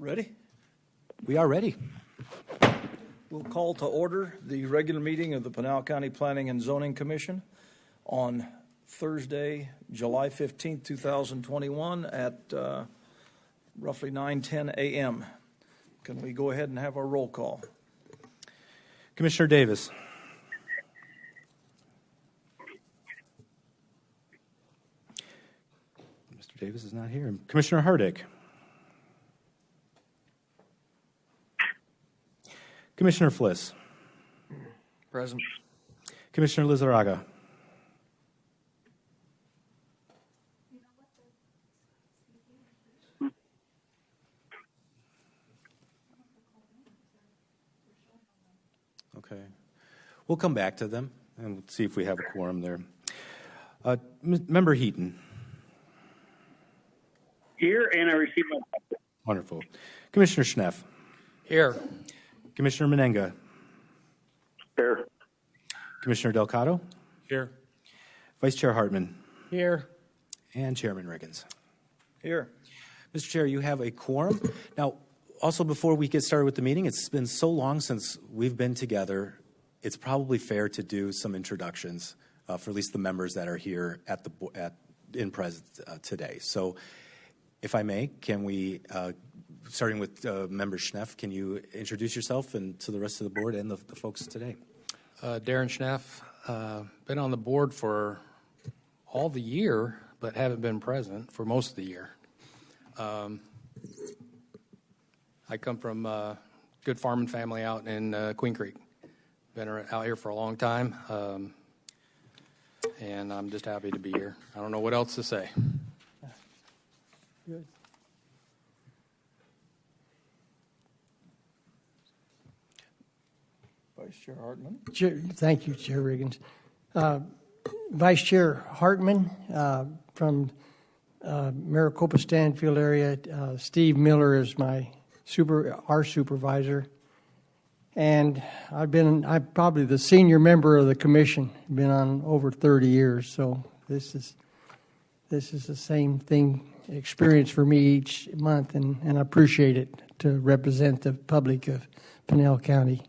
Ready? We are ready. We'll call to order the regular meeting of the Pinal County Planning and Zoning Commission on Thursday, July 15th, 2021 at roughly 9:10 a.m. Can we go ahead and have our roll call? Commissioner Davis. Mr. Davis is not here. Commissioner Hardick. Commissioner Fliss. Present. Commissioner Lizarraga. Okay. We'll come back to them and see if we have a quorum there. Member Heaton. Here, and I received my packet. Wonderful. Commissioner Schneff. Here. Commissioner Menenga. Here. Commissioner Delgado. Here. Vice Chair Hartman. Here. And Chairman Riggins. Here. Mr. Chair, you have a quorum. Now, also before we get started with the meeting, it's been so long since we've been together, it's probably fair to do some introductions for at least the members that are here in presence today. So, if I may, can we, starting with Member Schneff, can you introduce yourself and to the rest of the board and the folks today? Darren Schneff, been on the board for all the year, but haven't been present for most of the year. I come from a good farming family out in Queen Creek. Been out here for a long time, and I'm just happy to be here. I don't know what else to say. Good. Vice Chair Hartman. Thank you, Chair Riggins. Vice Chair Hartman from Maricopa Stanfield area. Steve Miller is our supervisor, and I'm probably the senior member of the commission. Been on over 30 years, so this is the same thing experience for me each month, and I appreciate it to represent the public of Pinal County.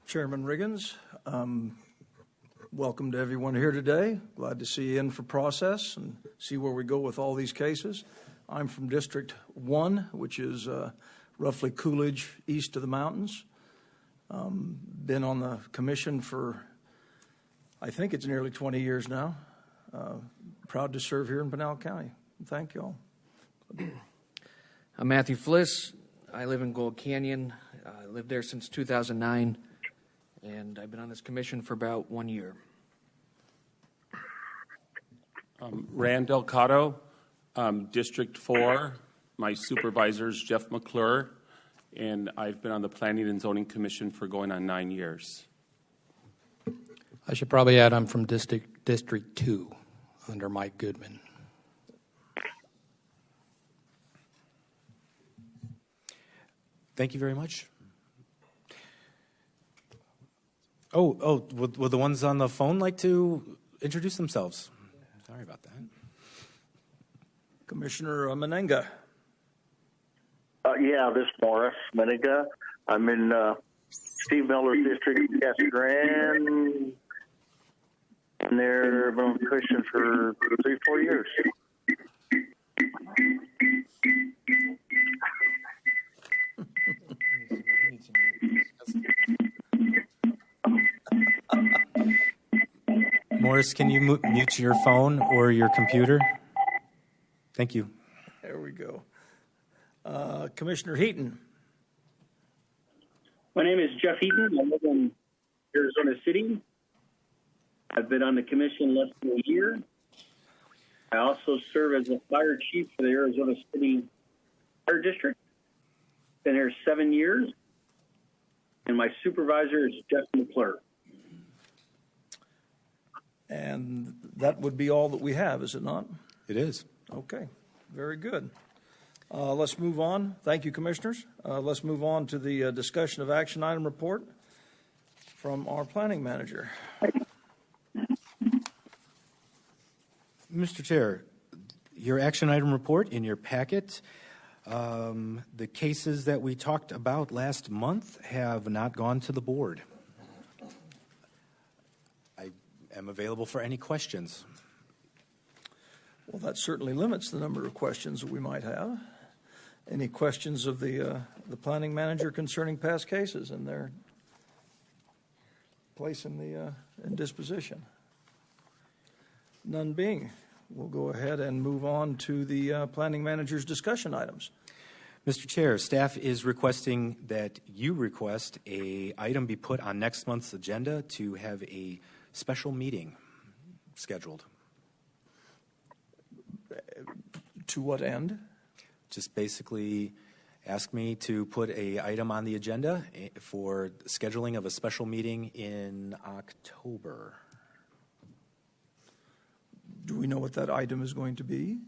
Chairman Riggins, welcome to everyone here today. Glad to see you in for process and see where we go with all these cases. I'm from District 1, which is roughly Coolidge east of the mountains. Been on the commission for, I think it's nearly 20 years now. Proud to serve here in Pinal County. Thank you all. I'm Matthew Fliss. I live in Gold Canyon. I lived there since 2009, and I've been on this commission for about 1 year. Rand Delgado, District 4. My supervisor is Jeff McClure, and I've been on the Planning and Zoning Commission for going on 9 years. I should probably add I'm from District 2 under Mike Goodman. Thank you very much. Would the ones on the phone like to introduce themselves? Sorry about that. Commissioner Menenga. This is Morris Menenga. I'm in Steve Miller's district, Cascaran. And they've been on the commission for 3-4 years. Morris, can you mute your phone or your computer? Thank you. There we go. Commissioner Heaton. My name is Jeff Heaton. I live in Arizona City. I've been on the commission less than a year. I also serve as a fire chief for the Arizona City Fire District. Been here 7 years. And my supervisor is Jeff McClure. And that would be all that we have, is it not? It is. Okay, very good. Let's move on. Thank you, Commissioners. Let's move on to the discussion of action item report from our planning manager. Mr. Chair, your action item report in your packet The cases that we talked about last month have not gone to the board. I am available for any questions. Well, that certainly limits the number of questions that we might have. Any questions of the planning manager concerning past cases and their place in disposition? None being, we'll go ahead and move on to the planning manager's discussion items. Mr. Chair, staff is requesting that you request a item be put on next month's agenda to have a special meeting scheduled. To what end? Just basically ask me to put a item on the agenda for scheduling of a special meeting in October. Do we know what that item is going to be?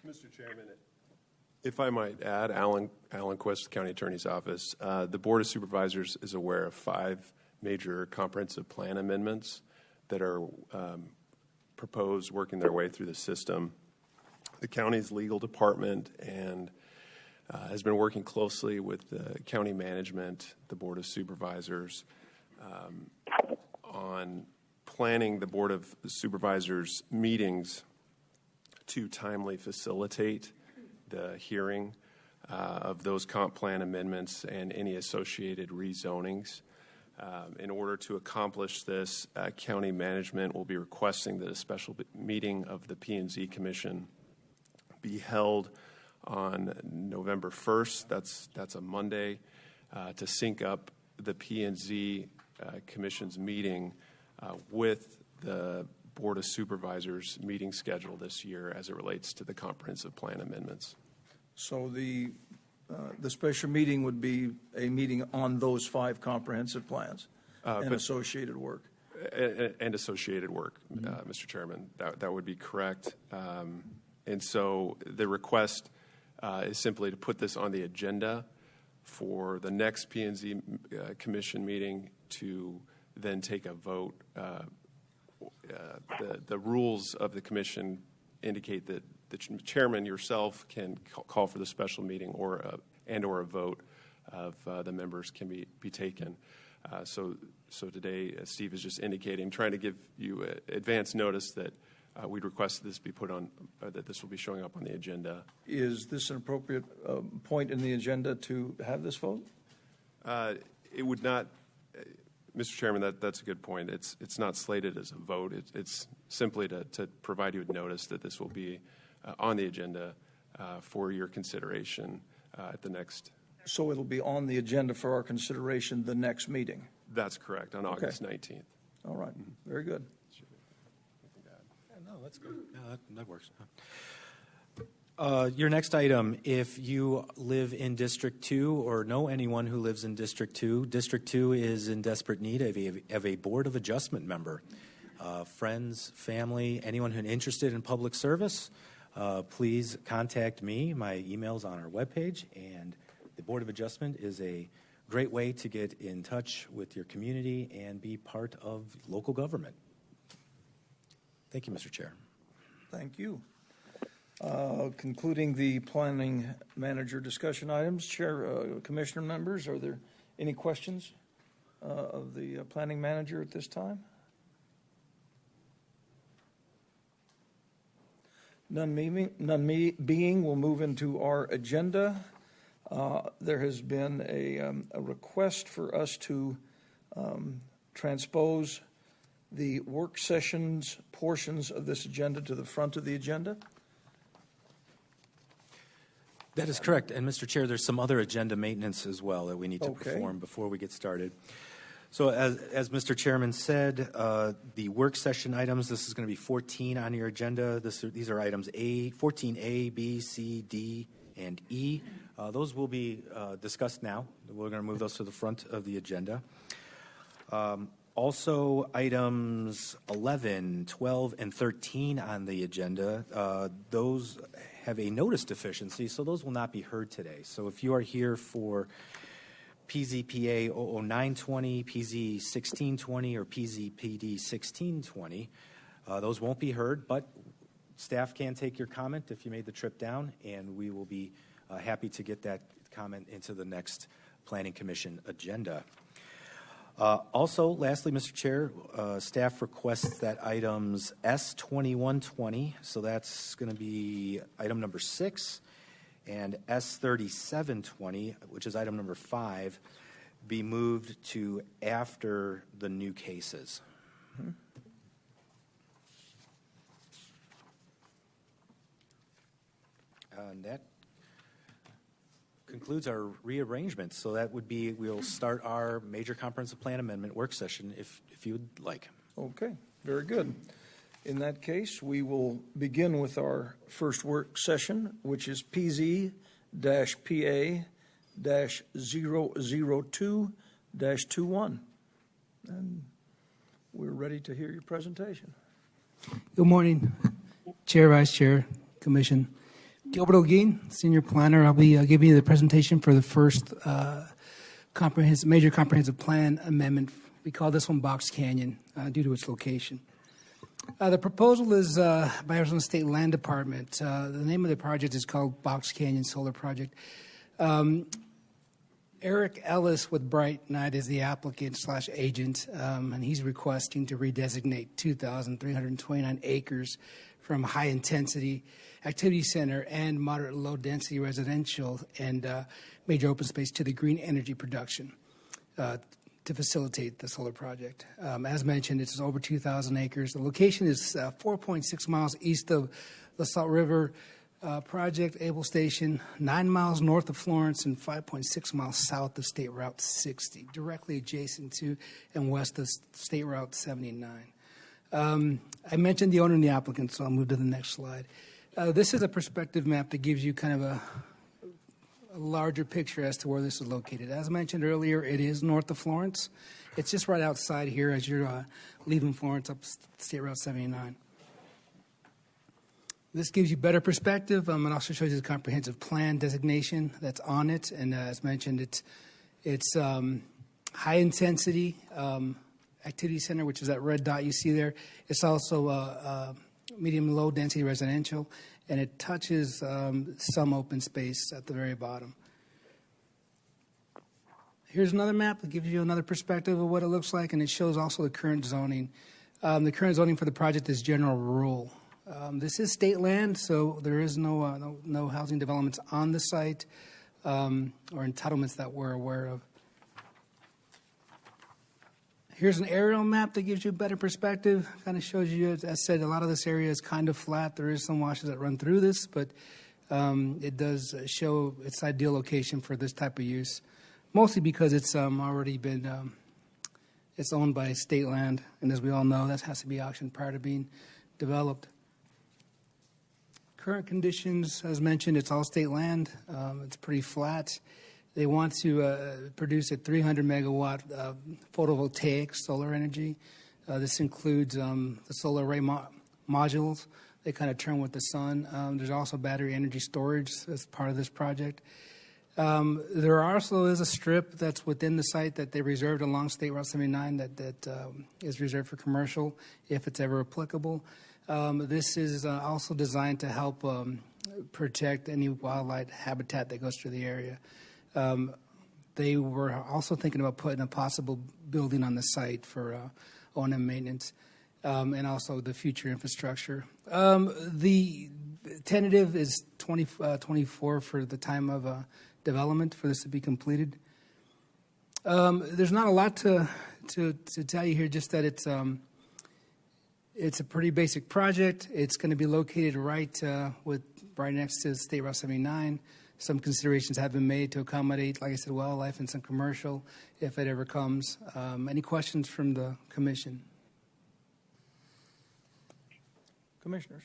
Mr. Chairman, if I might add, Alan Quist, County Attorney's Office. The Board of Supervisors is aware of 5 major comprehensive plan amendments that are proposed, working their way through the system. The county's legal department and has been working closely with the county management, the Board of Supervisors, on planning the Board of Supervisors meetings to timely facilitate the hearing of those comp plan amendments and any associated rezonings. In order to accomplish this, county management will be requesting that a special meeting of the P&Z Commission be held on November 1st. That's a Monday, to sync up the P&Z Commission's meeting with the Board of Supervisors meeting schedule this year as it relates to the comprehensive plan amendments. So the special meeting would be a meeting on those 5 comprehensive plans and associated work. And associated work, Mr. Chairman. That would be correct. And so the request is simply to put this on the agenda for the next P&Z Commission meeting to then take a vote. The rules of the commission indicate that the chairman yourself can call for the special meeting or a vote of the members can be taken. So today, Steve is just indicating, trying to give you advance notice that we'd request this be put on, that this will be showing up on the agenda. Is this an appropriate point in the agenda to have this vote? It would not, Mr. Chairman, that's a good point. It's not slated as a vote. It's simply to provide you with notice that this will be on the agenda for your consideration at the next. So it'll be on the agenda for our consideration the next meeting? That's correct, on August 19th. All right, very good. No, that's good. No, that works. Your next item, if you live in District 2 or know anyone who lives in District 2, District 2 is in desperate need of a Board of Adjustment member. Friends, family, anyone who's interested in public service, please contact me. My email's on our webpage, and the Board of Adjustment is a great way to get in touch with your community and be part of local government. Thank you, Mr. Chair. Thank you. Concluding the planning manager discussion items, Commissioner members, are there any questions of the planning manager at this time? None being, we'll move into our agenda. There has been a request for us to transpose the work sessions portions of this agenda to the front of the agenda. That is correct. And Mr. Chair, there's some other agenda maintenance as well that we need to perform before we get started. So as Mr. Chairman said, the work session items, this is going to be 14 on your agenda. These are items 14A, B, C, D, and E. Those will be discussed now. We're going to move those to the front of the agenda. Also, items 11, 12, and 13 on the agenda, those have a notice deficiency, so those will not be heard today. So if you are here for PZPA 00920, PZ 1620, or PZPD 1620, those won't be heard, but Staff can take your comment if you made the trip down, and we will be happy to get that comment into the next Planning Commission agenda. Also, lastly, Mr. Chair, staff requests that items S2120, so that's going to be item number 6, and S3720, which is item number 5, be moved to after the new cases. And that concludes our rearrangement. So that would be, we'll start our major comprehensive plan amendment work session if you would like. Okay, very good. In that case, we will begin with our first work session, which is PZ-PA-002-21. And we're ready to hear your presentation. Good morning, Chair, Vice Chair, Commission. Gilbert Olguin, Senior Planner. I'll be giving you the presentation for the first major comprehensive plan amendment. We call this one Box Canyon due to its location. The proposal is by Arizona State Land Department. The name of the project is called Box Canyon Solar Project. Eric Ellis with Bright Knight is the applicant/agent, and he's requesting to redesignate 2,329 acres from high-intensity activity center and moderate low-density residential and major open space to the green energy production to facilitate the solar project. As mentioned, it's over 2,000 acres. The location is 4.6 miles east of the Salt River Project, Able Station, 9 miles north of Florence, and 5.6 miles south of State Route 60, directly adjacent to and west of State Route 79. I mentioned the owner and the applicant, so I'll move to the next slide. This is a perspective map that gives you kind of a larger picture as to where this is located. As mentioned earlier, it is north of Florence. It's just right outside here as you're leaving Florence up State Route 79. This gives you better perspective. It also shows you the comprehensive plan designation that's on it. And as mentioned, it's high intensity activity center, which is that red dot you see there. It's also medium low density residential, and it touches some open space at the very bottom. Here's another map that gives you another perspective of what it looks like, and it shows also the current zoning. The current zoning for the project is general rural. This is state land, so there is no housing developments on the site or entitlements that we're aware of. Here's an aerial map that gives you a better perspective. Kind of shows you, as I said, a lot of this area is kind of flat. There is some washes that run through this, but it does show its ideal location for this type of use, mostly because it's already been, it's owned by state land, and as we all know, that has to be auctioned prior to being developed. Current conditions, as mentioned, it's all state land. It's pretty flat. They want to produce a 300 megawatt photovoltaic solar energy. This includes the solar array modules. They kind of turn with the sun. There's also battery energy storage as part of this project. There also is a strip that's within the site that they reserved along State Route 79 that is reserved for commercial if it's ever applicable. This is also designed to help protect any wildlife habitat that goes through the area. They were also thinking about putting a possible building on the site for O&M maintenance and also the future infrastructure. The tentative is 2024 for the time of development for this to be completed. There's not a lot to tell you here, just that it's a pretty basic project. It's going to be located right next to State Route 79. Some considerations have been made to accommodate, like I said, wildlife and some commercial, if it ever comes. Any questions from the commission? Commissioners?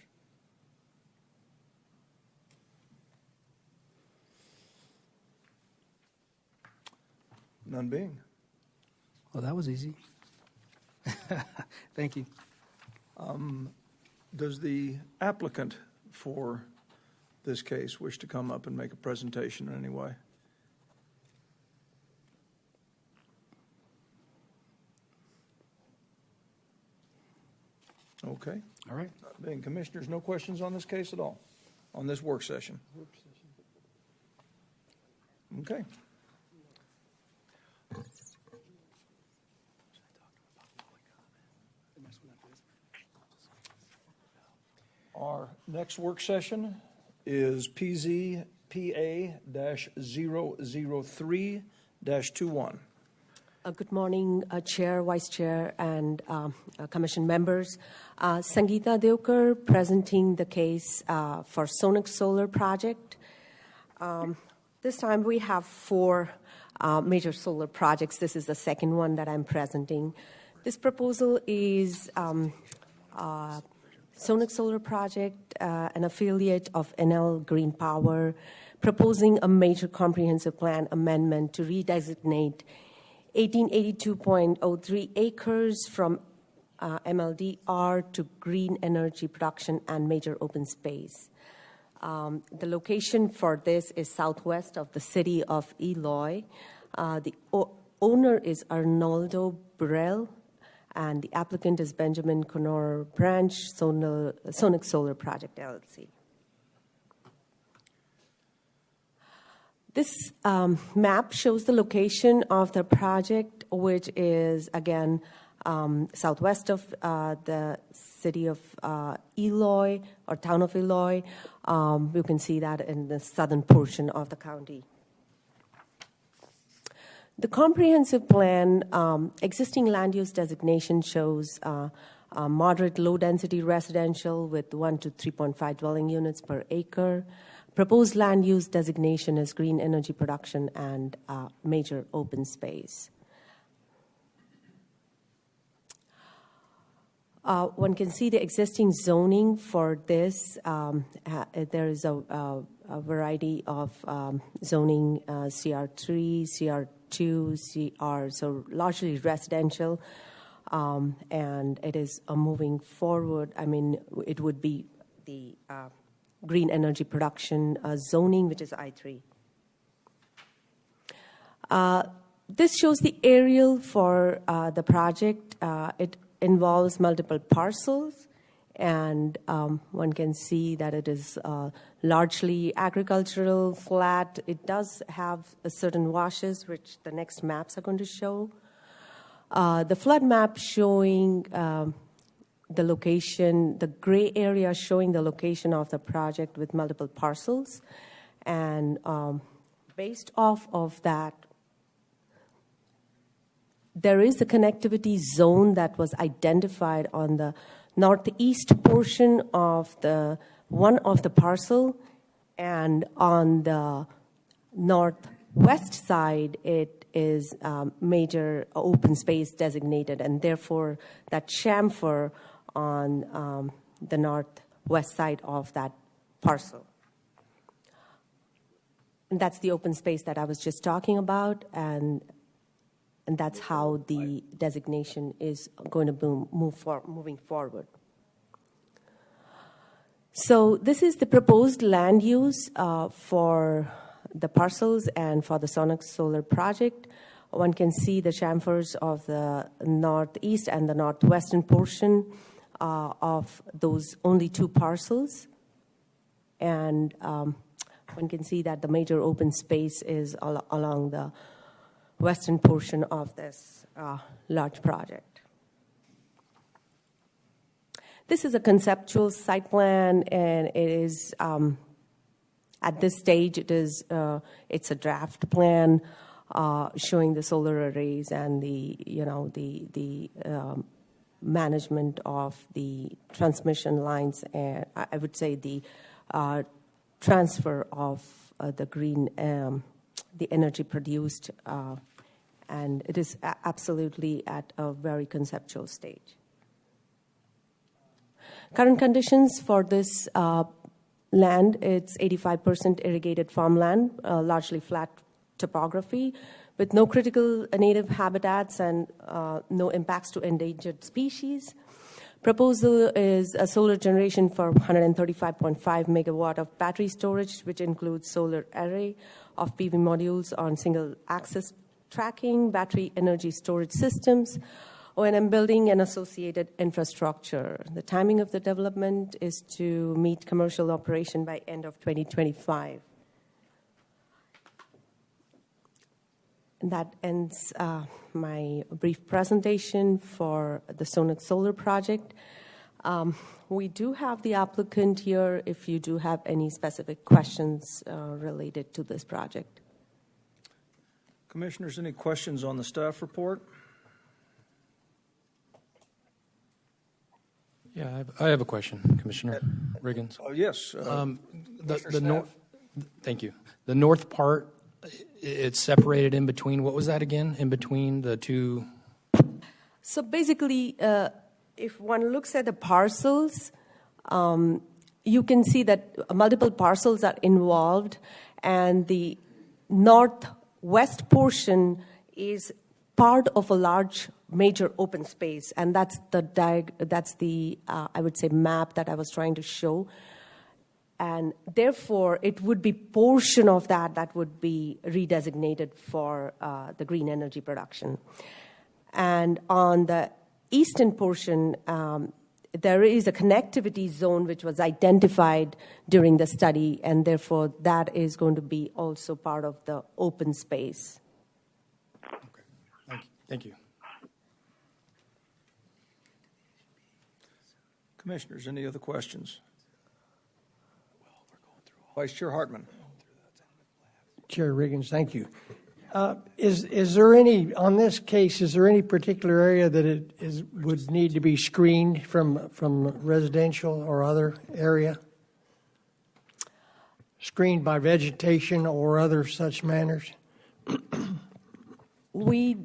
None being. Well, that was easy. Thank you. Does the applicant for this case wish to come up and make a presentation in any way? Okay. All right. Being commissioners, no questions on this case at all, on this work session? Okay. Our next work session is PZPA-003-21. Good morning, Chair, Vice Chair, and Commission members. Sangeeta Devkar presenting the case for Sonic Solar Project. This time we have 4 major solar projects. This is the second one that I'm presenting. This proposal is Sonic Solar Project, an affiliate of Enel Green Power, proposing a major comprehensive plan amendment to redesignate 1882.03 acres from MLDR to green energy production and major open space. The location for this is southwest of the city of Eloy. The owner is Arnoldo Burrell, and the applicant is Benjamin Connor Branch, Sonic Solar Project, LLC. This map shows the location of the project, which is, again, southwest of the city of Eloy, or town of Eloy. You can see that in the southern portion of the county. The comprehensive plan, existing land use designation shows moderate low-density residential with 1 to 3.5 dwelling units per acre. Proposed land use designation is green energy production and major open space. One can see the existing zoning for this. There is a variety of zoning, CR3, CR2, CR, so largely residential, and it is moving forward. I mean, it would be the green energy production zoning, which is I3. This shows the aerial for the project. It involves multiple parcels, and one can see that it is largely agricultural, flat. It does have certain washes, which the next maps are going to show. The flood map showing the location, the gray area showing the location of the project with multiple parcels. And based off of that, there is a connectivity zone that was identified on the northeast portion of one of the parcel, and on the northwest side, it is major open space designated, and therefore that chamfer on the northwest side of that parcel. And that's the open space that I was just talking about, and that's how the designation is going to moving forward. So this is the proposed land use for the parcels and for the Sonic Solar Project. One can see the chamfers of the northeast and the northwestern portion of those only 2 parcels. And one can see that the major open space is along the western portion of this large project. This is a conceptual site plan, and it is at this stage it's a draft plan showing the solar arrays and the management of the transmission lines, and I would say the transfer of the green the energy produced, and it is absolutely at a very conceptual stage. Current conditions for this land, it's 85% irrigated farmland, largely flat topography, with no critical native habitats and no impacts to endangered species. Proposal is a solar generation for 135.5 megawatt of battery storage, which includes solar array of PV modules on single axis tracking, battery energy storage systems, O&M building and associated infrastructure. The timing of the development is to meet commercial operation by end of 2025. And that ends my brief presentation for the Sonnet Solar project. We do have the applicant here if you do have any specific questions related to this project. Commissioners, any questions on the staff report? Yeah, I have a question, Commissioner Riggins. Yes. The north. Thank you. The north part, it's separated in between. What was that again? In between the two. So basically, if one looks at the parcels, you can see that multiple parcels are involved, and the northwest portion is part of a large major open space, and that's the I would say map that I was trying to show. And therefore, it would be portion of that would be redesignated for the green energy production. And on the eastern portion, there is a connectivity zone which was identified during the study, and therefore that is going to be also part of the open space. Okay, thank you. Commissioners, any other questions? Vice Chair Hartman. Chair Riggins, thank you. Is there any, on this case, is there any particular area that would need to be screened from residential or other area? Screened by vegetation or other such manners? We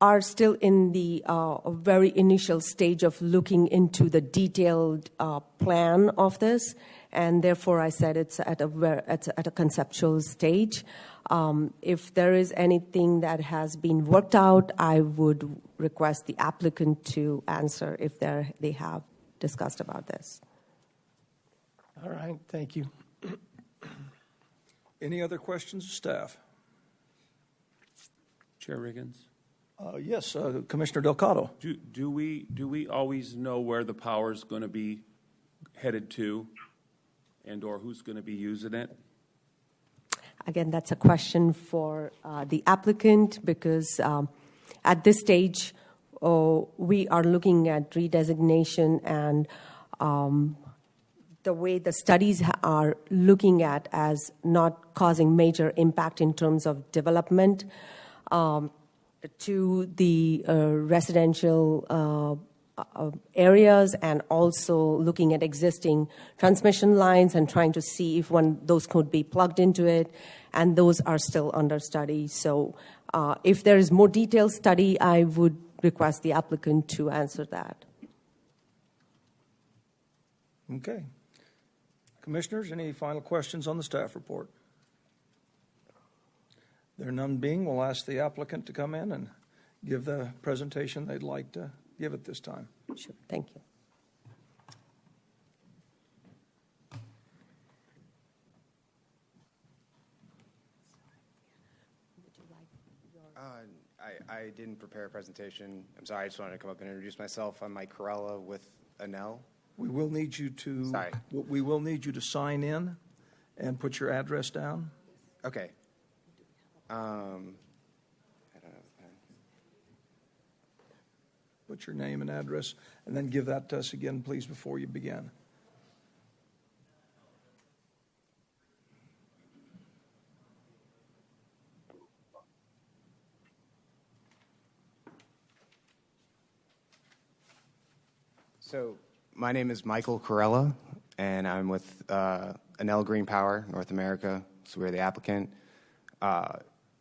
are still in the very initial stage of looking into the detailed plan of this, and therefore I said it's at a conceptual stage. If there is anything that has been worked out, I would request the applicant to answer if they have discussed about this. All right, thank you. Any other questions of staff? Chair Riggins? Yes, Commissioner Delgado. Do we always know where the power is going to be headed to, and or who's going to be using it? Again, that's a question for the applicant, because at this stage, we are looking at redesignation, and the way the studies are looking at as not causing major impact in terms of development to the residential areas, and also looking at existing transmission lines and trying to see if those could be plugged into it, and those are still under study. So if there is more detailed study, I would request the applicant to answer that. Okay. Commissioners, any final questions on the staff report? There none being, we'll ask the applicant to come in and give the presentation they'd like to give at this time. Sure, thank you. I didn't prepare a presentation. I'm sorry, I just wanted to come up and introduce myself. I'm Mike Corella with Enel. We will need you to. Sorry. We will need you to sign in and put your address down. Okay. I don't have a pen. Put your name and address, and then give that to us again, please, before you begin. So my name is Michael Corella, and I'm with Enel Green Power North America. So we're the applicant.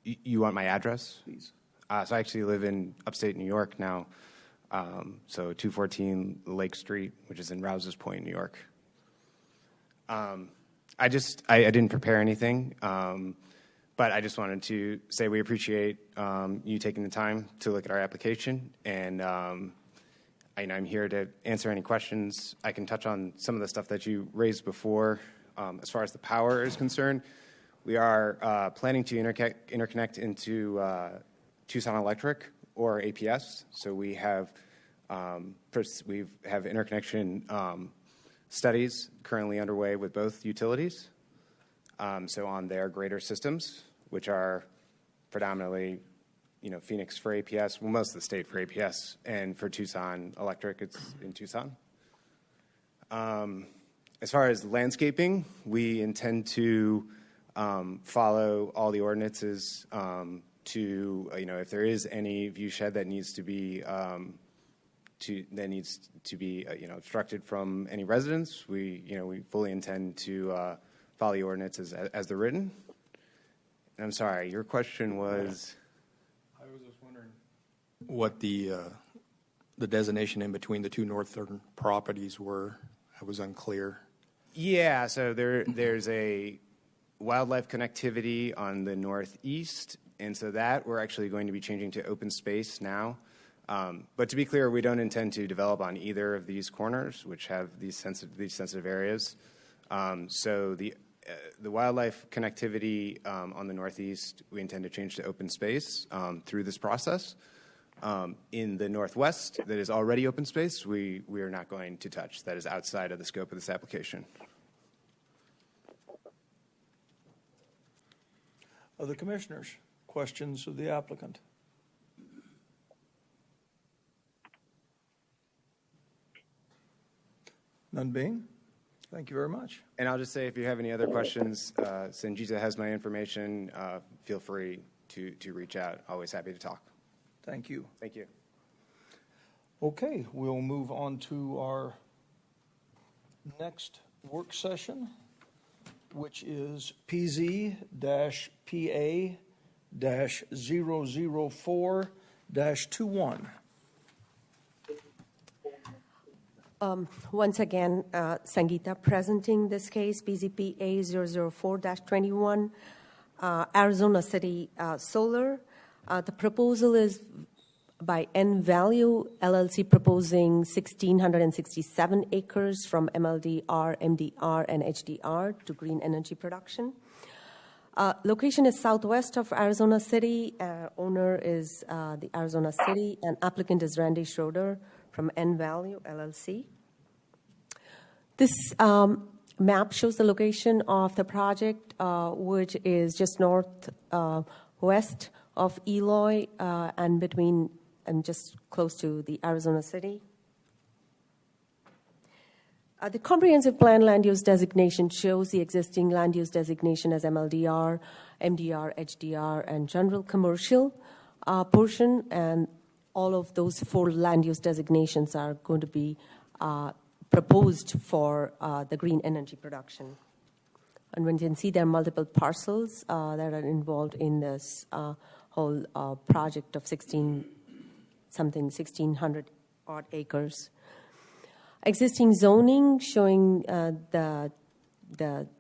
You want my address? Please. So I actually live in upstate New York now. So 214 Lake Street, which is in Rouse's Point, New York. I didn't prepare anything, but I just wanted to say we appreciate you taking the time to look at our application, and I'm here to answer any questions. I can touch on some of the stuff that you raised before. As far as the power is concerned, we are planning to interconnect into Tucson Electric, or APS. So we have interconnection studies currently underway with both utilities. So on their greater systems, which are predominantly, Phoenix for APS, well, most of the state for APS, and for Tucson Electric, it's in Tucson. As far as landscaping, we intend to follow all the ordinances if there is any view shed that needs to be obstructed from any residents, we fully intend to follow the ordinances as they're written. And I'm sorry, your question was? I was just wondering what the designation in between the two northern properties were. I was unclear. Yeah, so there's a wildlife connectivity on the northeast, and so that we're actually going to be changing to open space now. But to be clear, we don't intend to develop on either of these corners, which have these sensitive areas. So the wildlife connectivity on the northeast, we intend to change to open space through this process. In the northwest, that is already open space, we are not going to touch. That is outside of the scope of this application. Other commissioners, questions of the applicant? None being? Thank you very much. And I'll just say, if you have any other questions, Sanjita has my information. Feel free to reach out. Always happy to talk. Thank you. Thank you. Okay, we'll move on to our next work session, which is PZ-PA-004-21. Once again, Sangeeta presenting this case, PZPA 004-21, Arizona City Solar. The proposal is by N-Value LLC, proposing 1,667 acres from MLDR, MDR, and HDR to green energy production. Location is southwest of Arizona City. Owner is the Arizona City, and applicant is Randy Schroeder from N-Value LLC. This map shows the location of the project, which is just northwest of Eloy and just close to the Arizona City. The comprehensive plan land use designation shows the existing land use designation as MLDR, MDR, HDR, and general commercial portion, and all of those 4 land use designations are going to be proposed for the green energy production. And when you can see, there are multiple parcels that are involved in this whole project of 1,600 odd acres. Existing zoning showing the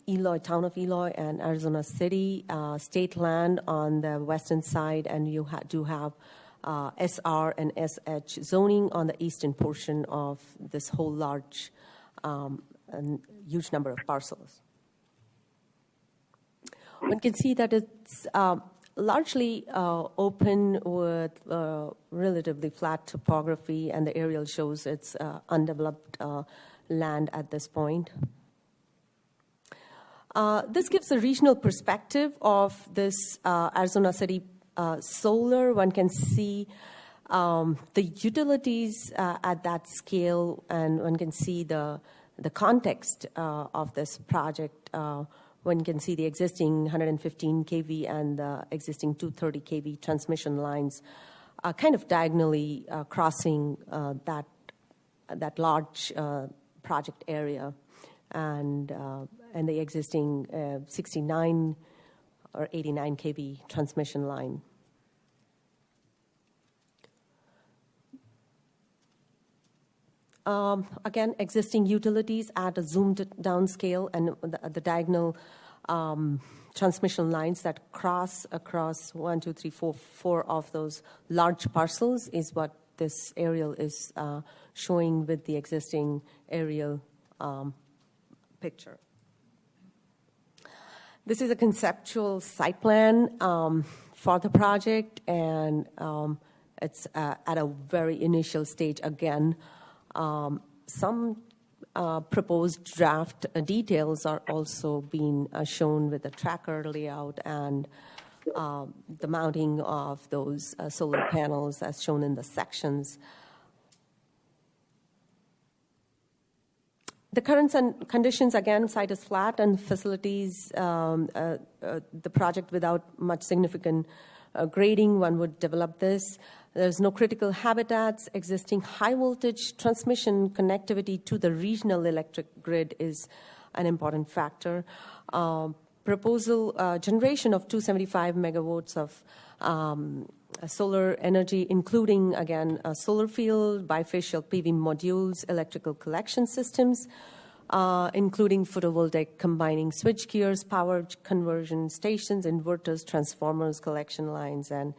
Eloy, town of Eloy, and Arizona City, state land on the western side, and you do have SR and SH zoning on the eastern portion of this whole large and huge number of parcels. One can see that it's largely open with relatively flat topography, and the aerial shows it's undeveloped land at this point. This gives a regional perspective of this Arizona City solar. One can see the utilities at that scale, and one can see the context of this project. One can see the existing 115 kV and the existing 230 kV transmission lines kind of diagonally crossing that large project area, and the existing 69 or 89 kV transmission line. Again, existing utilities at a zoomed down scale, and the diagonal transmission lines that cross across 1, 2, 3, 4 of those large parcels is what this aerial is showing with the existing aerial picture. This is a conceptual site plan for the project, and It's at a very initial stage again. Some proposed draft details are also being shown with the tracker layout and the mounting of those solar panels as shown in the sections. The current conditions, again, site is flat and facilities, the project without much significant grading, one would develop this. There's no critical habitats. Existing high voltage transmission connectivity to the regional electric grid is an important factor. Proposal generation of 275 megawatts of solar energy, including, again, a solar field, bifacial PV modules, electrical collection systems, including photovoltaic combining switch gears, power conversion stations, inverters, transformers, collection lines, and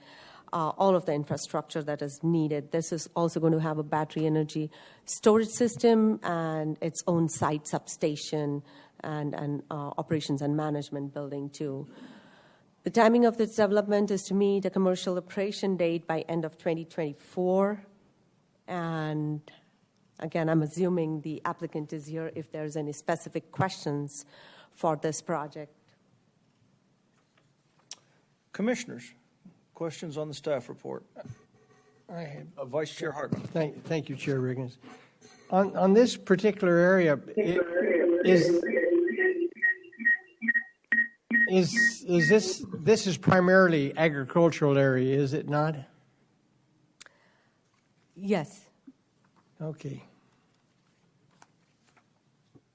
all of the infrastructure that is needed. This is also going to have a battery energy storage system and its own site substation and operations and management building too. The timing of this development is to meet a commercial operation date by end of 2024. And again, I'm assuming the applicant is here if there's any specific questions for this project. Commissioners, questions on the staff report? I have. Vice Chair Hartman. Thank you, Chair Riggins. On this particular area, this is primarily agricultural area, is it not? Yes. Okay.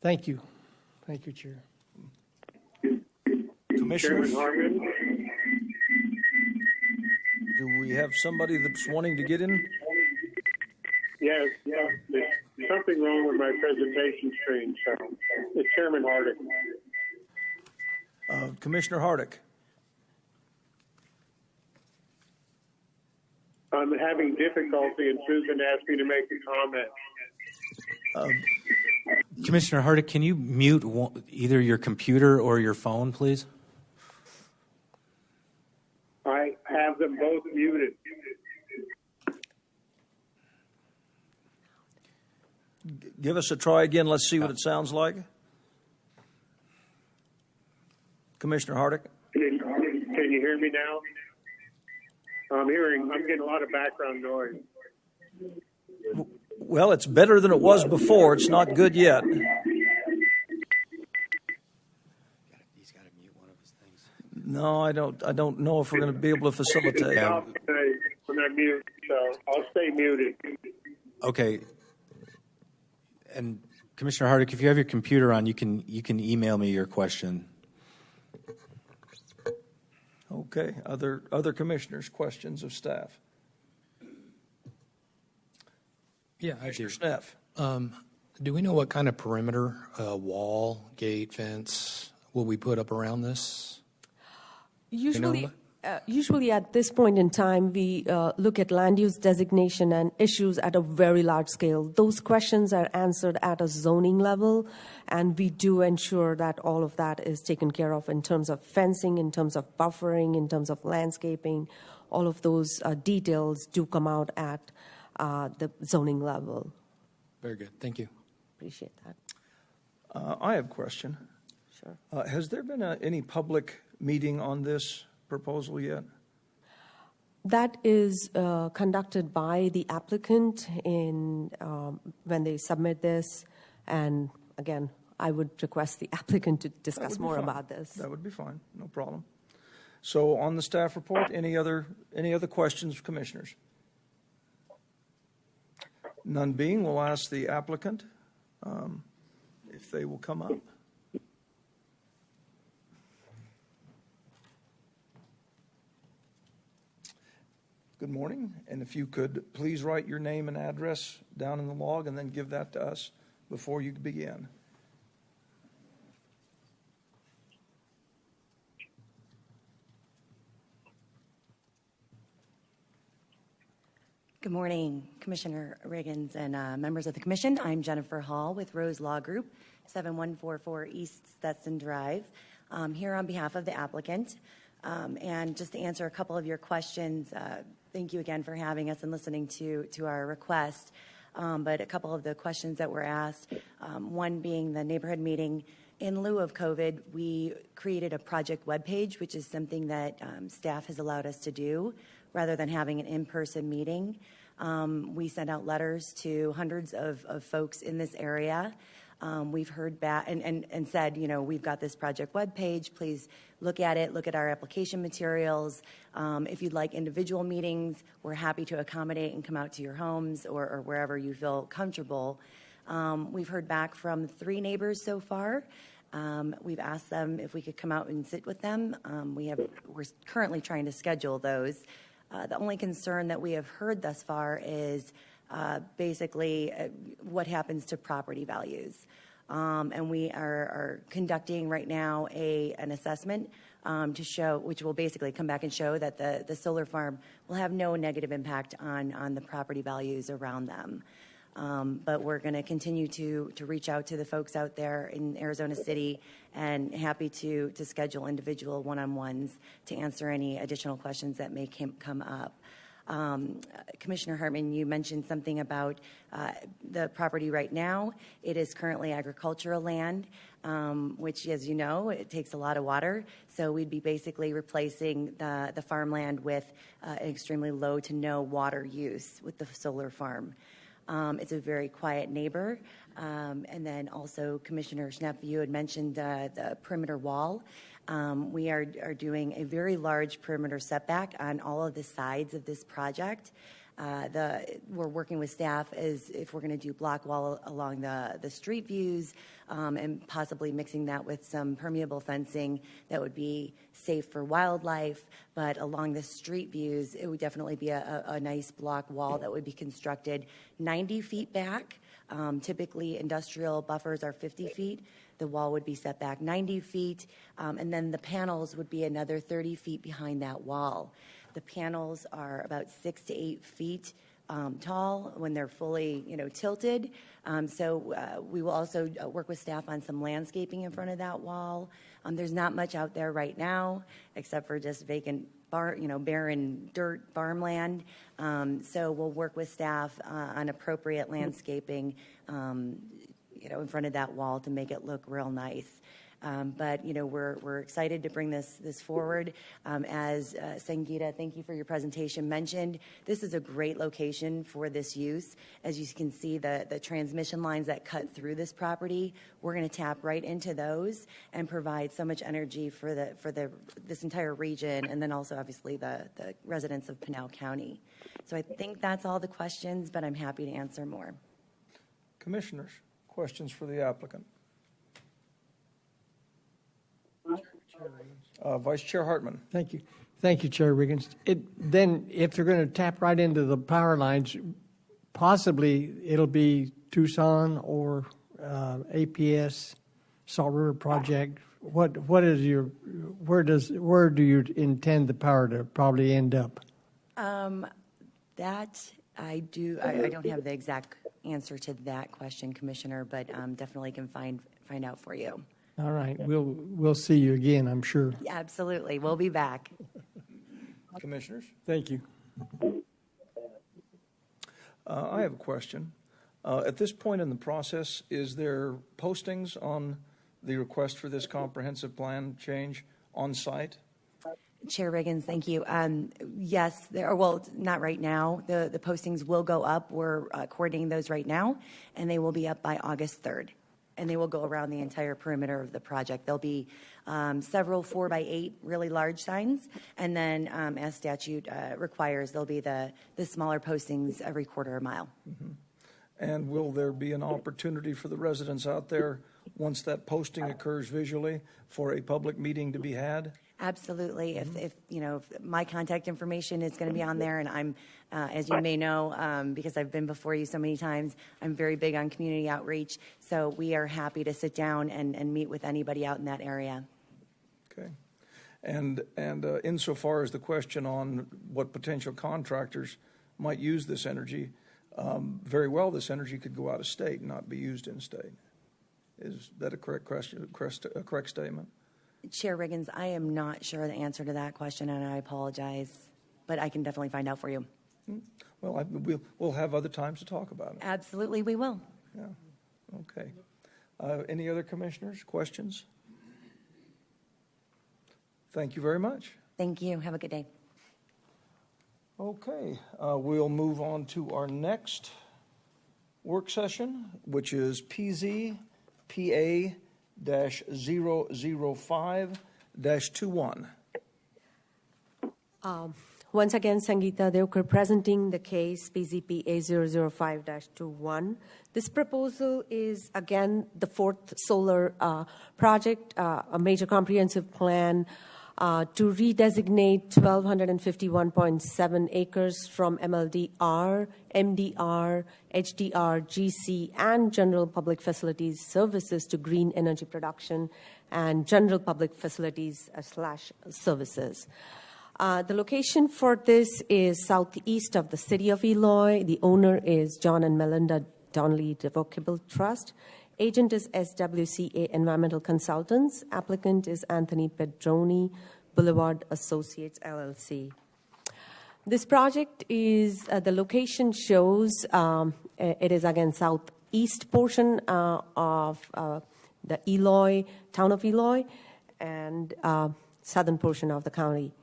Thank you. Thank you, Chair. Commissioners, Chairman Harmon. do we have somebody that's wanting to get in? Yes, there's something wrong with my presentation screen, so it's Chairman Hardick. Commissioner Hardick. I'm having difficulty, and Susan asked me to make a comment. Commissioner Hardick, can you mute either your computer or your phone, please? I have them both muted. Give us a try again. Let's see what it sounds like. Commissioner Hardick. Can you hear me now? I'm getting a lot of background noise. Well, it's better than it was before. It's not good yet. He's got to mute one of his things. No, I don't know if we're going to be able to facilitate. When I mute, so I'll stay muted. Okay. And Commissioner Hardick, if you have your computer on, you can email me your question. Okay. Other commissioners, questions of staff? Yeah, I do. Staff. Do we know what kind of perimeter, wall, gate, fence will we put up around this? Usually at this point in time, we look at land use designation and issues at a very large scale. Those questions are answered at a zoning level, and we do ensure that all of that is taken care of in terms of fencing, in terms of buffering, in terms of landscaping. All of those details do come out at the zoning level. Very good. Thank you. Appreciate that. I have a question. Sure. Has there been any public meeting on this proposal yet? That is conducted by the applicant when they submit this. And again, I would request the applicant to discuss more about this. That would be fine. No problem. So on the staff report, any other questions, commissioners? None being, we'll ask the applicant if they will come up. Good morning, and if you could please write your name and address down in the log and then give that to us before you begin. Good morning, Commissioner Riggins and members of the Commission. I'm Jennifer Hall with Rose Law Group, 7144 East Stetson Drive. I'm here on behalf of the applicant. And just to answer a couple of your questions, Thank you again for having us and listening to our request. But a couple of the questions that were asked, one being the neighborhood meeting. In lieu of COVID, we created a project webpage, which is something that staff has allowed us to do rather than having an in-person meeting. We sent out letters to hundreds of folks in this area. We've heard back and said, we've got this project webpage. Please look at it, look at our application materials. If you'd like individual meetings, we're happy to accommodate and come out to your homes or wherever you feel comfortable. We've heard back from 3 neighbors so far. We've asked them if we could come out and sit with them. We're currently trying to schedule those. The only concern that we have heard thus far is basically what happens to property values. And we are conducting right now an assessment to show, which will basically come back and show that the solar farm will have no negative impact on the property values around them. But we're going to continue to reach out to the folks out there in Arizona City, and happy to schedule individual one-on-ones to answer any additional questions that may come up. Commissioner Hartman, you mentioned something about the property right now. It is currently agricultural land, which, as you know, it takes a lot of water. So we'd be basically replacing the farmland with an extremely low to no water use with the solar farm. It's a very quiet neighbor. And then also, Commissioner Schnepp, you had mentioned the perimeter wall. We are doing a very large perimeter setback on all of the sides of this project. We're working with staff as if we're going to do block wall along the street views, and possibly mixing that with some permeable fencing that would be safe for wildlife. But along the street views, it would definitely be a nice block wall that would be constructed 90 feet back. Typically, industrial buffers are 50 feet. The wall would be set back 90 feet, and then the panels would be another 30 feet behind that wall. The panels are about 6 to 8 feet tall when they're fully, tilted. So we will also work with staff on some landscaping in front of that wall. There's not much out there right now, except for just vacant barren dirt farmland. So we'll work with staff on appropriate landscaping, in front of that wall to make it look real nice. But we're excited to bring this forward. As Sangeeta, thank you for your presentation, mentioned, this is a great location for this use. As you can see, the transmission lines that cut through this property, we're going to tap right into those and provide so much energy for this entire region, and then also obviously the residents of Pinal County. So I think that's all the questions, but I'm happy to answer more. Commissioners, questions for the applicant? Vice Chair Hartman. Thank you. Thank you, Chair Riggins. Then if they're going to tap right into the power lines, possibly it'll be Tucson or APS, Salt River Project. What is where do you intend the power to probably end up? That I don't have the exact answer to that question, Commissioner, but definitely can find out for you. All right, we'll see you again, I'm sure. Yeah, absolutely, we'll be back. Commissioners? Thank you. I have a question. At this point in the process, is there postings on the request for this comprehensive plan change on site? Chair Riggins, thank you. Yes, well, not right now. The postings will go up. We're coordinating those right now, and they will be up by August 3rd. And they will go around the entire perimeter of the project. There'll be several 4x8 really large signs, and then as statute requires, there'll be the smaller postings every quarter mile. Mm-hmm. And will there be an opportunity for the residents out there, once that posting occurs visually, for a public meeting to be had? Absolutely. If my contact information is going to be on there, and I'm, as you may know, because I've been before you so many times, I'm very big on community outreach. So we are happy to sit down and meet with anybody out in that area. Okay. And insofar as the question on what potential contractors might use this energy, very well, this energy could go out of state and not be used in state. Is that a correct question? A correct statement? Chair Riggins, I am not sure the answer to that question, and I apologize. but I can definitely find out for you. Well, we'll have other times to talk about it. Absolutely, we will. Yeah, okay. Any other commissioners, questions? Thank you very much. Thank you. Have a good day. Okay, we'll move on to our next work session, which is PZ-PA-005-21. Once again, Sangeeta Devkar presenting the case PZPA 005-21. This proposal is, again, the fourth solar project, a major comprehensive plan to redesignate 1,251.7 acres from MLDR, MDR, HDR, GC, and general public facilities services to green energy production and general public facilities / services. The location for this is southeast of the city of Eloy. The owner is John and Melinda Donnelly Revocable Trust. Agent is SWCA Environmental Consultants. Applicant is Anthony Pedroni, Boulevard Associates, LLC. This project is, the location shows, it is again southeast portion of the Eloy, town of Eloy, and southern portion of the county.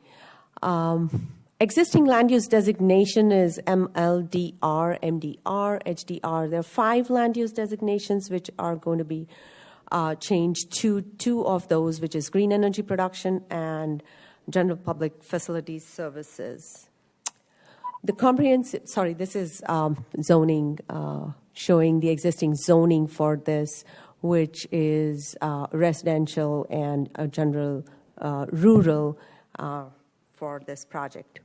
Existing land use designation is MLDR, MDR, HDR. There are 5 land use designations which are going to be changed to 2 of those, which is green energy production and general public facilities services. The comprehensive, sorry, this is zoning, showing the existing zoning for this, which is residential and general rural for this project.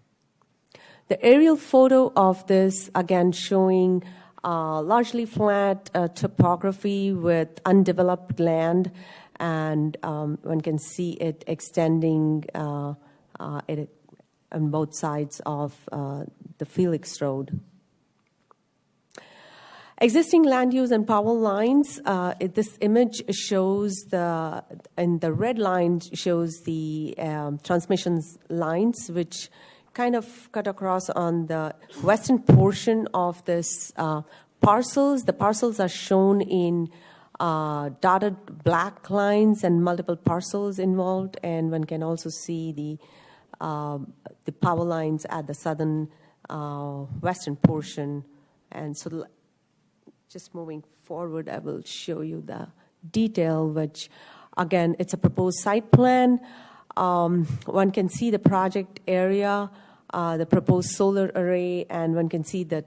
The aerial photo of this, again, showing largely flat topography with undeveloped land, and one can see it extending on both sides of the Felix Road. Existing land use and power lines. This image shows in the red line shows the transmission lines, which kind of cut across on the western portion of this parcels. The parcels are shown in dotted black lines and multiple parcels involved, and one can also see the power lines at the southern western portion. And so just moving forward, I will show you the detail, which again, it's a proposed site plan. One can see the project area, the proposed solar array, and one can see the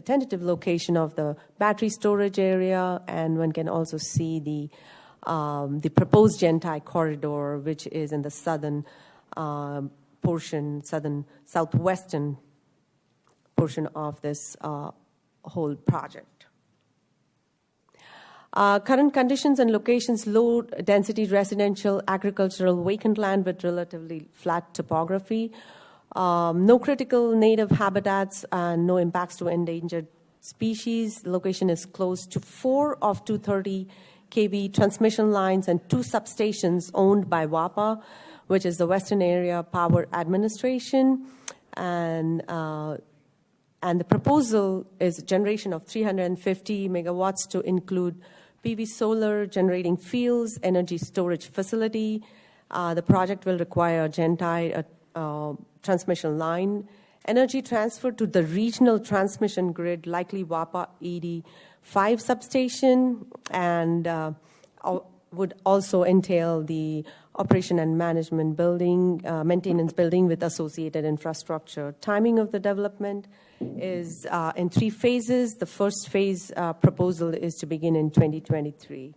tentative location of the battery storage area, and one can also see the proposed Gentai corridor, which is in the southern portion, southwestern portion of this whole project. Current conditions and locations: low density residential, agricultural, vacant land with relatively flat topography. No critical native habitats, no impacts to endangered species. The location is close to 4 of 230 kV transmission lines and 2 substations owned by WAPA, which is the Western Area Power Administration. And the proposal is a generation of 350 megawatts to include PV solar, generating fields, energy storage facility. The project will require a Gentai transmission line, energy transfer to the regional transmission grid, likely WAPA 85 substation, and would also entail the operation and management building, maintenance building with associated infrastructure. Timing of the development is in 3 phases. The first phase proposal is to begin in 2023.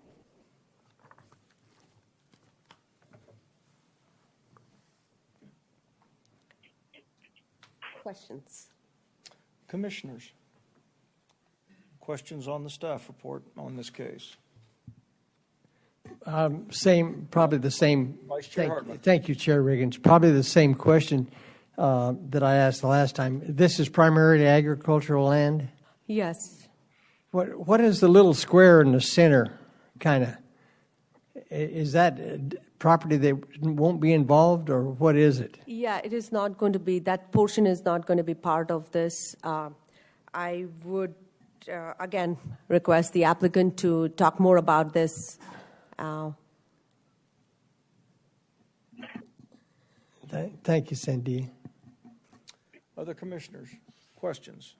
Questions? Commissioners, questions on the staff report on this case? Probably the same. Vice Chair Hartman. Thank you, Chair Riggins. Probably the same question that I asked the last time. This is primarily agricultural land? Yes. What is the little square in the center, kind of? Is that property that won't be involved, or what is it? Yeah, it is not going to be, that portion is not going to be part of this. I would, again, request the applicant to talk more about this. Thank you, Cindy. Other commissioners, questions?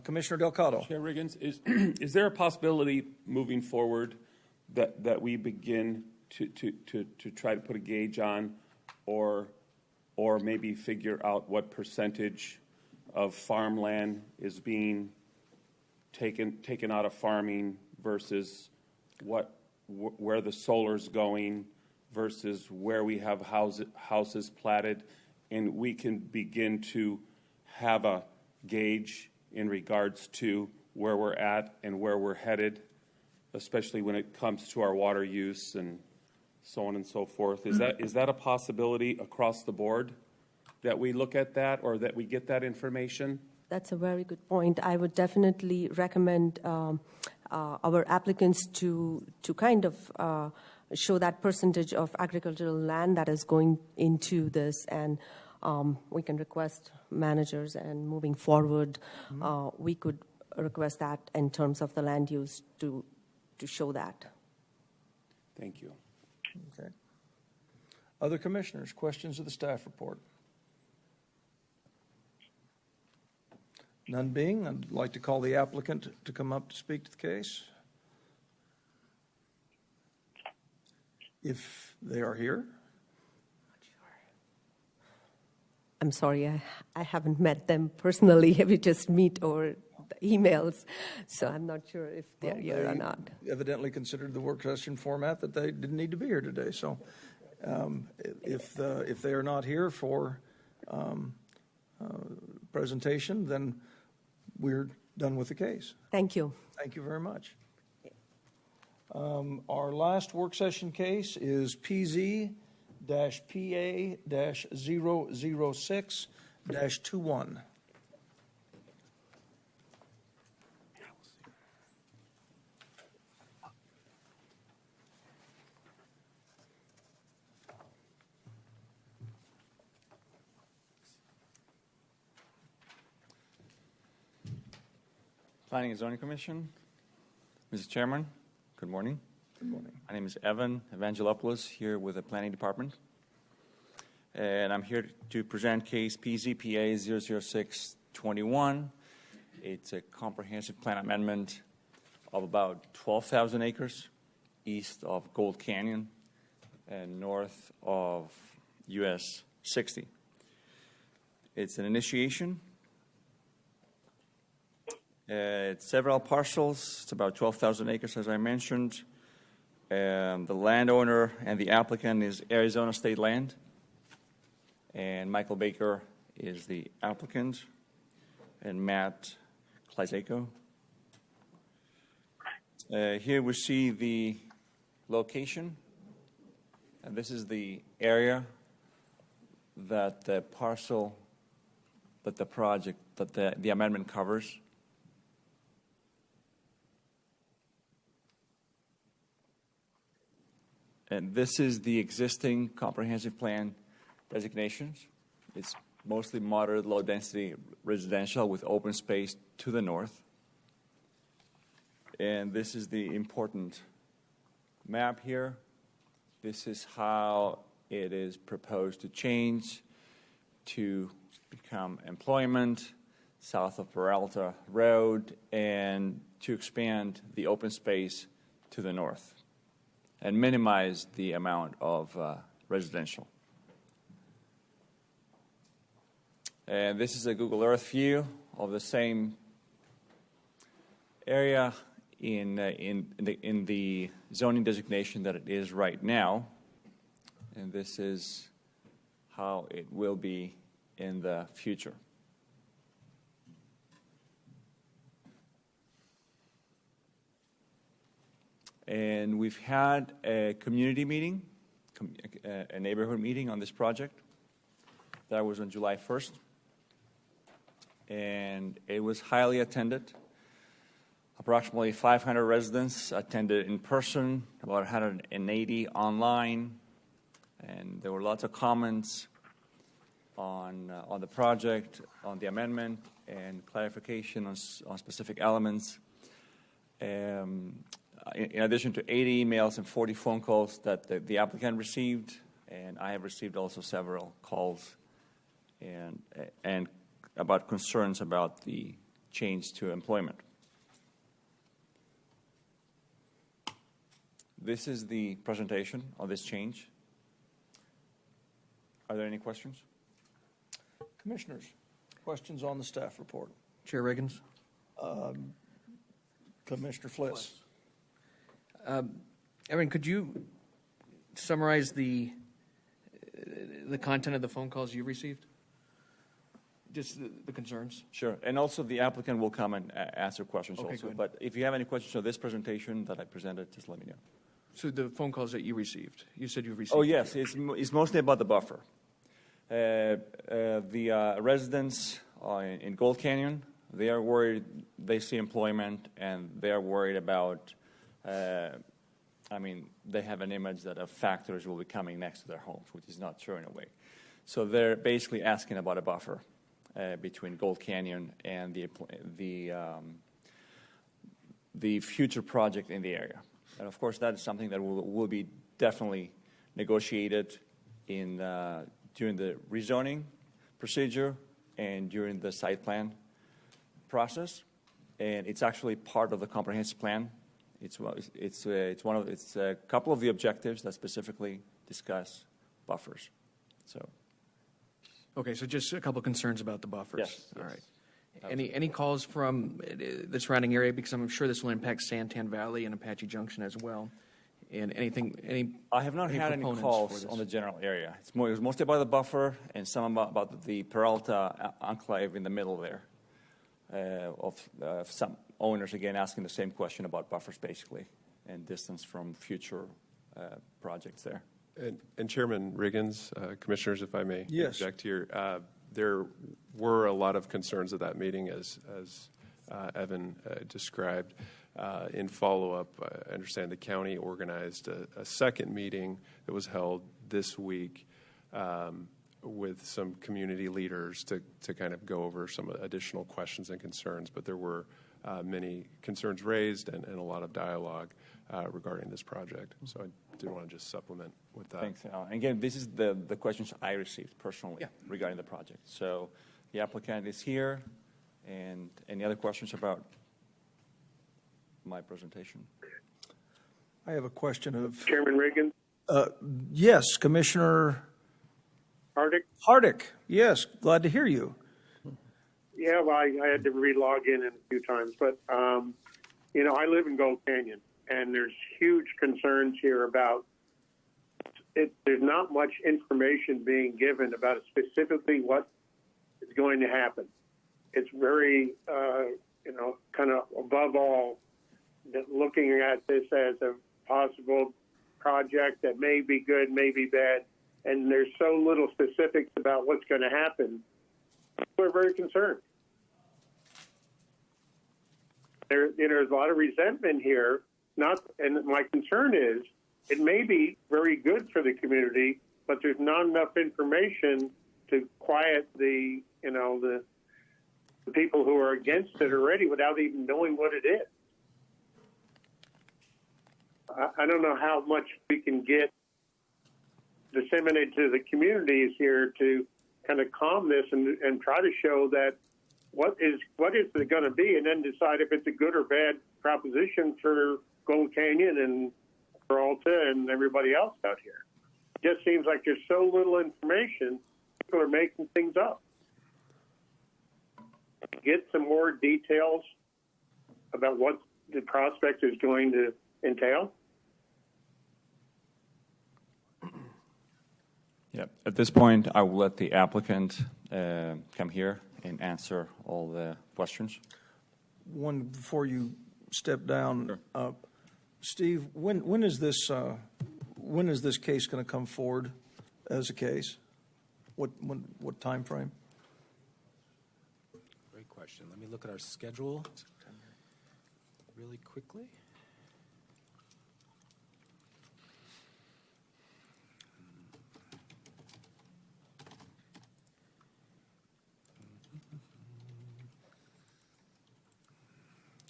Commissioner Delgado. Chair Riggins, is there a possibility moving forward that we begin to try to put a gauge on, or maybe figure out what percentage of farmland is being taken out of farming versus where the solar's going versus where we have houses platted, and we can begin to have a gauge in regards to where we're at and where we're headed, especially when it comes to our water use and so on and so forth. Is that a possibility across the board, that we look at that or that we get that information? That's a very good point. I would definitely recommend our applicants to kind of show that percentage of agricultural land that is going into this, and we can request managers, and moving forward, we could request that in terms of the land use to show that. Thank you. Okay. Other commissioners, questions of the staff report? None being, I'd like to call the applicant to come up to speak to the case. If they are here. I'm sorry, I haven't met them personally. We just meet over emails, so I'm not sure if they're here or not. Evidently considered the work session format that they didn't need to be here today. So if they are not here for presentation, then we're done with the case. Thank you. Thank you very much. Our last work session case is PZ-PA-006-21. Planning and Zoning Commission. Mr. Chairman, good morning. Good morning. My name is Evan Evangelopoulos, here with the Planning Department. And I'm here to present case PZPA 006-21. It's a comprehensive plan amendment of about 12,000 acres east of Gold Canyon and north of US 60. It's an initiation. It's several parcels. It's about 12,000 acres, as I mentioned. The landowner and the applicant is Arizona State Land, and Michael Baker is the applicant, and Matt Klizako. Here we see the location, and this is the area that the parcel, that the project, that the amendment covers. And this is the existing comprehensive plan designations. It's mostly moderate, low-density residential with open space to the north. And this is the important map here. This is how it is proposed to change to become employment south of Peralta Road and to expand the open space to the north and minimize the amount of residential. And this is a Google Earth view of the same area in the zoning designation that it is right now. And this is how it will be in the future. And we've had a community meeting, a neighborhood meeting on this project. That was on July 1st. And it was highly attended. Approximately 500 residents attended in person, about 180 online, and there were lots of comments on the project, on the amendment, and clarification on specific elements. In addition to 80 emails and 40 phone calls that the applicant received, and I have received also several calls and about concerns about the change to employment. This is the presentation of this change. Are there any questions? Commissioners, questions on the staff report? Chair Riggins. Commissioner Fliss. Evan, could you summarize the content of the phone calls you received? Just the concerns? Sure. And also the applicant will come and answer questions Okay, also. good. But if you have any questions on this presentation that I presented, just let me know. So the phone calls that you received, you said you received. Oh, yes. It's mostly about the buffer. The residents in Gold Canyon, they are worried, they see employment, and they are worried about, they have an image that factories will be coming next to their homes, which is not true in a way. So they're basically asking about a buffer between Gold Canyon and the future project in the area. And of course, that is something that will be definitely negotiated during the rezoning procedure and during the site plan process. And it's actually part of the comprehensive plan. It's a couple of the objectives that specifically discuss buffers. So. Okay, so just a couple concerns about the buffers. Yes. All right. Any calls from the surrounding area, because I'm sure this will impact Santan Valley and Apache Junction as well, and I have not had any calls on the general area. It was mostly about the buffer and some about the Peralta enclave in the middle there, of some owners again asking the same question about buffers basically and distance from future projects there. And Chairman Riggins, Commissioners, if I may interject here, there were a lot of concerns at that meeting, as Evan described. In follow-up, I understand the county organized a second meeting that was held this week with some community leaders to kind of go over some additional questions and concerns. But there were many concerns raised and a lot of dialogue regarding this project. So I did want to just supplement with that. Thanks. Again, this is the questions I received personally regarding the project. So the applicant is here. And any other questions about my presentation? I have a question of Chairman Reagan. Yes, Commissioner Hardick. Yes, glad to hear you. Yeah, well, I had to re-log in a few times, but I live in Gold Canyon, and there's huge concerns here about it. There's not much information being given about specifically what is going to happen. It's very, kind of above all, looking at this as a possible project that may be good, may be bad, and there's so little specifics about what's going to happen. We're very concerned. There's a lot of resentment here. And my concern is it may be very good for the community, but there's not enough information to quiet the people who are against it already without even knowing what it is. I don't know how much we can get disseminated to the communities here to kind of calm this and try to show that what is it going to be, and then decide if it's a good or bad proposition for Gold Canyon and Peralta and everybody else out here. It just seems like there's so little information, people are making things up. Get some more details about what the prospect is going to entail. Yeah. At this point, I will let the applicant come here and answer all the questions. One before you step down, Steve. When is this case going to come forward as a case? What time frame? Great question. Let me look at our schedule. really quickly.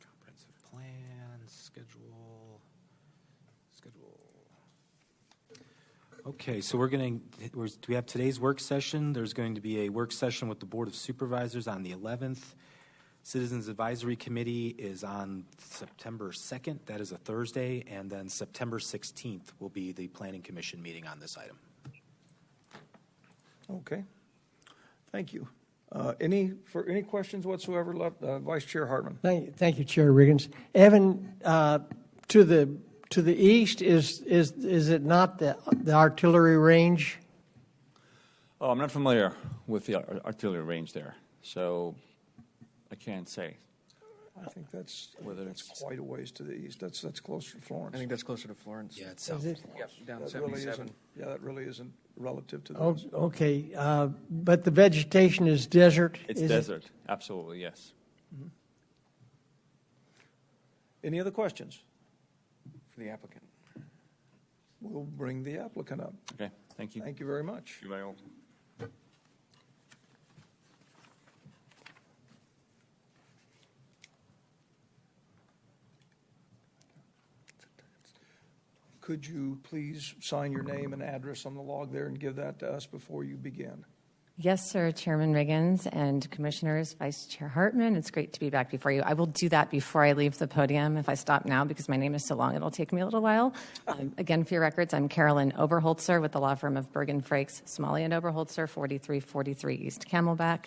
Comprehensive plan, schedule. Okay, so do we have today's work session? There's going to be a work session with the Board of Supervisors on the 11th. Citizens Advisory Committee is on September 2nd. That is a Thursday. And then September 16th will be the Planning Commission meeting on this item. Okay. Thank you. Any questions whatsoever, Vice Chair Hartman? Thank you, Chair Riggins. Evan, to the east, is it not the artillery range? Oh, I'm not familiar with the artillery range there, so I can't say. I think that's Whether it's- quite a ways to the east. That's closer to Florence. I think that's closer to Florence. Yeah, it's Is south. it? Yep, down That really 77. isn't. Yeah, that really isn't relative to Oh, those. okay, but the vegetation is desert? It's is it? desert, absolutely, yes. Any other questions? For the applicant. We'll bring the applicant up. Okay, thank you. Thank you very much. You're very welcome. Could you please sign your name and address on the log there and give that to us before you begin? Yes, sir, Chairman Riggins and Commissioners, Vice Chair Hartman. It's great to be back before you. I will do that before I leave the podium. If I stop now, because my name is so long, it'll take me a little while. Again, for your records, I'm Carolyn Oberholzer with the law firm of Bergen Frakes, Smalley and Oberholzer, 4343 East Camelback.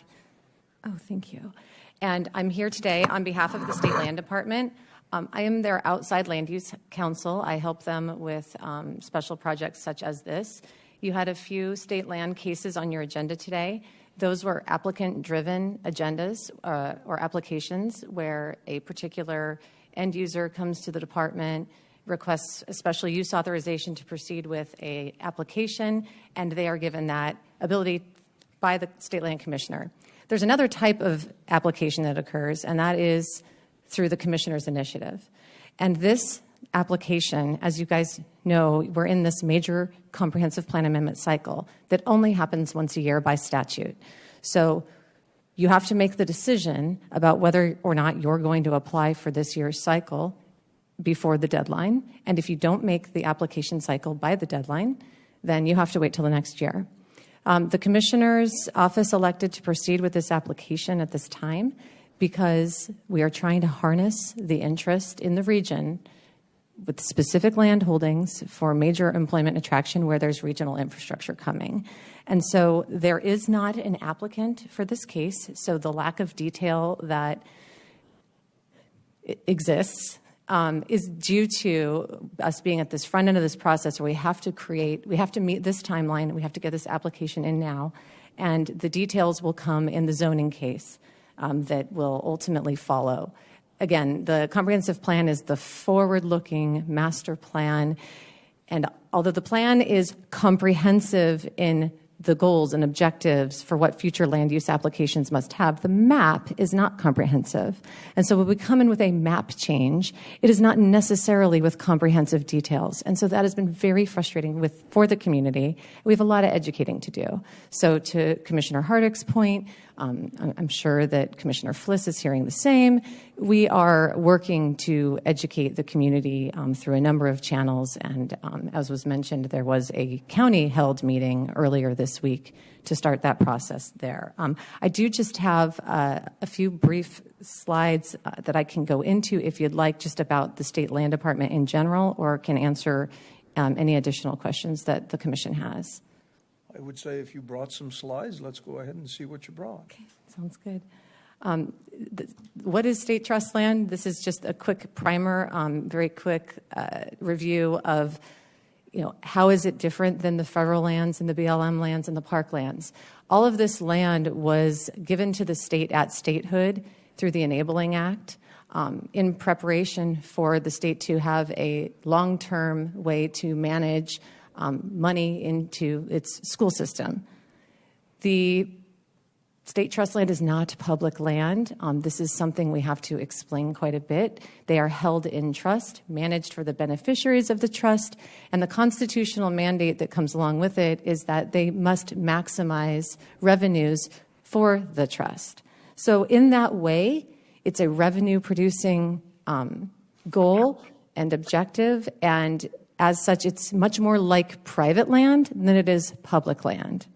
Oh, thank you. And I'm here today on behalf of the State Land Department. I am their outside land use counsel. I help them with special projects such as this. You had a few state land cases on your agenda today. Those were applicant-driven agendas or applications where a particular end user comes to the department, requests a special use authorization to proceed with an application, and they are given that ability by the State Land Commissioner. There's another type of application that occurs, and that is through the Commissioner's initiative. And this application, as you guys know, we're in this major comprehensive plan amendment cycle that only happens once a year by statute. So you have to make the decision about whether or not you're going to apply for this year's cycle before the deadline. And if you don't make the application cycle by the deadline, then you have to wait till the next year. The Commissioner's office elected to proceed with this application at this time because we are trying to harness the interest in the region with specific land holdings for major employment attraction where there's regional infrastructure coming. And so there is not an applicant for this case, so the lack of detail that exists is due to us being at this front end of this process where we have to meet this timeline, we have to get this application in now, and the details will come in the zoning case that will ultimately follow. Again, the comprehensive plan is the forward-looking master plan, and although the plan is comprehensive in the goals and objectives for what future land use applications must have, the map is not comprehensive. And so when we come in with a map change, it is not necessarily with comprehensive details. And so that has been very frustrating for the community. We have a lot of educating to do. So to Commissioner Hardick's point, I'm sure that Commissioner Fliss is hearing the same. We are working to educate the community through a number of channels. And as was mentioned, there was a county-held meeting earlier this week to start that process there. I do just have a few brief slides that I can go into if you'd like, just about the State Land Department in general, or can answer any additional questions that the Commission has. I would say if you brought some slides, let's go ahead and see what you brought. Okay, sounds good. What is state trust land? This is just a quick primer, very quick review of, how is it different than the federal lands and the BLM lands and the park lands? All of this land was given to the state at statehood through the Enabling Act in preparation for the state to have a long-term way to manage money into its school system. The State trust land is not public land. This is something we have to explain quite a bit. They are held in trust, managed for the beneficiaries of the trust, and the constitutional mandate that comes along with it is that they must maximize revenues for the trust. So in that way, it's a revenue-producing goal and objective, and as such, it's much more like private land than it is public land.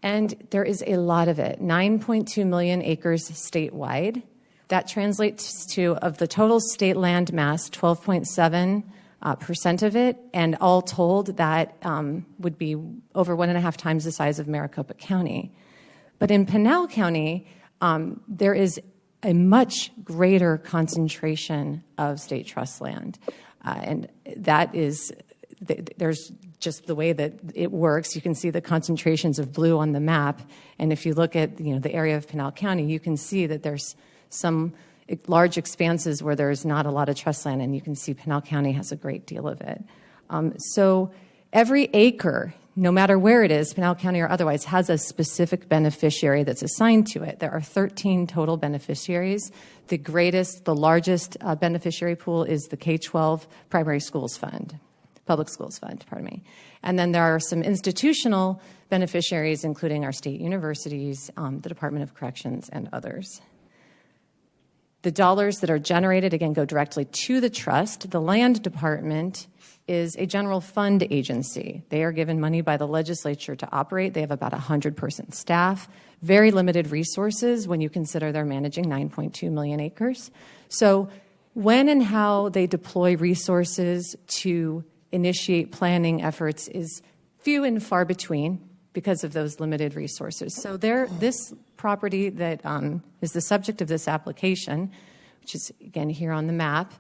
And there is a lot of it, 9.2 million acres statewide. That translates to, of the total state land mass, 12.7% of it, and all told, that would be over 1.5 times the size of Maricopa County. But in Pinal County, there is a much greater concentration of state trust land. And that is, there's just the way that it works. You can see the concentrations of blue on the map. And if you look at the area of Pinal County, you can see that there's some large expanses where there's not a lot of trust land. And you can see Pinal County has a great deal of it. So every acre, no matter where it is, Pinal County or otherwise, has a specific beneficiary that's assigned to it. There are 13 total beneficiaries. The largest beneficiary pool is the K-12 Primary Schools Fund, Public Schools Fund, pardon me. And then there are some institutional beneficiaries, including our state universities, the Department of Corrections, and others. The dollars that are generated, again, go directly to the trust. The Land Department is a general fund agency. They are given money by the legislature to operate. They have about 100-person staff, very limited resources when you consider they're managing 9.2 million acres. So when and how they deploy resources to initiate planning efforts is few and far between because of those limited resources. So this property that is the subject of this application, which is, again, here on the map,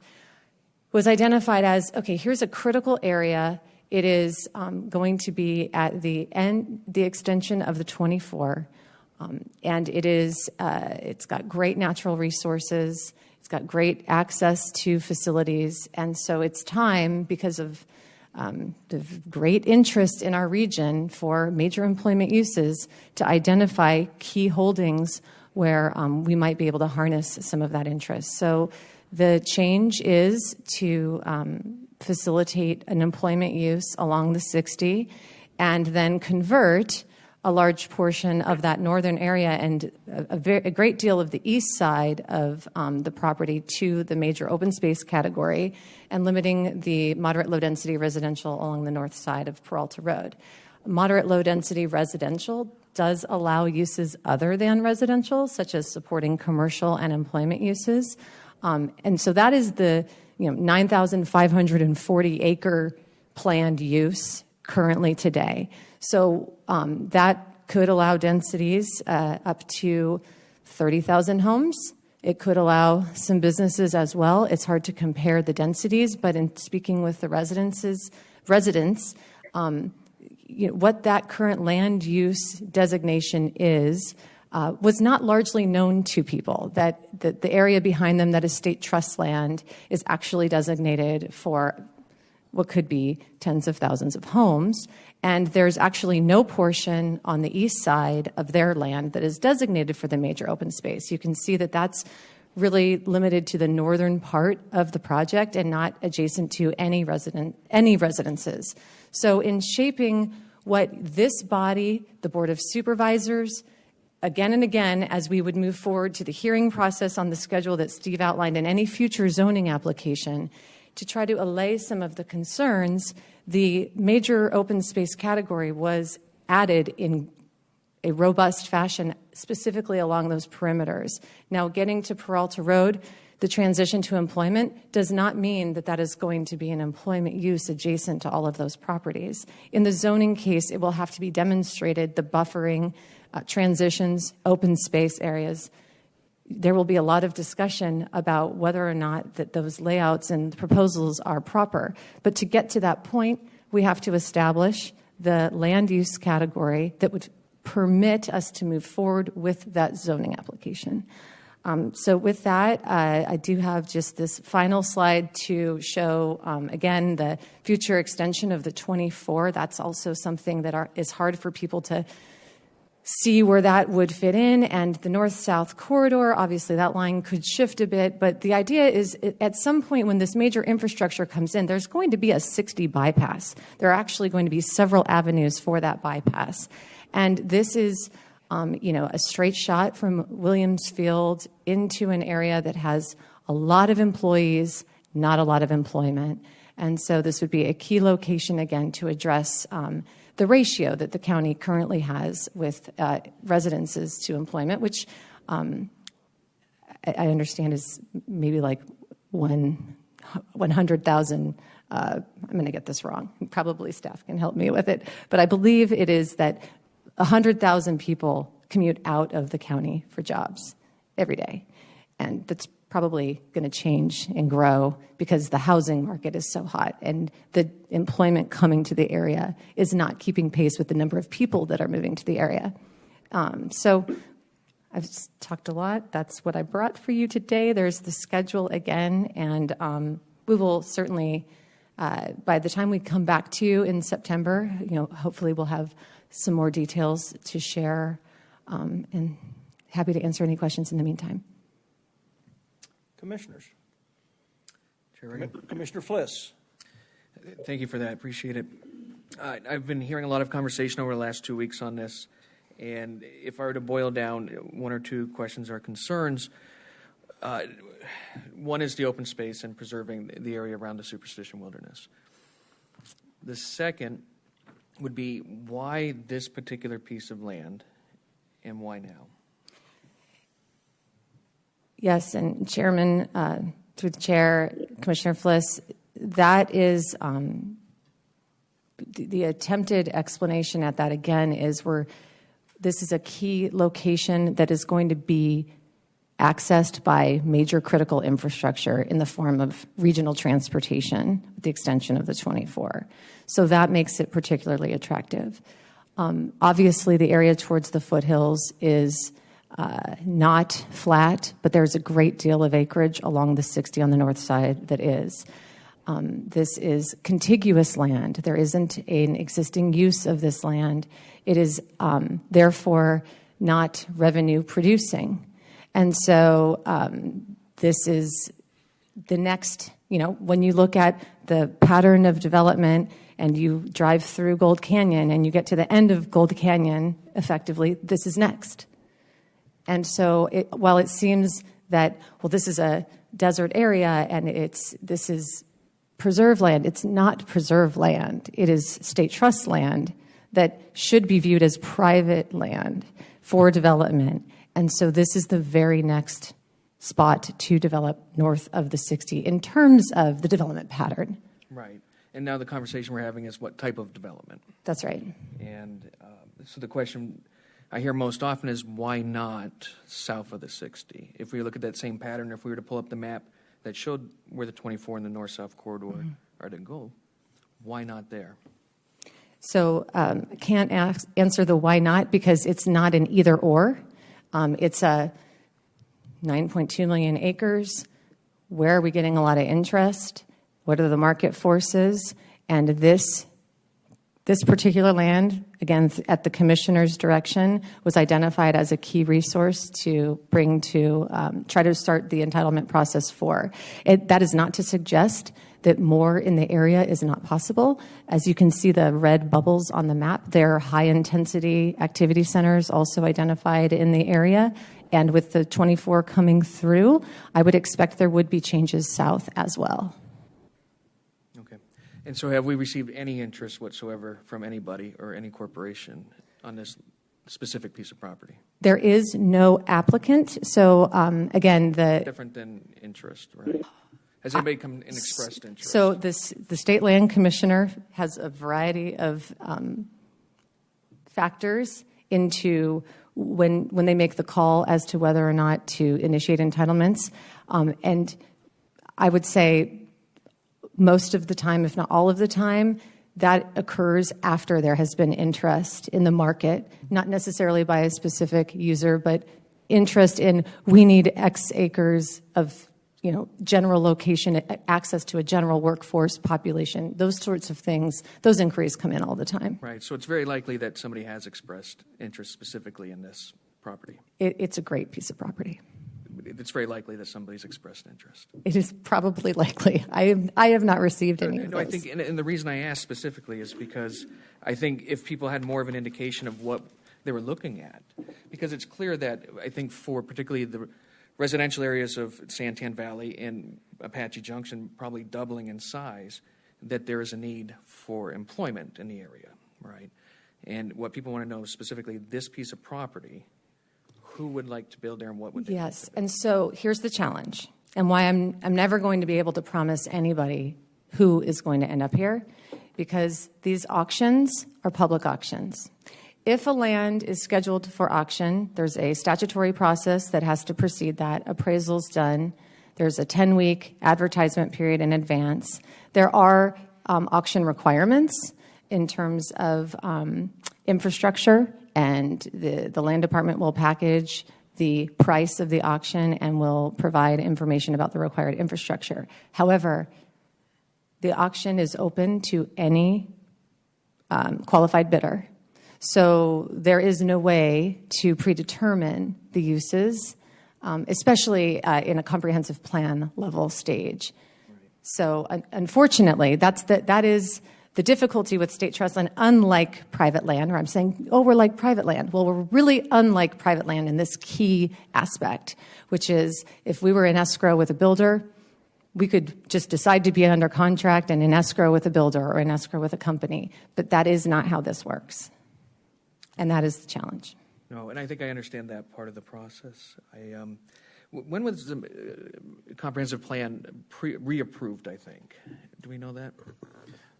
was identified as, okay, here's a critical area. It is going to be at the extension of the 24, and it's got great natural resources. It's got great access to facilities, and so it's time, because of the great interest in our region for major employment uses, to identify key holdings where we might be able to harness some of that interest. So the change is to facilitate an employment use along the 60 and then convert a large portion of that northern area and a great deal of the east side of the property to the major open space category, and limiting the moderate low density residential along the north side of Peralta Road. Moderate low density residential does allow uses other than residential, such as supporting commercial and employment uses. And so that is the 9,540 acre planned use currently today. So that could allow densities up to 30,000 homes. It could allow some businesses as well. It's hard to compare the densities, but in speaking with the residents, what that current land use designation is was not largely known to people, that the area behind them that is state trust land is actually designated for what could be tens of thousands of homes. And there's actually no portion on the east side of their land that is designated for the major open space. You can see that that's really limited to the northern part of the project and not adjacent to any residences. So in shaping what this body, the Board of Supervisors, again and again, as we would move forward to the hearing process on the schedule that Steve outlined in any future zoning application, to try to allay some of the concerns, the major open space category was added in a robust fashion, specifically along those perimeters. Now, getting to Peralta Road, the transition to employment does not mean that that is going to be an employment use adjacent to all of those properties. In the zoning case, it will have to be demonstrated, the buffering, transitions, open space areas. There will be a lot of discussion about whether or not that those layouts and proposals are proper. But to get to that point, we have to establish the land use category that would permit us to move forward with that zoning application. So with that, I do have just this final slide to show, again, the future extension of the 24. That's also something that is hard for people to see where that would fit in. And the north-south corridor, obviously that line could shift a bit, but the idea is at some point when this major infrastructure comes in, there's going to be a 60 bypass. There are actually going to be several avenues for that bypass. And this is a straight shot from Williams Field into an area that has a lot of employees, not a lot of employment. And so this would be a key location, again, to address the ratio that the county currently has with residences to employment, which I understand is maybe like 100,000. I'm going to get this wrong. Probably staff can help me with it. But I believe it is that 100,000 people commute out of the county for jobs every day. And that's probably going to change and grow because the housing market is so hot and the employment coming to the area is not keeping pace with the number of people that are moving to the area. So I've talked a lot. That's what I brought for you today. There's the schedule again, and we will certainly, by the time we come back to you in September, hopefully we'll have some more details to share, and happy to answer any questions in the meantime. Commissioners. Chair Reagan. Commissioner Fliss. Thank you for that. Appreciate it. I've been hearing a lot of conversation over the last 2 weeks on this, and if I were to boil down one or two questions or concerns, one is the open space and preserving the area around the Superstition Wilderness. The second would be why this particular piece of land and why now? Yes, and Chairman, through the chair, Commissioner Fliss, that is the attempted explanation at that again is this is a key location that is going to be accessed by major critical infrastructure in the form of regional transportation with the extension of the 24. So that makes it particularly attractive. Obviously, the area towards the foothills is not flat, but there's a great deal of acreage along the 60 on the north side that is. This is contiguous land. There isn't an existing use of this land. It is therefore not revenue producing. And so this is the next, when you look at the pattern of development and you drive through Gold Canyon and you get to the end of Gold Canyon, effectively, this is next. And so while it seems that, this is a desert area and this is preserved land, it's not preserved land. It is state trust land that should be viewed as private land for development. And so this is the very next spot to develop north of the 60 in terms of the development pattern. Right. And now the conversation we're having is what type of development? That's right. And so the question I hear most often is why not south of the 60? If we look at that same pattern, if we were to pull up the map that showed where the 24 and the north-south corridor are to go, why not there? So I can't answer the why not because it's not an either or. It's a 9.2 million acres. Where are we getting a lot of interest? What are the market forces? And this particular land, again, at the commissioner's direction, was identified as a key resource to bring to try to start the entitlement process for. That is not to suggest that more in the area is not possible. As you can see the red bubbles on the map, there are high-intensity activity centers also identified in the area. And with the 24 coming through, I would expect there would be changes south as well. And so have we received any interest whatsoever from anybody or any corporation on this specific piece of property? There is no applicant. So again, different than interest, right? Has anybody come and expressed interest? So the State Land Commissioner has a variety of factors into when they make the call as to whether or not to initiate entitlements. And I would say most of the time, if not all of the time, that occurs after there has been interest in the market, not necessarily by a specific user, but interest in we need X acres of general location, access to a general workforce population, those sorts of things, those inquiries come in all the time. Right. So it's very likely that somebody has expressed interest specifically in this property. It's a great piece of property. It's very likely that somebody's expressed interest. It is probably likely. I have not received any of No, I those. think, and the reason I asked specifically is because I think if people had more of an indication of what they were looking at, because it's clear that I think for particularly the residential areas of Santan Valley and Apache Junction probably doubling in size, that there is a need for employment in the area, right? And what people want to know specifically, this piece of property, who would like to build there and what would they like Yes, to build? and so here's the challenge, and why I'm never going to be able to promise anybody who is going to end up here, because these auctions are public auctions. If a land is scheduled for auction, there's a statutory process that has to precede that. Appraisal's done. There's a 10-week advertisement period in advance. There are auction requirements in terms of infrastructure, and the land department will package the price of the auction and will provide information about the required infrastructure. However, the auction is open to any qualified bidder. So there is no way to predetermine the uses, especially in a comprehensive plan level stage. So unfortunately, that is the difficulty with state trust land, unlike private land, where I'm saying, oh, we're like private land. Well, we're really unlike private land in this key aspect, which is if we were in escrow with a builder, we could just decide to be under contract and in escrow with a builder or in escrow with a company. But that is not how this works. And that is the challenge. No, and I think I understand that part of the process. When was the comprehensive plan reapproved, I think? Do we know that?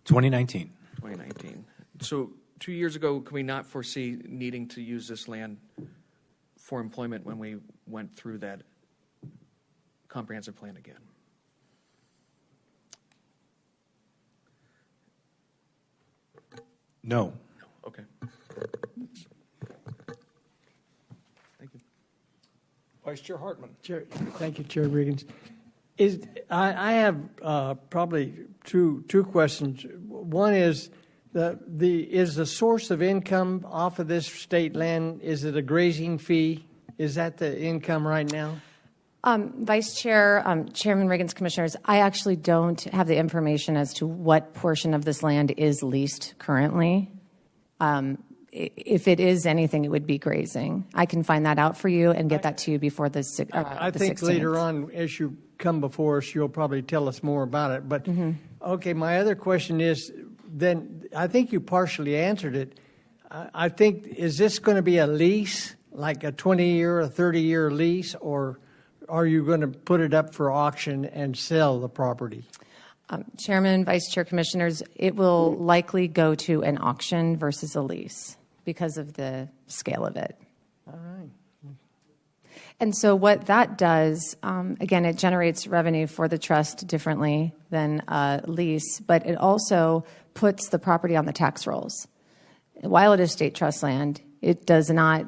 2019. 2019. So 2 years ago, can we not foresee needing to use this land for employment when we went through that comprehensive plan again? No. Okay. Thank you. Vice Chair Hartman. Thank you, Chair Riggins. I have probably two questions. One is is the source of income off of this state land, is it a grazing fee? Is that the income right now? Vice Chair, Chairman Riggins, Commissioners, I actually don't have the information as to what portion of this land is leased currently. If it is anything, it would be grazing. I can find that out for you and get that to you before the 16th. I think later on, as you come before us, you'll probably tell us more about it. But, okay, my other question is, then I think you partially answered it. I think, is this going to be a lease, like a 20-year, a 30-year lease, or are you going to put it up for auction and sell the property? Chairman, Vice Chair, Commissioners, it will likely go to an auction versus a lease because of the scale of it. All right. And so what that does, again, it generates revenue for the trust differently than a lease, but it also puts the property on the tax rolls. While it is state trust land, it does not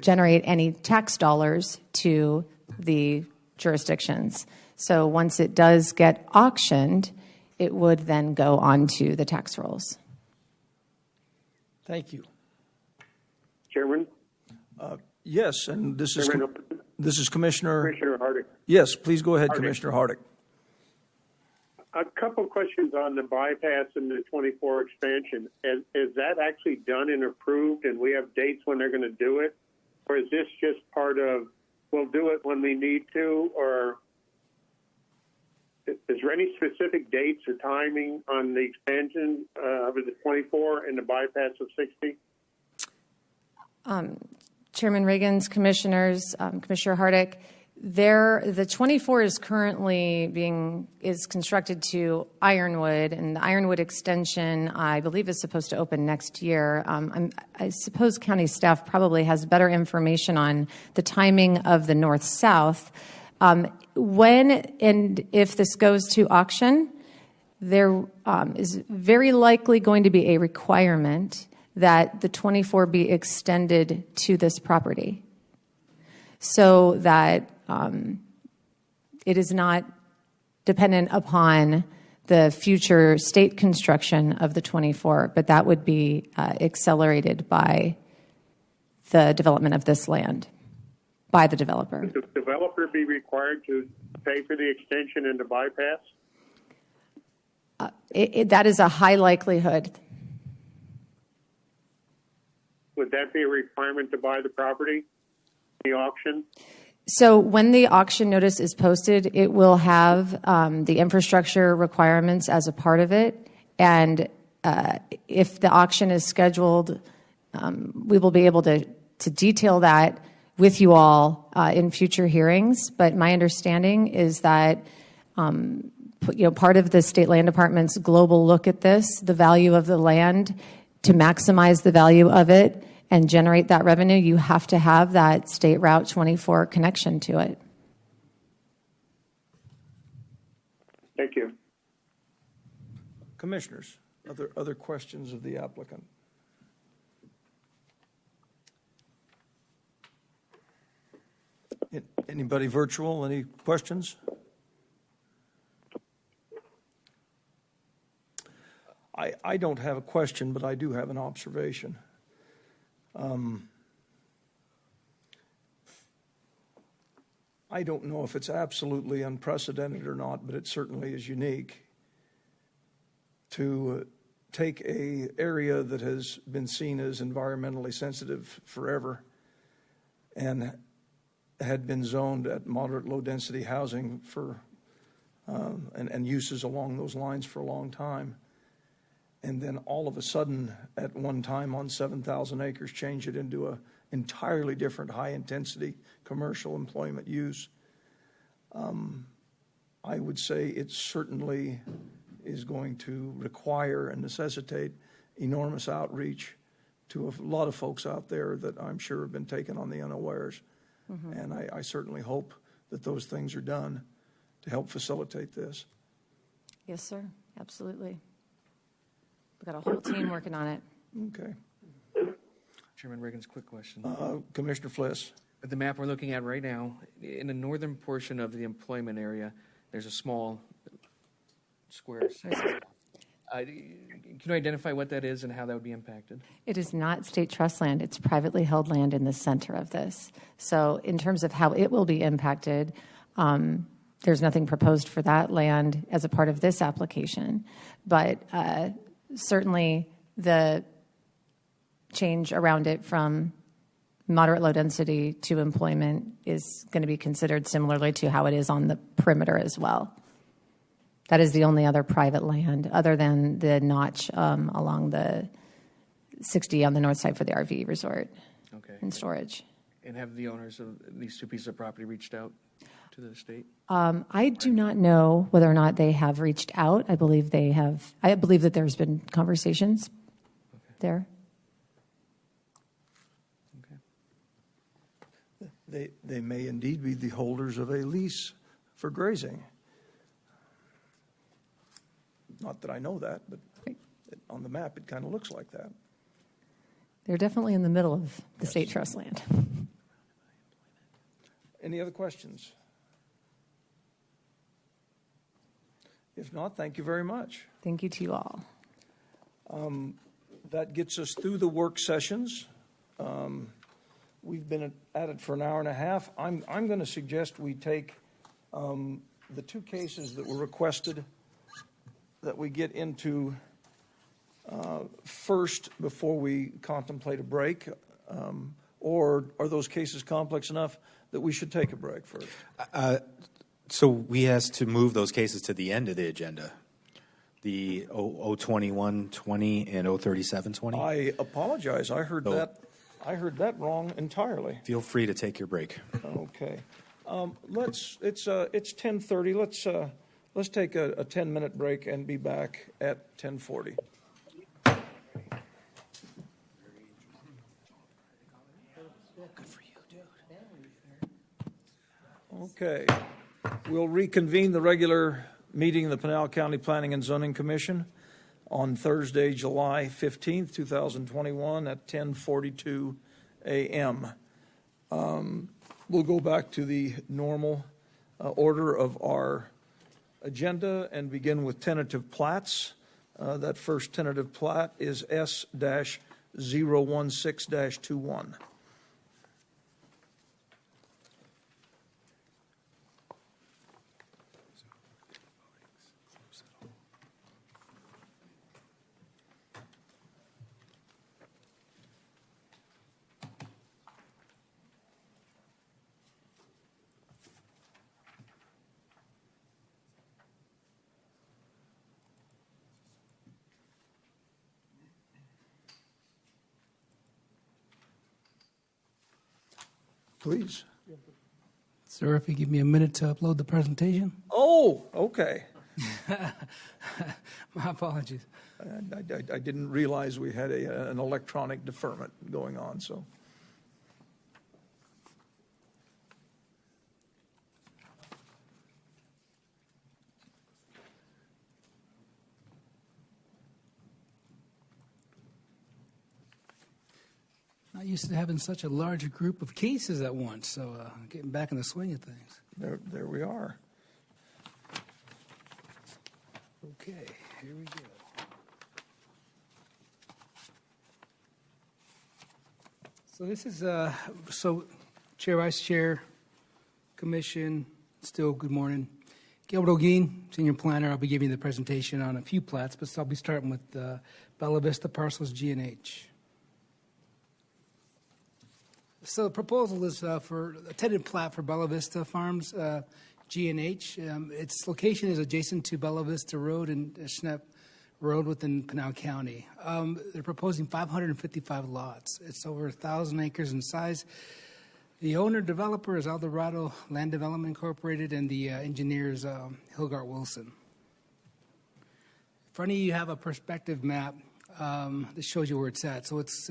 generate any tax dollars to the jurisdictions. So once it does get auctioned, it would then go onto the tax rolls. Thank you. Chairman? Yes, and this is Commissioner Hardick. Yes, please go ahead, Hardick. Commissioner Hardick. A couple questions on the bypass and the 24 expansion. Is that actually done and approved, and we have dates when they're going to do it? Or is this just part of, we'll do it when we need to, or is there any specific dates or timing on the expansion of the 24 and the bypass of 60? Chairman Riggins, Commissioners, Commissioner Hardick, the 24 is currently is constructed to Ironwood, and the Ironwood extension, I believe, is supposed to open next year. I suppose county staff probably has better information on the timing of the north-south. When and if this goes to auction, there is very likely going to be a requirement that the 24 be extended to this property so that it is not dependent upon the future state construction of the 24, but that would be accelerated by the development of this land by the developer. Would the developer be required to pay for the extension and the bypass? That is a high likelihood. Would that be a requirement to buy the property, the auction? So when the auction notice is posted, it will have the infrastructure requirements as a part of it. And if the auction is scheduled, we will be able to detail that with you all in future hearings. But my understanding is that part of the State Land Department's global look at this, the value of the land, to maximize the value of it and generate that revenue, you have to have that State Route 24 connection to it. Thank you. Commissioners, other questions of the applicant? Anybody virtual? Any questions? I don't have a question, but I do have an observation. I don't know if it's absolutely unprecedented or not, but it certainly is unique to take a area that has been seen as environmentally sensitive forever and had been zoned at moderate low density housing for and uses along those lines for a long time, and then all of a sudden at one time on 7,000 acres change it into a entirely different high intensity commercial employment use. I would say it certainly is going to require and necessitate enormous outreach to a lot of folks out there that I'm sure have been taken on the unawares. Mm-hmm. And I certainly hope that those things are done to help facilitate this. Yes, sir. Absolutely. We've got a whole team working on it. Okay. Chairman Riggins, quick question. Commissioner Fliss. At the map we're looking at right now, in the northern portion of the employment area, there's a small square. Can you identify what that is and how that would be impacted? It is not state trust land. It's privately held land in the center of this. So in terms of how it will be impacted, there's nothing proposed for that land as a part of this application. But certainly the change around it from moderate low density to employment is going to be considered similarly to how it is on the perimeter as well. That is the only other private land other than the notch along the 60 on the north side for the RV resort and storage. And have the owners of these two pieces of property reached out to the state? I do not know whether or not they have reached out. I believe they have. I believe that there's been conversations there. They may indeed be the holders of a lease for grazing. Not that I know that, but on the map it kind of looks like that. They're definitely in the middle of the state trust land. Any other questions? If not, thank you very much. Thank you to you all. That gets us through the work sessions. We've been at it for an hour and a half. I'm going to suggest we take the two cases that were requested that we get into first before we contemplate a break, or are those cases complex enough that we should take a break first? So we asked to move those cases to the end of the agenda, the 02120 and 03720. I apologize. I heard that wrong entirely. Feel free to take your break. Okay. It's 10:30. Let's take a 10-minute break and be back at 10:40. Good for you, dude. Okay. We'll reconvene the regular meeting of the Pinal County Planning and Zoning Commission on Thursday, July 15th, 2021 at 10:42 a.m. We'll go back to the normal order of our agenda and begin with tentative plats. That first tentative plat is S-016-21. Please. Sir, if you give me a minute to upload the presentation. Oh, okay. My apologies. I didn't realize we had an electronic deferment going on, so. Not used to having such a large group of cases at once, so getting back in the swing of things. There we are. Okay, here we go. So this is, Chair, Vice Chair, Commission, still good morning. Gilbert O'Gean, Senior Planner. I'll be giving you the presentation on a few plats, but I'll be starting with Bella Vista Parcels G&H. So the proposal is for a tentative plat for Bella Vista Farms G&H. Its location is adjacent to Bella Vista Road and Schnepp Road within Pinal County. They're proposing 555 lots. It's over 1,000 acres in size. The owner-developer is Eldorado Land Development Incorporated, and the engineer is Hilgart Wilson. In front of you have a perspective map that shows you where it's at. So it's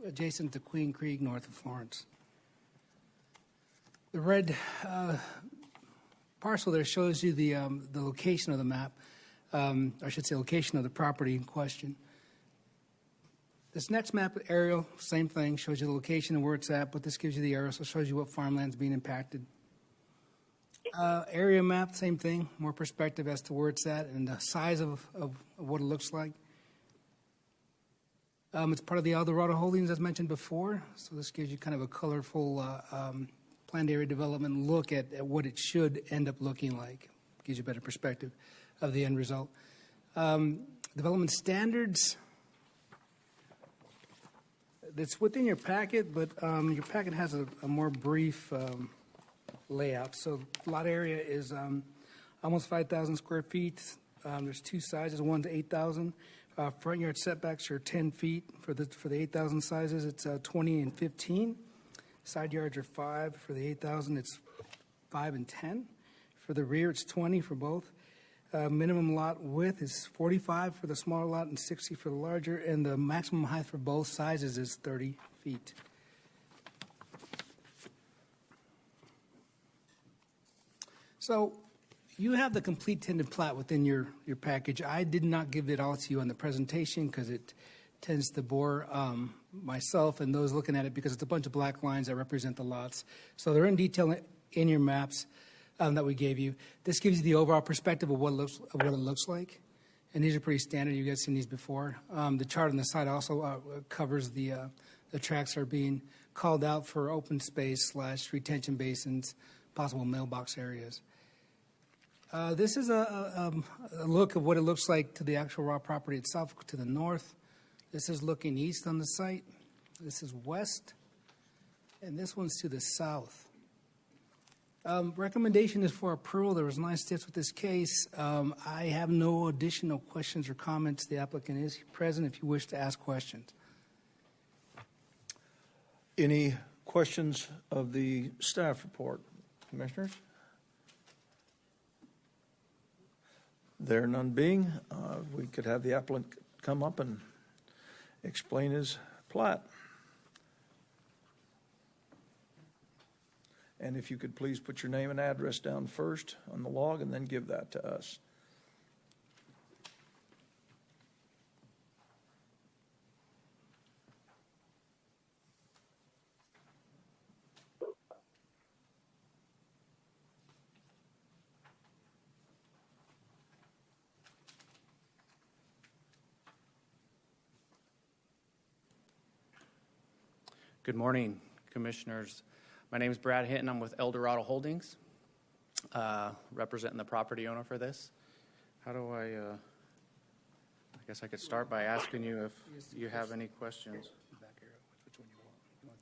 adjacent to Queen Creek, north of Florence. The red parcel there shows you the location of the map, I should say location of the property in question. This next map, aerial, same thing, shows you the location and where it's at, but this gives you the area, so it shows you what farmland's being impacted. Area map, same thing, more perspective as to where it's at and the size of what it looks like. It's part of the Eldorado Holdings, as mentioned before, so this gives you kind of a colorful planned area development look at what it should end up looking like. Gives you a better perspective of the end result. Development standards, it's within your packet, but your packet has a more brief layout. So lot area is almost 5,000 square feet. There's two sizes, one's 8,000. Front yard setbacks are 10 feet for the 8,000 sizes. It's 20 and 15. Side yards are 5 for the 8,000. It's 5 and 10. For the rear, it's 20 for both. Minimum lot width is 45 for the smaller lot and 60 for the larger, and the maximum height for both sizes is 30 feet. So you have the complete tentative plat within your package. I did not give it all to you on the presentation because it tends to bore myself and those looking at it because it's a bunch of black lines that represent the lots. So they're in detail in your maps that we gave you. This gives you the overall perspective of what it looks like. And these are pretty standard. You guys seen these before. The chart on the side also covers the tracks that are being called out for open space / retention basins, possible mailbox areas. This is a look of what it looks like to the actual raw property itself to the north. This is looking east on the site. This is west. And this one's to the south. Recommendation is for approval. There was 9 steps with this case. I have no additional questions or comments. The applicant is present if you wish to ask questions. Any questions of the staff report, commissioners? There none being, we could have the applicant come up and explain his plat. And if you could please put your name and address down first on the log and then give that to us. Good morning, Commissioners. My name is Brad Hinton. I'm with Eldorado Holdings, representing the property owner for this. How do I guess I could start by asking you if you have any questions.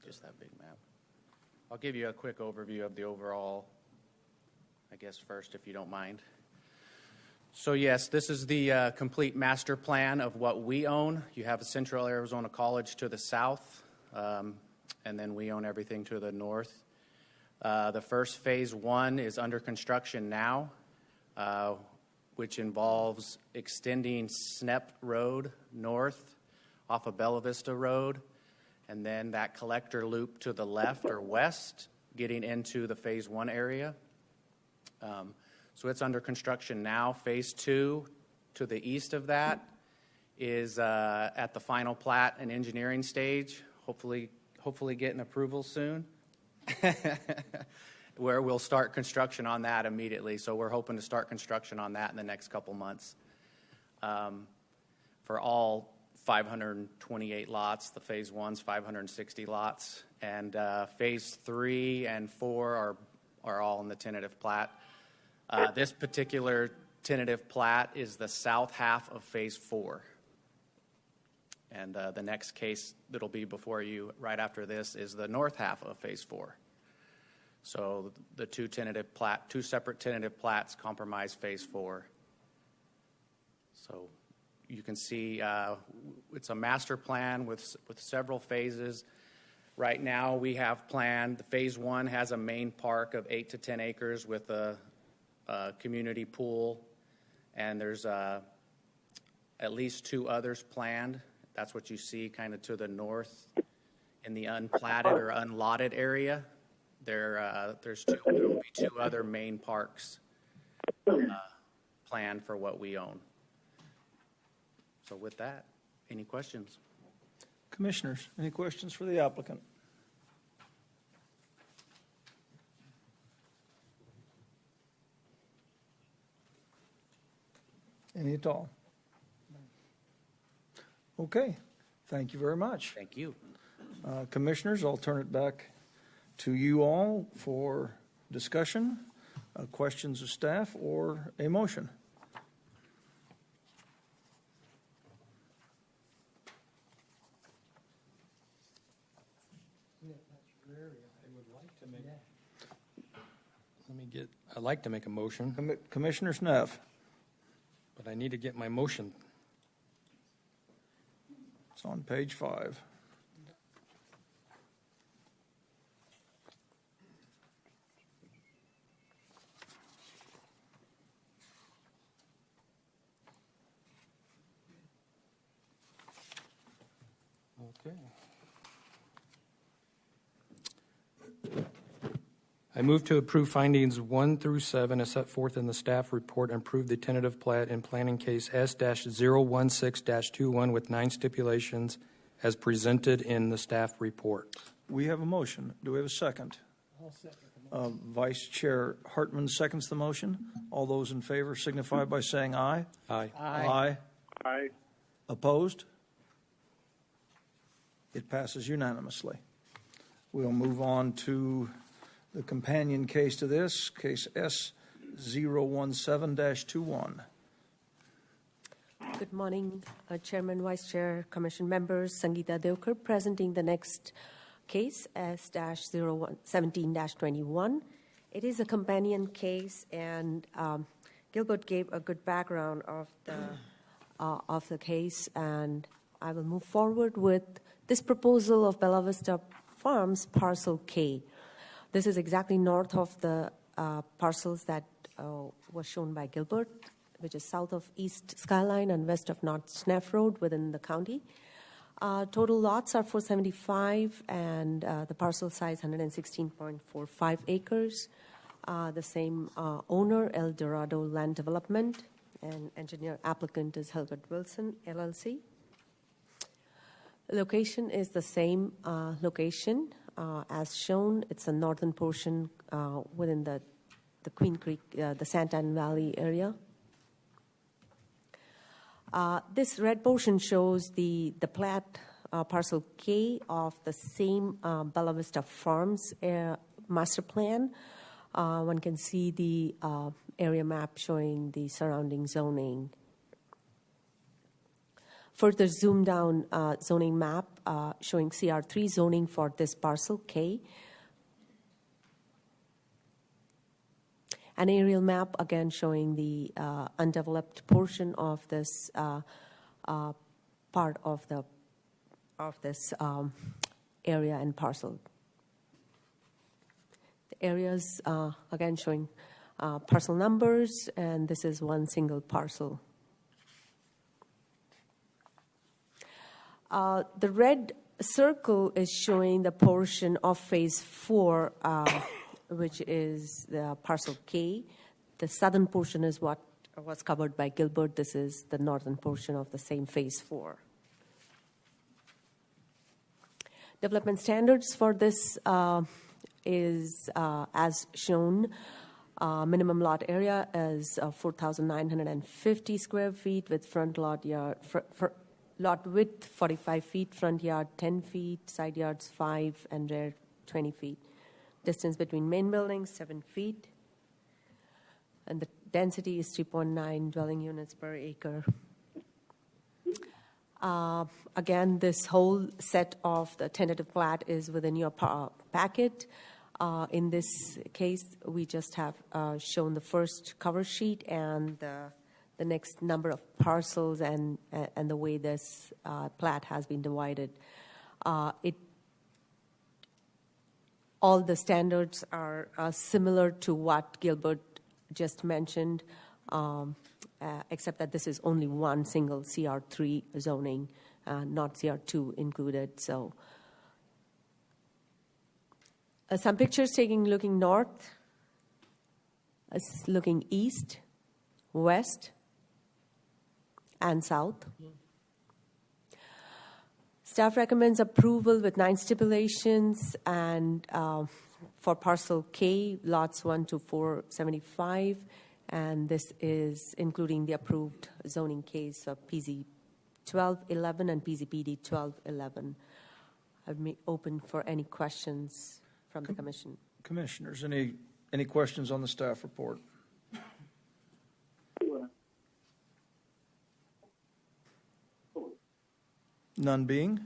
Just that big map. I'll give you a quick overview of the overall, I guess, first, if you don't mind. So yes, this is the complete master plan of what we own. You have Central Arizona College to the south, and then we own everything to the north. The first phase 1 is under construction now, which involves extending Snep Road north off of Bella Vista Road, and then that collector loop to the left or west, getting into the phase 1 area. So it's under construction now. Phase 2 to the east of that is at the final plat and engineering stage, hopefully getting approval soon, where we'll start construction on that immediately. So we're hoping to start construction on that in the next couple months. For all 528 lots, the phase 1's 560 lots, and phase 3 and 4 are all in the tentative plat. This particular tentative plat is the south half of phase 4. And the next case that'll be before you right after this is the north half of phase 4. So the two separate tentative plats comprise phase 4. So you can see it's a master plan with several phases. Right now we have planned, phase 1 has a main park of 8 to 10 acres with a community pool, and there's at least 2 others planned. That's what you see kind of to the north in the unplatted or unlotted area. There will be 2 other main parks planned for what we own. So with that, any questions? Commissioners, any questions for the applicant? Any at all? Okay, thank you very much. Thank you. Commissioners, I'll turn it back to you all for discussion, questions of staff, or a motion. I'd like to make a motion. Commissioner Sneff. But I need to get my motion. It's on page 5. Okay. I move to approve findings 1 through 7 as set forth in the staff report and approve the tentative plat in planning case S-016-21 with 9 stipulations as presented in the staff report. We have a motion. Do we have a second? I'll second. Vice Chair Hartman seconds the motion. All those in favor signify by saying aye. Aye. Aye. Aye. Opposed? It passes unanimously. We'll move on to the companion case to this, case S-017-21. Good morning, Chairman, Vice Chair, Commission members. Sangeeta Devkar presenting the next case, S-017-21. It is a companion case, and Gilbert gave a good background of the case, and I will move forward with this proposal of Bella Vista Farms Parcel K. This is exactly north of the parcels that was shown by Gilbert, which is south of East Skyline and west of North Snef Road within the county. Total lots are 475, and the parcel size 116.45 acres. The same owner, Eldorado Land Development, and engineer applicant is Hilbert Wilson, LLC. Location is the same location as shown. It's a northern portion within the Queen Creek, the Santan Valley area. This red portion shows the plat parcel K of the same Bella Vista Farms master plan. One can see the area map showing the surrounding zoning. Further zoom down zoning map showing CR3 zoning for this parcel K. An aerial map again showing the undeveloped portion of this part of this area and parcel. The areas again showing parcel numbers, and this is one single parcel. The red circle is showing the portion of Phase 4, which is the parcel K. The southern portion is what was covered by Gilbert. This is the northern portion of the same Phase 4. Development standards for this is as shown. Minimum lot area is 4,950 square feet with front lot yard. Lot width 45 feet, front yard 10 feet, side yards 5, and rear 20 feet. Distance between main buildings 7 feet. And the density is 3.9 dwelling units per acre. Again, this whole set of the tentative plat is within your packet. In this case, we just have shown the first cover sheet and the next number of parcels and the way this plat has been divided. All the standards are similar to what Gilbert just mentioned, except that this is only one single CR3 zoning, not CR2 included. So some pictures looking north, looking east, west, and south. Staff recommends approval with 9 stipulations, and for parcel K, lots 1 to 475, and this is including the approved zoning case of PZ 1211 and PZPD 1211. I'm open for any questions from the commission. Commissioners, any questions on the staff report? None being.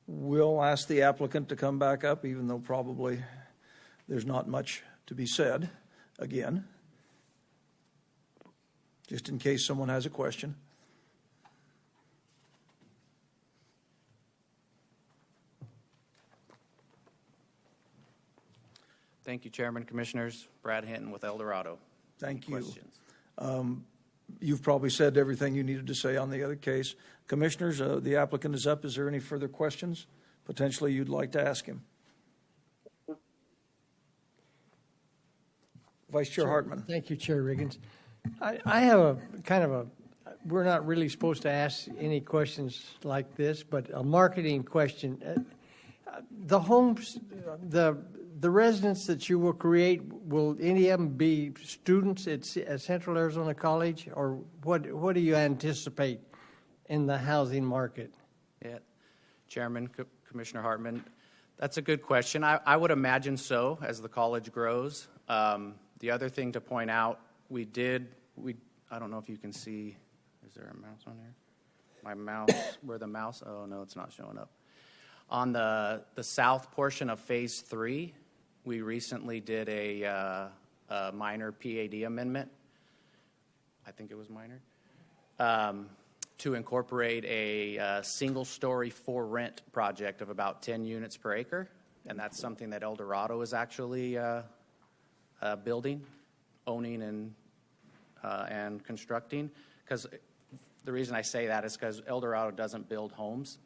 We'll ask the applicant to come back up, even though probably there's not much to be said again, just in case someone has a question. Thank you, Chairman, Commissioners. Brad Hinton with El Dorado. Thank you. Questions? You've probably said everything you needed to say on the other case. Commissioners, the applicant is up. Is there any further questions potentially you'd like to ask him? Vice Chair Hartman. Thank you, Chair Riggins. I have a kind of a, we're not really supposed to ask any questions like this, but a marketing question. The homes, the residents that you will create, will any of them be students at Central Arizona College, or what do you anticipate in the housing market? Yeah, Chairman, Commissioner Hartman, that's a good question. I would imagine so as the college grows. The other thing to point out, I don't know if you can see, is there a mouse on here? My mouse, where the mouse, oh no, it's not showing up. On the south portion of Phase 3, we recently did a minor PAD amendment. I think it was minor. To incorporate a single-story for rent project of about 10 units per acre. And that's something that El Dorado is actually building, owning, and constructing. Because the reason I say that is because El Dorado doesn't build homes.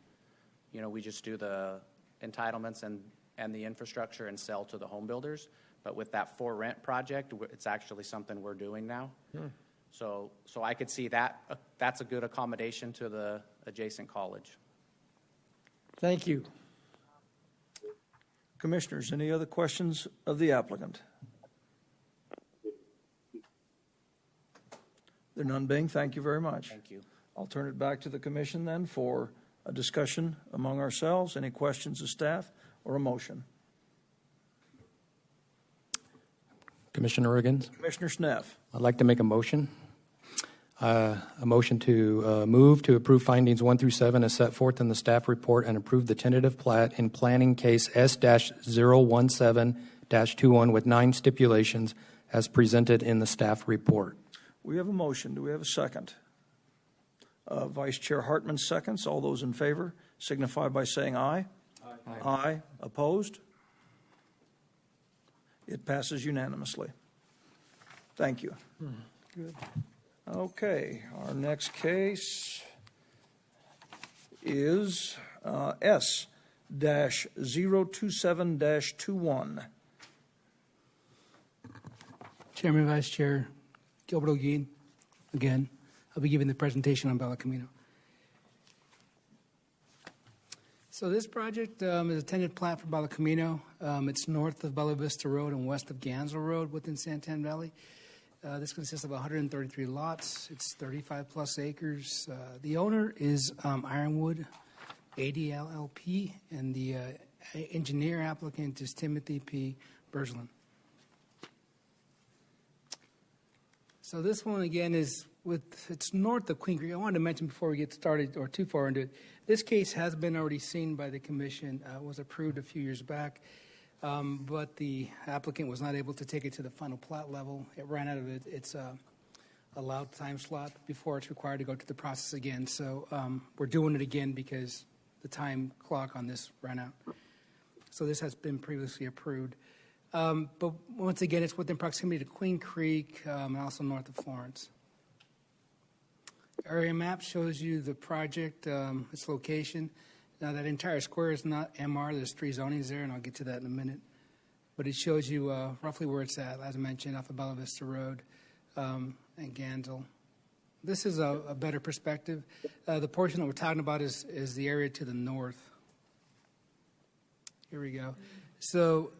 You know, we just do the entitlements and the infrastructure and sell to the home builders. But with that for rent project, it's actually something we're doing now. So I could see that that's a good accommodation to the adjacent college. Thank you. Commissioners, any other questions of the applicant? There none being, thank you very much. Thank you. I'll turn it back to the commission then for a discussion among ourselves. Any questions of staff or a motion? Commissioner Riggins, Commissioner Sneff. I'd like to make a motion. A motion to move to approve findings 1 through 7 as set forth in the staff report and approve the tentative plat in planning case S-017-21 with 9 stipulations as presented in the staff report. We have a motion. Do we have a second? Vice Chair Hartman seconds. All those in favor signify by saying aye. Aye. Aye. Opposed? It passes unanimously. Thank you. Good. Okay, our next case is S-027-21. Chairman, Vice Chair, Gilbert O'Gean, again, I'll be giving the presentation on Bella Camino. So this project is a tentative plat for Bella Camino. It's north of Bella Vista Road and west of Gansel Road within Santan Valley. This consists of 133 lots. It's 35 plus acres. The owner is Ironwood ADLLP, and the engineer applicant is Timothy P. Berslin. So this one again is it's north of Queen Creek. I wanted to mention before we get started or too far into it, this case has been already seen by the commission. Was approved a few years back, but the applicant was not able to take it to the final plat level. It ran out of its allowed time slot before it's required to go to the process again. So we're doing it again because the time clock on this ran out. So this has been previously approved. But once again, it's within proximity to Queen Creek and also north of Florence. Area map shows you the project, its location. Now, that entire square is not MR. There's 3 zonings there, and I'll get to that in a minute. But it shows you roughly where it's at, as I mentioned, off of Bella Vista Road and Gansel. This is a better perspective. The portion that we're talking about is the area to the north. Here we go. So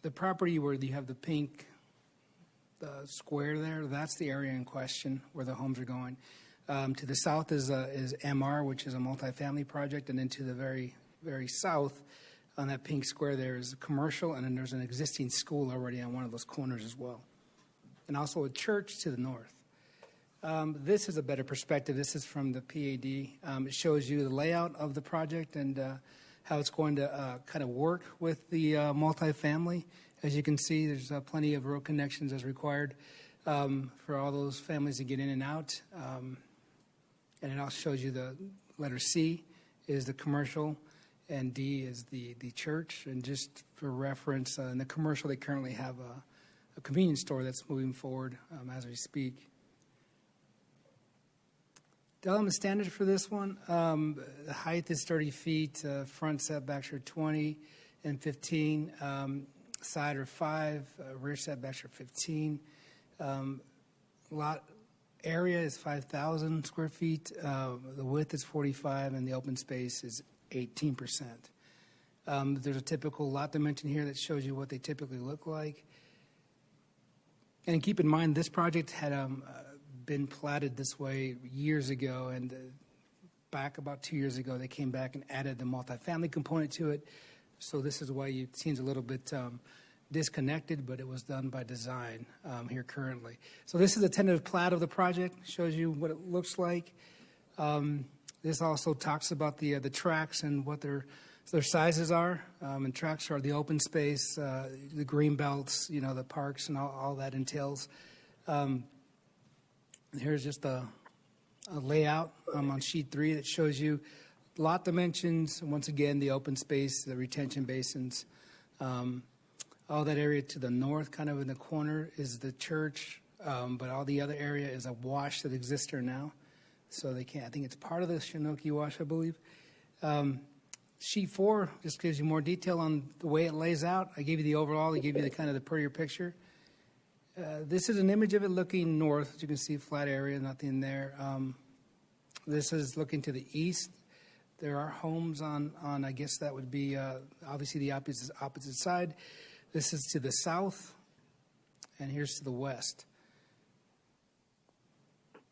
the property where you have the pink square there, that's the area in question where the homes are going. To the south is MR, which is a multifamily project, and then to the very, very south on that pink square there is a commercial, and then there's an existing school already on one of those corners as well, and also a church to the north. This is a better perspective. This is from the PAD. It shows you the layout of the project and how it's going to kind of work with the multifamily. As you can see, there's plenty of road connections as required for all those families to get in and out. And it also shows you the letter C is the commercial and D is the church. And just for reference, in the commercial, they currently have a convenience store that's moving forward as we speak. The element standards for this one, the height is 30 feet, front setbacks are 20 and 15, side are 5, rear setbacks are 15. Lot area is 5,000 square feet, the width is 45, and the open space is 18%. There's a typical lot dimension here that shows you what they typically look like. And keep in mind, this project had been platted this way years ago, and back about 2 years ago, they came back and added the multifamily component to it. So this is why it seems a little bit disconnected, but it was done by design here currently. So this is a tentative plat of the project, shows you what it looks like. This also talks about the tracks and what their sizes are. And tracks are the open space, the green belts, the parks, and all that entails. Here's just a layout on sheet 3 that shows you lot dimensions, and once again, the open space, the retention basins. All that area to the north, kind of in the corner, is the church, but all the other area is a wash that exists there now. So they can't, I think it's part of the Chinook Wash, I believe. Sheet 4 just gives you more detail on the way it lays out. I gave you the overall, I gave you the kind of the prettier picture. This is an image of it looking north. As you can see, flat area, nothing there. This is looking to the east. There are homes on I guess that would be obviously the opposite side. This is to the south, and here's to the west.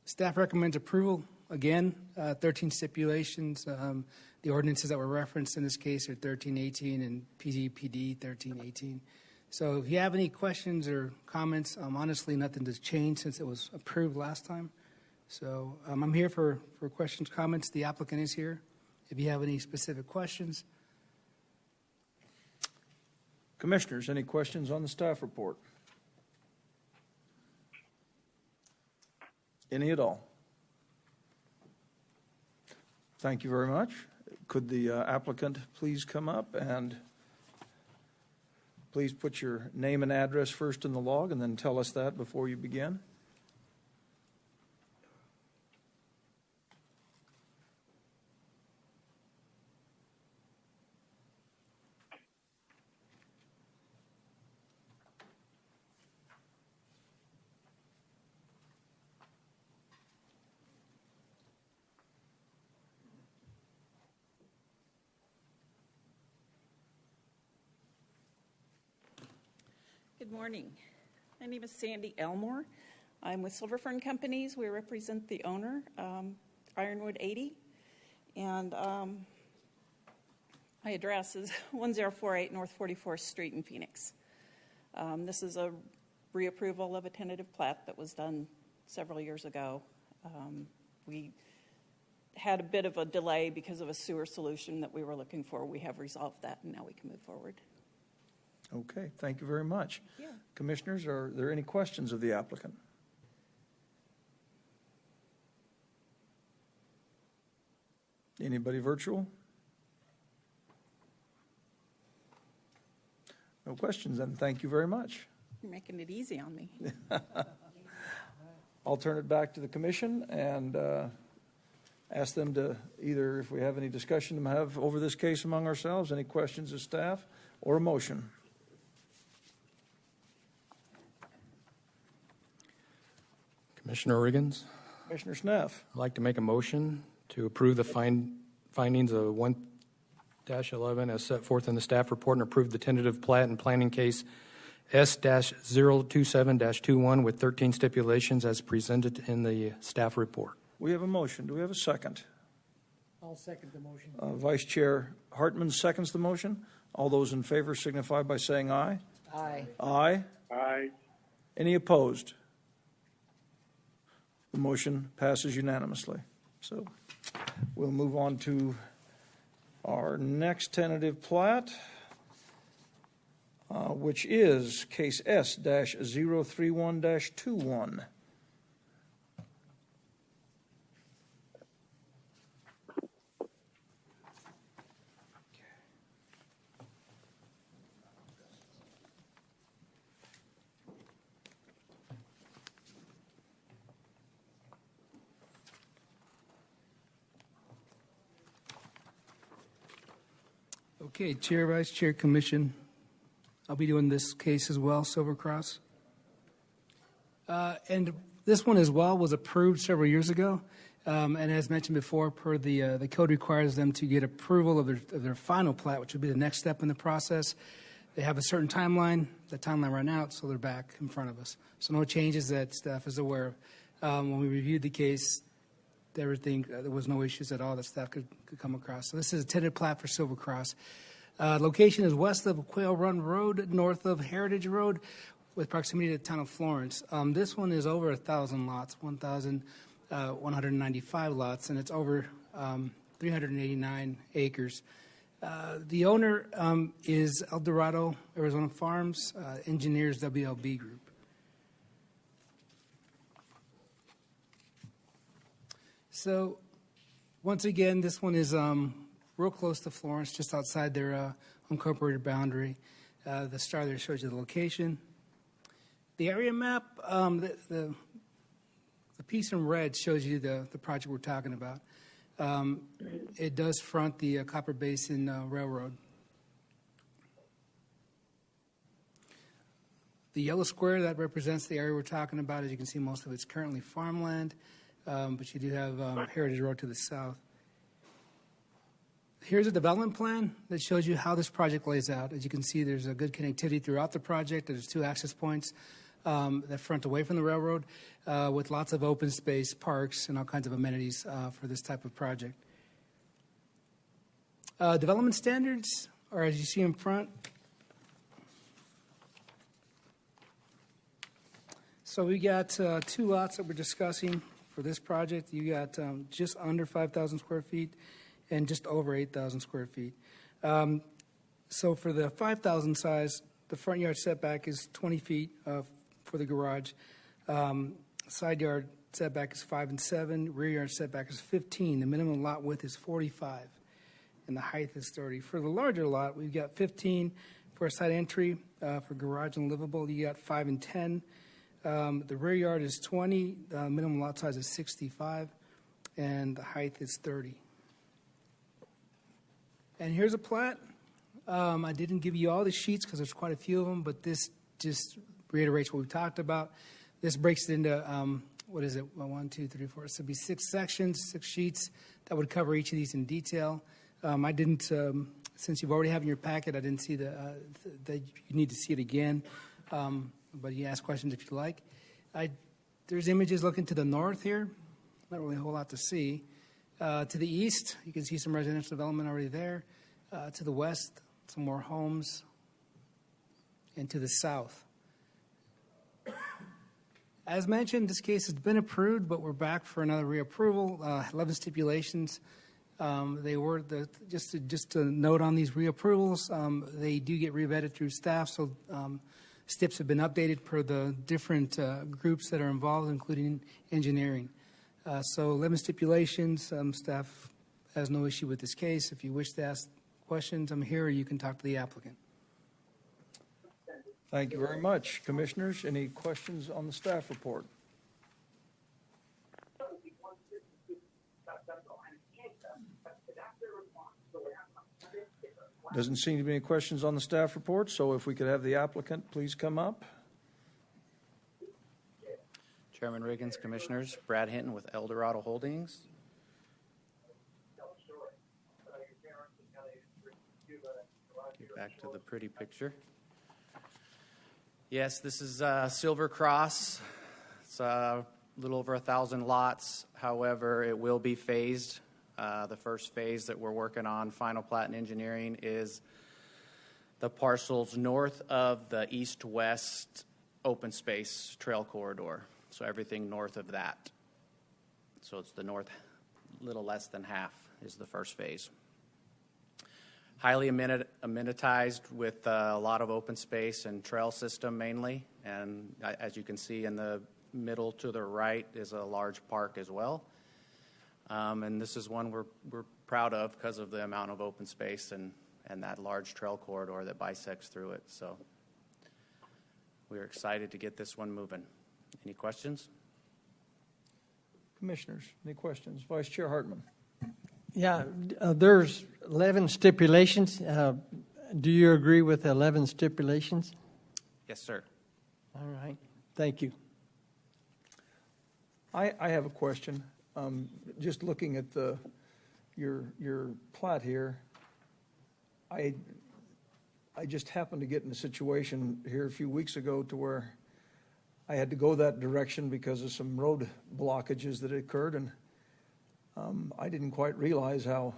Staff recommends approval again, 13 stipulations. The ordinances that were referenced in this case are 1318 and PZPD 1318. So if you have any questions or comments, honestly, nothing has changed since it was approved last time. So I'm here for questions, comments. The applicant is here if you have any specific questions. Commissioners, any questions on the staff report? Any at all? Thank you very much. Could the applicant please come up and please put your name and address first in the log and then tell us that before you begin? Good morning. My name is Sandy Elmore. I'm with Silver Fern Companies. We represent the owner, Ironwood 80. And my address is 1048 North 44th Street in Phoenix. This is a reapproval of a tentative plat that was done several years ago. We had a bit of a delay because of a sewer solution that we were looking for. We have resolved that, and now we can move forward. Okay, thank you very much. Yeah. Commissioners, are there any questions of the applicant? Anybody virtual? No questions, then thank you very much. You're making it easy on me. I'll turn it back to the commission and ask them to either, if we have any discussion to have over this case among ourselves, any questions of staff, or a motion. Commissioner Riggins? Commissioner Sneff? I'd like to make a motion to approve the findings of 1-11 as set forth in the staff report and approve the tentative plat and planning case S-027-21 with 13 stipulations as presented in the staff report. We have a motion. Do we have a second? I'll second the motion. Vice Chair Hartman seconds the motion. All those in favor signify by saying aye. Aye. Aye. Aye. Any opposed? The motion passes unanimously. So we'll move on to our next tentative plat, which is case S-031-21. Okay, Chair, Vice Chair, Commission. I'll be doing this case as well, Silver Cross. And this one as well was approved several years ago. And as mentioned before, per the code requires them to get approval of their final plat, which would be the next step in the process. They have a certain timeline. The timeline ran out, so they're back in front of us. So no changes that staff is aware of. When we reviewed the case, everything, there was no issues at all that staff could come across. So this is a tentative plat for Silver Cross. Location is west of Quail Run Road, north of Heritage Road, with proximity to the town of Florence. This one is over 1,000 lots, 1,195 lots, and it's over 389 acres. The owner is El Dorado Arizona Farms, Engineers WLB Group. So, once again, this one is real close to Florence, just outside their unincorporated boundary. The star there shows you the location. The area map, the piece in red shows you the project we're talking about. It does front the Copper Basin Railroad. The yellow square, that represents the area we're talking about. As you can see, most of it's currently farmland. But you do have Heritage Road to the south. Here's a development plan that shows you how this project lays out. As you can see, there's a good connectivity throughout the project. There's 2 access points. that front away from the railroad, with lots of open space, parks, and all kinds of amenities for this type of project. Development standards are as you see in front. So we got 2 lots that we're discussing for this project. You got just under 5,000 square feet and just over 8,000 square feet. So for the 5,000 size, the front yard setback is 20 feet for the garage. Side yard setback is 5 and 7. Rear yard setback is 15. The minimum lot width is 45, and the height is 30. For the larger lot, we've got 15 for a side entry. For garage and livable, you got 5 and 10. The rear yard is 20. The minimum lot size is 65, and the height is 30. And here's a plat. I didn't give you all the sheets because there's quite a few of them, but this just reiterates what we talked about. This breaks it into, what is it, 1, 2, 3, 4, so it'd be 6 sections, 6 sheets that would cover each of these in detail. I didn't, since you've already have in your packet, I didn't see that you need to see it again, but you ask questions if you like. There's images looking to the north here, not really a whole lot to see. To the east, you can see some residential development already there. To the west, some more homes. And to the south. As mentioned, this case has been approved, but we're back for another reapproval. 11 stipulations. They were just to note on these reapprovals, they do get revetted through staff, so STIPs have been updated per the different groups that are involved, including engineering. So 11 stipulations. Staff has no issue with this case. If you wish to ask questions, I'm here, or you can talk to the applicant. Thank you very much. Commissioners, any questions on the staff report? Doesn't seem to be any questions on the staff report, so if we could have the applicant please come up. Chairman Riggins, Commissioners, Brad Hinton with Eldorado Holdings. Get back to the pretty picture. Yes, this is Silver Cross. It's a little over 1,000 lots. However, it will be phased. The first phase that we're working on, final plat and engineering, is the parcels north of the east-west open space trail corridor. So everything north of that. So it's the north, little less than half is the first phase. Highly amenitized with a lot of open space and trail system mainly. And as you can see in the middle to the right is a large park as well. And this is one we're proud of because of the amount of open space and that large trail corridor that bisects through it. So we're excited to get this one moving. Any questions? Commissioners, any questions? Vice Chair Hartman. Yeah, there's 11 stipulations. Do you agree with the 11 stipulations? Yes, sir. All right. Thank you. I have a question. Just looking at your plat here, I just happened to get in a situation here a few weeks ago to where I had to go that direction because of some road blockages that occurred, and I didn't quite realize how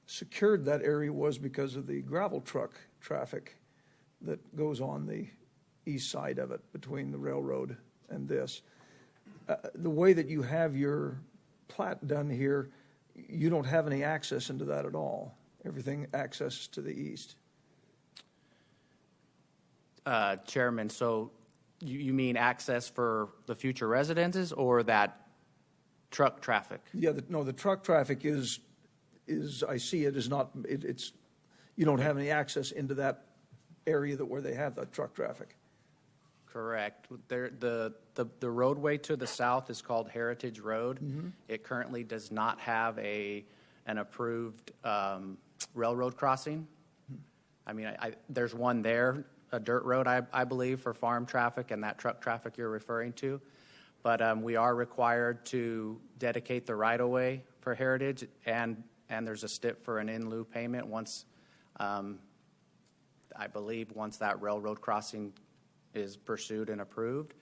secured that area was because of the gravel truck traffic that goes on the east side of it between the railroad and this. The way that you have your plat done here, you don't have any access into that at all. Everything accesses to the east. Chairman, so you mean access for the future residences or that truck traffic? Yeah, the truck traffic is I see it is not, it's, you don't have any access into that area where they have that truck traffic. Correct. The roadway to the south is called Heritage Road. Mm-hmm. It currently does not have an approved railroad crossing. Mm-hmm. I mean, there's one there, a dirt road, I believe, for farm traffic and that truck traffic you're referring to. But we are required to dedicate the right-of-way for Heritage, and there's a stip for an in lieu payment once, I believe, once that railroad crossing is pursued and approved.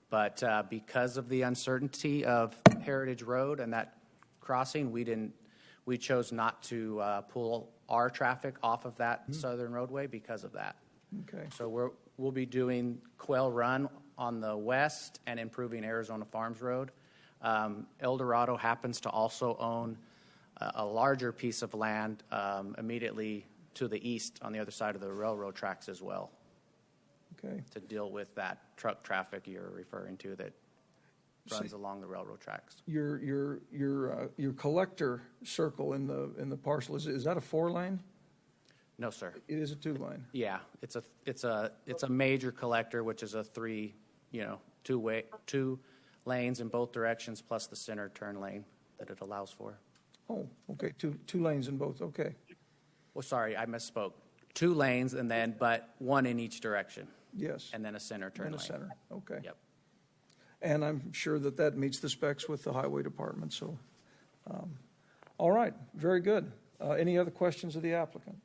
But because of the uncertainty of Heritage Road and that crossing, we chose not to pull our traffic off of that southern roadway because of that. Okay. So we'll be doing Quail Run on the west and improving Arizona Farms Road. El Dorado happens to also own a larger piece of land immediately to the east on the other side of the railroad tracks as well. Okay. To deal with that truck traffic you're referring to that runs along the railroad tracks. Your collector circle in the parcel, is that a 4-lane? No, sir. It is a 2-lane. Yeah, it's a major collector, which is a 3, 2 lanes in both directions plus the center turn lane that it allows for. Oh, okay, two lanes in both, okay. Well, sorry, I misspoke. 2 lanes but 1 in each direction. Yes. And then a center turn lane. And a center, okay. Yep. And I'm sure that meets the specs with the highway department, so. All right, very good. Any other questions of the applicant?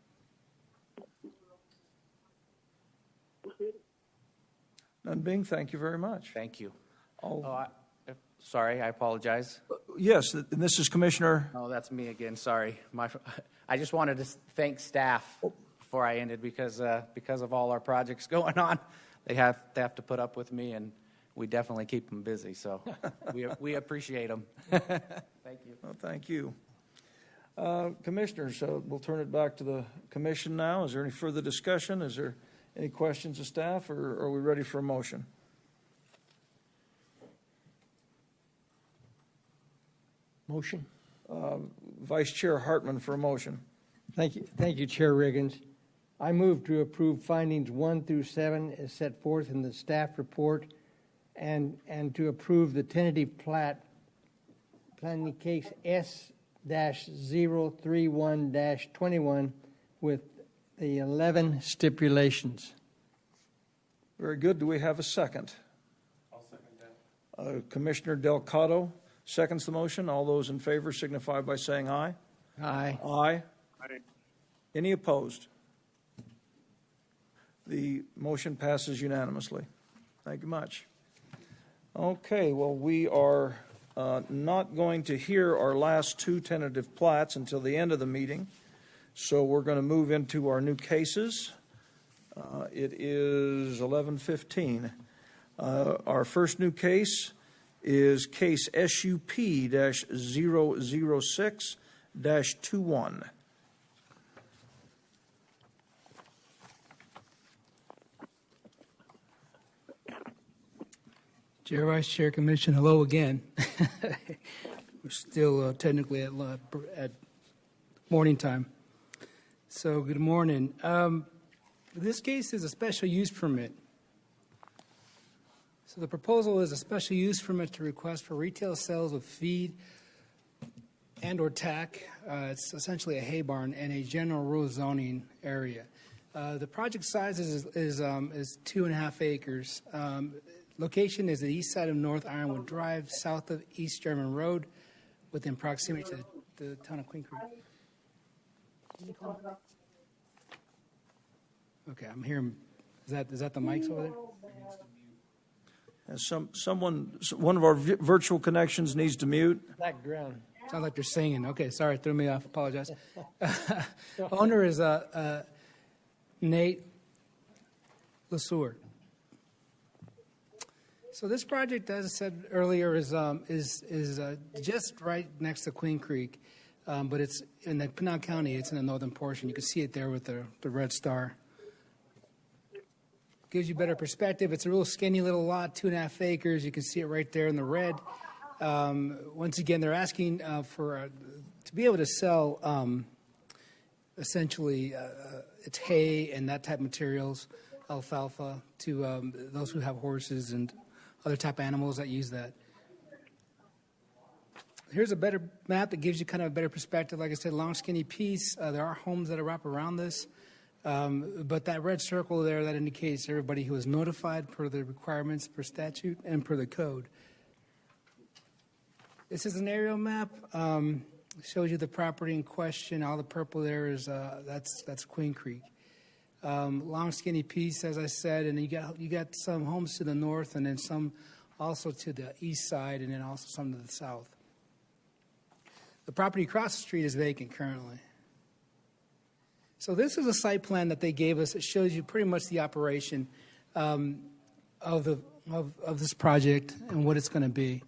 None being, thank you very much. Thank you. I'll- Sorry, I apologize. Yes, and this is Commissioner, Oh, that's me again. Sorry. I just wanted to thank staff before I ended because of all our projects going on. They have to put up with me, and we definitely keep them busy. So we appreciate them. Thank you. well, thank you. Commissioners, we'll turn it back to the commission now. Is there any further discussion? Is there any questions of staff, or are we ready for a motion? Motion. Vice Chair Hartman for a motion. Thank you, Chair Riggins. I move to approve findings 1 through 7 as set forth in the staff report, and to approve the tentative planning case S-031-21 with the 11 stipulations. Very good. Do we have a second? I'll second that. Commissioner Delgado seconds the motion. All those in favor signify by saying aye. Aye. Aye. Aye. Any opposed? The motion passes unanimously. Thank you much. Okay, well, we are not going to hear our last 2 tentative plats until the end of the meeting, so we're going to move into our new cases. It is 11:15. Our first new case is case SUP-006-21. Chair, Vice Chair, Commission, hello again. We're still technically at morning time. So good morning. This case is a special use permit. So the proposal is a special use permit to request for retail sales of feed and or tack. It's essentially a hay barn in a general rural zoning area. The project size is 2.5 acres. Location is the east side of North Ironwood Drive, south of East German Road, within proximity to the town of Queen Creek. Okay, I'm hearing. Is that the mics over there? One of our virtual connections needs to mute. Background. Sounds like they're singing. Okay, sorry, threw me off. Apologize. Owner is Nate LeSueur. So this project, as I said earlier, is just right next to Queen Creek, but it's in the Pinal County. It's in the northern portion. You can see it there with the red star. Gives you better perspective. It's a real skinny little lot, 2.5 acres. You can see it right there in the red. Once again, they're asking to be able to sell essentially it's hay and that type of materials, alfalfa, to those who have horses and other type of animals that use that. Here's a better map that gives you kind of a better perspective. Like I said, long, skinny piece. There are homes that are wrapped around this. But that red circle there, that indicates everybody who is notified per the requirements per statute and per the code. This is an aerial map. Shows you the property in question. All the purple there is that's Queen Creek. long skinny piece, as I said, and you got some homes to the north, and then some also to the east side, and then also some to the south. The property across the street is vacant currently. So this is a site plan that they gave us. It shows you pretty much the operation of this project and what it's going to be.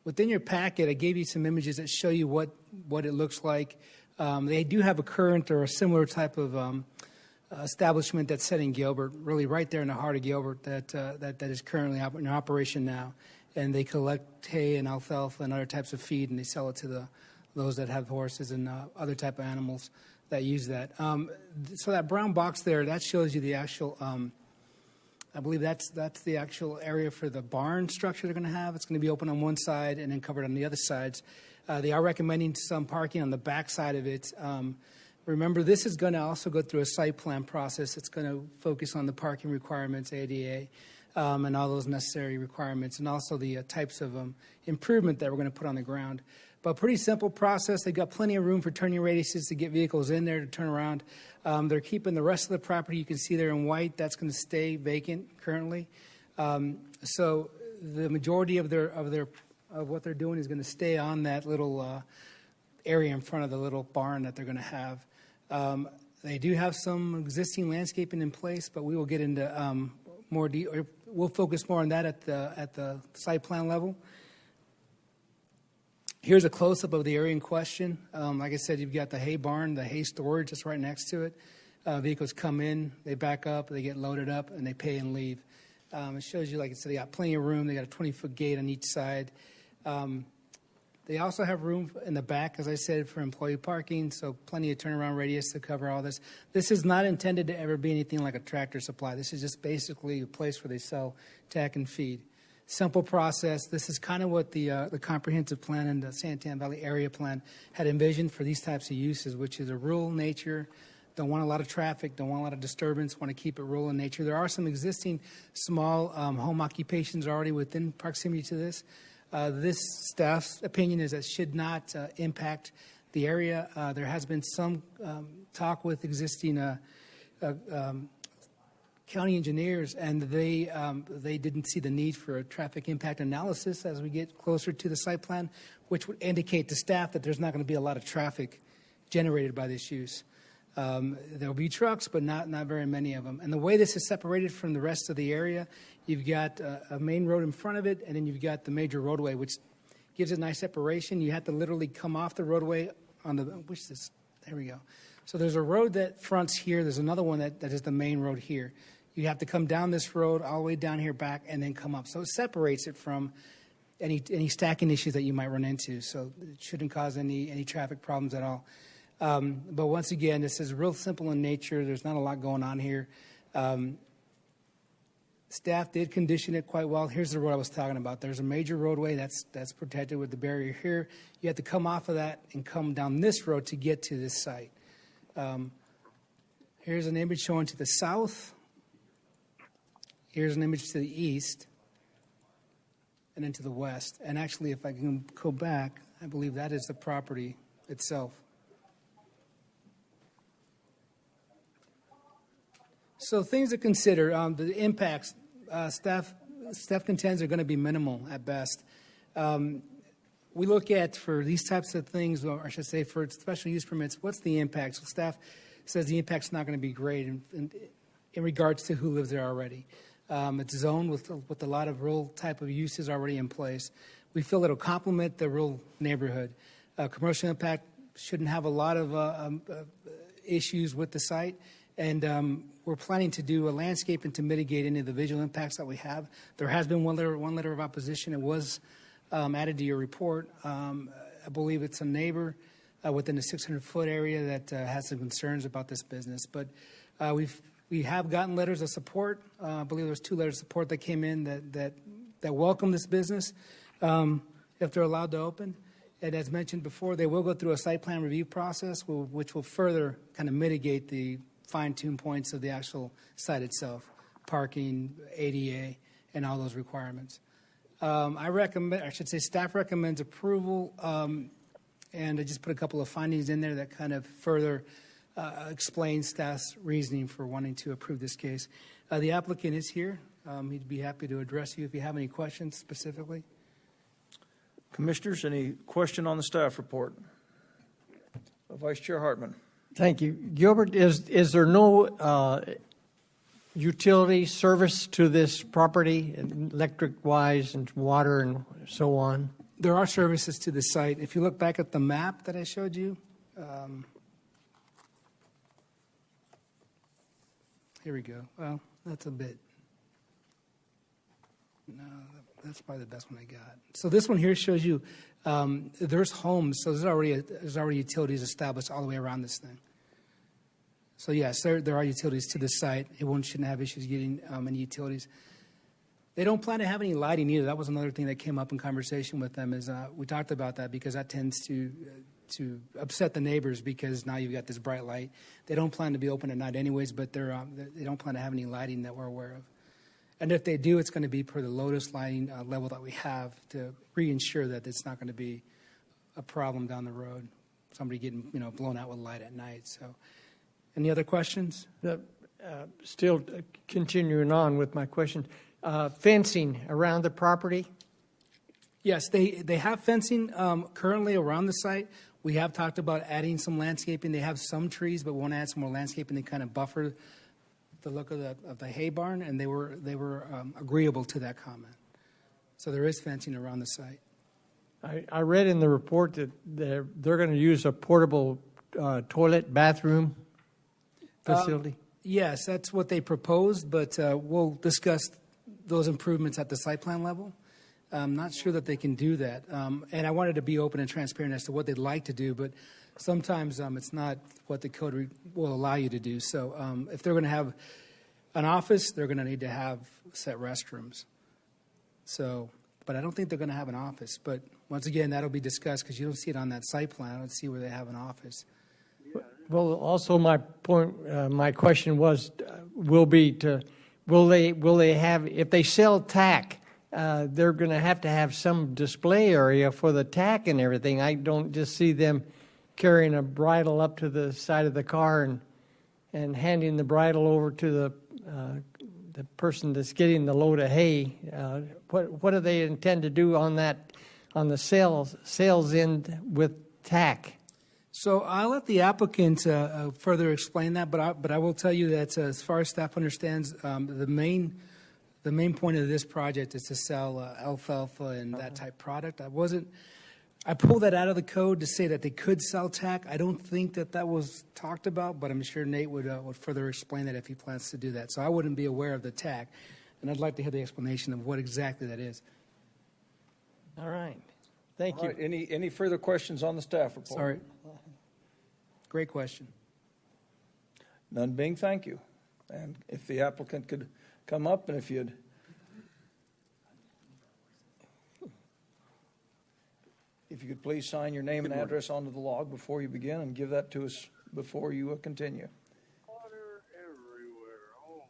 Within your packet, I gave you some images that show you what it looks like. They do have a current or a similar type of establishment that's set in Gilbert, really right there in the heart of Gilbert, that is currently in operation now. And they collect hay and alfalfa and other types of feed, and they sell it to those that have horses and other type of animals that use that. So that brown box there, that shows you the actual, I believe that's the actual area for the barn structure they're going to have. It's going to be open on one side and then covered on the other sides. They are recommending some parking on the back side of it. Remember, this is going to also go through a site plan process. It's going to focus on the parking requirements, ADA, and all those necessary requirements, and also the types of improvement that we're going to put on the ground. But pretty simple process. They've got plenty of room for turning radiuses to get vehicles in there to turn around. They're keeping the rest of the property. You can see there in white. That's going to stay vacant currently. So the majority of what they're doing is going to stay on that little area in front of the little barn that they're going to have. They do have some existing landscaping in place, but we will get into we'll focus more on that at the site plan level. Here's a close-up of the area in question. Like I said, you've got the hay barn, the hay storage just right next to it. Vehicles come in, they back up, they get loaded up, and they pay and leave. It shows you, like I said, they got plenty of room. They got a 20-foot gate on each side. They also have room in the back, as I said, for employee parking, so plenty of turnaround radius to cover all this. This is not intended to ever be anything like a Tractor Supply. This is just basically a place where they sell tack and feed. Simple process. This is kind of what the comprehensive plan and the Santan Valley area plan had envisioned for these types of uses, which is a rural nature. Don't want a lot of traffic, don't want a lot of disturbance, want to keep it rural in nature. There are some existing small home occupations already within proximity to this. This staff's opinion is that should not impact the area. There has been some talk with existing county engineers, and they didn't see the need for a traffic impact analysis as we get closer to the site plan, which would indicate to staff that there's not going to be a lot of traffic generated by this use. There will be trucks, but not very many of them. And the way this is separated from the rest of the area, you've got a main road in front of it, and then you've got the major roadway, which gives it nice separation. You have to literally come off the roadway on there we go. So there's a road that fronts here. There's another one that is the main road here. You have to come down this road all the way down here back and then come up. So it separates it from any stacking issues that you might run into. So it shouldn't cause any traffic problems at all. But once again, this is real simple in nature. There's not a lot going on here. Staff did condition it quite well. Here's the road I was talking about. There's a major roadway that's protected with the barrier here. You have to come off of that and come down this road to get to this site. Here's an image showing to the south. Here's an image to the east. And then to the west. And actually, if I can go back, I believe that is the property itself. So things to consider, the impacts, staff contends are going to be minimal at best. We look at, for these types of things, or I should say for special use permits, what's the impact? So staff says the impact's not going to be great in regards to who lives there already. It's zoned with a lot of rural type of uses already in place. We feel it'll complement the rural neighborhood. Commercial impact shouldn't have a lot of issues with the site. And we're planning to do a landscaping to mitigate any of the visual impacts that we have. There has been one letter of opposition. It was added to your report. I believe it's a neighbor within the 600-foot area that has some concerns about this business. But we have gotten letters of support. I believe there was 2 letters of support that came in that welcome this business if they're allowed to open. And as mentioned before, they will go through a site plan review process, which will further kind of mitigate the fine-tune points of the actual site itself, parking, ADA, and all those requirements. Staff recommends approval, and I just put a couple of findings in there that kind of further explain staff's reasoning for wanting to approve this case. The applicant is here. He'd be happy to address you if you have any questions specifically. Commissioners, any question on the staff report? Vice Chair Hartman. Thank you. Gilbert, is there no utility service to this property, electric-wise and water and so on? There are services to the site. If you look back at the map that I showed you, here we go. Well, that's a bit. No, that's probably the best one I got. So this one here shows you there's homes. So there's already utilities established all the way around this thing. So yes, there are utilities to the site. It shouldn't have issues getting any utilities. They don't plan to have any lighting either. That was another thing that came up in conversation with them. Is we talked about that because that tends to upset the neighbors because now you've got this bright light. They don't plan to be open at night anyways, but they don't plan to have any lighting that we're aware of. And if they do, it's going to be per the Lotus lighting level that we have to reinsure that it's not going to be a problem down the road. Somebody getting blown out with light at night. So, any other questions? Still continuing on with my question, fencing around the property? Yes, they have fencing currently around the site. We have talked about adding some landscaping. They have some trees, but we want to add some more landscaping to kind of buffer the look of the hay barn, and they were agreeable to that comment. So there is fencing around the site. I read in the report that they're going to use a portable toilet bathroom facility. Yes, that's what they proposed, but we'll discuss those improvements at the site plan level. I'm not sure that they can do that, and I wanted to be open and transparent as to what they'd like to do, but sometimes it's not what the code will allow you to do. So if they're going to have an office, they're going to need to have set restrooms. So, but I don't think they're going to have an office. But once again, that'll be discussed because you don't see it on that site plan. I don't see where they have an office. Well, also my point, my question was, will they have, if they sell tack, they're going to have some display area for the tack and everything. I don't just see them carrying a bridle up to the side of the car and handing the bridle over to the person that's getting the load of hay. What do they intend to do on the sales end with tack? So I'll let the applicant further explain that, but I will tell you that as far as staff understands, the main point of this project is to sell alfalfa and that type product. I pulled that out of the code to say that they could sell tack. I don't think that was talked about, but I'm sure Nate would further explain that if he plans to do that. So I wouldn't be aware of the tack, and I'd like to hear the explanation of what exactly that is. All right. Thank you. Right, any further questions on the staff report? Sorry. Great question. None being, thank you. And if the applicant could come up, and if you could please sign your name and address onto the log before you begin and give that to us before you continue. Water everywhere. Oh.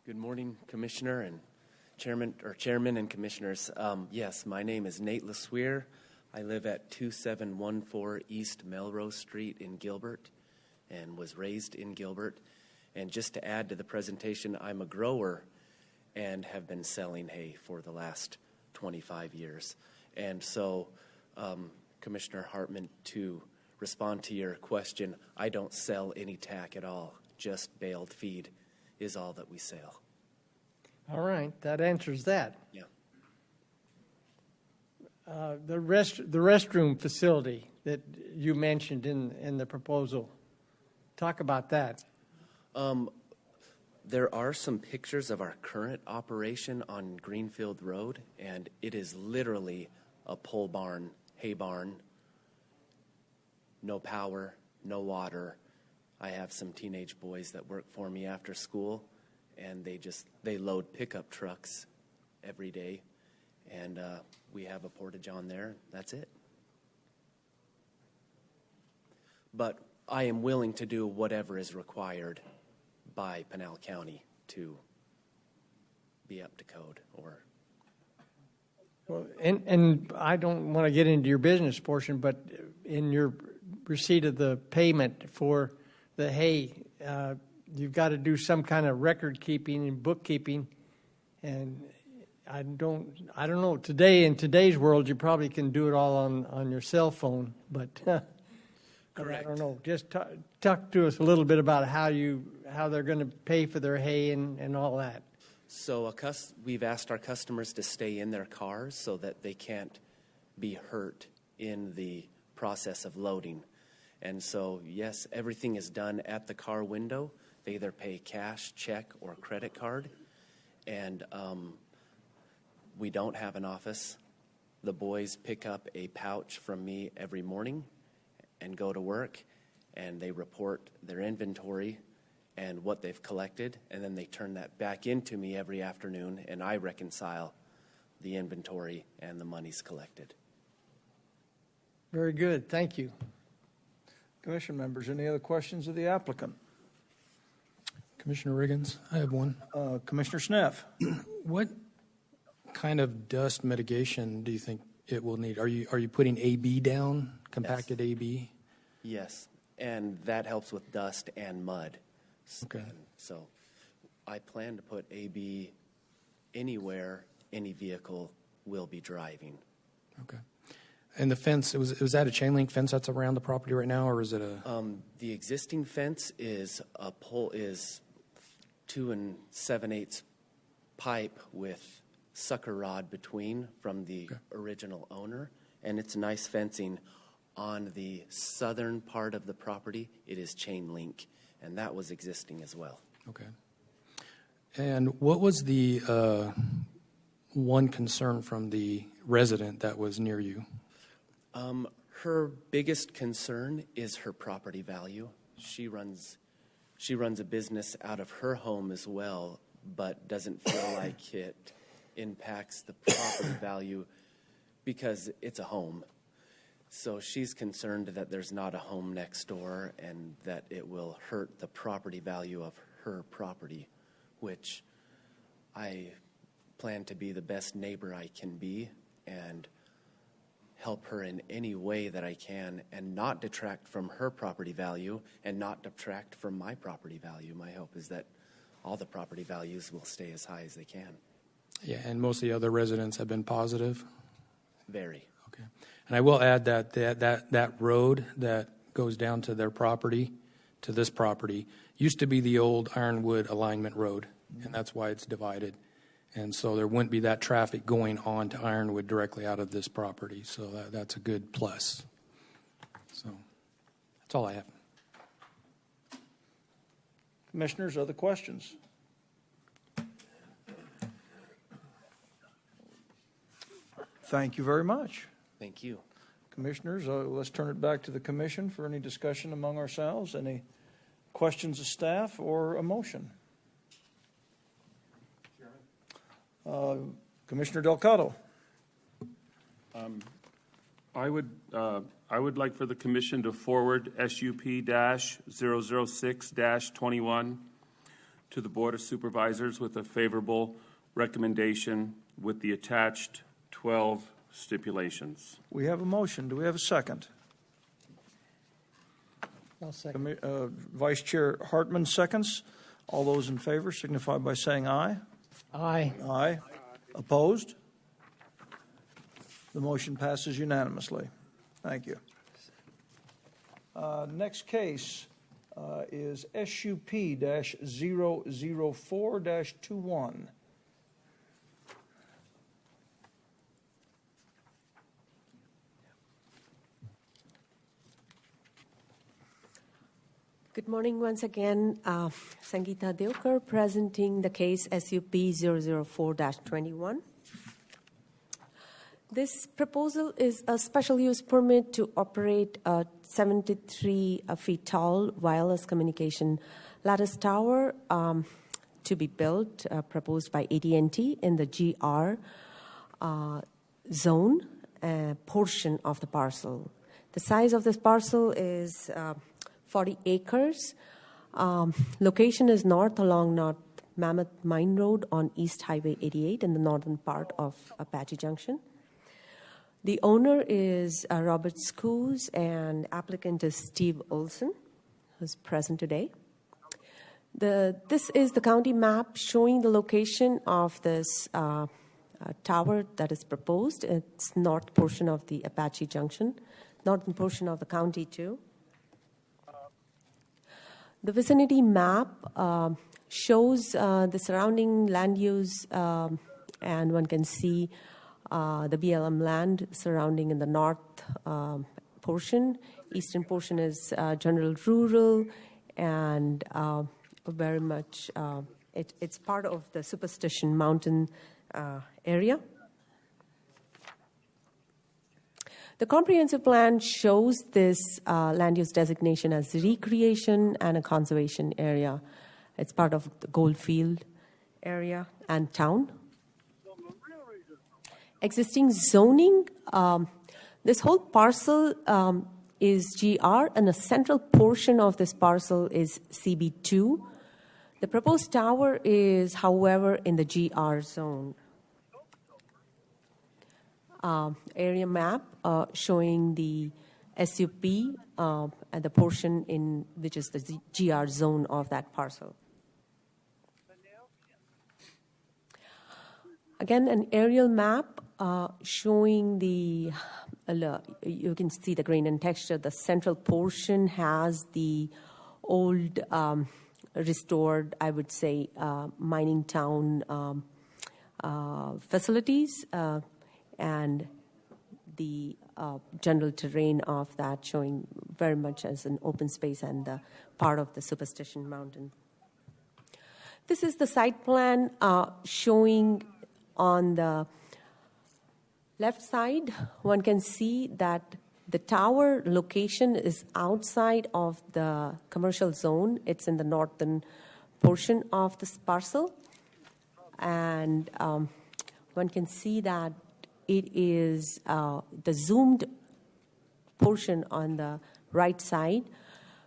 Good morning, Commissioner and Chairman and Commissioners. Yes, my name is Nate LeSueur. I live at 2714 East Melrose Street in Gilbert and was raised in Gilbert. And just to add to the presentation, I'm a grower and have been selling hay for the last 25 years. And so, Commissioner Hartman, to respond to your question, I don't sell any tack at all. Just baled feed is all that we sell. All right, that answers that. Yeah. The restroom facility that you mentioned in the proposal, talk about that. There are some pictures of our current operation on Greenfield Road, and it is literally a pole barn, hay barn, no power, no water. I have some teenage boys that work for me after school, and they load pickup trucks every day, and we have a portage on there. That's it. but I am willing to do whatever is required by Pinal County to be up to code. Or Well, and I don't want to get into your business portion, but in your receipt of the payment for the hay, you've got to do some kind of record keeping and bookkeeping, and I don't know. Today, in today's world, you probably can do it all on your cell phone, but I don't know. Just talk to us a little bit about how they're going to pay for their hay and all that. so we've asked our customers to stay in their cars so that they can't be hurt in the process of loading. And so, yes, everything is done at the car window. They either pay cash, check, or credit card. And we don't have an office. The boys pick up a pouch from me every morning and go to work, and they report their inventory and what they've collected, and then they turn that back into me every afternoon, and I reconcile the inventory and the monies collected. Very good. Thank you. Commission members, any other questions of the applicant? Commissioner Riggins, I have one. Commissioner Sneff. What kind of dust mitigation do you think it will need? Are you putting AB down, compacted AB? Yes, and that helps with dust and mud. Okay. And so I plan to put AB anywhere any vehicle will be driving. Okay. And the fence, was that a chain link fence that's around the property right now, or is it a? The existing fence is 2 7/8 pipe with sucker rod between from the original owner, and it's nice fencing. On the southern part of the property, it is chain link, and that was existing as well. Okay. And what was the one concern from the resident that was near you? Her biggest concern is her property value. She runs a business out of her home as well, but doesn't feel like it impacts the property value because it's a home. So she's concerned that there's not a home next door and that it will hurt the property value of her property, which I plan to be the best neighbor I can be and help her in any way that I can and not detract from her property value and not detract from my property value. My hope is that all the property values will stay as high as they can. Yeah, and most of the other residents have been positive? Very. Okay. And I will add that road that goes down to their property, to this property, used to be the old Ironwood alignment road, and that's why it's divided. And so there wouldn't be that traffic going on to Ironwood directly out of this property. So that's a good plus. So that's all I have. Commissioners, other questions? Thank you very much. Thank you. Commissioners, let's turn it back to the commission for any discussion among ourselves. Any questions of staff or a motion? Commissioner Delgado. I would like for the commission to forward SUP-006-21 to the Board of Supervisors with a favorable recommendation with the attached 12 stipulations. We have a motion. Do we have a second? I'll second. Vice Chair Hartman seconds. All those in favor signify by saying aye. Aye. Aye. Opposed? The motion passes unanimously. Thank you. Next case is SUP-004-21. Good morning once again. Sangeeta Devkar presenting the case SUP-004-21. This proposal is a special use permit to operate a 73 feet tall wireless communication lattice tower to be built, proposed by AT&T in the GR zone portion of the parcel. The size of this parcel is 40 acres. Location is north along North Mammoth Mine Road on East Highway 88 in the northern part of Apache Junction. The owner is Robert Scoos, and applicant is Steve Olson, who's present today. This is the county map showing the location of this tower that is proposed. It's north portion of the Apache Junction, northern portion of the county too. The vicinity map shows the surrounding land use, and one can see the BLM land surrounding in the north portion. Eastern portion is general rural, and very much it's part of the Superstition Mountain area. The comprehensive plan shows this land use designation as recreation and a conservation area. It's part of the Goldfield area and town. Existing zoning, this whole parcel is GR, and a central portion of this parcel is CB2. The proposed tower is, however, in the GR zone. Area map showing the SUP and the portion in which is the GR zone of that parcel. Again, an aerial map showing the, you can see the grain and texture. The central portion has the old restored, I would say, mining town facilities, and the general terrain of that showing very much as an open space and the part of the Superstition Mountain. This is the site plan showing on the left side. One can see that the tower location is outside of the commercial zone. It's in the northern portion of this parcel. And one can see that it is the zoomed portion on the right side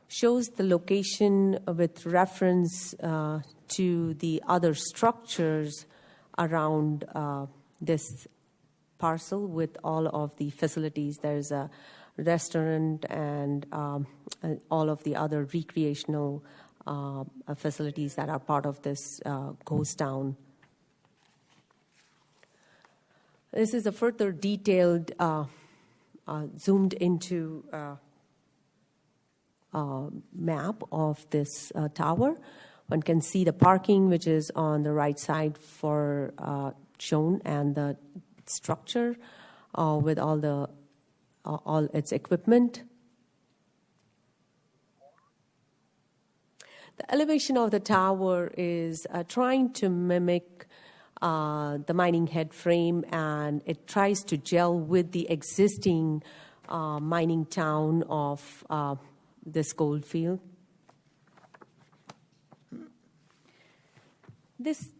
shows the location with reference to the other structures around this parcel with all of the facilities. There's a restaurant and all of the other recreational facilities that are part of this ghost town. This is a further detailed, zoomed into map of this tower. One can see the parking, which is on the right side for shown, and the structure with all its equipment. The elevation of the tower is trying to mimic the mining head frame, and it tries to gel with the existing mining town of this Goldfield. This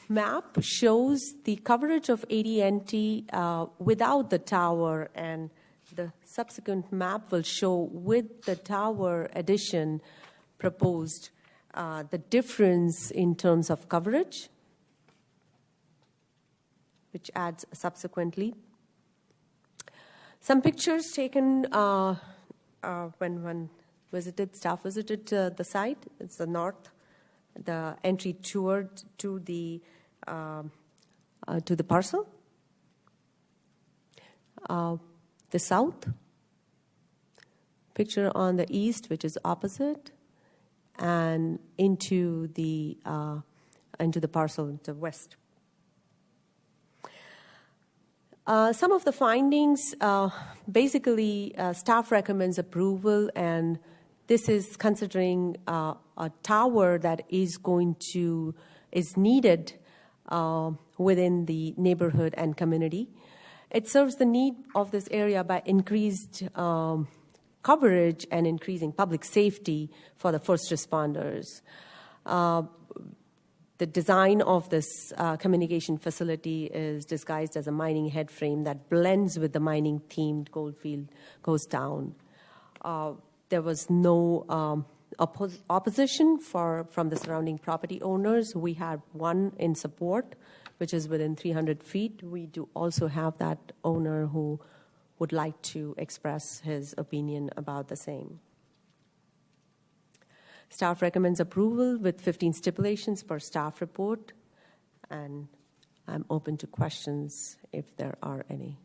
map shows the coverage of AT&T without the tower, and the subsequent map will show with the tower addition proposed the difference in terms of coverage, which adds subsequently. Some pictures taken when one staff visited the site. It's the north, the entry toward to the parcel. The south picture on the east, which is opposite, and into the parcel to the west. Some of the findings, basically, staff recommends approval, and this is considering a tower that is needed within the neighborhood and community. It serves the need of this area by increased coverage and increasing public safety for the first responders. The design of this communication facility is disguised as a mining head frame that blends with the mining-themed goldfield goes down. There was no opposition from the surrounding property owners. We had one in support, which is within 300 feet. We do also have that owner who would like to express his opinion about the same. Staff recommends approval with 15 stipulations per staff report, and I'm open to questions if there are any.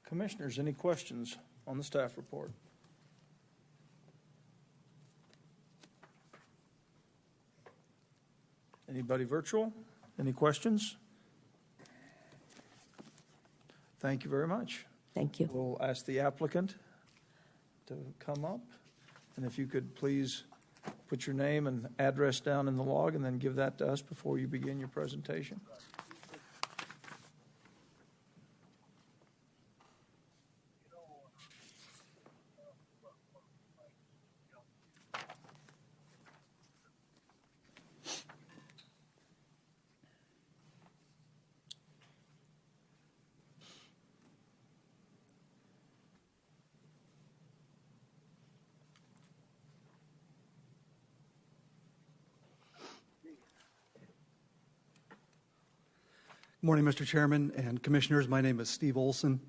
Commissioners, any questions on the staff report? Anybody virtual? Any questions? Thank you very much. Thank you. We'll ask the applicant to come up. And if you could please put your name and address down in the log and then give that to us before you begin your presentation. Good morning, Mr. Chairman and Commissioners. My name is Steve Olson.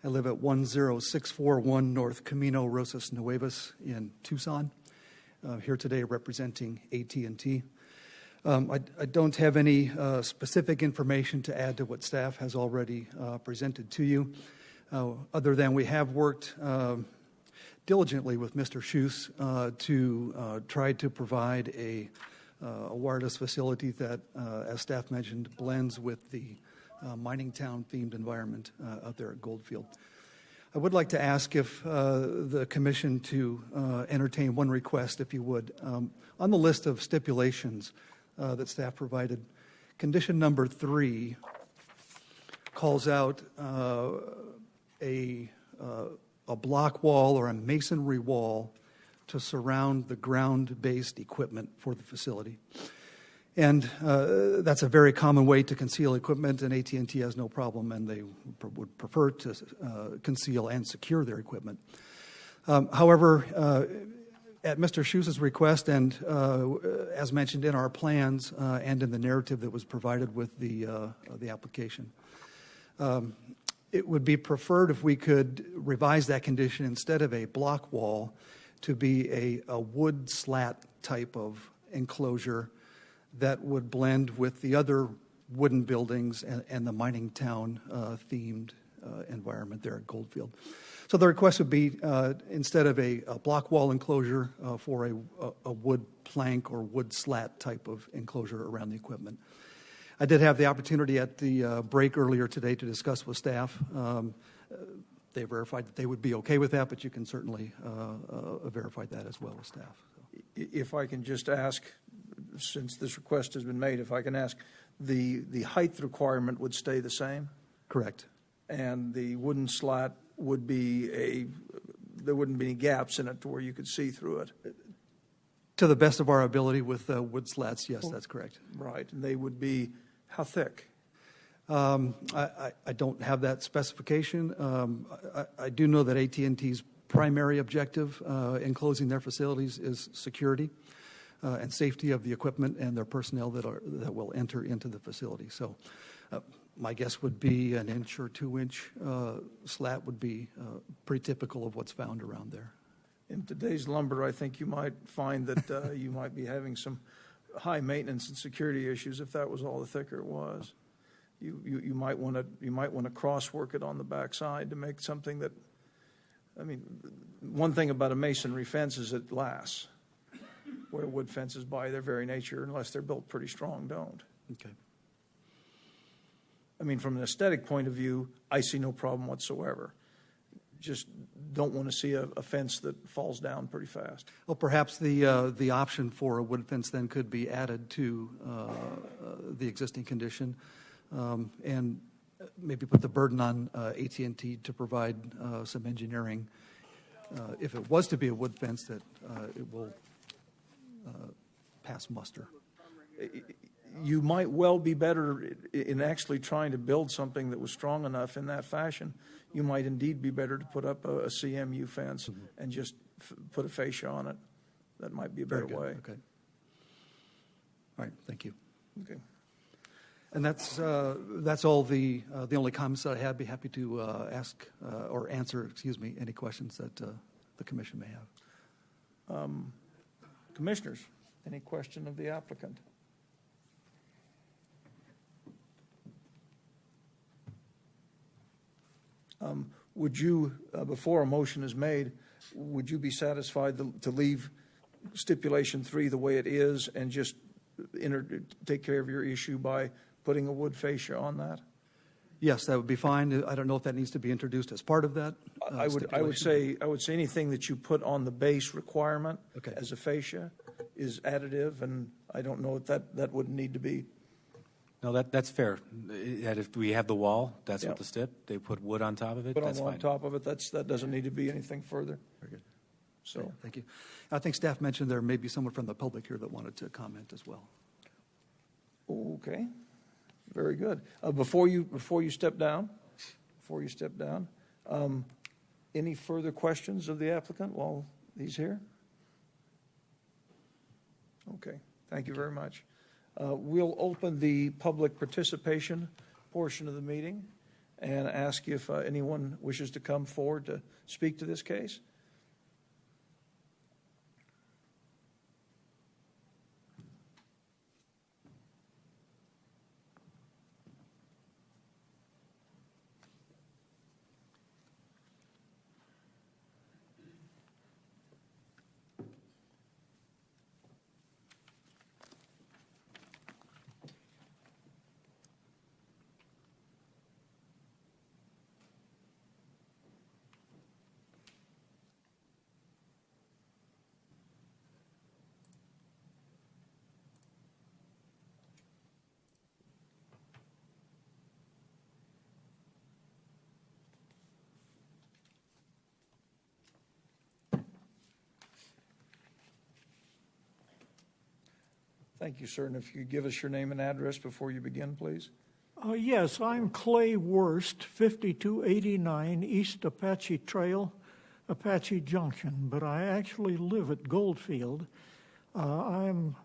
I live at 10641 North Camino Rosas Nuevas in Tucson. Here today representing AT&T. I don't have any specific information to add to what staff has already presented to you, other than we have worked diligently with Mr. Schuss to try to provide a wireless facility that, as staff mentioned, blends with the mining town themed environment out there at Goldfield. I would like to ask if the commission to entertain one request, if you would. On the list of stipulations that staff provided, condition number 3 calls out a block wall or a masonry wall to surround the ground-based equipment for the facility. And that's a very common way to conceal equipment, and AT&T has no problem, and they would prefer to conceal and secure their equipment. However, at Mr. Schuss's request, and as mentioned in our plans and in the narrative that was provided with the application, it would be preferred if we could revise that condition instead of a block wall to be a wood slat type of enclosure that would blend with the other wooden buildings and the mining town themed environment there at Goldfield. So the request would be instead of a block wall enclosure for a wood plank or wood slat type of enclosure around the equipment. I did have the opportunity at the break earlier today to discuss with staff. They verified that they would be okay with that, but you can certainly verify that as well with staff. So. If I can just ask, since this request has been made, if I can ask, the height requirement would stay the same? Correct. And the wooden slat would be there wouldn't be any gaps in it to where you could see through it? To the best of our ability with wood slats, yes, that's correct. Right, and they would be how thick? I don't have that specification. I do know that AT&T's primary objective in closing their facilities is security and safety of the equipment and their personnel that will enter into the facility. So my guess would be an inch or 2 inch slat would be pretty typical of what's found around there. In today's lumber, I think you might find that you might be having some high maintenance and security issues if that was all the thicker it was. You might want to cross work it on the backside to make something that, I mean, one thing about a masonry fence is it lasts, where wood fences by their very nature, unless they're built pretty strong, don't. Okay. I mean, from an aesthetic point of view, I see no problem whatsoever. Just don't want to see a fence that falls down pretty fast. Well, perhaps the option for a wood fence then could be added to the existing condition. And maybe put the burden on AT&T to provide some engineering. If it was to be a wood fence, that it will pass muster. you might well be better in actually trying to build something that was strong enough in that fashion. You might indeed be better to put up a CMU fence and just put a fascia on it. That might be a better way. Okay. All right, thank you. Okay. And that's all the only comments that I have. Be happy to ask or answer, any questions that the commission may have. Commissioners, any question of the applicant? Would you, before a motion is made, would you be satisfied to leave stipulation 3 the way it is and just take care of your issue by putting a wood fascia on that? Yes, that would be fine. I don't know if that needs to be introduced as part of that. I would say anything that you put on the base requirement as a fascia is additive, and I don't know if that would need to be. No, that's fair. If we have the wall, that's what the stip. They put wood on top of it. Put That's on fine. top of it. That doesn't need to be anything further. Very good. So thank you. I think staff mentioned there may be someone from the public here that wanted to comment as well. Okay, very good. Before you step down, any further questions of the applicant while he's here? Okay, thank you very much. We'll open the public participation portion of the meeting and ask if anyone wishes to come forward to speak to this case. Thank you, sir. And if you could give us your name and address before you begin, please. Yes, I'm Clay Wurst, 5289 East Apache Trail, Apache Junction, but I actually live at Goldfield. I'm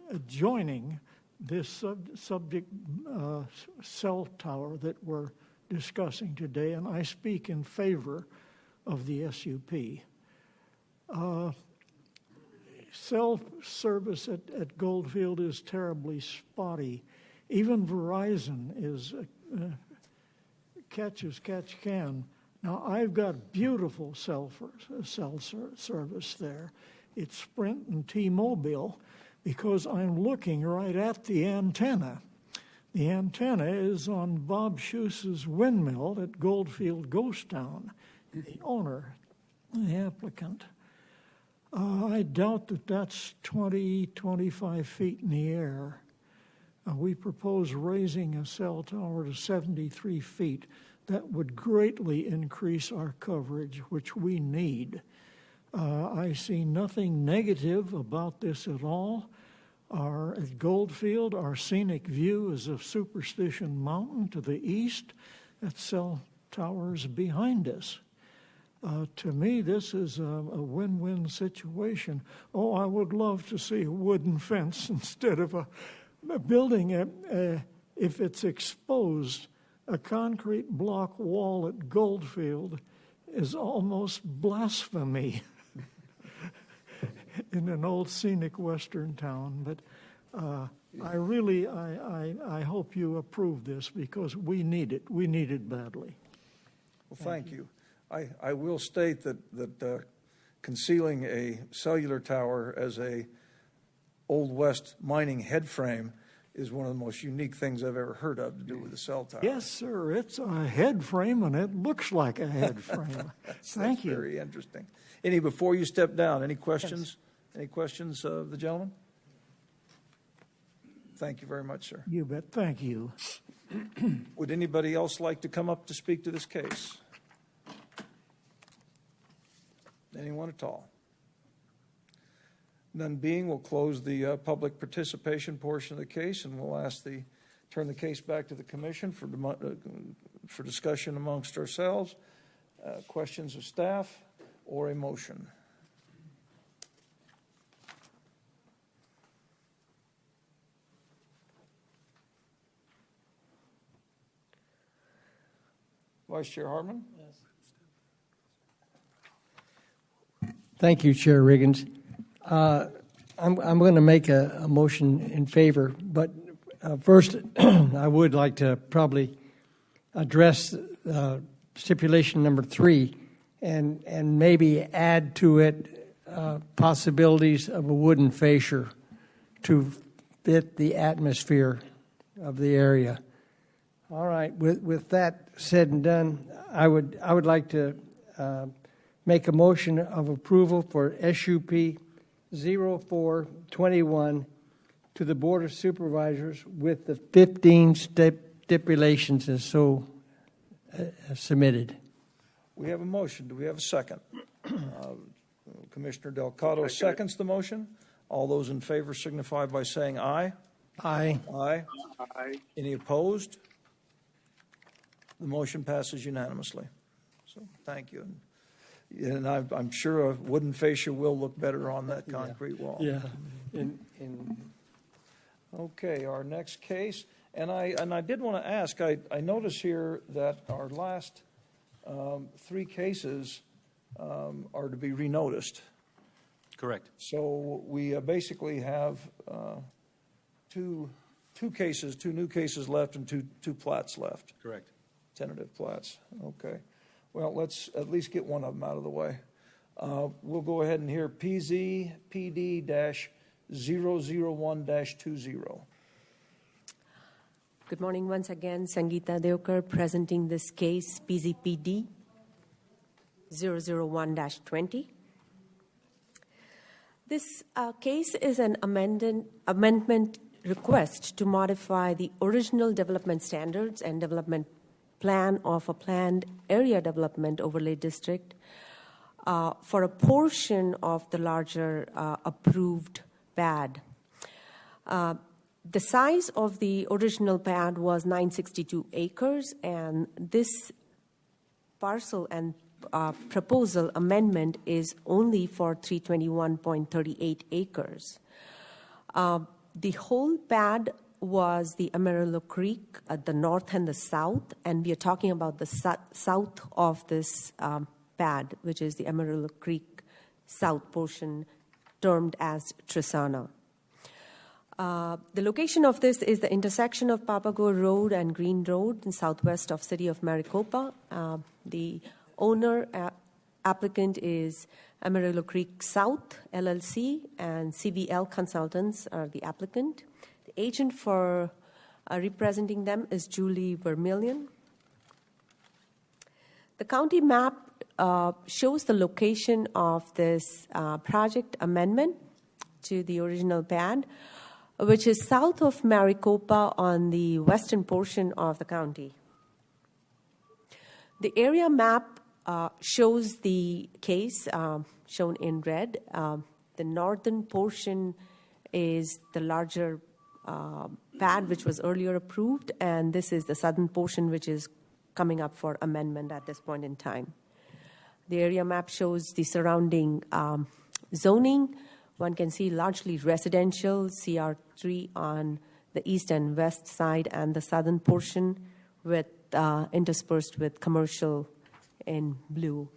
adjoining this subject cell tower that we're discussing today, and I speak in favor of the SUP. Cell service at Goldfield is terribly spotty. Even Verizon is catch as catch can. Now, I've got beautiful cell service there. It's Sprint and T-Mobile because I'm looking right at the antenna. The antenna is on Bob Schuess's windmill at Goldfield Ghost Town, the owner, the applicant. I doubt that that's 20, 25 feet in the air. We propose raising a cell tower to 73 feet. That would greatly increase our coverage, which we need. I see nothing negative about this at all. At Goldfield, our scenic view is of Superstition Mountain to the east. That cell tower is behind us. To me, this is a win-win situation. Oh, I would love to see a wooden fence instead of a building. If it's exposed, a concrete block wall at Goldfield is almost blasphemy in an old scenic western town. But I hope you approve this because we need it. We need it badly. Well, thank you. I will state that concealing a cellular tower as a Old West mining head frame is one of the most unique things I've ever heard of to do with a cell tower. Yes, sir. It's a head frame, and it looks like a head frame. Thank you. Very interesting. Before you step down, any questions? Yes. Any questions of the gentleman? Thank you very much, sir. You bet. Thank you. Would anybody else like to come up to speak to this case? Anyone at all? None being, we'll close the public participation portion of the case, and we'll turn the case back to the commission for discussion amongst ourselves, questions of staff, or a motion. Vice Chair Hartman? Thank you, Chair Riggins. I'm going to make a motion in favor, but first, I would like to probably address stipulation number 3 and maybe add to it possibilities of a wooden fascia to fit the atmosphere of the area. All right. With that said and done, I would like to make a motion of approval for SUP 0421 to the Board of Supervisors with the 15 stipulations as so submitted. We have a motion. Do we have a second? Commissioner Delgado seconds the motion. All those in favor signify by saying aye. Aye. Aye. Aye. Any opposed? The motion passes unanimously. So thank you. And I'm sure a wooden fascia will look better on that concrete wall. Yeah. Okay, our next case, and I did want to ask, I notice here that our last 3 cases are to be renoticed. Correct. So we basically have two new cases left and two plats left. Correct. Tentative plats. Okay. Well, let's at least get one of them out of the way. We'll go ahead and hear PZ-PD-001-20. Good morning once again. Sangeeta Devkar presenting this case, PZPD 001-20. This case is an amendment request to modify the original development standards and development plan of a planned area development overlay district for a portion of the larger approved PAD. The size of the original PAD was 962 acres, and this parcel and proposal amendment is only for 321.38 acres. The whole PAD was the Amarillo Creek at the north and the south, and we are talking about the south of this PAD, which is the Amarillo Creek south portion termed as Trisana. The location of this is the intersection of Papago Road and Green Road in southwest of city of Maricopa. The owner applicant is Amarillo Creek South LLC, and CVL Consultants are the applicant. The agent for representing them is Julie Vermillion. The county map shows the location of this project amendment to the original PAD, which is south of Maricopa on the western portion of the county. The area map shows the case shown in red. The northern portion is the larger PAD, which was earlier approved, and this is the southern portion, which is coming up for amendment at this point in time. The area map shows the surrounding zoning. One can see largely residential, CR3 on the east and west side, and the southern portion with interspersed with commercial in blue.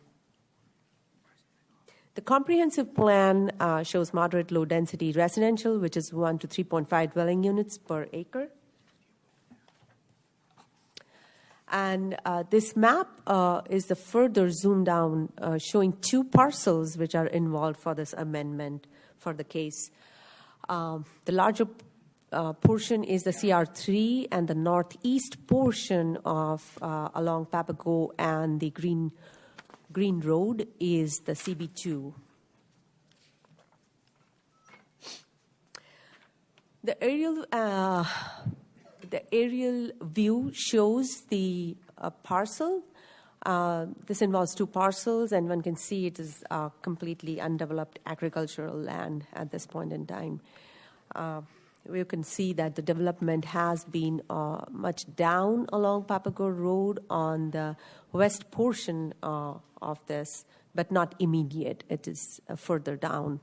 The comprehensive plan shows moderate low density residential, which is 1 to 3.5 dwelling units per acre. And this map is the further zoom down, showing 2 parcels which are involved for this amendment for the case. The larger portion is the CR3, and the northeast portion of along Papago and the Green Road is the CB2. The aerial view shows the parcel, This involves 2 parcels, and one can see it is completely undeveloped agricultural land at this point in time. You can see that the development has been much down along Papago Road on the west portion of this, but not immediate. It is further down.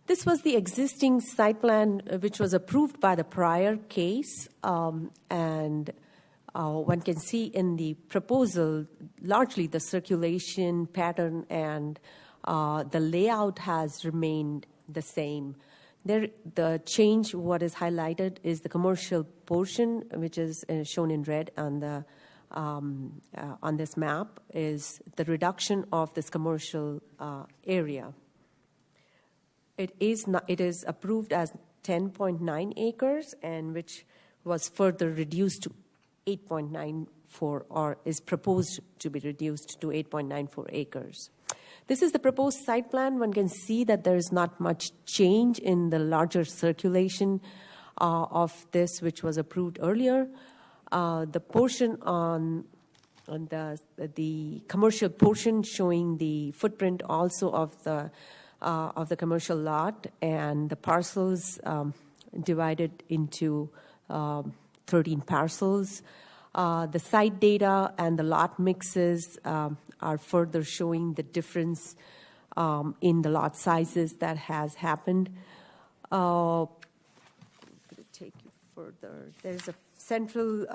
This was the existing site plan which was approved by the prior case, and one can see in the proposal largely the circulation pattern and the layout has remained the same. The change, what is highlighted, is the commercial portion, which is shown in red on this map, is the reduction of this commercial area. It is approved as 10.9 acres, and which was further reduced to 8.94, or is proposed to be reduced to 8.94 acres. This is the proposed site plan. One can see that there is not much change in the larger circulation of this, which was approved earlier. The portion on the commercial portion showing the footprint also of the commercial lot, and the parcels divided into 13 parcels. The site data and the lot mixes are further showing the difference in the lot sizes that has happened. I'm going to take you further. There's a central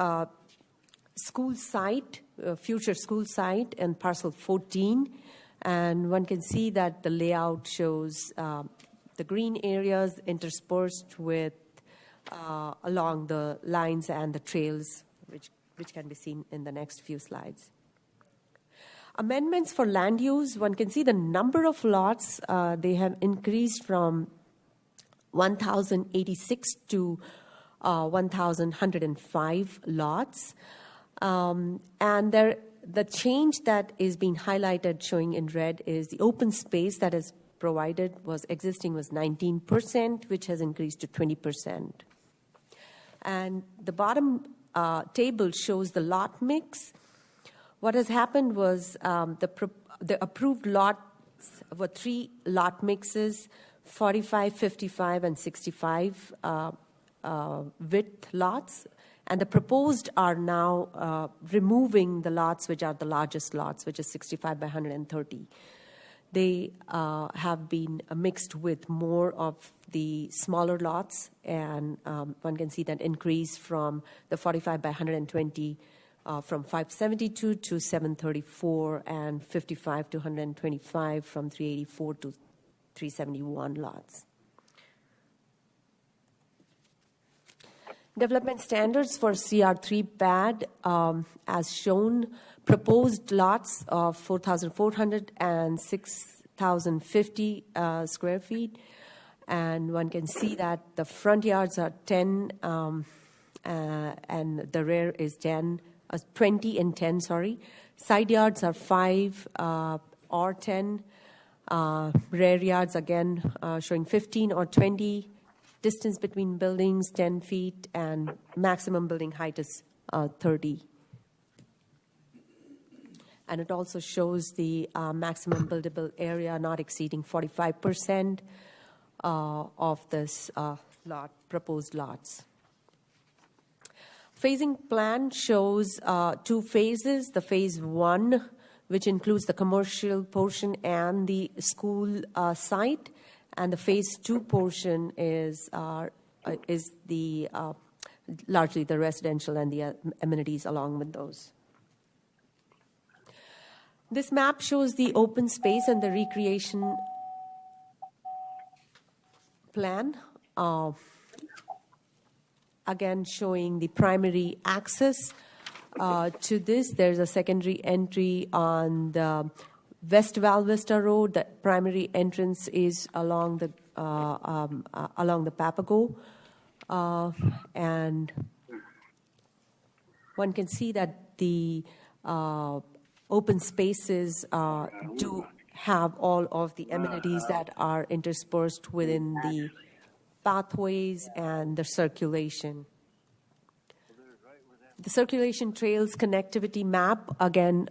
school site, future school site, and parcel 14. And one can see that the layout shows the green areas interspersed with along the lines and the trails, which can be seen in the next few slides. Amendments for land use, one can see the number of lots. They have increased from 1,086 to 1,105 lots. And the change that is being highlighted, showing in red, is the open space that is provided was 19%, which has increased to 20%. And the bottom table shows the lot mix. What has happened was the approved lots were 3 lot mixes, 45, 55, and 65 width lots. And the proposed are now removing the lots which are the largest lots, which is 65 by 130. They have been mixed with more of the smaller lots, and one can see that increase from the 45 by 120 from 572 to 734, and 55 to 125 from 384 to 371 lots. Development standards for CR3 pad, as shown, proposed lots of 4,400 and 6,050 square feet. And one can see that the front yards are 10 and the rear is 20 and 10, sorry. Side yards are 5 or 10. Rear yards, again, showing 15 or 20. Distance between buildings, 10 feet, and maximum building height is 30. And it also shows the maximum buildable area not exceeding 45% of this proposed lots. Phasing plan shows 2 phases. The phase 1, which includes the commercial portion and the school site, and the phase 2 portion is the largely the residential and the amenities along with those. This map shows the open space and the recreation plan. Again, showing the primary access to this. There's a secondary entry on the West Val Vista Road. The primary entrance is along the Papago, and one can see that the open spaces do have all of the amenities that are interspersed within the pathways and the circulation. The circulation trails connectivity map, again,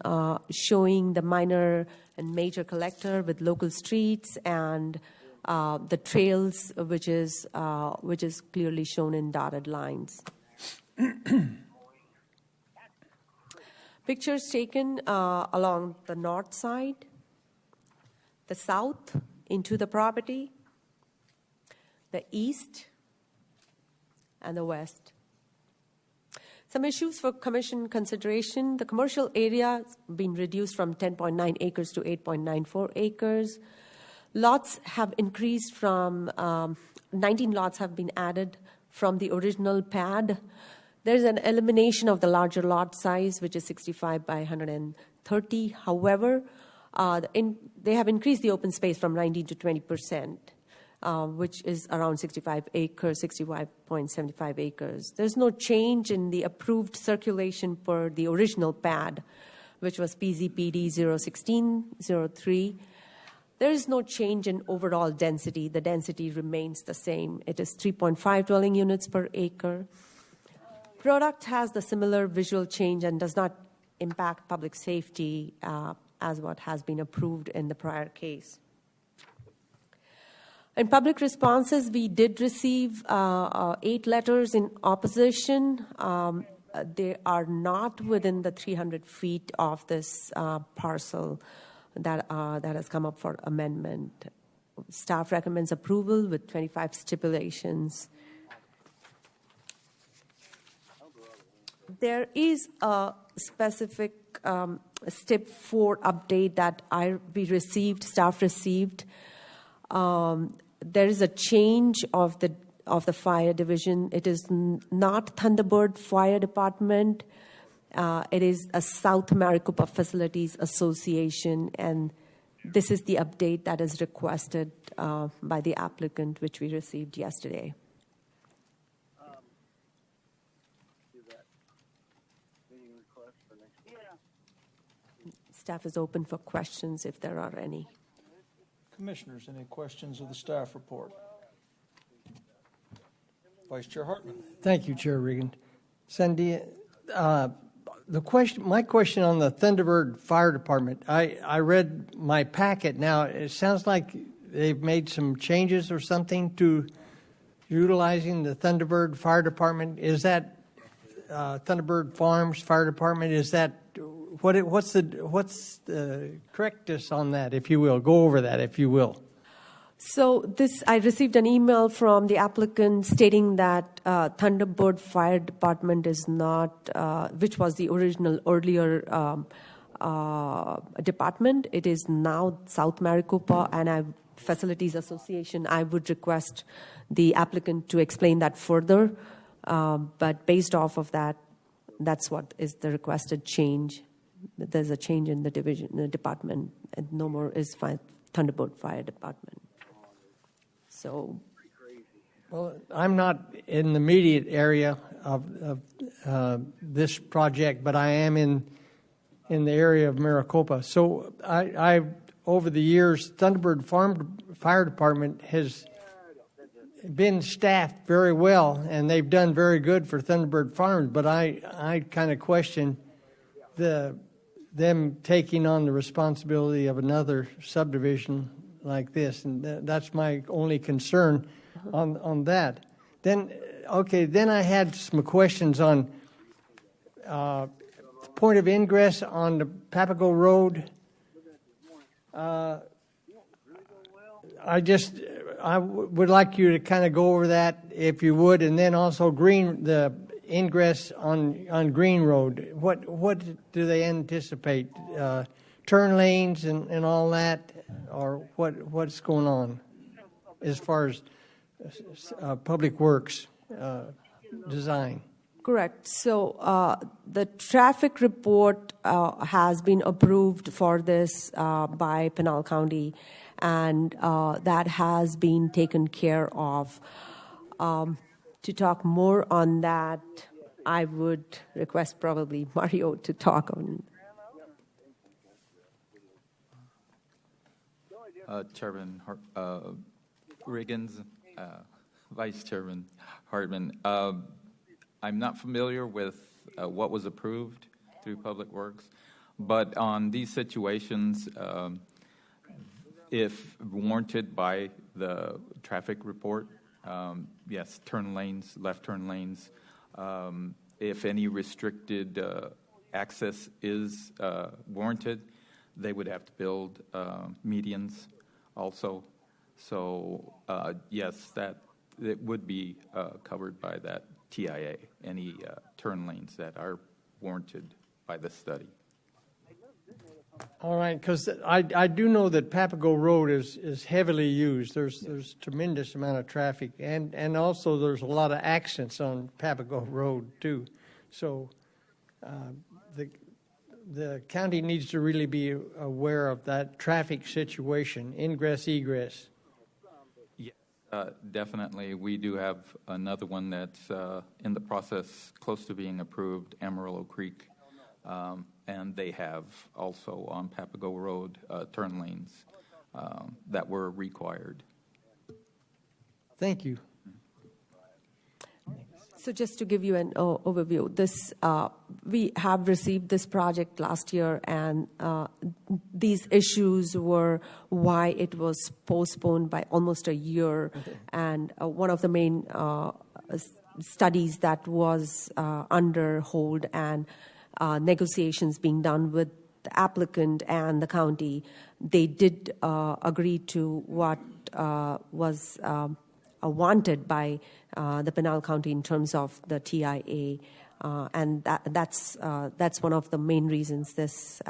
showing the minor and major collector with local streets and the trails, which is clearly shown in dotted lines. Pictures taken along the north side, the south into the property, the east, and the west. Some issues for commission consideration. The commercial area has been reduced from 10.9 acres to 8.94 acres. Lots have increased from 19 lots have been added from the original pad. There's an elimination of the larger lot size, which is 65 by 130. However, they have increased the open space from 19 to 20%. Which is around 65 acres, 65.75 acres. There's no change in the approved circulation per the original pad, which was PZPD 01603. There is no change in overall density. The density remains the same. It is 3.5 dwelling units per acre. Product has the similar visual change and does not impact public safety as what has been approved in the prior case. In public responses, we did receive 8 letters in opposition. They are not within the 300 feet of this parcel that has come up for amendment. Staff recommends approval with 25 stipulations. There is a specific step 4 update that staff received. There is a change of the fire division. It is not Thunderbird Fire Department. It is a South Maricopa Facilities Association, and this is the update that is requested by the applicant, which we received yesterday. Staff is open for questions if there are any. Commissioners, any questions of the staff report? Vice Chair Hartman. Thank you, Chair Regan. Sandy, my question on the Thunderbird Fire Department, I read my packet. Now, it sounds like they've made some changes or something to utilizing the Thunderbird Fire Department. Is that Thunderbird Farms Fire Department? Is that what's the correctness on that, if you will? Go over that, if you will. So I received an email from the applicant stating that Thunderbird Fire Department is not, which was the original earlier department. It is now South Maricopa and Facilities Association. I would request the applicant to explain that further. But based off of that, that's what is the requested change. There's a change in the department, and no more is Thunderbird Fire Department. So, well, I'm not in the immediate area of this project, but I am in the area of Maricopa. So, I over the years, Thunderbird Fire Department has been staffed very well, and they've done very good for Thunderbird Farms. But I kind of question them taking on the responsibility of another subdivision like this, and that's my only concern on that. Then I had some questions on point of ingress on the Papago Road. I would like you to kind of go over that, if you would, and then also the ingress on Green Road. What do they anticipate? Turn lanes and all that, or what's going on as far as public works design? Correct. So the traffic report has been approved for this by Pinal County, and that has been taken care of. To talk more on that, I would request probably Mario to talk on. Chairman Riggins, Vice Chairman Hartman. I'm not familiar with what was approved through Public Works. But on these situations, if warranted by the traffic report, yes, turn lanes, left turn lanes. If any restricted access is warranted, they would have to build medians also. So yes, that it would be covered by that TIA, any turn lanes that are warranted by the study. All right, because I do know that Papago Road is heavily used. There's tremendous amount of traffic, and also there's a lot of accidents on Papago Road too. So the county needs to really be aware of that traffic situation, ingress, egress. Definitely. We do have another one that's in the process, close to being approved, Amarillo Creek. And they have also on Papago Road turn lanes that were required. Thank you. So just to give you an overview, this we have received this project last year, and these issues were why it was postponed by almost a year. Okay. And one of the main studies that was under hold and negotiations being done with the applicant and the county, they did agree to what was wanted by the Pinal County in terms of the TIA, and that's one of the main reasons this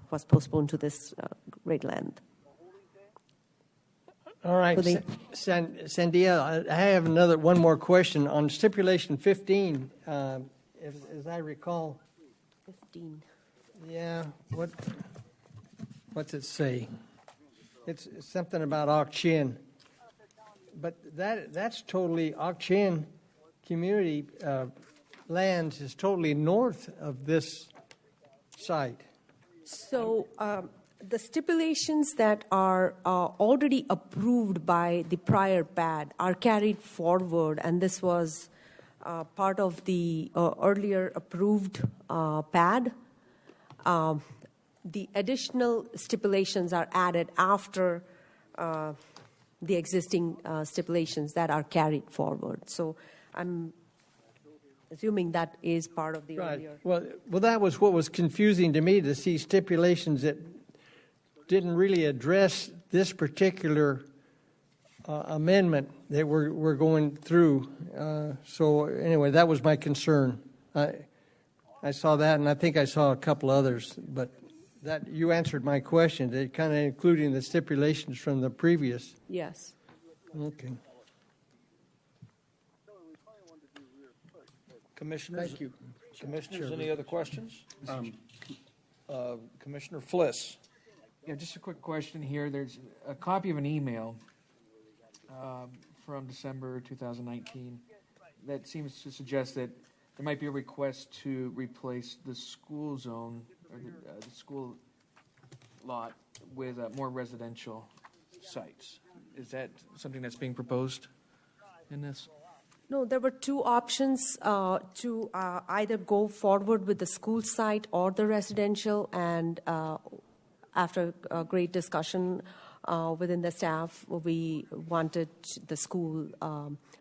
was postponed to this great length. All right, Sandia, I have one more question on stipulation 15. As I recall, 15. Yeah. What's it say? It's something about Ak-Chin. But that's totally, Ak-Chin community lands is totally north of this site. So the stipulations that are already approved by the prior PAD are carried forward, and this was part of the earlier approved PAD. The additional stipulations are added after the existing stipulations that are carried forward. So I'm assuming that is part of the earlier. Well, that was what was confusing to me, to see stipulations that didn't really address this particular amendment that we're going through. So anyway, that was my concern. I saw that, and I think I saw a couple others, but that you answered my question. They kind of including the stipulations from the previous. Yes. Okay. Commissioners? Thank you. Commissioners, any other questions? Commissioner Fliss. Yeah, just a quick question here. There's a copy of an email from December 2019 that seems to suggest that there might be a request to replace the school zone or the school lot with more residential sites. Is that something that's being proposed in this? No, there were two options to either go forward with the school site or the residential, and after a great discussion within the staff, we wanted the school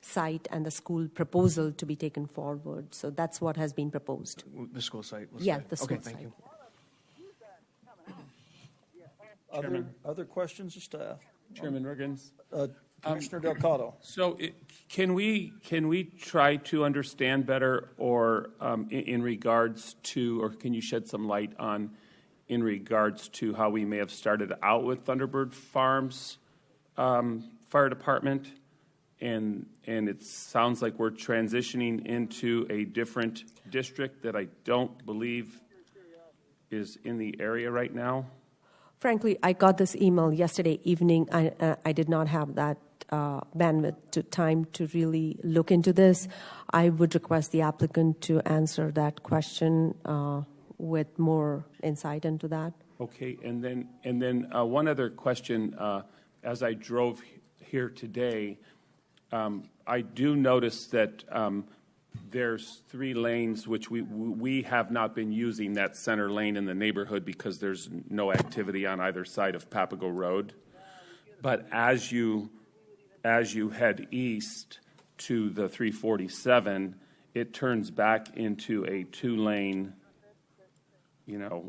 site and the school proposal to be taken forward. So that's what has been proposed. The school site? Yeah, the school site. Thank you. Other questions of staff? Chairman Riggins. Commissioner Delgado. So can we try to understand better, or in regards to, or can you shed some light on in regards to how we may have started out with Thunderbird Farms Fire Department, and it sounds like we're transitioning into a different district that I don't believe is in the area right now? Frankly, I got this email yesterday evening. I did not have that bandwidth time to really look into this. I would request the applicant to answer that question with more insight into that. Okay, and then one other question. As I drove here today, I do notice that there's 3 lanes, which we have not been using that center lane in the neighborhood because there's no activity on either side of Papago Road. But as you head east to the 347, it turns back into a 2-lane,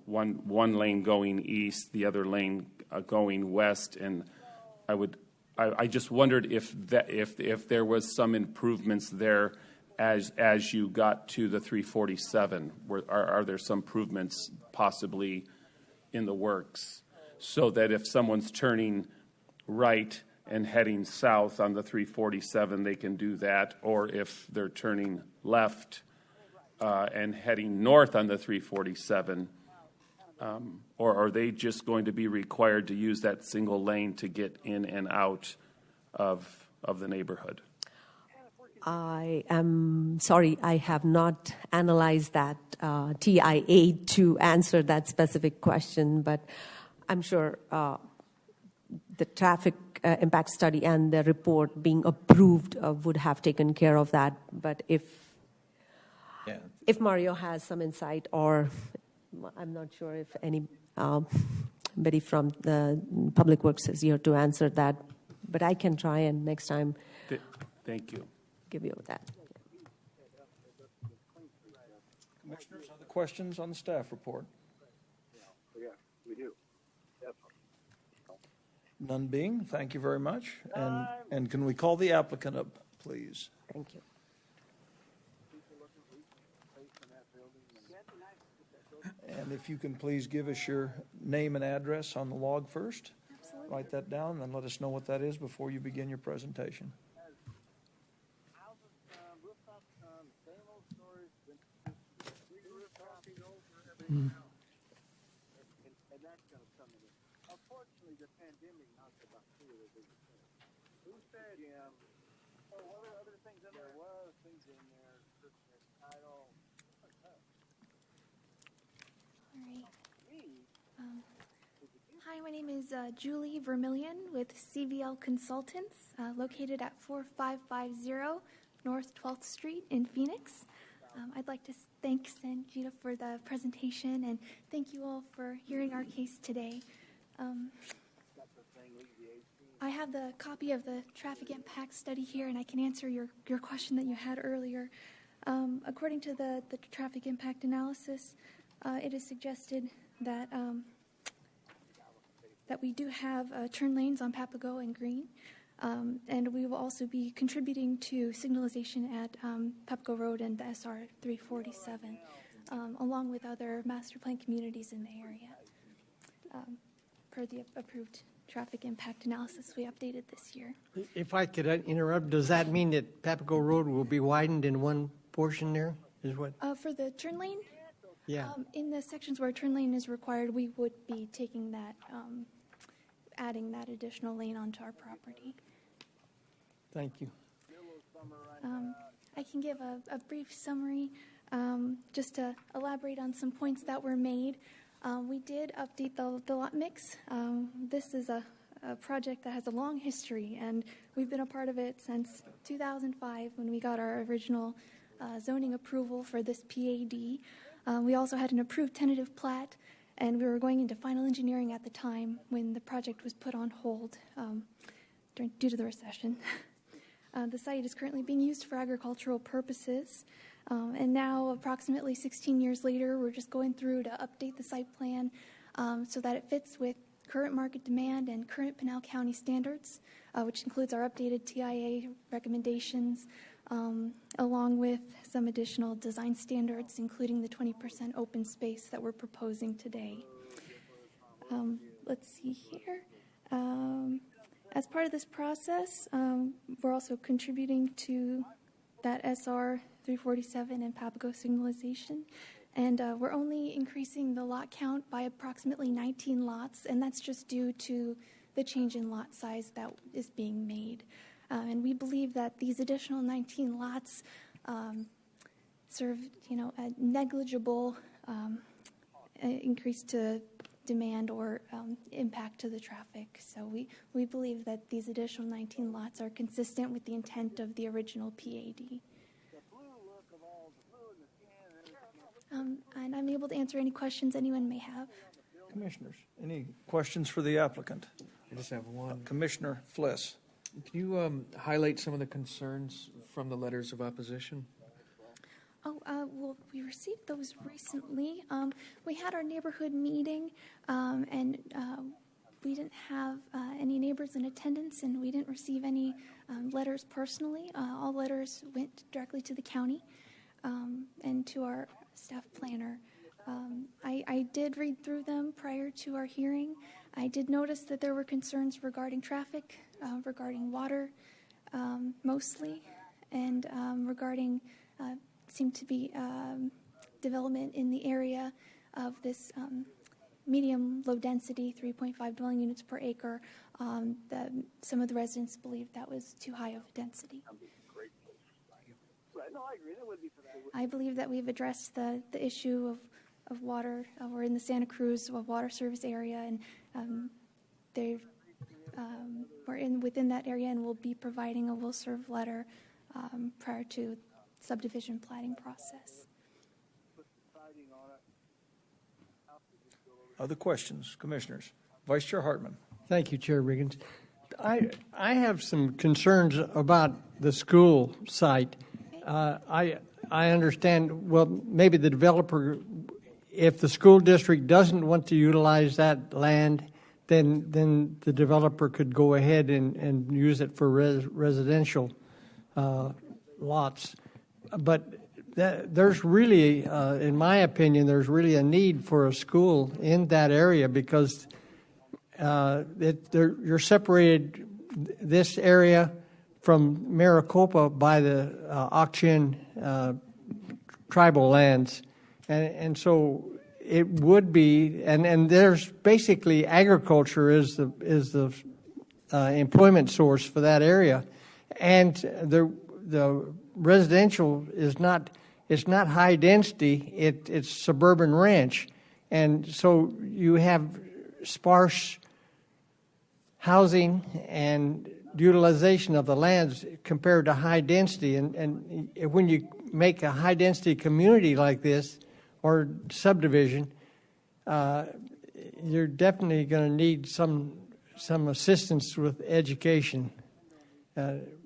one lane going east, the other lane going west. And I just wondered if there was some improvements there as you got to the 347. Are there some improvements possibly in the works so that if someone's turning right and heading south on the 347, they can do that, or if they're turning left and heading north on the 347, or are they just going to be required to use that single lane to get in and out of the neighborhood? I am sorry, I have not analyzed that TIA to answer that specific question, but I'm sure the traffic impact study and the report being approved would have taken care of that. But if Mario has some insight, or I'm not sure if anybody from the Public Works is here to answer that, but I can try and next time. Thank you. Give you that. Commissioners, other questions on the staff report? Yeah, we do. None being, thank you very much. And can we call the applicant up, please? Thank you. And if you can please give us your name and address on the log first. Absolutely. Write that down and let us know what that is before you begin your presentation. Unfortunately, the pandemic knocked about 2 of the biggest things. Who said, what are other things in there? There were things in there, title. Hi, my name is Julie Vermillion with CVL Consultants, located at 4550 North 12th Street in Phoenix. I'd like to thank Sanjita for the presentation, and thank you all for hearing our case today. I have the copy of the traffic impact study here, and I can answer your question that you had earlier. According to the traffic impact analysis, it is suggested that that we do have turn lanes on Papago and Green, and we will also be contributing to signalization at Papago Road and the SR 347, along with other master plan communities in the area. Per the approved traffic impact analysis we updated this year. If I could interrupt, does that mean that Papago Road will be widened in one portion there? Is what? For the turn lane? Yeah. In the sections where turn lane is required, we would be taking that, adding that additional lane onto our property. Thank you. I can give a brief summary just to elaborate on some points that were made. We did update the lot mix. This is a project that has a long history, and we've been a part of it since 2005 when we got our original zoning approval for this PAD. We also had an approved tentative plat, and we were going into final engineering at the time when the project was put on hold due to the recession. The site is currently being used for agricultural purposes. And now, approximately 16 years later, we're just going through to update the site plan so that it fits with current market demand and current Pinal County standards, which includes our updated TIA recommendations, along with some additional design standards, including the 20% open space that we're proposing today. Let's see here. As part of this process, we're also contributing to that SR 347 and Papago signalization. And we're only increasing the lot count by approximately 19 lots, and that's just due to the change in lot size that is being made. And we believe that these additional 19 lots serve, a negligible increase to demand or impact to the traffic. So we believe that these additional 19 lots are consistent with the intent of the original PAD. And I'm able to answer any questions anyone may have. Commissioners, any questions for the applicant? I just have one. Commissioner Fliss. Can you highlight some of the concerns from the letters of opposition? Oh, well, we received those recently. We had our neighborhood meeting, and we didn't have any neighbors in attendance, and we didn't receive any letters personally. All letters went directly to the county and to our staff planner. I did read through them prior to our hearing. I did notice that there were concerns regarding traffic, regarding water mostly, and regarding seemed to be development in the area of this medium low density 3.5 dwelling units per acre. Some of the residents believed that was too high of a density. I believe that we've addressed the issue of water. We're in the Santa Cruz water service area, and we're within that area, and we'll be providing a will serve letter prior to subdivision plating process. Other questions, commissioners? Vice Chair Hartman. Thank you, Chair Riggins. I have some concerns about the school site. I understand, well, maybe the developer, if the school district doesn't want to utilize that land, then the developer could go ahead and use it for residential lots. But there's really, in my opinion, there's really a need for a school in that area because you're separated this area from Maricopa by the Ak-Chin tribal lands. And so it would be, and there's basically agriculture is the employment source for that area. And the residential is not, it's not high density, it's suburban ranch. And so you have sparse housing and utilization of the lands compared to high density. And when you make a high density community like this or subdivision, you're definitely going to need some assistance with education.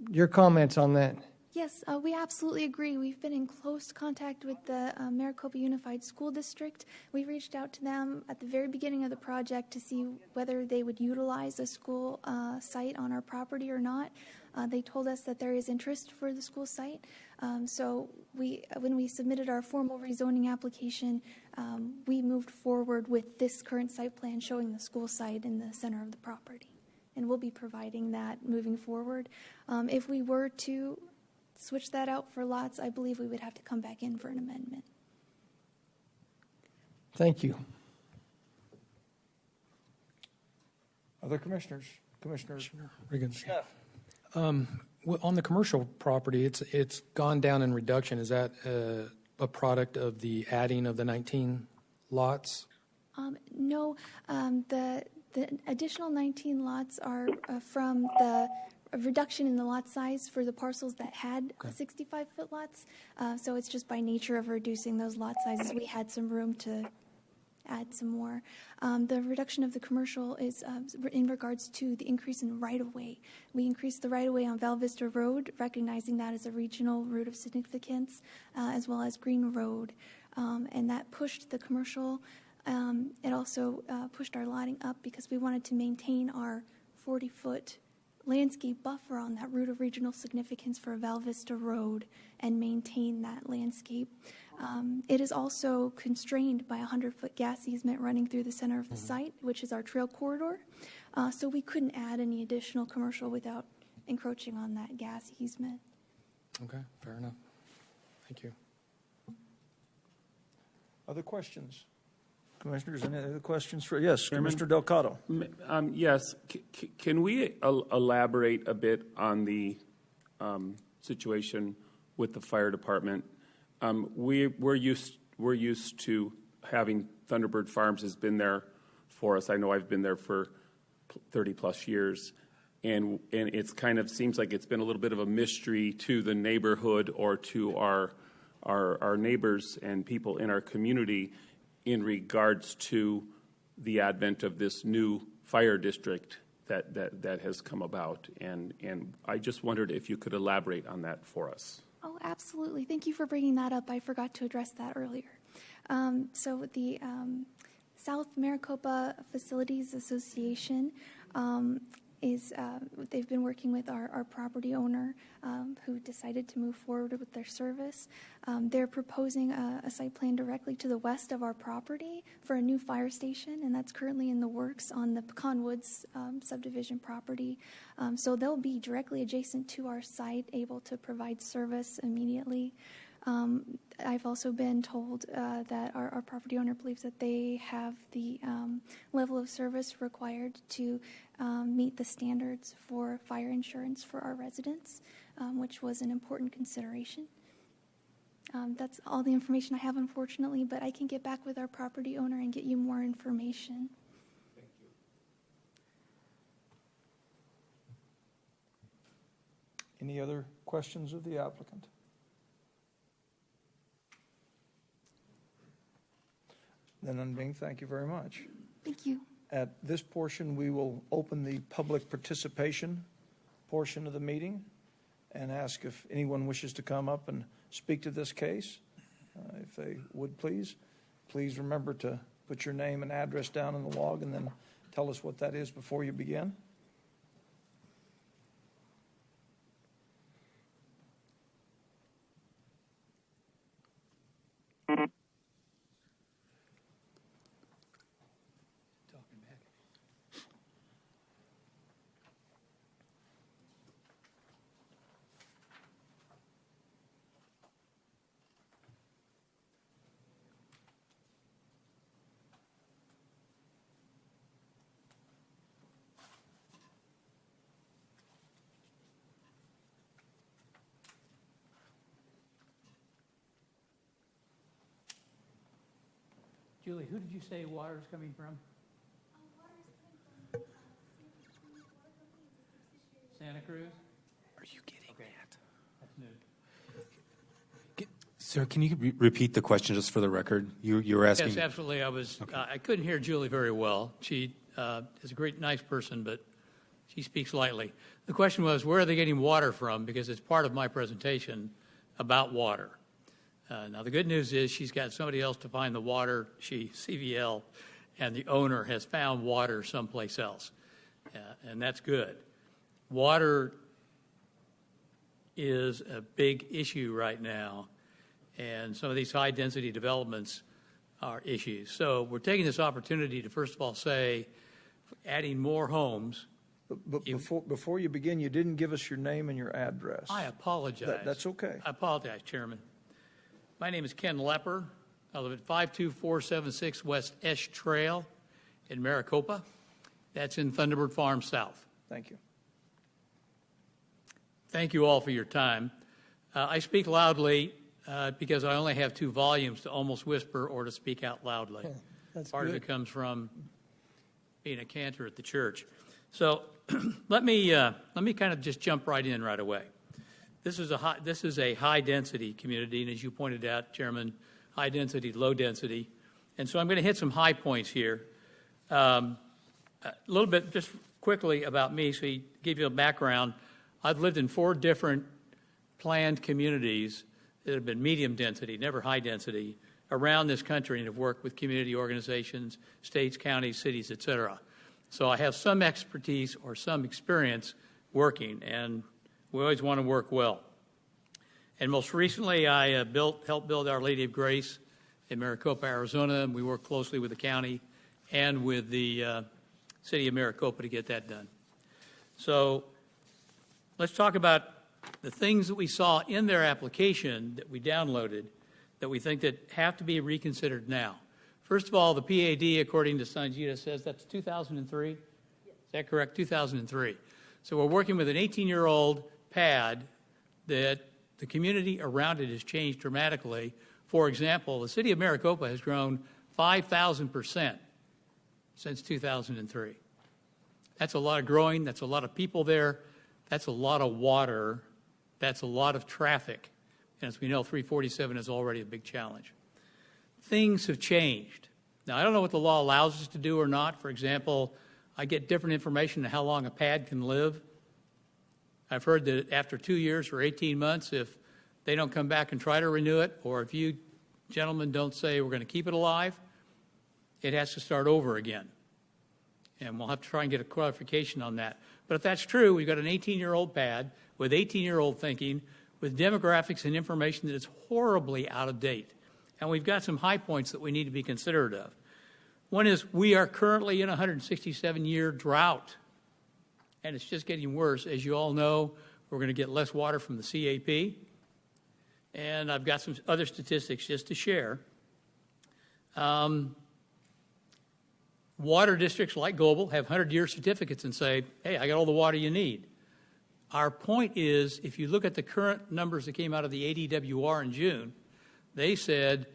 Your comments on that? Yes, we absolutely agree. We've been in close contact with the Maricopa Unified School District. We reached out to them at the very beginning of the project to see whether they would utilize a school site on our property or not. They told us that there is interest for the school site. So when we submitted our formal rezoning application, we moved forward with this current site plan showing the school site in the center of the property. And we'll be providing that moving forward. If we were to switch that out for lots, I believe we would have to come back in for an amendment. Thank you. Other commissioners? Commissioner Riggins. Well, on the commercial property, it's gone down in reduction. Is that a product of the adding of the 19 lots? No, the additional 19 lots are from the reduction in the lot size for the parcels that had 65-foot lots. So it's just by nature of reducing those lot sizes, we had some room to add some more. The reduction of the commercial is in regards to the increase in right-of-way. We increased the right-of-way on Val Vista Road, recognizing that as a regional route of significance, as well as Green Road. And that pushed the commercial. It also pushed our lotting up because we wanted to maintain our 40-foot landscape buffer on that route of regional significance for Val Vista Road and maintain that landscape. It is also constrained by a 100-foot gas easement running through the center of the site, which is our trail corridor. So we couldn't add any additional commercial without encroaching on that gas easement. Okay, fair enough. Thank you. Other questions? Commissioners, any other questions for, yes, Chairman? Commissioner Delgado. Yes. Can we elaborate a bit on the situation with the fire department? We're used to having Thunderbird Farms has been there for us. I know I've been there for 30 plus years, and it's kind of seems like it's been a little bit of a mystery to the neighborhood or to our our neighbors and people in our community in regards to the advent of this new fire district that has come about. And I just wondered if you could elaborate on that for us. Oh, absolutely. Thank you for bringing that up. I forgot to address that earlier. So the South Maricopa Facilities Association they've been working with our property owner who decided to move forward with their service. They're proposing a site plan directly to the west of our property for a new fire station, and that's currently in the works on the Pecan Woods subdivision property. So they'll be directly adjacent to our site, able to provide service immediately. I've also been told that our property owner believes that they have the level of service required to meet the standards for fire insurance for our residents, which was an important consideration. That's all the information I have, unfortunately, but I can get back with our property owner and get you more information. Thank you. Any other questions of the applicant? Then, Unbing, thank you very much. Thank you. At this portion, we will open the public participation portion of the meeting and ask if anyone wishes to come up and speak to this case. If they would, please remember to put your name and address down in the log and then tell us what that is before you begin. Julie, who did you say water is coming from? Santa Cruz? Are you getting that? That's new. Sir, can you repeat the question just for the record? You were asking. Yes, absolutely. I couldn't hear Julie very well. She is a great, nice person, but she speaks lightly. The question was, where are they getting water from? Because it's part of my presentation about water. Now, the good news is she's got somebody else to find the water. CVL, and the owner has found water someplace else, and that's good. Water is a big issue right now, and some of these high-density developments are issues. So we're taking this opportunity to, first of all, say, adding more homes. But before you begin, you didn't give us your name and your address. I apologize. That's okay. I apologize, Chairman. My name is Ken Lepper. I live at 52476 West Esch Trail in Maricopa. That's in Thunderbird Farm South. Thank you. Thank you all for your time. I speak loudly because I only have 2 volumes to almost whisper or to speak out loudly. That's Part good. of it comes from being a cantor at the church. So let me kind of just jump right in right away. This is a high-density community, and as you pointed out, Chairman, high-density, low-density. And so I'm going to hit some high points here. A little bit just quickly about me, so to give you a background. I've lived in 4 different planned communities that have been medium density, never high density, around this country, and have worked with community organizations, states, counties, cities, et cetera. So I have some expertise or some experience working, and we always want to work well. And most recently, I helped build Our Lady of Grace in Maricopa, Arizona, and we work closely with the county and with the city of Maricopa to get that done. So let's talk about the things that we saw in their application that we downloaded that we think that have to be reconsidered now. First of all, the PAD, according to Sanjita, says that's 2003? Yes. Is that correct? 2003. So we're working with an 18-year-old pad that the community around it has changed dramatically. For example, the city of Maricopa has grown 5,000% since 2003. That's a lot of growing. That's a lot of people there. That's a lot of water. That's a lot of traffic. And as we know, 347 is already a big challenge. Things have changed. Now, I don't know what the law allows us to do or not. For example, I get different information on how long a pad can live. I've heard that after 2 years or 18 months, if they don't come back and try to renew it, or if you gentlemen don't say we're going to keep it alive, it has to start over again. And we'll have to try and get a clarification on that. But if that's true, we've got an 18-year-old pad with 18-year-old thinking, with demographics and information that is horribly out of date. And we've got some high points that we need to be considerate of. One is we are currently in a 167-year drought, and it's just getting worse. As you all know, we're going to get less water from the CAP. And I've got some other statistics just to share. Water districts like Global have 100-year certificates and say, hey, I got all the water you need. Our point is, if you look at the current numbers that came out of the ADWR in June, they said,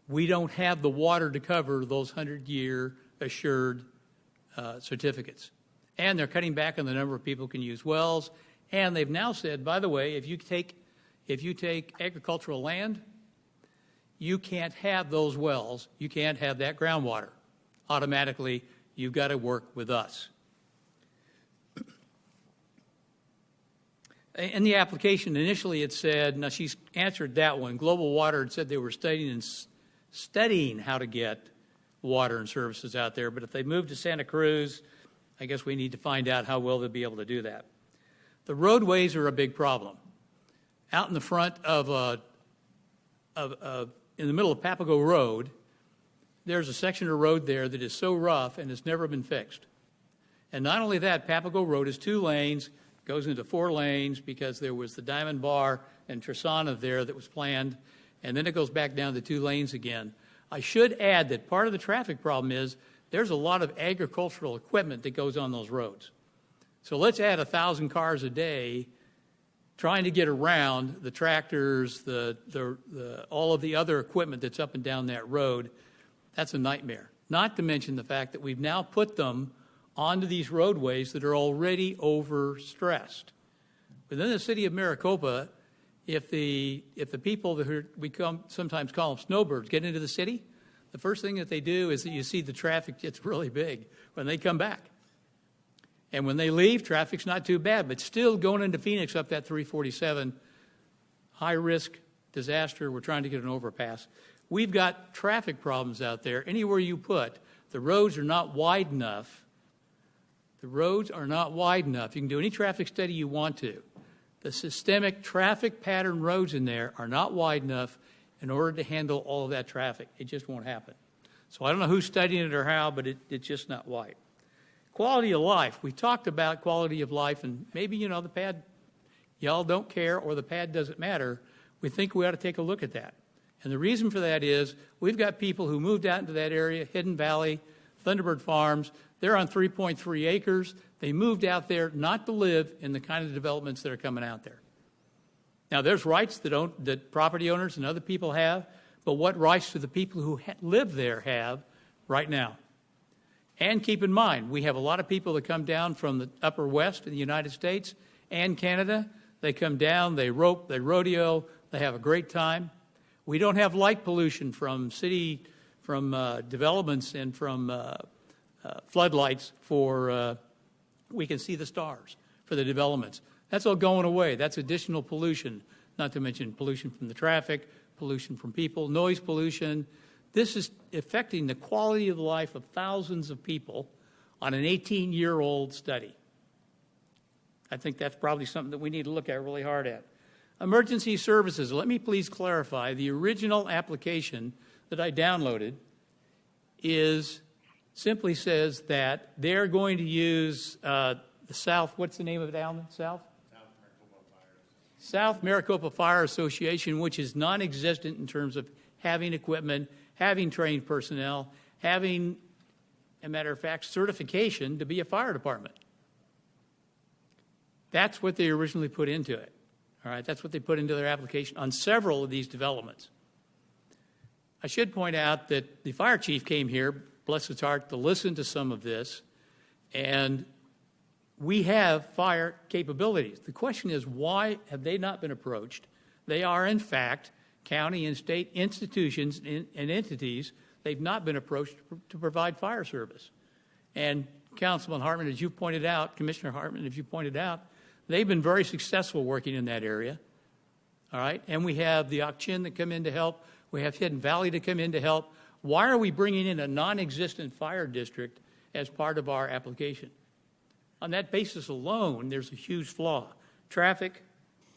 we don't have the water to cover those 100-year assured certificates. And they're cutting back on the number of people who can use wells. And they've now said, by the way, if you take agricultural land, you can't have those wells. You can't have that groundwater. Automatically, you've got to work with us. In the application, initially it said, now she's answered that one. Global Water had said they were studying how to get water and services out there, but if they move to Santa Cruz, I guess we need to find out how well they'll be able to do that. The roadways are a big problem. Out in the front in the middle of Papago Road, there's a section of road there that is so rough and has never been fixed. And not only that, Papago Road is 2 lanes, goes into 4 lanes because there was the Diamond Bar and Trisana there that was planned, and then it goes back down to 2 lanes again. I should add that part of the traffic problem is there's a lot of agricultural equipment that goes on those roads. So let's add 1,000 cars a day trying to get around the tractors, all of the other equipment that's up and down that road. That's a nightmare. Not to mention the fact that we've now put them onto these roadways that are already overstressed. Within the city of Maricopa, if the people that sometimes call them snowbirds get into the city, the first thing that they do is that you see the traffic gets really big when they come back. And when they leave, traffic's not too bad, but still going into Phoenix up that 347, high risk disaster. We're trying to get an overpass. We've got traffic problems out there. Anywhere you put, the roads are not wide enough. The roads are not wide enough. You can do any traffic study you want to. The systemic traffic pattern roads in there are not wide enough in order to handle all of that traffic. It just won't happen. So I don't know who's studying it or how, but it's just not wide. Quality of life. We talked about quality of life, and maybe, the pad, y'all don't care or the pad doesn't matter. We think we ought to take a look at that. And the reason for that is we've got people who moved out into that area, Hidden Valley, Thunderbird Farms. They're on 3.3 acres. They moved out there not to live in the kind of developments that are coming out there. Now, there's rights that property owners and other people have, but what rights do the people who live there have right now? And keep in mind, we have a lot of people that come down from the upper west in the United States and Canada. They come down, they rope, they rodeo, they have a great time. We don't have light pollution from developments and from floodlights we can see the stars for the developments. That's all going away. That's additional pollution, not to mention pollution from the traffic, pollution from people, noise pollution. This is affecting the quality of life of thousands of people on an 18-year-old study. I think that's probably something that we need to look at really hard at. Emergency services. Let me please clarify. The original application that I downloaded simply says that they're going to use the South, what's the name of it, Alan? South Maricopa Fire Association, which is non-existent in terms of having equipment, having trained personnel, having, as a matter of fact, certification to be a fire department. That's what they originally put into it. All right, that's what they put into their application on several of these developments. I should point out that the fire chief came here, bless his heart, to listen to some of this, and we have fire capabilities. The question is, why have they not been approached They are, in fact, county and state institutions and entities. They've not been approached to provide fire service. And Councilman Hartman, as you pointed out, Commissioner Hartman, as you pointed out, they've been very successful working in that area. All right? And we have the Ak-Chin that come in to help. We have Hidden Valley to come in to help. Why are we bringing in a non-existent fire district as part of our application? On that basis alone, there's a huge flaw. Traffic,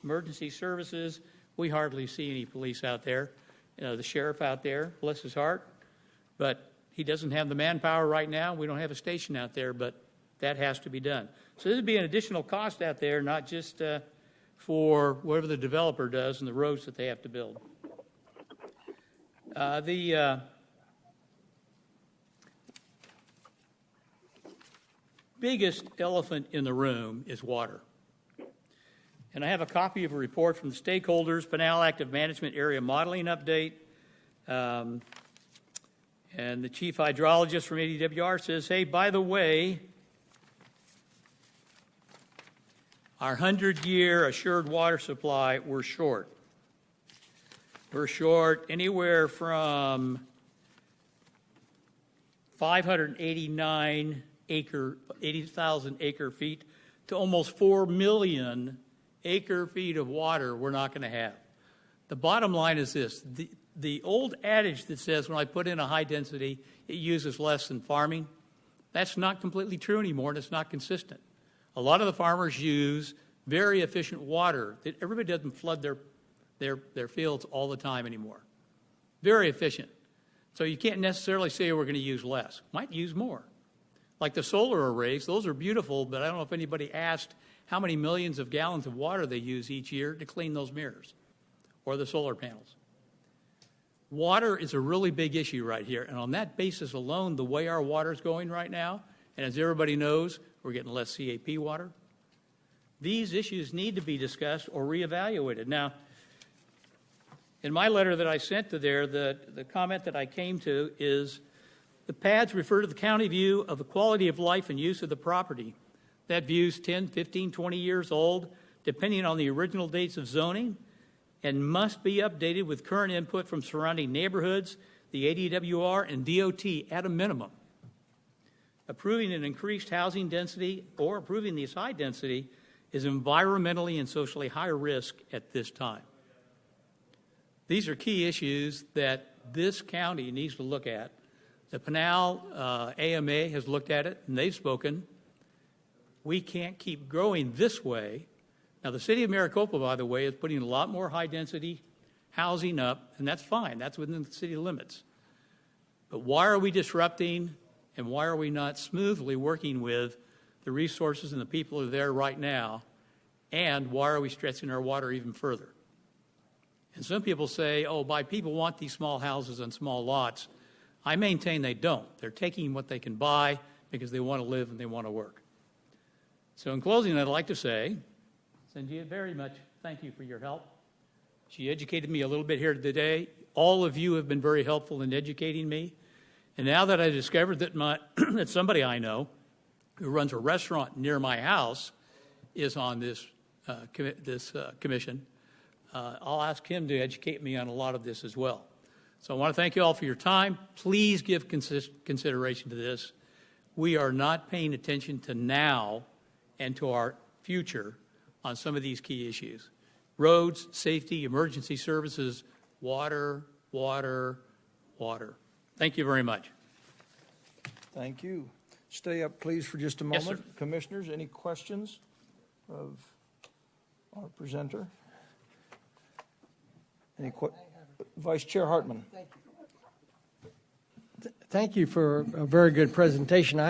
emergency services, we hardly see any police out there. You know, the sheriff out there, bless his heart, but he doesn't have the manpower right now. We don't have a station out there, but that has to be done. So this would be an additional cost out there, not just for whatever the developer does and the roads that they have to build. The biggest elephant in the room is water. And I have a copy of a report from the stakeholders, Pinal Active Management Area Modeling Update. And the chief hydrologist from ADWR says, hey, by the way, our 100-year assured water supply, we're short. We're short anywhere from 80,000 acre feet to almost 4 million acre feet of water we're not going to have. The bottom line is this. The old adage that says when I put in a high density, it uses less than farming, that's not completely true anymore, and it's not consistent. A lot of the farmers use very efficient water. Everybody doesn't flood their fields all the time anymore. Very efficient. So you can't necessarily say we're going to use less. Might use more. Like the solar arrays, those are beautiful, but I don't know if anybody asked how many millions of gallons of water they use each year to clean those mirrors or the solar panels. Water is a really big issue right here, and on that basis alone, the way our water is going right now, and as everybody knows, we're getting less CAP water, these issues need to be discussed or reevaluated. Now, in my letter that I sent to there, the comment that I came to is the pads refer to the county view of the quality of life and use of the property. That view is 10, 15, 20 years old, depending on the original dates of zoning, and must be updated with current input from surrounding neighborhoods, the ADWR, and DOT at a minimum. Approving an increased housing density or approving this high density is environmentally and socially high risk at this time. These are key issues that this county needs to look at. The Pinal AMA has looked at it, and they've spoken. We can't keep growing this way. Now, the city of Maricopa, by the way, is putting a lot more high-density housing up, and that's fine. That's within the city limits. But why are we disrupting, and why are we not smoothly working with the resources and the people who are there right now, and why are we stretching our water even further? And some people say, oh, people want these small houses on small lots. I maintain they don't. They're taking what they can buy because they want to live and they want to work. So in closing, I'd like to say, Sanjia, very much thank you for your help. She educated me a little bit here today. All of you have been very helpful in educating me. And now that I discovered that that somebody I know who runs a restaurant near my house is on this commission, I'll ask him to educate me on a lot of this as well. So I want to thank you all for your time. Please give consideration to this. We are not paying attention to now and to our future on some of these key issues. Roads, safety, emergency services, water, water, water. Thank you very much. Thank you. Stay up, please, for just a moment. Yes, sir. Commissioners, any questions of our presenter? Vice Chair Hartman. Thank you for a very good presentation.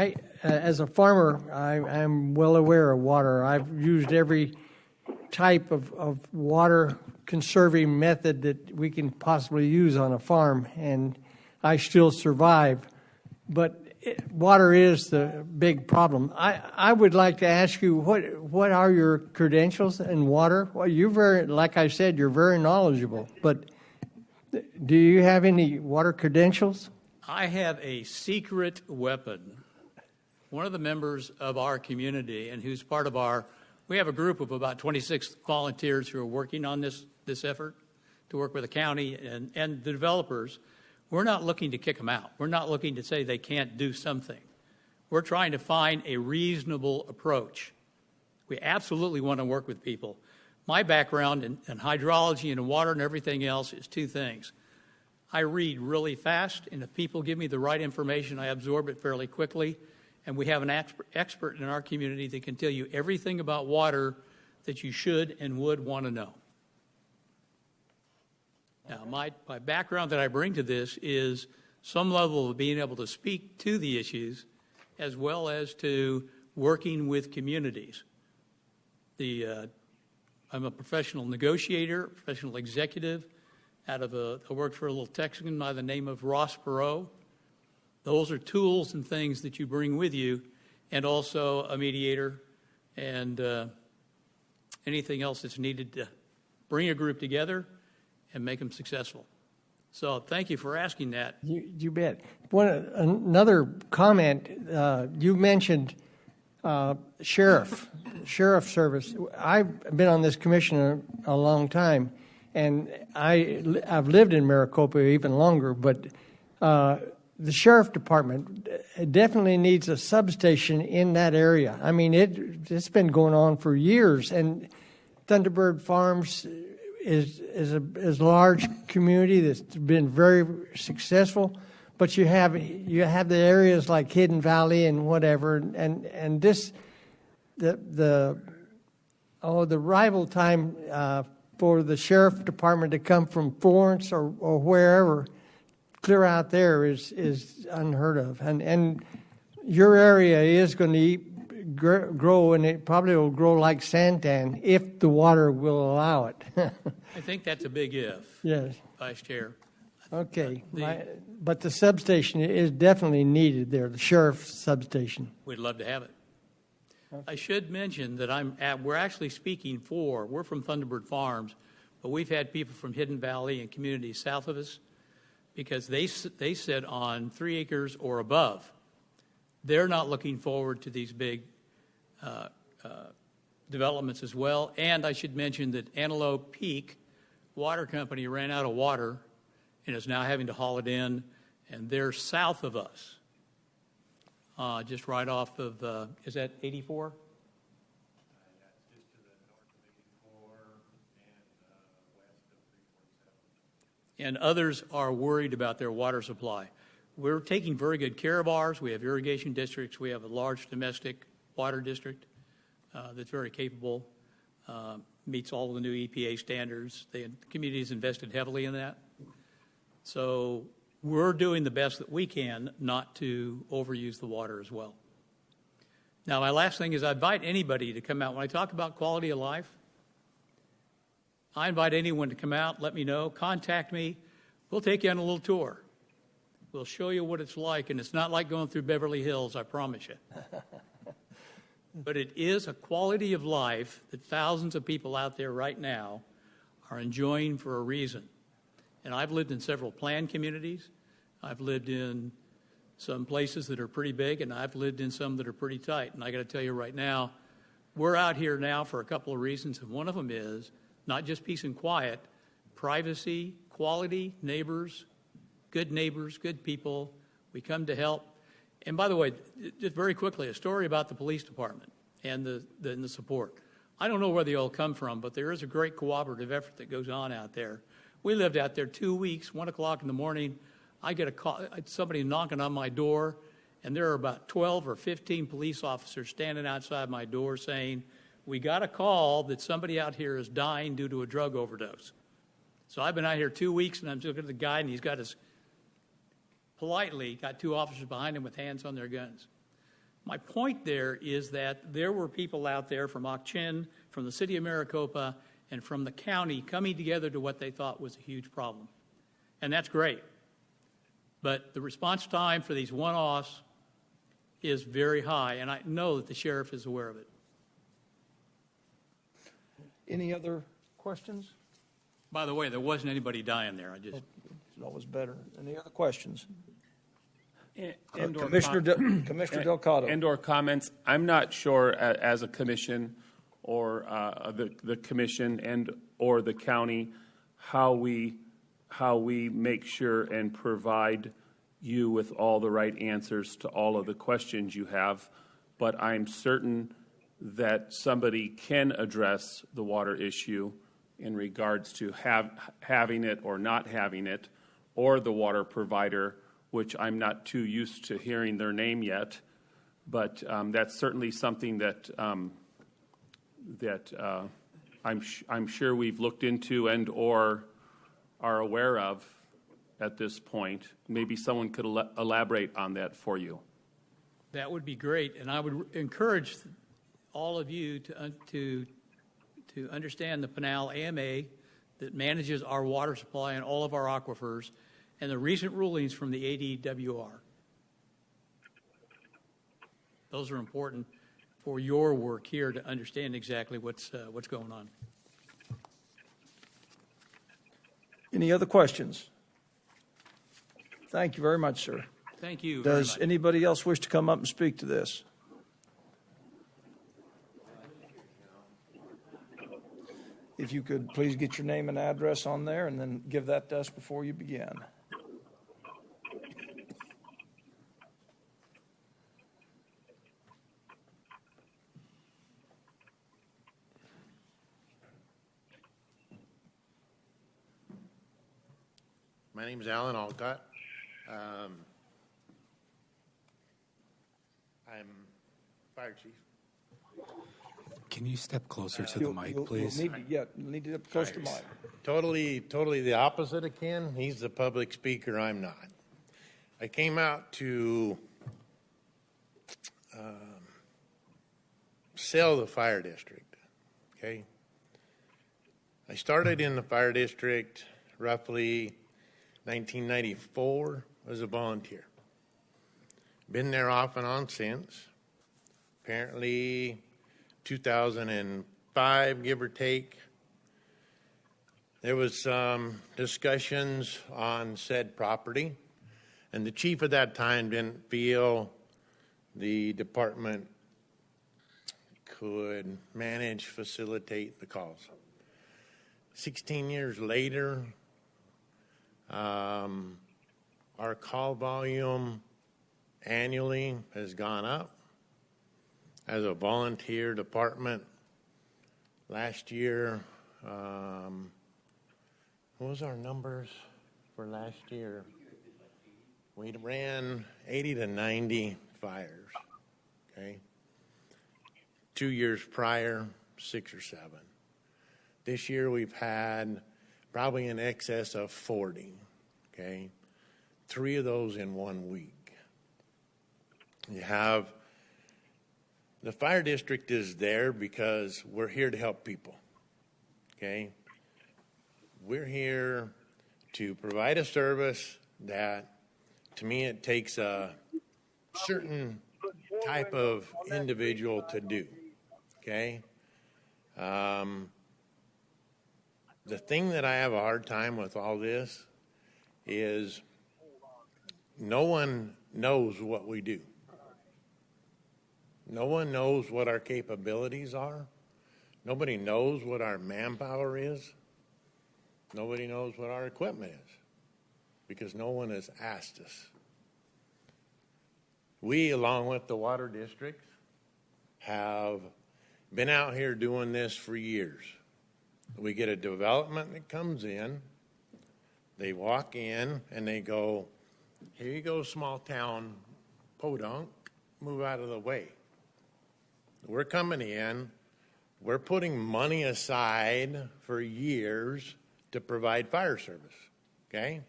As a farmer, I'm well aware of water. I've used every type of water conserving method that we can possibly use on a farm, and I still survive. But water is the big problem. I would like to ask you, what are your credentials in water? Well, like I said, you're very knowledgeable, but do you have any water credentials? I have a secret weapon. One of the members of our community and who's part of we have a group of about 26 volunteers who are working on this this effort, to work with the county and the developers. We're not looking to kick them out. We're not looking to say they can't do something. We're trying to find a reasonable approach. We absolutely want to work with people. My background in hydrology and water and everything else is two things. I read really fast, and if people give me the right information, I absorb it fairly quickly. And we have an expert in our community that can tell you everything about water that you should and would want to know. Now, my background that I bring to this is some level of being able to speak to the issues as well as to working with communities. I'm a professional negotiator, professional executive. I worked for a little Texan by the name of Ross Perot. Those are tools and things that you bring with you, and also a mediator and anything else that's needed to bring a group together and make them successful. So thank you for asking that. You bet. Another comment, you mentioned sheriff service. I've been on this commission a long time, and I've lived in Maricopa even longer, but the sheriff department definitely needs a substation in that area. I mean, it's been going on for years, and Thunderbird Farms is a large community that's been very successful, but you have the areas like Hidden Valley and whatever, and this the arrival time for the sheriff department to come from Florence or wherever clear out there is unheard of, and your area is going to grow, and it probably will grow like Santan if the water will allow it. I think that's a big if. Yes, Vice Chair. Okay, but the substation is definitely needed there, the sheriff's substation. We'd love to have it. Okay. I should mention that we're actually speaking we're from Thunderbird Farms, but we've had people from Hidden Valley and communities south of us, because they sit on 3 acres or above. They're not looking forward to these big developments as well. And I should mention that Antelope Peak Water Company ran out of water and is now having to haul it in, and they're south of us, just right off of, is that 84? And others are worried about their water supply. We're taking very good care of ours. We have irrigation districts. We have a large domestic water district that's very capable, meets all the new EPA standards. The community has invested heavily in that. So we're doing the best that we can not to overuse the water as well. Now, my last thing is I invite anybody to come out. When I talk about quality of life, I invite anyone to come out, let me know, contact me. We'll take you on a little tour. We'll show you what it's like, and it's not like going through Beverly Hills, I promise you. But it is a quality of life that thousands of people out there right now are enjoying for a reason. And I've lived in several planned communities. I've lived in some places that are pretty big, and I've lived in some that are pretty tight. And I got to tell you right now, we're out here now for a couple of reasons, and one of them is not just peace and quiet, privacy, quality, neighbors, good people. We come to help. And by the way, just very quickly, a story about the police department and the support. I don't know where they all come from, but there is a great cooperative effort that goes on out there. We lived out there 2 weeks, 1 o'clock in the morning. I get a call, somebody knocking on my door, and there are about 12 or 15 police officers standing outside my door saying, we got a call that somebody out here is dying due to a drug overdose. So I've been out here 2 weeks, and I'm looking at the guy, and he's got politely got 2 officers behind him with hands on their guns. My point there is that there were people out there from Ak-Chin, from the city of Maricopa, and from the county coming together to what they thought was a huge problem. And that's great. But the response time for these one-offs is very high, and I know that the sheriff is aware of it. Any other questions? By the way, there wasn't anybody dying there. It's always better. Any other questions? Commissioner Delgado. And/or comments. I'm not sure as a commission or the commission and or the county how we make sure and provide you with all the right answers to all of the questions you have. But I'm certain that somebody can address the water issue in regards to having it or not having it, or the water provider, which I'm not too used to hearing their name yet. But that's certainly something that I'm sure we've looked into and or are aware of at this point. Maybe someone could elaborate on that for you. That would be great, and I would encourage all of you to understand the Pinal AMA that manages our water supply and all of our aquifers, and the recent rulings from the ADWR. Those are important for your work here to understand exactly what's going on. Any other questions? Thank you very much, sir. Thank you very Does much. anybody else wish to come up and speak to this? If you could please get your name and address on there and then give that to us before you begin. My name is Alan Alcott. I'm fire chief. Can you step closer to the mic, please? You'll need to get close to Mike. Totally the opposite of Ken. He's the public speaker. I'm not. I came out to sell the fire district. Okay. I started in the fire district roughly 1994 as a volunteer. Been there off and on since. Apparently 2005, give or take. There was some discussions on said property, and the chief at that time didn't feel the department could manage, facilitate the calls. 16 years later, our call volume annually has gone up. As a volunteer department, last year, what was our numbers for last year? We ran 80 to 90 fires, okay? 2 years prior, 6 or 7. This year we've had probably in excess of 40, okay? 3 of those in 1 week. You have, the fire district is there because we're here to help people, okay? We're here to provide a service that, to me, it takes a certain type of individual to do, okay? The thing that I have a hard time with all this is no one knows what we do. No one knows what our capabilities are. Nobody knows what our manpower is. Nobody knows what our equipment is because no one has asked us. We, along with the water districts, have been out here doing this for years. We get a development that comes in, they walk in and they go, here you go, small town podunk, move out of the way. We're coming in, we're putting money aside for years to provide fire service, okay?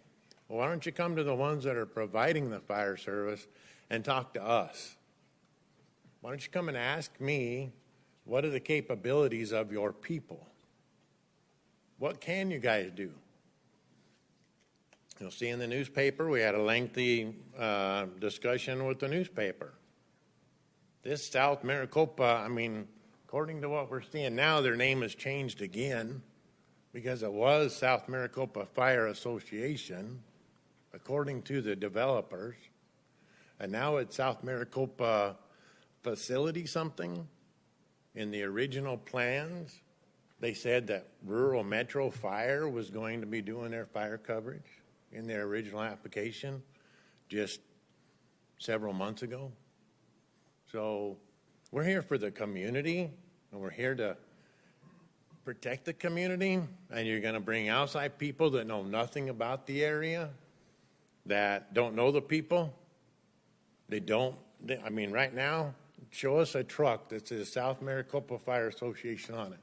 Well, why don't you come to the ones that are providing the fire service and talk to us? Why don't you come and ask me, what are the capabilities of your people? What can you guys do? You'll see in the newspaper, we had a lengthy discussion with the newspaper. This South Maricopa, I mean, according to what we're seeing now, their name has changed again because it was South Maricopa Fire Association, according to the developers. And now it's South Maricopa Facility something. In the original plans, they said that Rural Metro Fire was going to be doing their fire coverage in their original application just several months ago. So we're here for the community, and we're here to protect the community, and you're going to bring outside people that know nothing about the area, that don't know the people. I mean, right now, show us a truck that says South Maricopa Fire Association on it.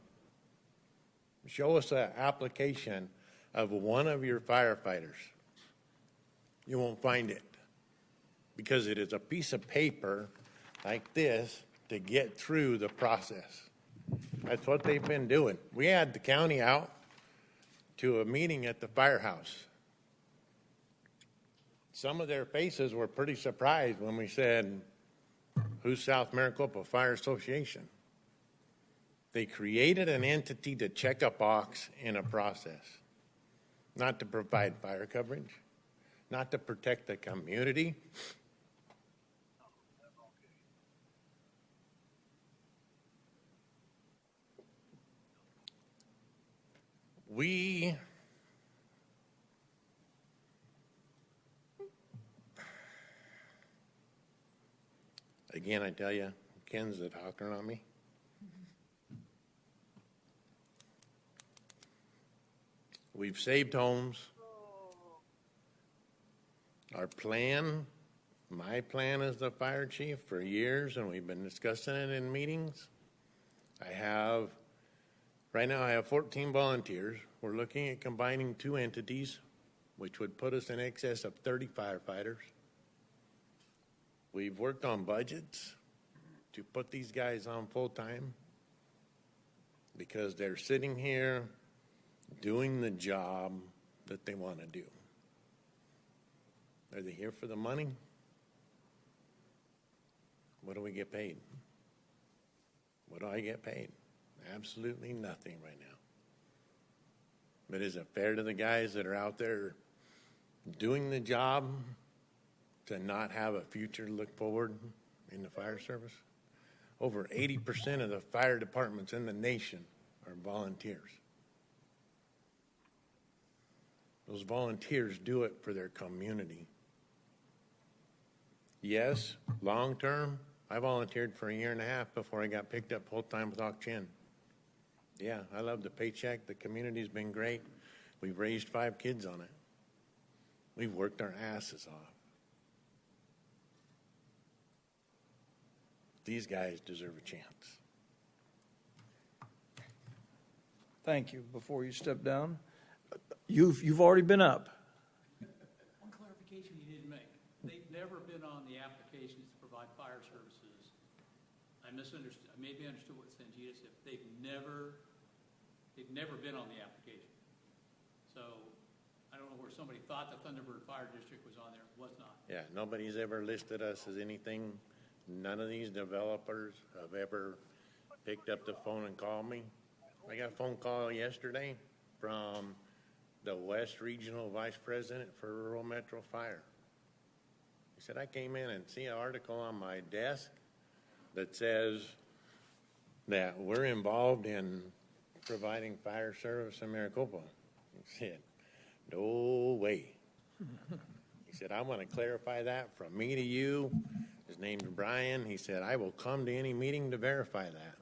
Show us an application of one of your firefighters. You won't find it, because it is a piece of paper like this to get through the process. That's what they've been doing. We had the county out to a meeting at the firehouse. Some of their faces were pretty surprised when we said, who's South Maricopa Fire Association? They created an entity to check a box in a process, not to provide fire coverage, not to protect the community. Again, I tell you, Ken's the talker on me. We've saved homes. Our plan, my plan as the fire chief for years, and we've been discussing it in meetings. Right now I have 14 volunteers. We're looking at combining 2 entities, which would put us in excess of 30 firefighters. We've worked on budgets to put these guys on full time because they're sitting here doing the job that they want to do. Are they here for the money? What do we get paid? What do I get paid? Absolutely nothing right now. But is it fair to the guys that are out there doing the job to not have a future look forward in the fire service? Over 80% of the fire departments in the nation are volunteers. Those volunteers do it for their community. Yes, long term, I volunteered for 1.5 years before I got picked up full-time with Aux Chen. Yeah, I love the paycheck. The community's been great. We've raised 5 kids on it. We've worked our asses off. These guys deserve a chance. Thank you. Before you step down, you've already been up. One clarification you didn't make. They've never been on the applications to provide fire services. I misunderstood. I maybe understood what Sanjita said. They've never been on the application. So I don't know where somebody thought the Thunderbird Fire District was on there. It was not. Yeah, nobody's ever listed us as anything. None of these developers have ever picked up the phone and called me. I got a phone call yesterday from the West Regional Vice President for Rural Metro Fire. He said, I came in and see an article on my desk that says that we're involved in providing fire service in Maricopa. He said, no way. He said, I want to clarify that from me to you. His name's Brian. He said, I will come to any meeting to verify that.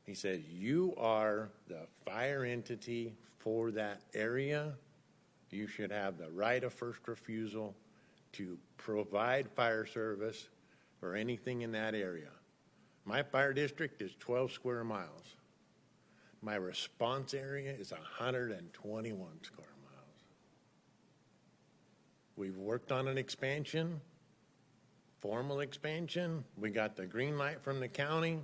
He said, you are the fire entity for that area. You should have the right of first refusal to provide fire service for anything in that area. My fire district is 12 square miles. My response area is 121 square miles. We've worked on an expansion, formal expansion. We got the green light from the county.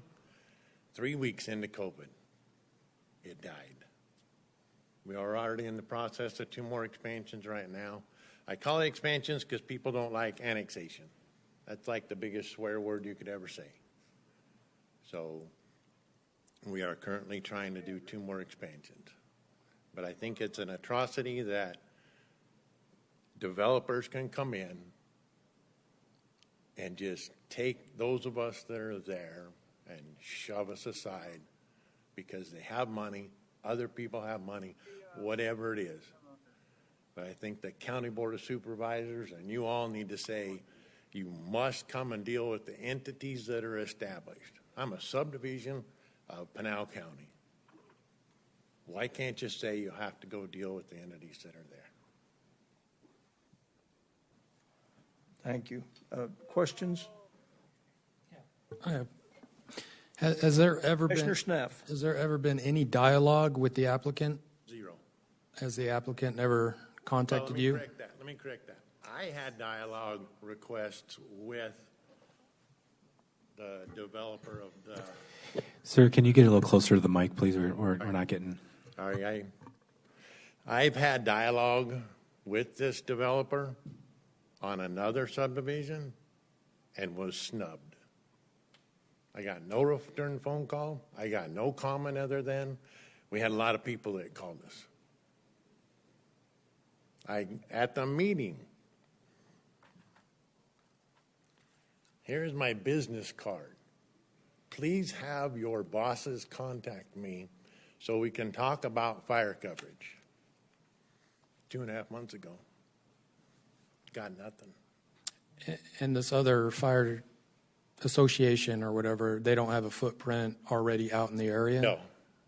3 weeks into COVID, it died. We are already in the process of 2 more expansions right now. I call it expansions because people don't like annexation. That's like the biggest swear word you could ever say. So we are currently trying to do 2 more expansions. But I think it's an atrocity that developers can come in and just take those of us that are there and shove us aside because they have money, other people have money, whatever it is. But I think the County Board of Supervisors and you all need to say, you must come and deal with the entities that are established. I'm a subdivision of Pinal County. Why can't you say you have to go deal with the entities that are there? Thank you. Questions? I have. Has there ever been Commissioner Sneff. Has there ever been any dialogue with the applicant? Zero. Has the applicant never contacted you? Let me correct that. I had dialogue requests with the developer of the. Sir, can you get a little closer to the mic, please? We're not getting. Sorry, I've had dialogue with this developer on another subdivision and was snubbed. I got no return phone call. I got no comment other than we had a lot of people that called us. At the meeting, here's my business card. Please have your bosses contact me so we can talk about fire coverage. 2.5 months ago. Got nothing. And this other fire association or whatever, they don't have a footprint already out in the area?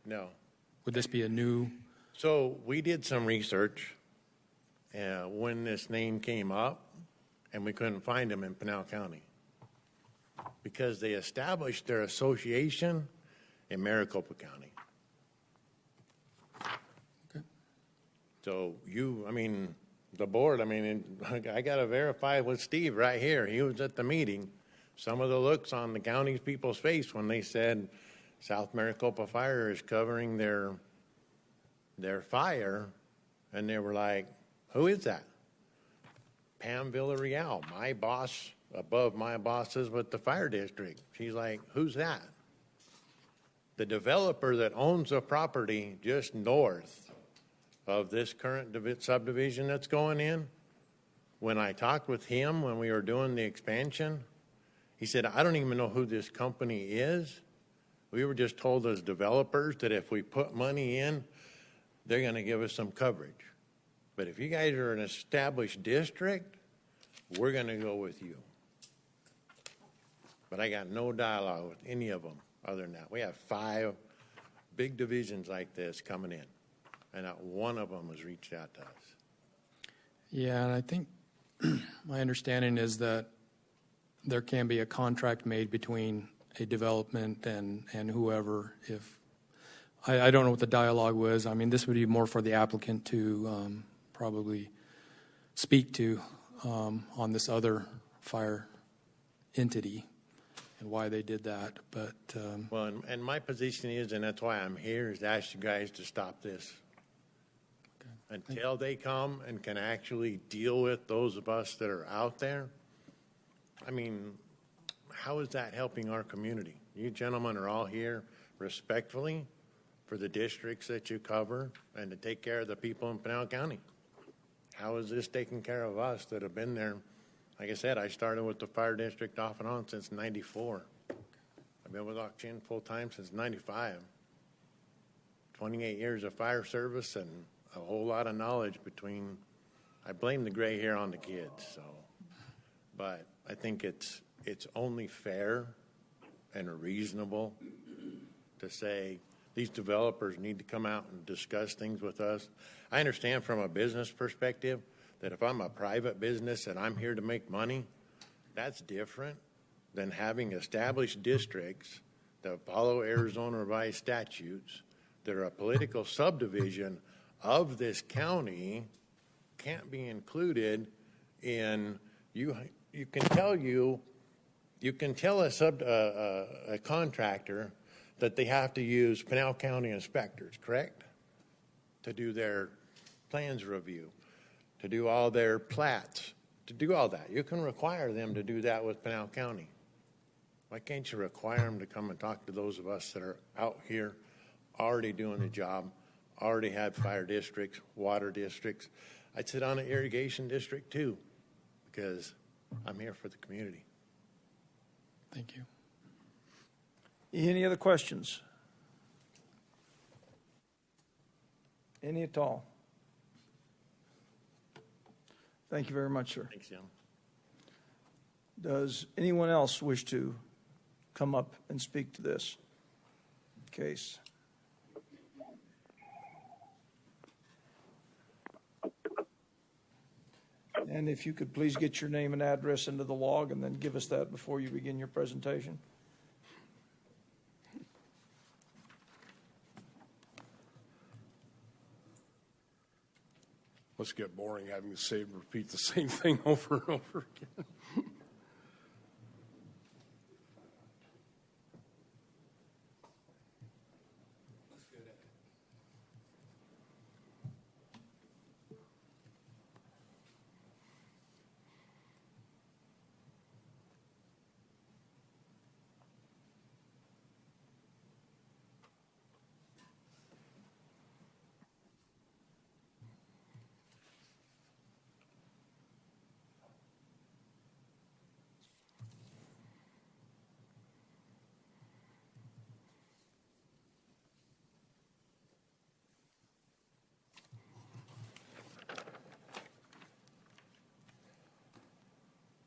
No. Would this be a new? So we did some research when this name came up, and we couldn't find them in Pinal County because they established their association in Maricopa County. Okay. So the board, I got to verify with Steve right here. He was at the meeting. Some of the looks on the county's people's face when they said South Maricopa Fire is covering their fire, and they were like, who is that? Pam Villarreal, my boss, above my bosses with the fire district. She's like, who's that? The developer that owns the property just north of this current subdivision that's going in, when I talked with him when we were doing the expansion, he said, I don't even know who this company is. We were just told as developers that if we put money in, they're going to give us some coverage. But if you guys are an established district, we're going to go with you. But I got no dialogue with any of them other than that. We have 5 big divisions like this coming in, and not one of them has reached out to us. Yeah, and I think my understanding is that there can be a contract made between a development and whoever. If I don't know what the dialogue was. This would be more for the applicant to probably speak to on this other fire entity and why they did that. But well, and my position is, and that's why I'm here, is to ask you guys to stop this. Until they come and can actually deal with those of us that are out there. How is that helping our community? You gentlemen are all here respectfully for the districts that you cover and to take care of the people in Pinal County. How is this taking care of us that have been there? Like I said, I started with the fire district off and on since '94. I've been with Au-Chin full time since '95. 28 years of fire service and a whole lot of knowledge between. I blame the gray hair on the kids, but I think it's only fair and reasonable to say these developers need to come out and discuss things with us. I understand from a business perspective that if I'm a private business and I'm here to make money, that's different than having established districts that follow Arizona revised statutes that are a political subdivision of this county can't be included in you can tell a contractor that they have to use Pinal County inspectors, correct? To do their plans review, to do all their plats, to do all that. You can require them to do that with Pinal County. Why can't you require them to come and talk to those of us that are out here already doing the job, already had fire districts, water districts? I'd sit on an irrigation district too, because I'm here for the community. Thank you. Any other questions? Any at all? Thank you very much, sir. Thanks, Jim. Does anyone else wish to come up and speak to this case? And if you could please get your name and address into the log and then give us that before you begin your presentation. Must get boring having to say and repeat the same thing over and over again.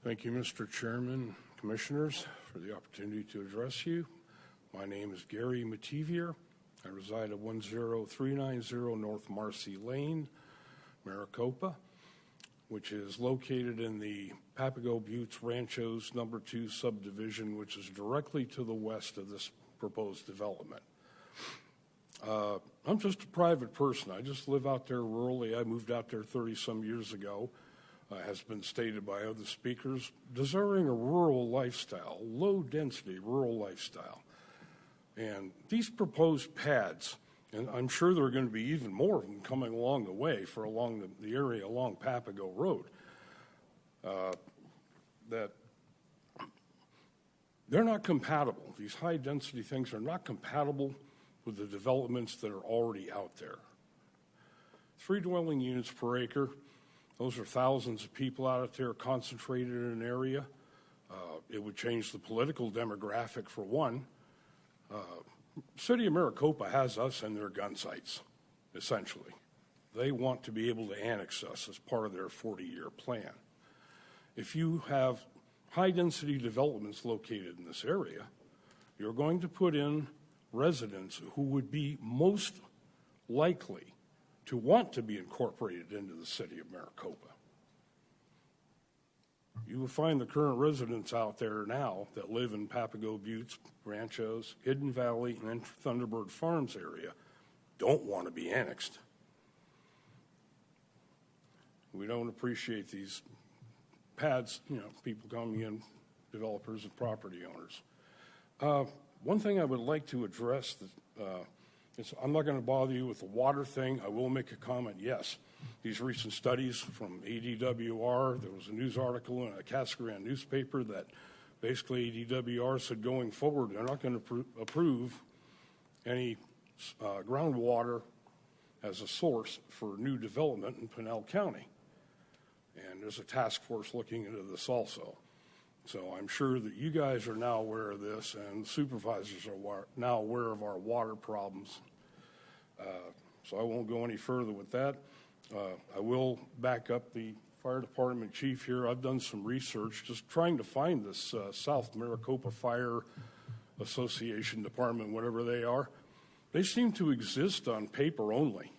Thank you, Mr. Chairman, Commissioners, for the opportunity to address you. My name is Gary Mativier. I reside at 10390 North Marcy Lane, Maricopa, which is located in the Papago Buttes Ranchos No. 2 subdivision, which is directly to the west of this proposed development. I'm just a private person. I just live out there rurally. I moved out there 30-some years ago. Has been stated by other speakers, desiring a rural lifestyle, low-density rural lifestyle. And these proposed pads, and I'm sure there are going to be even more of them coming along the way for along the area along Papago Road, that they're not compatible. These high-density things are not compatible with the developments that are already out there. 3 dwelling units per acre. Those are thousands of people out there concentrated in an area. It would change the political demographic for one. City of Maricopa has us in their gun sights, essentially. They want to be able to annex us as part of their 40-year plan. If you have high-density developments located in this area, you're going to put in residents who would be most likely to want to be incorporated into the city of Maricopa. You will find the current residents out there now that live in Papago Buttes, Ranchos, Hidden Valley, and Thunderbird Farms area don't want to be annexed. We don't appreciate these pads, people coming in, developers and property owners. One thing I would like to address I'm not going to bother you with the water thing. I will make a comment. Yes, these recent studies from ADWR, there was a news article in a Cascaran newspaper that basically ADWR said going forward, they're not going to approve any groundwater as a source for new development in Pinal County. And there's a task force looking into this also. So I'm sure that you guys are now aware of this, and the supervisors are now aware of our water problems. So I won't go any further with that. I will back up the fire department chief here. I've done some research just trying to find this South Maricopa Fire Association Department, whatever they are. They seem to exist on paper only.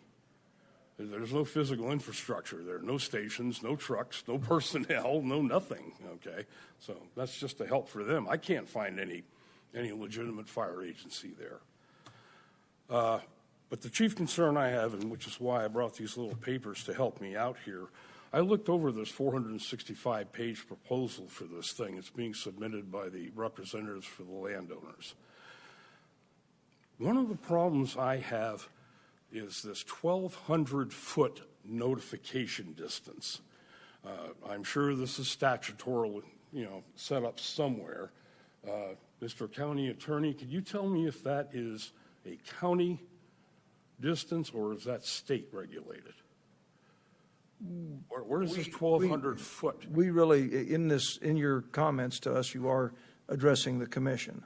There's no physical infrastructure there, no stations, no trucks, no personnel, no nothing, okay? So that's just a help for them. I can't find any legitimate fire agency there. But the chief concern I have, and which is why I brought these little papers to help me out here, I looked over this 465-page proposal for this thing. It's being submitted by the representatives for the landowners. One of the problems I have is this 1,200-foot notification distance. I'm sure this is statutory, set up somewhere. Mr. County Attorney, could you tell me if that is a county distance or is that state regulated? Where does this 1,200 foot? We really, in your comments to us, you are addressing the commission.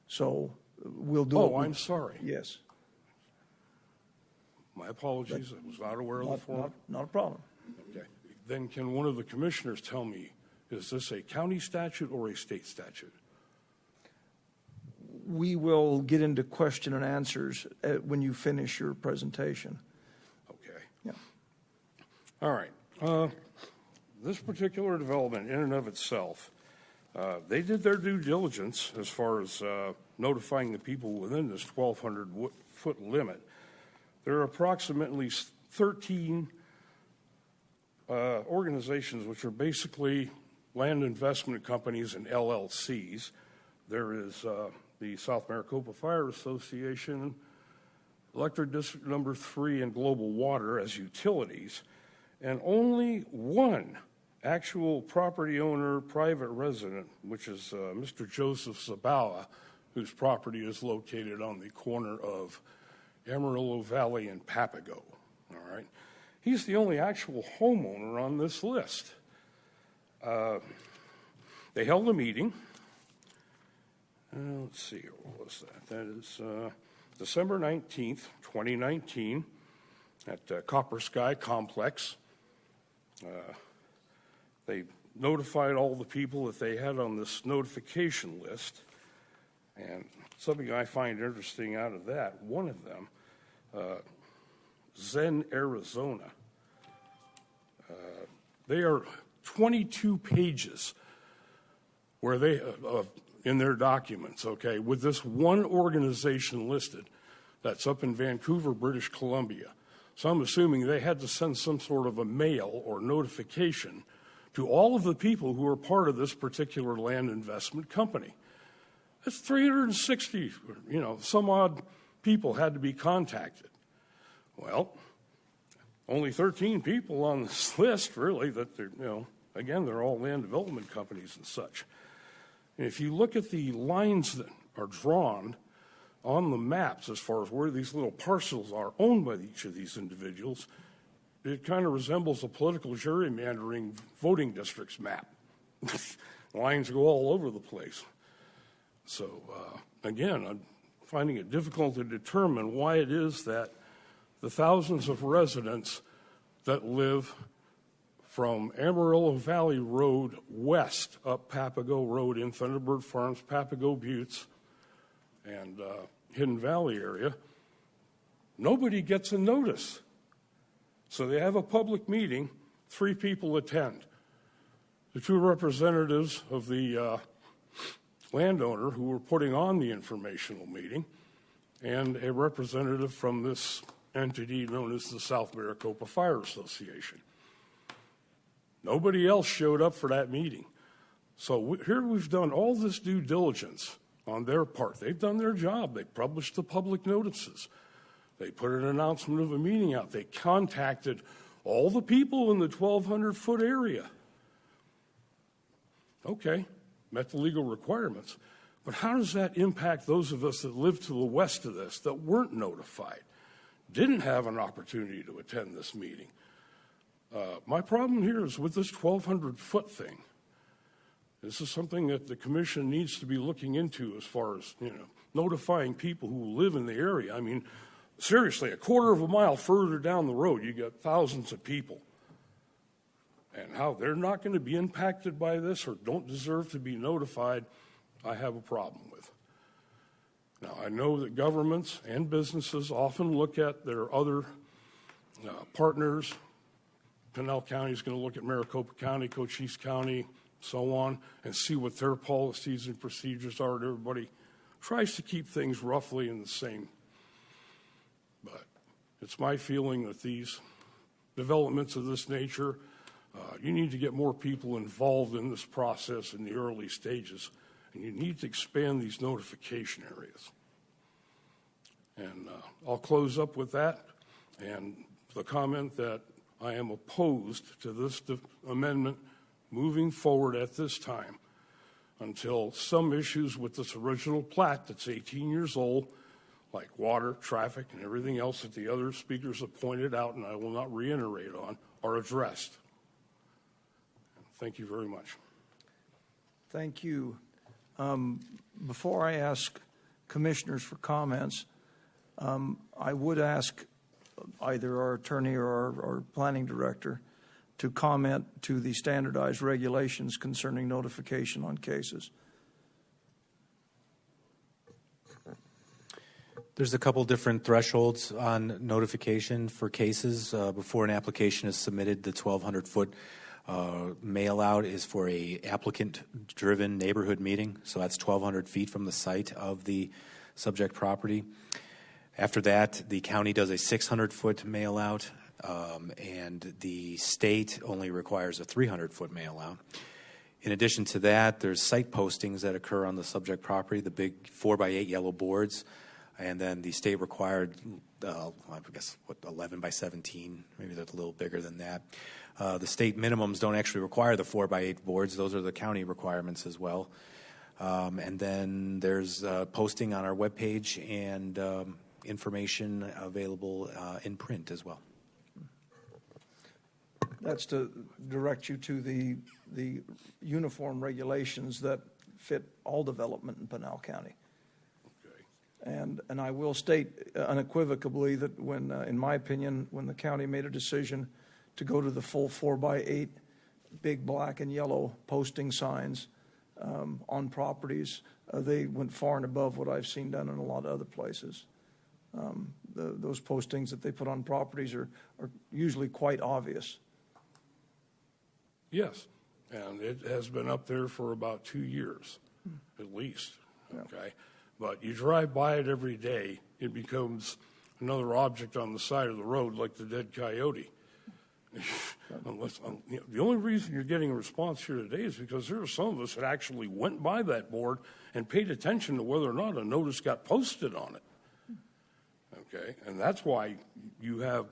So we'll do. Oh, I'm sorry. Yes. My apologies. I was not aware of the form. Not a problem. Okay. Then can one of the commissioners tell me, is this a county statute or a state statute? We will get into question and answers when you finish your presentation. Okay. Yeah. All right. This particular development in and of itself, they did their due diligence as far as notifying the people within this 1,200-foot limit. There are approximately 13 organizations which are basically land investment companies and LLCs. There is the South Maricopa Fire Association, Electric District Number 3, and Global Water as utilities, and only one actual property owner, private resident, which is Mr. Joseph Zabawa, whose property is located on the corner of Amarillo Valley and Papago. All right, he's the only actual homeowner on this list. They held a meeting. Let's see, what was that? That is December 19th, 2019, at Copper Sky Complex. They notified all the people that they had on this notification list. And something I find interesting out of that, one of them, Zen, Arizona. They are 22 pages where they, in their documents, okay, with this one organization listed that's up in Vancouver, British Columbia. So I'm assuming they had to send some sort of a mail or notification to all of the people who are part of this particular land investment company. That's 360, some odd people had to be contacted. Well, only 13 people on this list, really, that they're, again, they're all land development companies and such. And if you look at the lines that are drawn on the maps as far as where these little parcels are owned by each of these individuals, it kind of resembles a political gerrymandering voting districts map. Lines go all over the place. So, again, I'm finding it difficult to determine why it is that the thousands of residents that live from Amarillo Valley Road west up Papago Road in Thunderbird Farms, Papago Buttes, and Hidden Valley area, nobody gets a notice. So they have a public meeting, 3 people attend. The 2 representatives of the landowner who were putting on the informational meeting, and a representative from this entity known as the South Maricopa Fire Association. Nobody else showed up for that meeting. So here we've done all this due diligence on their part. They've done their job. They published the public notices. They put an announcement of a meeting out. They contacted all the people in the 1,200-foot area. Okay, met the legal requirements. But how does that impact those of us that live to the west of this that weren't notified, didn't have an opportunity to attend this meeting? My problem here is with this 1,200-foot thing. This is something that the commission needs to be looking into as far as, notifying people who live in the area. I mean, seriously, a quarter of a mile further down the road, you got thousands of people. And how they're not going to be impacted by this or don't deserve to be notified, I have a problem with. Now, I know that governments and businesses often look at their other partners. Pinal County is going to look at Maricopa County, Cochise County, so on, and see what their policies and procedures are. And everybody tries to keep things roughly in the same. But it's my feeling that these developments of this nature, you need to get more people involved in this process in the early stages, and you need to expand these notification areas. And I'll close up with that and the comment that I am opposed to this amendment moving forward at this time until some issues with this original plat that's 18 years old, like water, traffic, and everything else that the other speakers have pointed out, and I will not reiterate on, are addressed. Thank you very much. Thank you. Before I ask commissioners for comments, I would ask either our attorney or our planning director to comment to the standardized regulations concerning notification on cases. There's a couple different thresholds on notification for cases. Before an application is submitted, the 1,200-foot mail out is for a applicant-driven neighborhood meeting, so that's 1,200 feet from the site of the subject property. After that, the county does a 600-foot mail out, and the state only requires a 300-foot mail out. In addition to that, there's site postings that occur on the subject property, the big 4x8 yellow boards, and then the state required, I guess, 11 by 17, maybe they're a little bigger than that. The state minimums don't actually require the 4x8 boards. Those are the county requirements as well. And then there's posting on our webpage and information available in print as well. That's to direct you to the uniform regulations that fit all development in Pinal County. And I will state unequivocally that when, in my opinion, when the county made a decision to go to the full 4x8 big black and yellow posting signs on properties, they went far and above what I've seen done in a lot of other places. Those postings that they put on properties are usually quite obvious. Yes, and it has been up there for about 2 years, at least, okay? But you drive by it every day, it becomes another object on the side of the road like the dead coyote. Unless, the only reason you're getting a response here today is because there are some of us that actually went by that board and paid attention to whether or not a notice got posted on it. Okay, and that's why you have,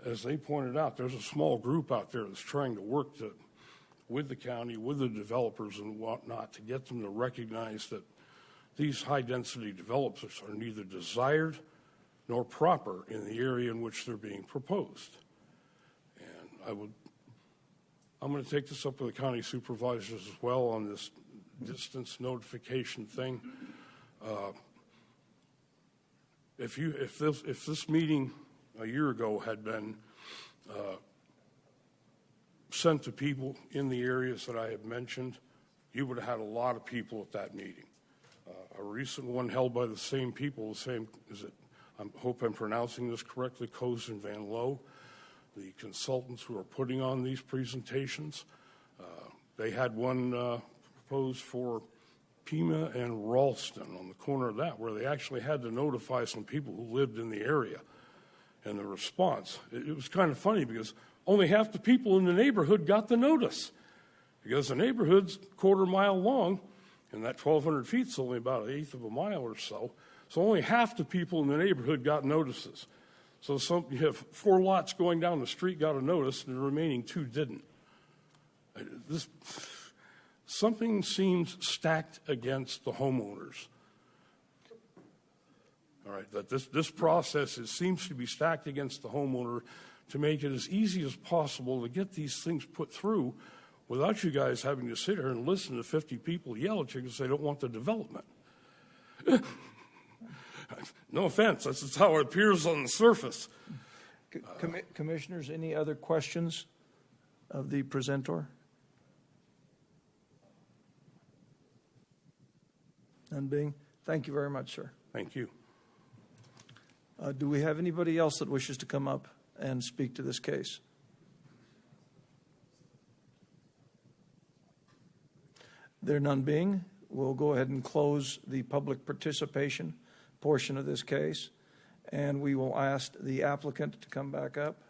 as they pointed out, there's a small group out there that's trying to work with the county, with the developers and whatnot, to get them to recognize that these high-density developments are neither desired nor proper in the area in which they're being proposed. And I'm going to take this up with the county supervisors as well on this distance notification thing. If this meeting a year ago had been sent to people in the areas that I have mentioned, you would have had a lot of people at that meeting. A recent one held by the same people, I hope I'm pronouncing this correctly, Coase and Van Loo, the consultants who are putting on these presentations. They had one proposed for Pima and Ralston on the corner of that, where they actually had to notify some people who lived in the area. And the response, it was kind of funny because only half the people in the neighborhood got the notice, because the neighborhood's a quarter mile long, and that 1,200 feet is only about 1/8 of a mile or so. So only half the people in the neighborhood got notices. So you have 4 lots going down the street got a notice, and the remaining 2 didn't. Something seems stacked against the homeowners. All right, that this process seems to be stacked against the homeowner to make it as easy as possible to get these things put through without you guys having to sit here and listen to 50 people yell at you because they don't want the development. No offense, that's how it appears on the surface. Commissioners, any other questions of the presenter? None being. Thank you very much, sir. Thank you. Do we have anybody else that wishes to come up and speak to this case? There none being, we'll go ahead and close the public participation portion of this case, and we will ask the applicant to come back up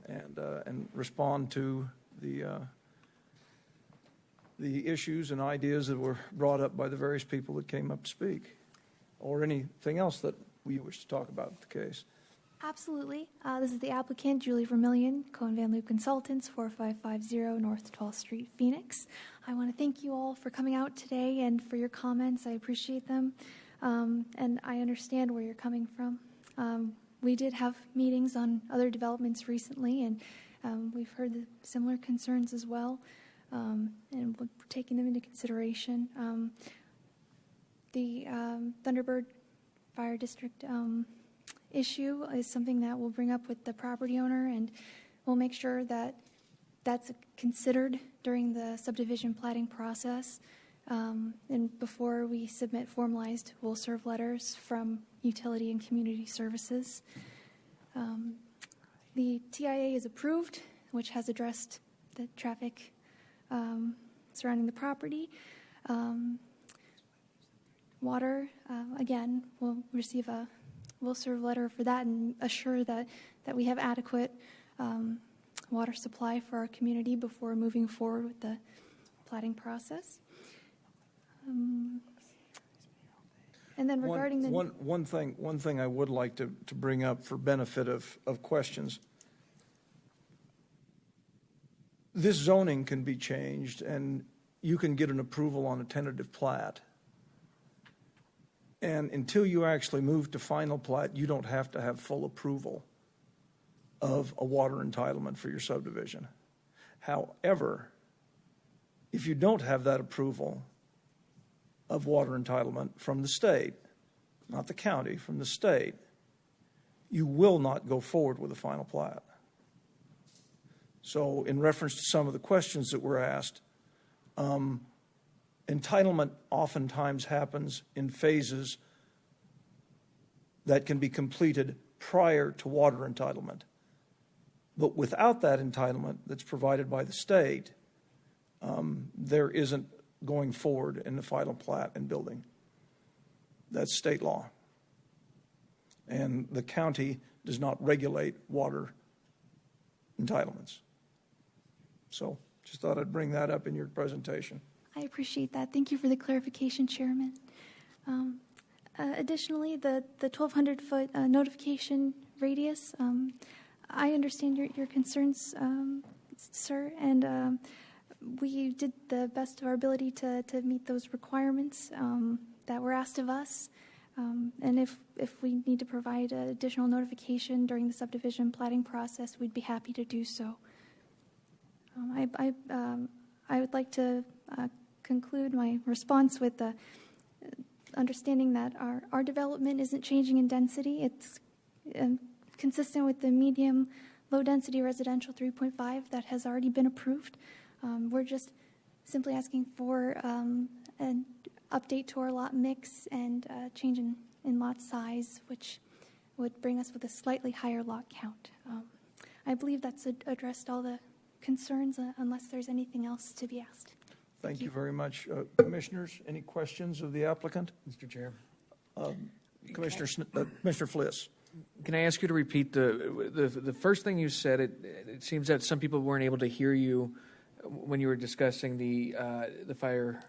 and respond to the issues and ideas that were brought up by the various people that came up to speak, or anything else that we wish to talk about the case. Absolutely. This is the applicant, Julie Vermillion, Cohen Van Loo Consultants, 4550 North 12th Street, Phoenix. I want to thank you all for coming out today and for your comments. I appreciate them, and I understand where you're coming from. We did have meetings on other developments recently, and we've heard the similar concerns as well, and we're taking them into consideration. the Thunderbird Fire District issue is something that we'll bring up with the property owner, and we'll make sure that that's considered during the subdivision plating process. And before we submit formalized will-serve letters from Utility and Community Services. The TIA is approved, which has addressed the traffic surrounding the property. Water, again, we'll receive a will-serve letter for that and assure that we have adequate water supply for our community before moving forward with the plating process. And then regarding one thing I would like to bring up for benefit of questions. This zoning can be changed, and you can get an approval on a tentative plat. And until you actually move to final plat, you don't have to have full approval of a water entitlement for your subdivision. However, if you don't have that approval of water entitlement from the state, not the county, from the state, you will not go forward with a final plat. So in reference to some of the questions that were asked, entitlement oftentimes happens in phases that can be completed prior to water entitlement. But without that entitlement that's provided by the state, there isn't going forward in the final plat and building. That's state law. And the county does not regulate water entitlements. So just thought I'd bring that up in your presentation. I appreciate that. Thank you for the clarification, Chairman. Additionally, the 1,200-foot notification radius, I understand your concerns, sir, and we did the best of our ability to meet those requirements that were asked of us. And if we need to provide additional notification during the subdivision plating process, we'd be happy to do so. I would like to conclude my response with the understanding that our development isn't changing in density. It's consistent with the medium low-density residential 3.5 that has already been approved. We're just simply asking for an update to our lot mix and change in lot size, which would bring us with a slightly higher lot count. I believe that's addressed all the concerns, unless there's anything else to be asked. Thank you very much. Commissioners, any questions of the applicant? Mr. Chair. Commissioner Fliss. Can I ask you to repeat the first thing you said? It seems that some people weren't able to hear you when you were discussing the fire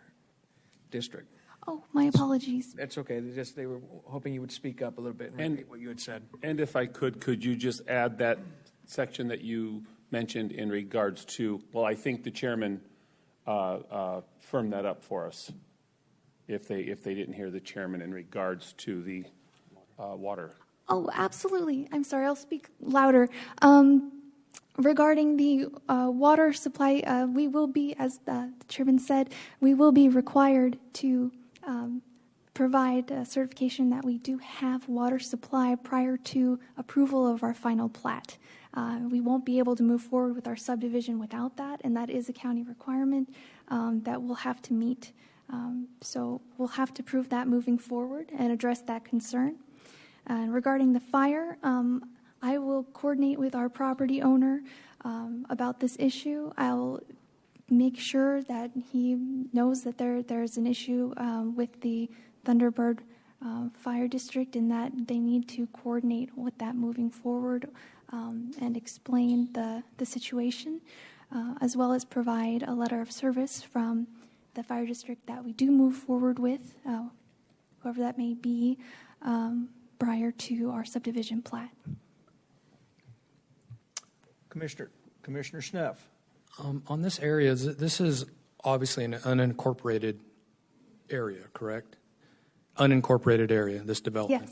district. Oh, my apologies. That's okay. They were hoping you would speak up a little bit and repeat what you had said. And if I could you just add that section that you mentioned in regards to, well, I think the chairman firmed that up for us if they didn't hear the chairman in regards to the water. Oh, absolutely. I'm sorry, I'll speak louder. Regarding the water supply, we will be, as the chairman said, we will be required to provide a certification that we do have water supply prior to approval of our final plat. We won't be able to move forward with our subdivision without that, and that is a county requirement that we'll have to meet. So we'll have to prove that moving forward and address that concern. And regarding the fire, I will coordinate with our property owner about this issue. I'll make sure that he knows that there's an issue with the Thunderbird Fire District and that they need to coordinate with that moving forward and explain the situation, as well as provide a letter of service from the fire district that we do move forward with, whoever that may be, prior to our subdivision plat. Commissioner Schneff. On this area, this is obviously an unincorporated area, correct? Unincorporated area, this development.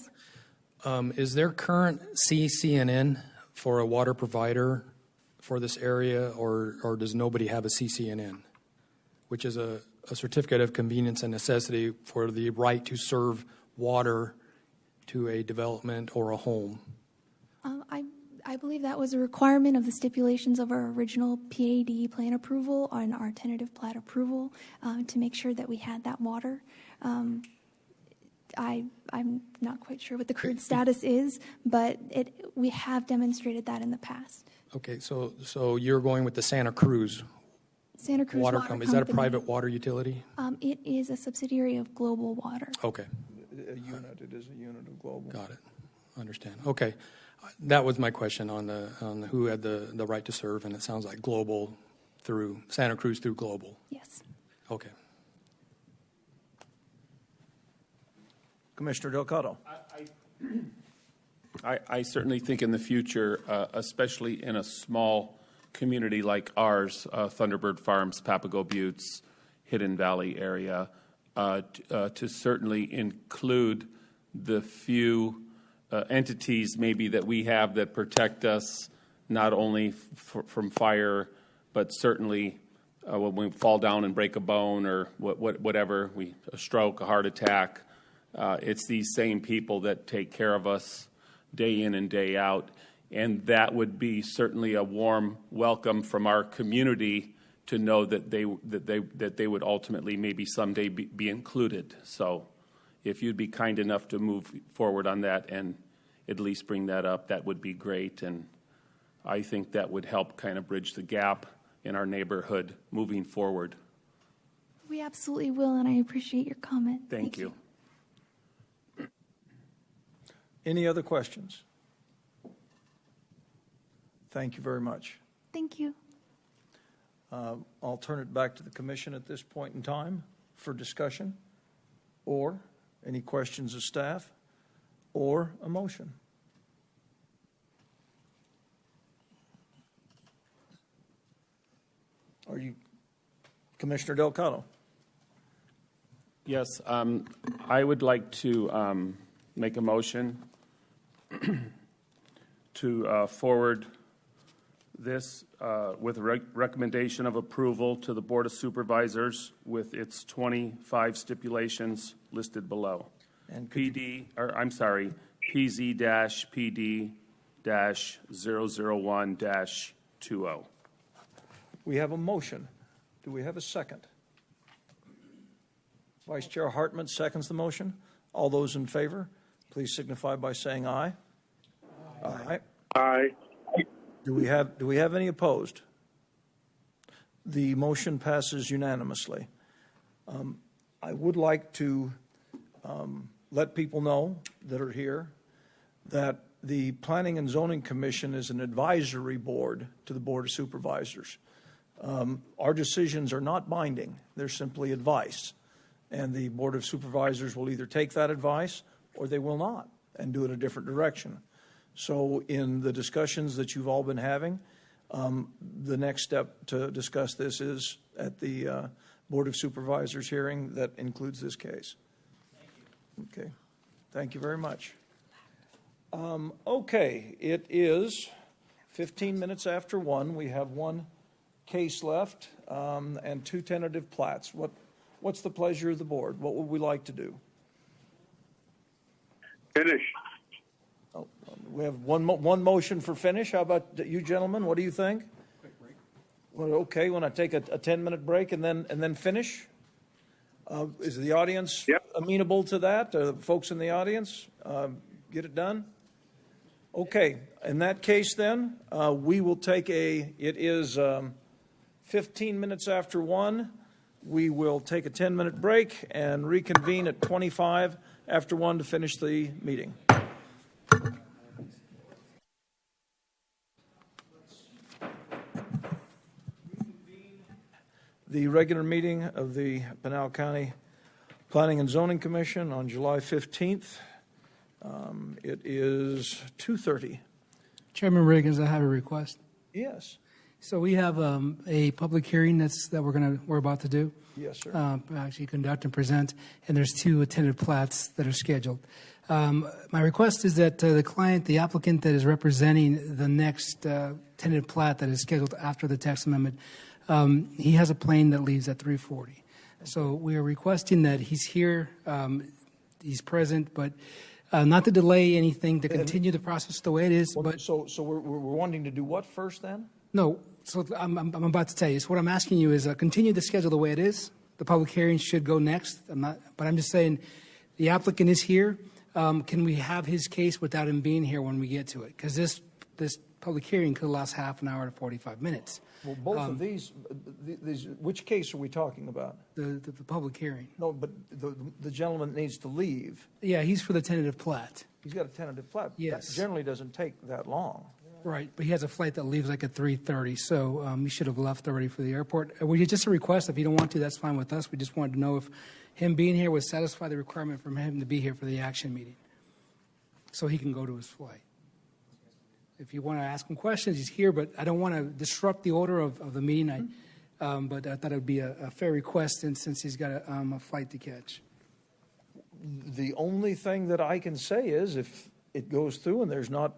Yes. Is there current CCNN for a water provider for this area, or does nobody have a CCNN, which is a a certificate of convenience and necessity for the right to serve water to a development or a home. I believe that was a requirement of the stipulations of our original PAD plan approval and our tentative plat approval to make sure that we had that water. I'm not quite sure what the current status is, but we have demonstrated that in the past. Okay, so you're going with the Santa Cruz Water Company. Is that a private water utility? It is a subsidiary of Global Water. Okay. A unit. It is a unit of Global. Got it. Understand. Okay. That was my question on who had the right to serve, and it sounds like Global through Santa Cruz through Global. Yes. Okay. Commissioner Delgado. I certainly think in the future, especially in a small community like ours, Thunderbird Farms, Papago Buttes, Hidden Valley area, to certainly include the few entities maybe that we have that protect us not only from fire, but certainly when we fall down and break a bone or whatever, a stroke, a heart attack. It's these same people that take care of us day in and day out, and that would be certainly a warm welcome from our community to know that they would ultimately maybe someday be included. So, if you'd be kind enough to move forward on that and at least bring that up, that would be great, and I think that would help kind of bridge the gap in our neighborhood moving forward. We absolutely will, and I appreciate your comment. Thank you. Any other questions? Thank you very much. Thank you. I'll turn it back to the commission at this point in time for discussion or any questions of staff or a motion. Are you Commissioner Delgado? Yes, I would like to make a motion to forward this with a recommendation of approval to the Board of Supervisors with its 25 stipulations listed below. And PZ-PD-001-20. We have a motion. Do we have a second? Vice Chair Hartman seconds the motion. All those in favor, please signify by saying aye. Aye. Aye. Do we have any opposed? The motion passes unanimously. I would like to let people know that are here that the Planning and Zoning Commission is an advisory board to the Board of Supervisors. Our decisions are not binding. They're simply advice. And the Board of Supervisors will either take that advice or they will not and do it a different direction. So in the discussions that you've all been having, the next step to discuss this is at the Board of Supervisors hearing that includes this case. Thank you. Okay. Thank you very much. Okay. It is 15 minutes after 1. We have one case left and 2 tentative plats. What's the pleasure of the board? What would we like to do? Finish. Oh, we have one motion for finish. How about you gentlemen? What do you think? Quick break. Well, okay, want to take a 10-minute break and then finish? Is the audience amenable to that? Folks in the audience, get it done? Okay, in that case then, we will take it is 15 minutes after 1. We will take a 10-minute break and reconvene at 25 after 1 to finish the meeting. The regular meeting of the Pinal County Planning and Zoning Commission on July 15th. It is 2:30. Chairman Riggins, I have a request. Yes. So we have a public hearing that we're about to do. Yes, sir. Actually conduct and present, and there's 2 tentative plats that are scheduled. My request is that the applicant that is representing the next tentative plat that is scheduled after the text amendment, he has a plane that leaves at 3:40. So we are requesting that he's here, he's present, but not to delay anything, to continue the process the way it is. But So we're wanting to do what first then? no, so I'm about to tell you. So what I'm asking you is continue the schedule the way it is. The public hearing should go next. But I'm just saying, the applicant is here. Can we have his case without him being here when we get to it? Because this public hearing could last half an hour to 45 minutes. Well, both of these, which case are we talking about? The public hearing. No, but the gentleman needs to leave. Yeah, he's for the tentative plat. He's got a tentative plat. Yes. That generally doesn't take that long. Right, but he has a flight that leaves like at 3:30, so he should have left already for the airport. Just a request. If you don't want to, that's fine with us. We just wanted to know if him being here would satisfy the requirement from him to be here for the action meeting, so he can go to his flight. If you want to ask him questions, he's here, but I don't want to disrupt the order of the meeting. But I thought it would be a fair request, and since he's got a flight to catch. The only thing that I can say is if it goes through and there's not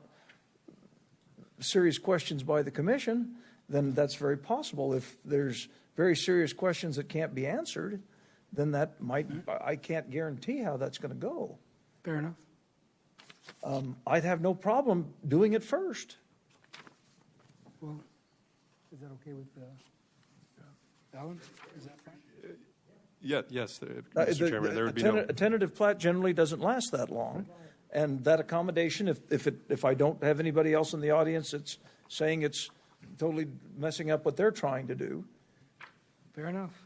serious questions by the commission, then that's very possible. If there's very serious questions that can't be answered, then that might, I can't guarantee how that's going to go. Fair enough. I'd have no problem doing it first. Well, is that okay with Alan? Is that fine? Yes, Mr. Chairman, there would be no... A tentative plat generally doesn't last that long. And that accommodation, if I don't have anybody else in the audience that's saying it's totally messing up what they're trying to do. Fair enough.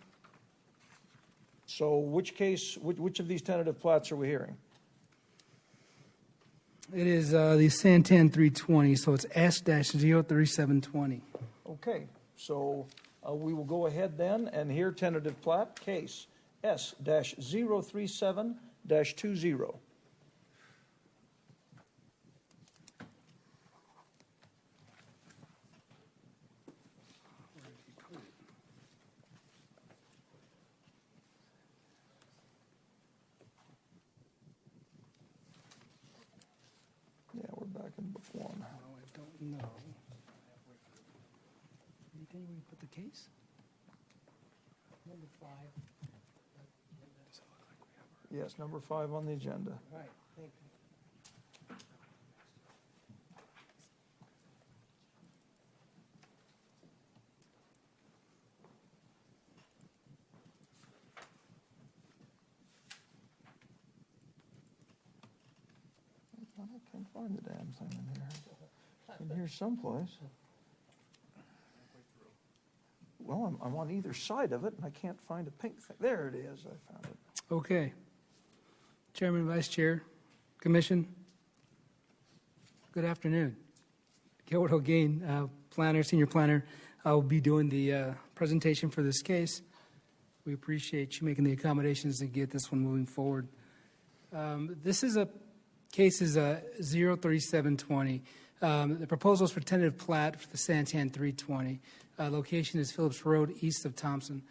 So which of these tentative plats are we hearing? It is the Santan 320, so it's S-03720. Okay, so we will go ahead then and hear tentative plat case S-037-20. Yeah, we're back in book one. No, I don't know. Anything where you put the case? Number 5. Yes, number 5 on the agenda. Right, thank you. I can't find the damn thing in here. In here someplace. Well, I'm on either side of it, and I can't find a pink thing. There it is. I found it. Okay. Chairman, Vice Chair, Commission, good afternoon. Gilbert Holguin, planner, senior planner. I'll be doing the presentation for this case. We appreciate you making the accommodations to get this one moving forward. This is case is 03720. The proposal is for tentative plat for the Santan 320. Location is Phillips Road, east of Thompson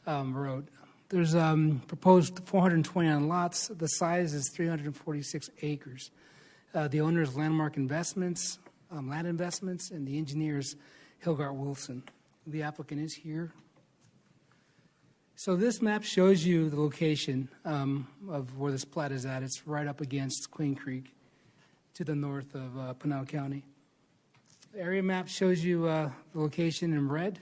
Road. There's proposed 429 lots. The size is 346 acres. The owner is Landmark Investments, Land Investments, and the engineer is Hilgard Wilson. The applicant is here. So this map shows you the location of where this plat is at. It's right up against Queen Creek to the north of Pinal County. The area map shows you the location in red.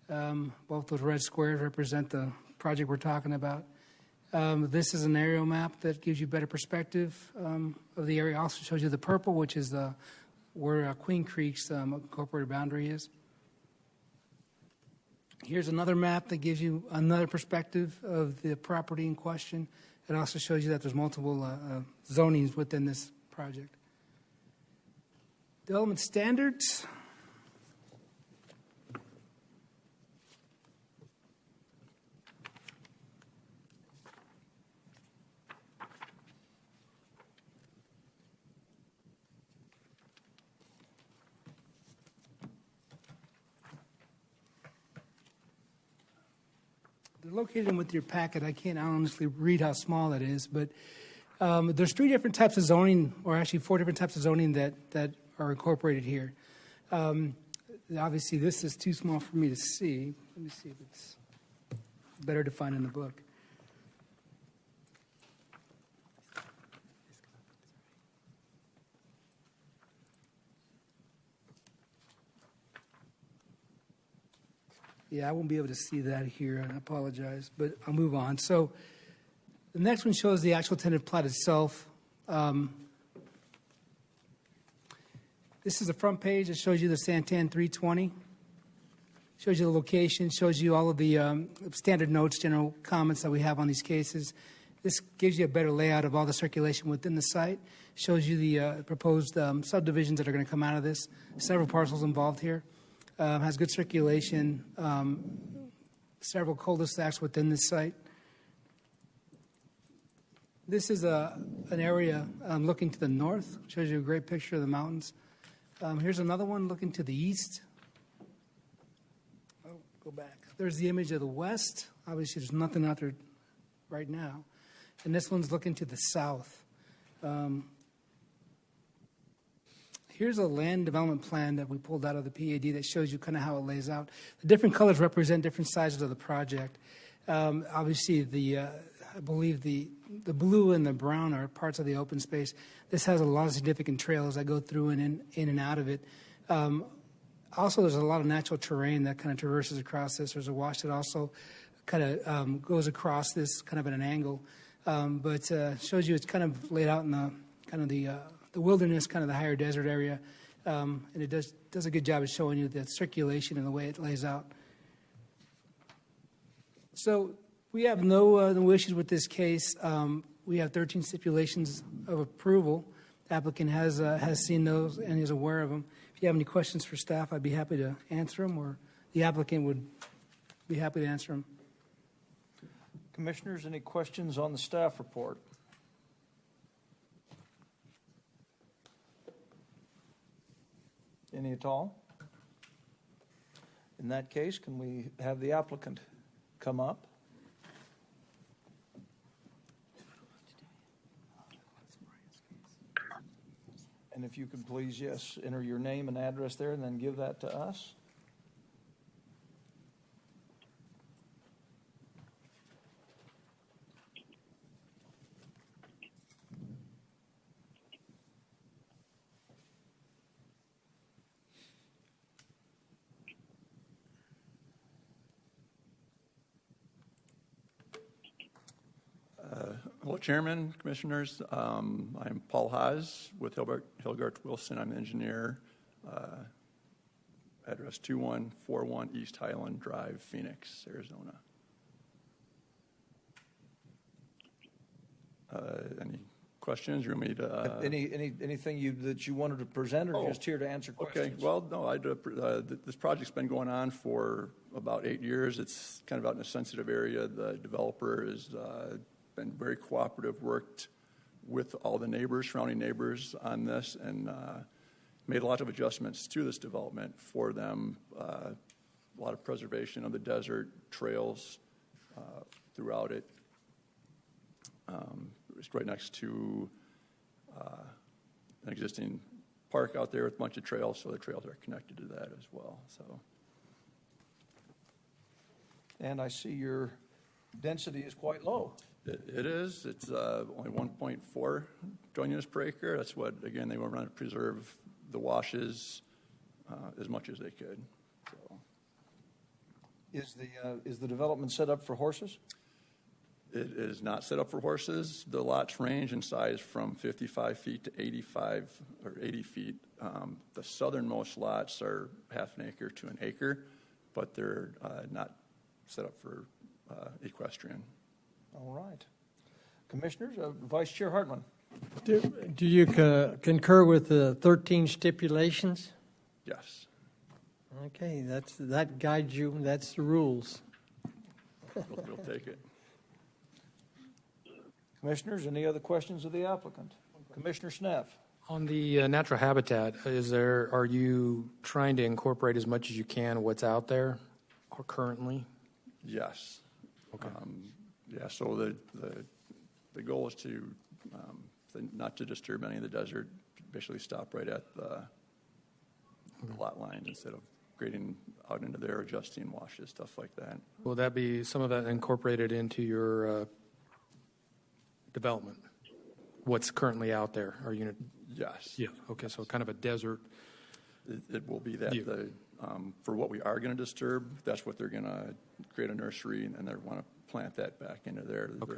Both those red squares represent the project we're talking about. This is an aerial map that gives you better perspective of the area. Also shows you the purple, which is where Queen Creek's incorporated boundary is. Here's another map that gives you another perspective of the property in question. It also shows you that there's multiple zonings within this project. Development standards. They're located with your packet. I can't honestly read how small that is, but there's 3 different types of zoning, or actually 4 different types of zoning that are incorporated here. Obviously, this is too small for me to see. Let me see if it's better defined in the book. Yeah, I won't be able to see that here. I apologize, but I'll move on. So the next one shows the actual tentative plat itself. This is the front page. It shows you the Santan 320. Shows you the location, shows you all of the standard notes, general comments that we have on these cases. This gives you a better layout of all the circulation within the site. Shows you the proposed subdivisions that are going to come out of this. Several parcels involved here. Has good circulation. Several cul-de-sacs within this site. This is an area looking to the north. Shows you a great picture of the mountains. Here's another one looking to the east. Oh, go back. There's the image of the west. Obviously, there's nothing out there right now. And this one's looking to the south. Here's a land development plan that we pulled out of the PAD that shows you kind of how it lays out. The different colors represent different sizes of the project. Obviously, I believe the blue and the brown are parts of the open space. This has a lot of significant trails that go through and in and out of it. Also, there's a lot of natural terrain that kind of traverses across this. There's a wash that also kind of goes across this kind of at an angle, but shows you it's kind of laid out in the kind of the wilderness, kind of the higher desert area, and it does a good job of showing you the circulation and the way it lays out. So we have no issues with this case. We have 13 stipulations of approval. The applicant has seen those and is aware of them. If you have any questions for staff, I'd be happy to answer them, or the applicant would be happy to answer them. Commissioners, any questions on the staff report? Any at all? In that case, can we have the applicant come up? And if you could please, yes, enter your name and address there and then give that to us. Hello, Chairman, Commissioners. I'm Paul Haas with Hilgart Wilson. I'm an engineer. Address 2141 East Highland Drive, Phoenix, Arizona. Any questions? You want me to? Anything that you wanted to present, or just here to answer questions? Okay. Well, no. This project's been going on for about 8 years. It's kind of out in a sensitive area. The developer has been very cooperative, worked with all the neighbors, surrounding neighbors on this, and made a lot of adjustments to this development for them. A lot of preservation of the desert trails throughout it. It's right next to an existing park out there with a bunch of trails, so the trails are connected to that as well. So, and I see your density is quite low. It is. It's only 1.4 dwelling units per acre. That's what, again, they were trying to preserve the washes as much as they could. So, is the development set up for horses? It is not set up for horses. The lots range in size from 55 feet to 85 or 80 feet. The southernmost lots are half an acre to an acre, but they're not set up for equestrian. All right. Commissioners, Vice Chair Hartman. Do you concur with the 13 stipulations? Yes. Okay, that guides you. That's the rules. We'll take it. Commissioners, any other questions of the applicant? Commissioner Sneff. On the natural habitat, are you trying to incorporate as much as you can what's out there or currently? Yes. Okay. Yeah, so the goal is to not to disturb any of the desert, basically stop right at the lot line instead of grading out into there, adjusting washes, stuff like that. Will that be some of that incorporated into your development? What's currently out there? Are you gonna? Yes. Yeah. Okay. So kind of a desert. It will be that. For what we are going to disturb, that's what they're going to create a nursery, and they want to plant that back into there. Okay.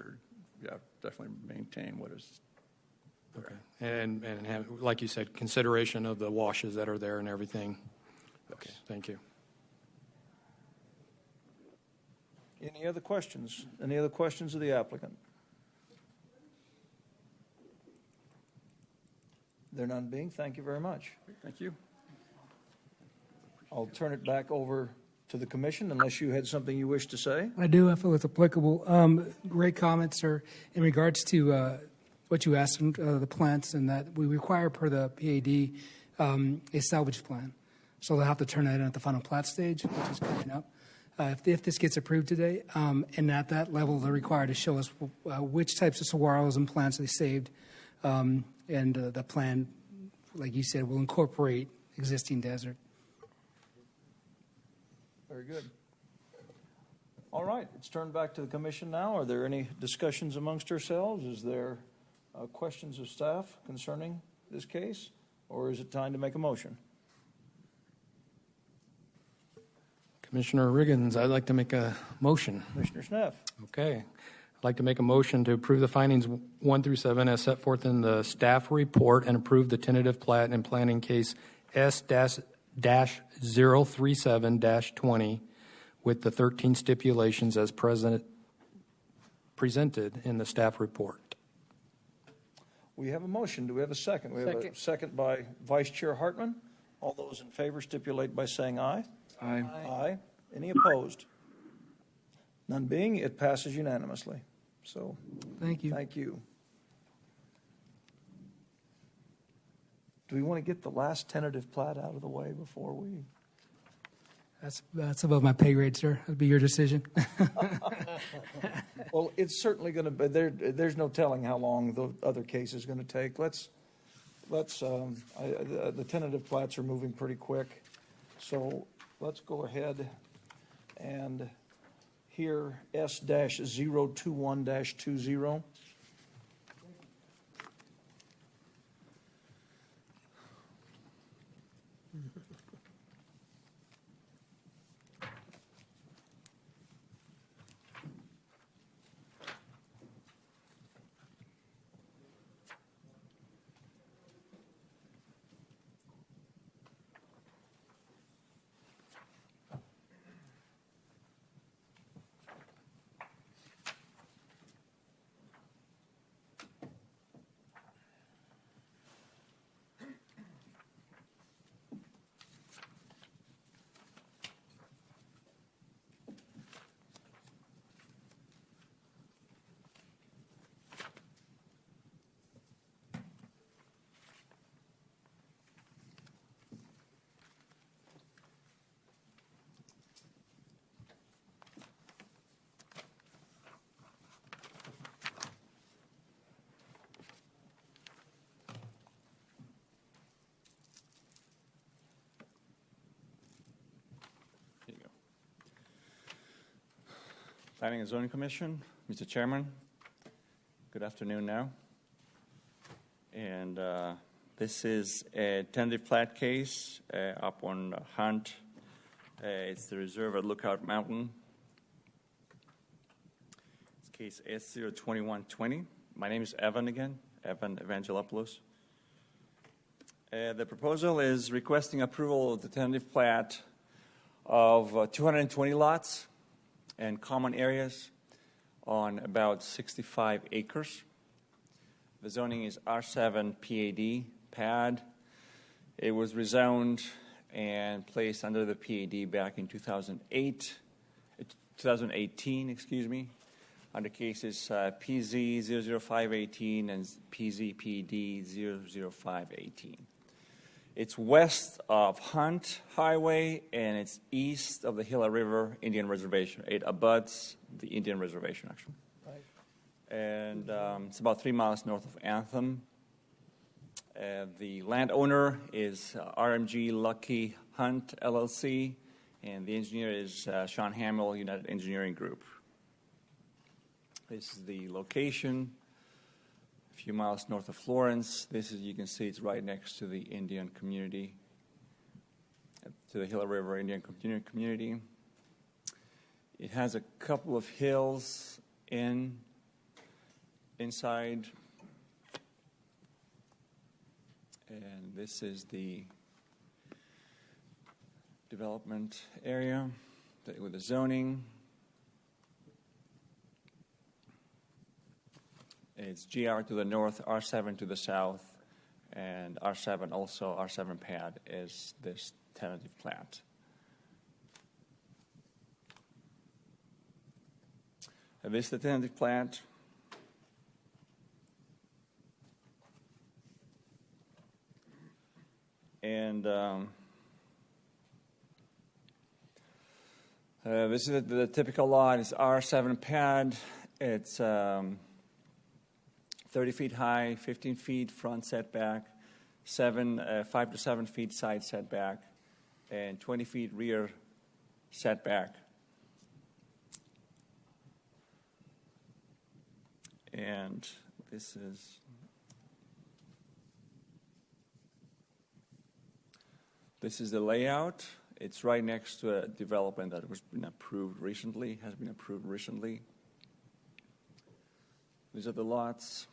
Yeah, definitely maintain what is there. Okay. And have, like you said, consideration of the washes that are there and everything. Okay. Thank you. Any other questions? Any other questions of the applicant? There none being, thank you very much. Thank you. I'll turn it back over to the commission unless you had something you wish to say. I do. I feel it's applicable. Great comments, sir. In regards to what you asked, the plants, and that we require per the PAD a salvage plan. So they'll have to turn that in at the final plat stage, which is coming up. If this gets approved today, and at that level, they're required to show us which types of saguaros and plants they saved, and the plan, like you said, will incorporate existing desert. Very good. All right, it's turned back to the commission now. Are there any discussions amongst ourselves? Is there questions of staff concerning this case, or is it time to make a motion? Commissioner Riggins, I'd like to make a motion. Commissioner Schneff. Okay. I'd like to make a motion to approve the findings 1 through 7 as set forth in the staff report and approve the tentative plat and planning case S-037-20 with the 13 stipulations as presented in the staff report. We have a motion. Do we have a second? We have a second by Vice Chair Hartman. All those in favor stipulate by saying aye. Aye. Aye. Any opposed? None being, it passes unanimously. So, thank you. Thank you. Do we want to get the last tentative plat out of the way before we? That's above my pay grade, sir. That'd be your decision. Well, it's certainly going to be. There's no telling how long the other case is going to take. The tentative plats are moving pretty quick, so let's go ahead and hear S-021-20. Planning and Zoning Commission, Mr. Chairman, good afternoon now. And this is a tentative plat case up on Hunt. It's the reserve at Lookout Mountain. It's case S-021-20. My name is Evan again, Evan Evangelopoulos. The proposal is requesting approval of the tentative plat of 220 lots and common areas on about 65 acres. The zoning is R7 PAD. It was rezoned and placed under the PAD back in 2018, excuse me, under cases PZ 00518 and PZPD 00518. It's west of Hunt Highway, and it's east of the Gila River Indian Reservation. It abuts the Indian Reservation, actually. Right. And it's about 3 miles north of Anthem. The landowner is RMG Lucky Hunt LLC, and the engineer is Sean Hamill, United Engineering Group. This is the location, a few miles north of Florence. This is, you can see, it's right next to the Indian community, to the Gila River Indian community. It has a couple of hills inside, and this is the development area with the zoning. It's GR to the north, R7 to the south, and R7 also, R7 pad is this tentative plat. And this is the tentative plat. And this is the typical lot. It's R7 pad. It's 30 feet high, 15 feet front setback, 5 to 7 feet side setback, and 20 feet rear setback. And this is the layout. It's right next to a development that has been approved recently. These are the lots.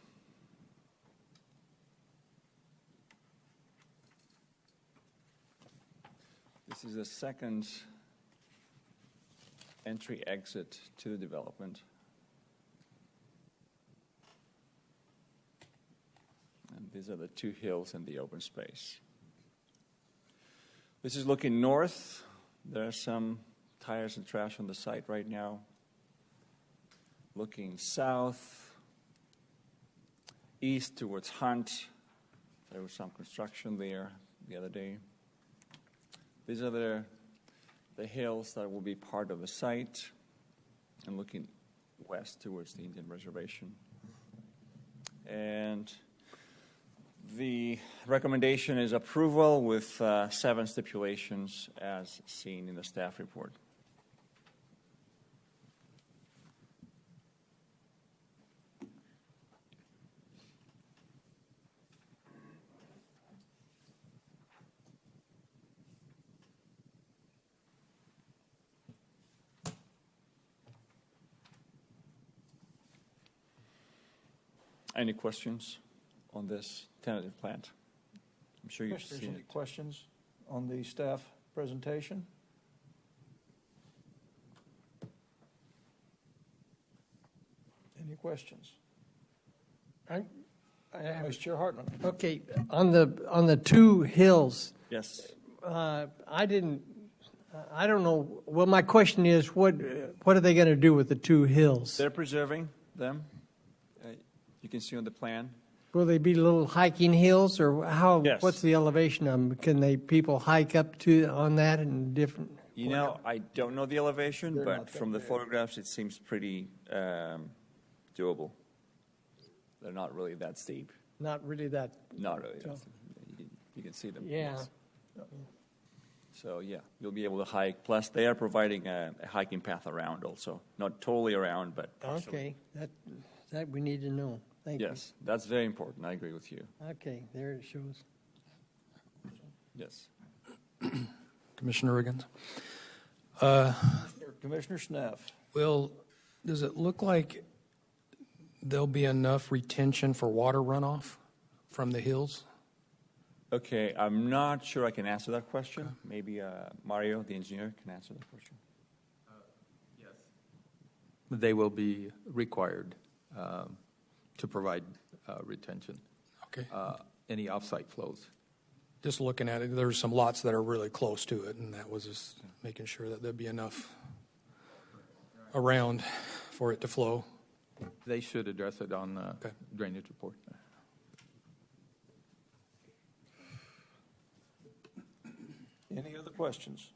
This is the second entry exit to the development. And these are the two hills in the open space. This is looking north. There are some tires and trash on the site right now. Looking south, east towards Hunt. There was some construction there the other day. These are the hills that will be part of the site, and looking west towards the Indian Reservation. And the recommendation is approval with 7 stipulations as seen in the staff report. Any questions on this tentative plat? I'm sure you've seen Any it. questions on the staff presentation? Any questions? Vice Chair Hartman. Okay, on the two hills. Yes. I don't know. Well, my question is, what are they going to do with the two hills? They're preserving them. You can see on the plan. Will they be little hiking hills, or how? Yes. What's the elevation of them? Can people hike up to on that in different? You know, I don't know the elevation, but from the photographs, it seems pretty doable. They're not really that steep. Not really that. Not really. You can see them. Yeah. Yes. So, yeah, you'll be able to hike. Plus, they are providing a hiking path around also. Not totally around, but partially. Okay, that we need to know. Thank you. Yes, that's very important. I agree with you. Okay, there it shows. Yes. Commissioner Riggins. Commissioner Sneff. Does it look like there'll be enough retention for water runoff from the hills? Okay, I'm not sure I can answer that question. Maybe Mario, the engineer, can answer that question. Yes. They will be required to provide retention. Okay. Any offsite flows. Just looking at it, there's some lots that are really close to it, and that was just making sure that there'd be enough around for it to flow. They should address it on the drainage report. Any other questions?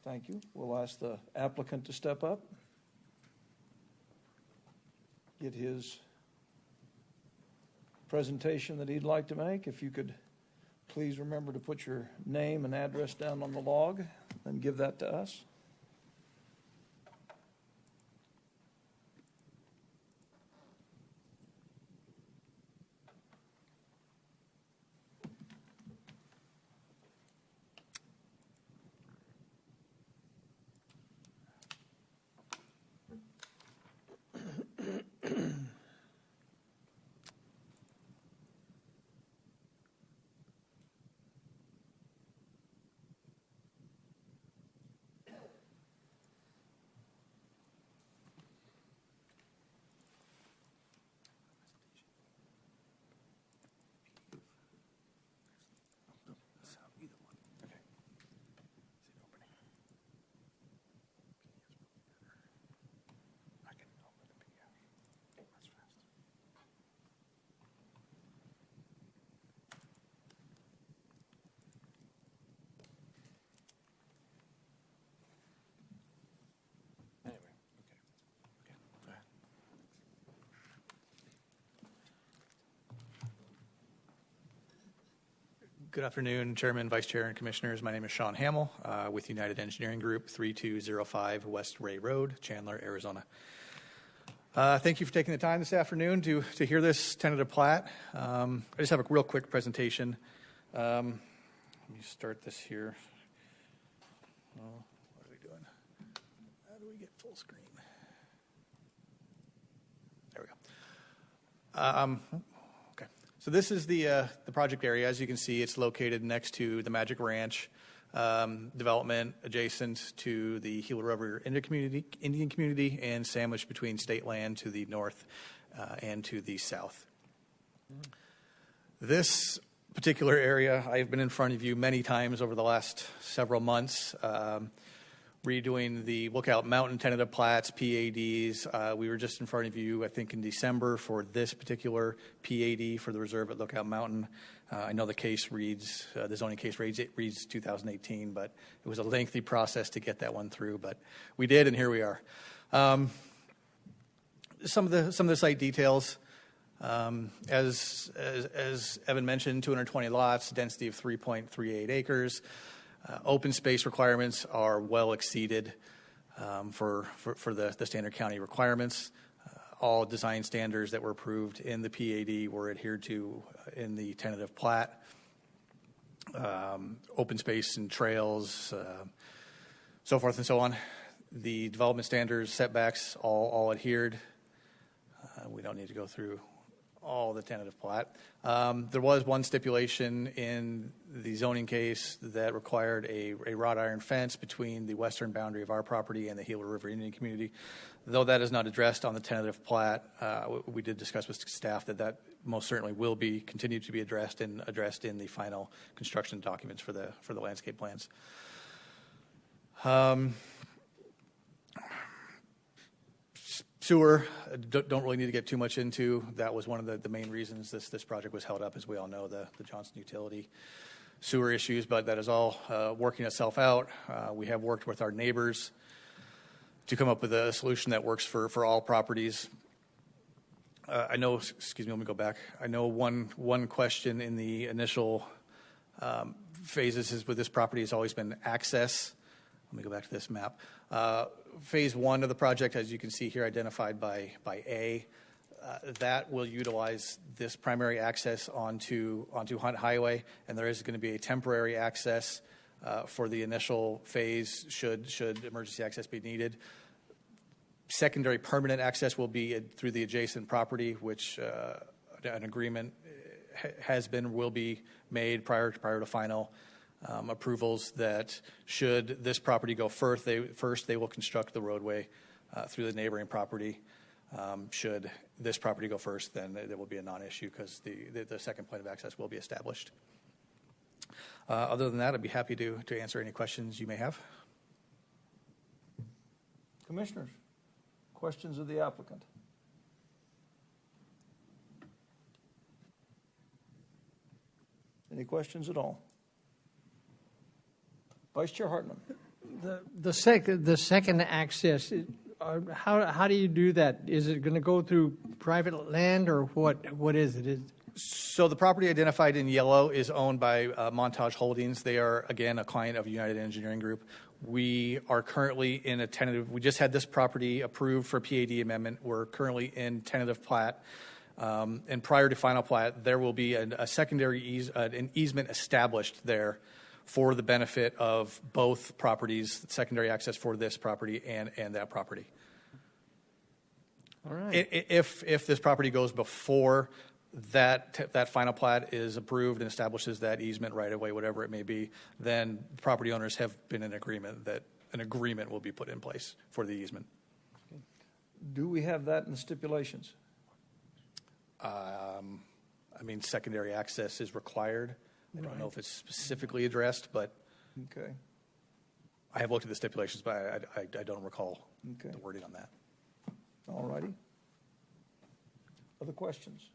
Thank you. We'll ask the applicant to step up. Get his presentation that he'd like to make. If you could please remember to put your name and address down on the log and give that to us. Good afternoon, Chairman, Vice Chair, and Commissioners. My name is Sean Hamill with United Engineering Group, 3205 West Ray Road, Chandler, Arizona. Thank you for taking the time this afternoon to hear this tentative plat. I just have a real quick presentation. Let me start this here. What are we doing? How do we get full screen? There we go. So this is the project area. As you can see, it's located next to the Magic Ranch development, adjacent to the Gila River Indian community, and sandwiched between state land to the north and to the south. This particular area, I've been in front of you many times over the last several months, redoing the Lookout Mountain tentative plats, PADs. We were just in front of you, I think, in December for this particular PAD for the reserve at Lookout Mountain. I know the case reads, the zoning case reads 2018, but it was a lengthy process to get that one through. But we did, and here we are. Some of the site details. As Evan mentioned, 220 lots, density of 3.38 acres. Open space requirements are well exceeded for the standard county requirements. All design standards that were approved in the PAD were adhered to in the tentative plat. Open space and trails, so forth and so on. The development standards, setbacks, all adhered. We don't need to go through all the tentative plat. There was one stipulation in the zoning case that required a wrought iron fence between the western boundary of our property and the Gila River Indian community. Though that is not addressed on the tentative plat, we did discuss with staff that most certainly will be continued to be addressed in the final construction documents for the landscape plans. Sewer, don't really need to get too much into. That was one of the main reasons this project was held up, as we all know, the Johnson Utility sewer issues, but that is all working itself out. We have worked with our neighbors to come up with a solution that works for all properties. I know, excuse me, let me go back. I know one question in the initial phases is with this property has always been access. Let me go back to this map. Phase one of the project, as you can see here, identified by A, that will utilize this primary access onto Hunt Highway, and there is going to be a temporary access for the initial phase should emergency access be needed. Secondary permanent access will be through the adjacent property, which an agreement will be made prior to final approvals that should this property go first, they will construct the roadway through the neighboring property. Should this property go first, then there will be a non-issue because the second point of access will be established. Other than that, I'd be happy to answer any questions you may have. Commissioners, questions of the applicant? Any questions at all? Vice Chair Hartman. The second access, how do you do that? Is it going to go through private land or what is it? So the property identified in yellow is owned by Montage Holdings. They are, again, a client of United Engineering Group. We are currently in a tentative, we just had this property approved for PAD amendment. We're currently in tentative plat. And prior to final plat, there will be a secondary an easement established there for the benefit of both properties, secondary access for this property and that property. All right. If this property goes before that final plat is approved and establishes that easement right away, whatever it may be, then property owners have been in agreement that an agreement will be put in place for the easement. Do we have that in the stipulations? I mean, secondary access is required. I don't know if it's specifically addressed, but okay. I have looked at the stipulations, but I don't recall Okay. the wording on that. All righty. Other questions?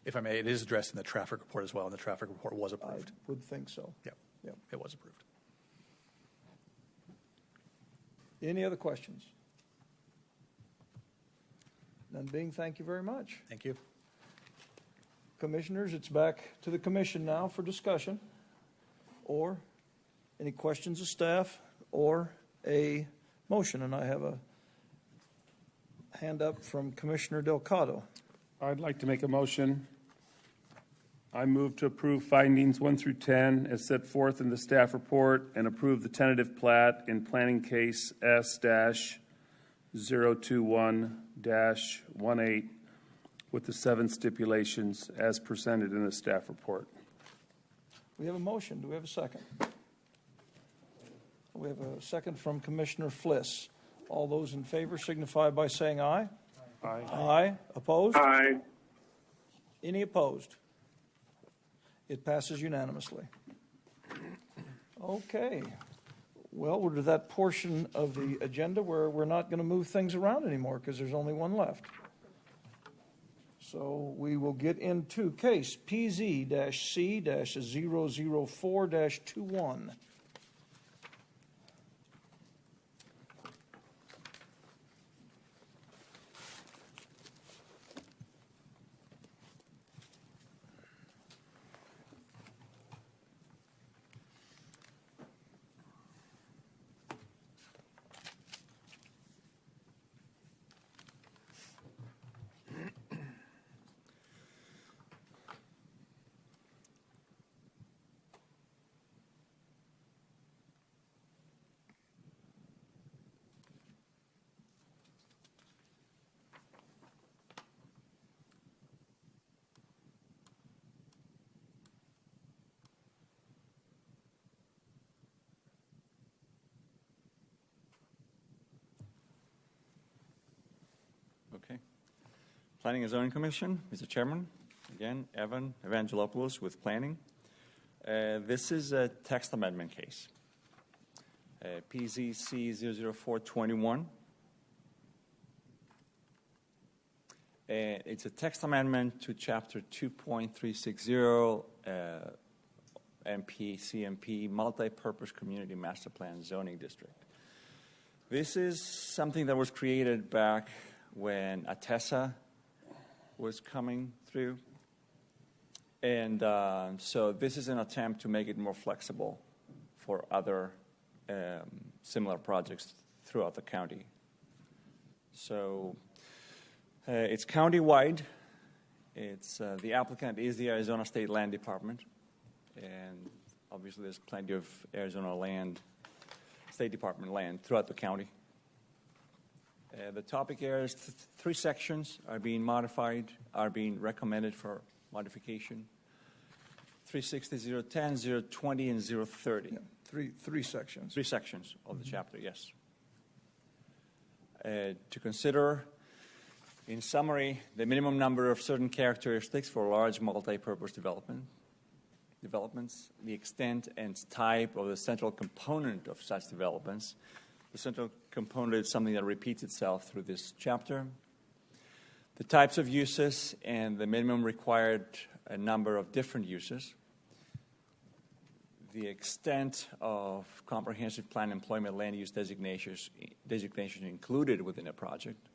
If I may, it is addressed in the traffic report as well, and the traffic report was I approved. would think so. Yep, Yep. it was approved. Any other questions? None being, thank you very much. Thank you. Commissioners, it's back to the commission now for discussion, or any questions of staff, or a motion. And I have a hand up from Commissioner Delgado. I'd like to make a motion. I move to approve findings 1 through 10 as set forth in the staff report and approve the tentative plat in planning case S-021-18 with the 7 stipulations as presented in the staff report. We have a motion. Do we have a second? We have a second from Commissioner Fliss. All those in favor signify by saying aye. Aye. Aye. Opposed? Aye. Any opposed? It passes unanimously. Okay. Well, we're to that portion of the agenda where we're not going to move things around anymore because there's only one left. So we will get into case PZ-C-004-21. Okay. Planning and Zoning Commission, Mr. Chairman. Again, Evan Evangelopoulos with Planning. This is a text amendment case. PZC 00421. It's a text amendment to Chapter 2.360 CMP, Multi-Purpose Community Master Plan Zoning District. This is something that was created back when ATESA was coming through. And so this is an attempt to make it more flexible for other similar projects throughout the county. So it's county-wide. It's the applicant is the Arizona State Land Department. And obviously there's plenty of Arizona land, State Department land throughout the county. The topic areas, 3 sections are being modified, are being recommended for modification. 360, 010, 020, and 030. Yeah, three sections. 3 sections of the chapter, yes. To consider, in summary, the minimum number of certain characteristics for large multi-purpose developments, the extent and type of the central component of such developments. The central component is something that repeats itself through this chapter. The types of uses and the minimum required number of different uses. The extent of comprehensive plan employment land use designations included within a project.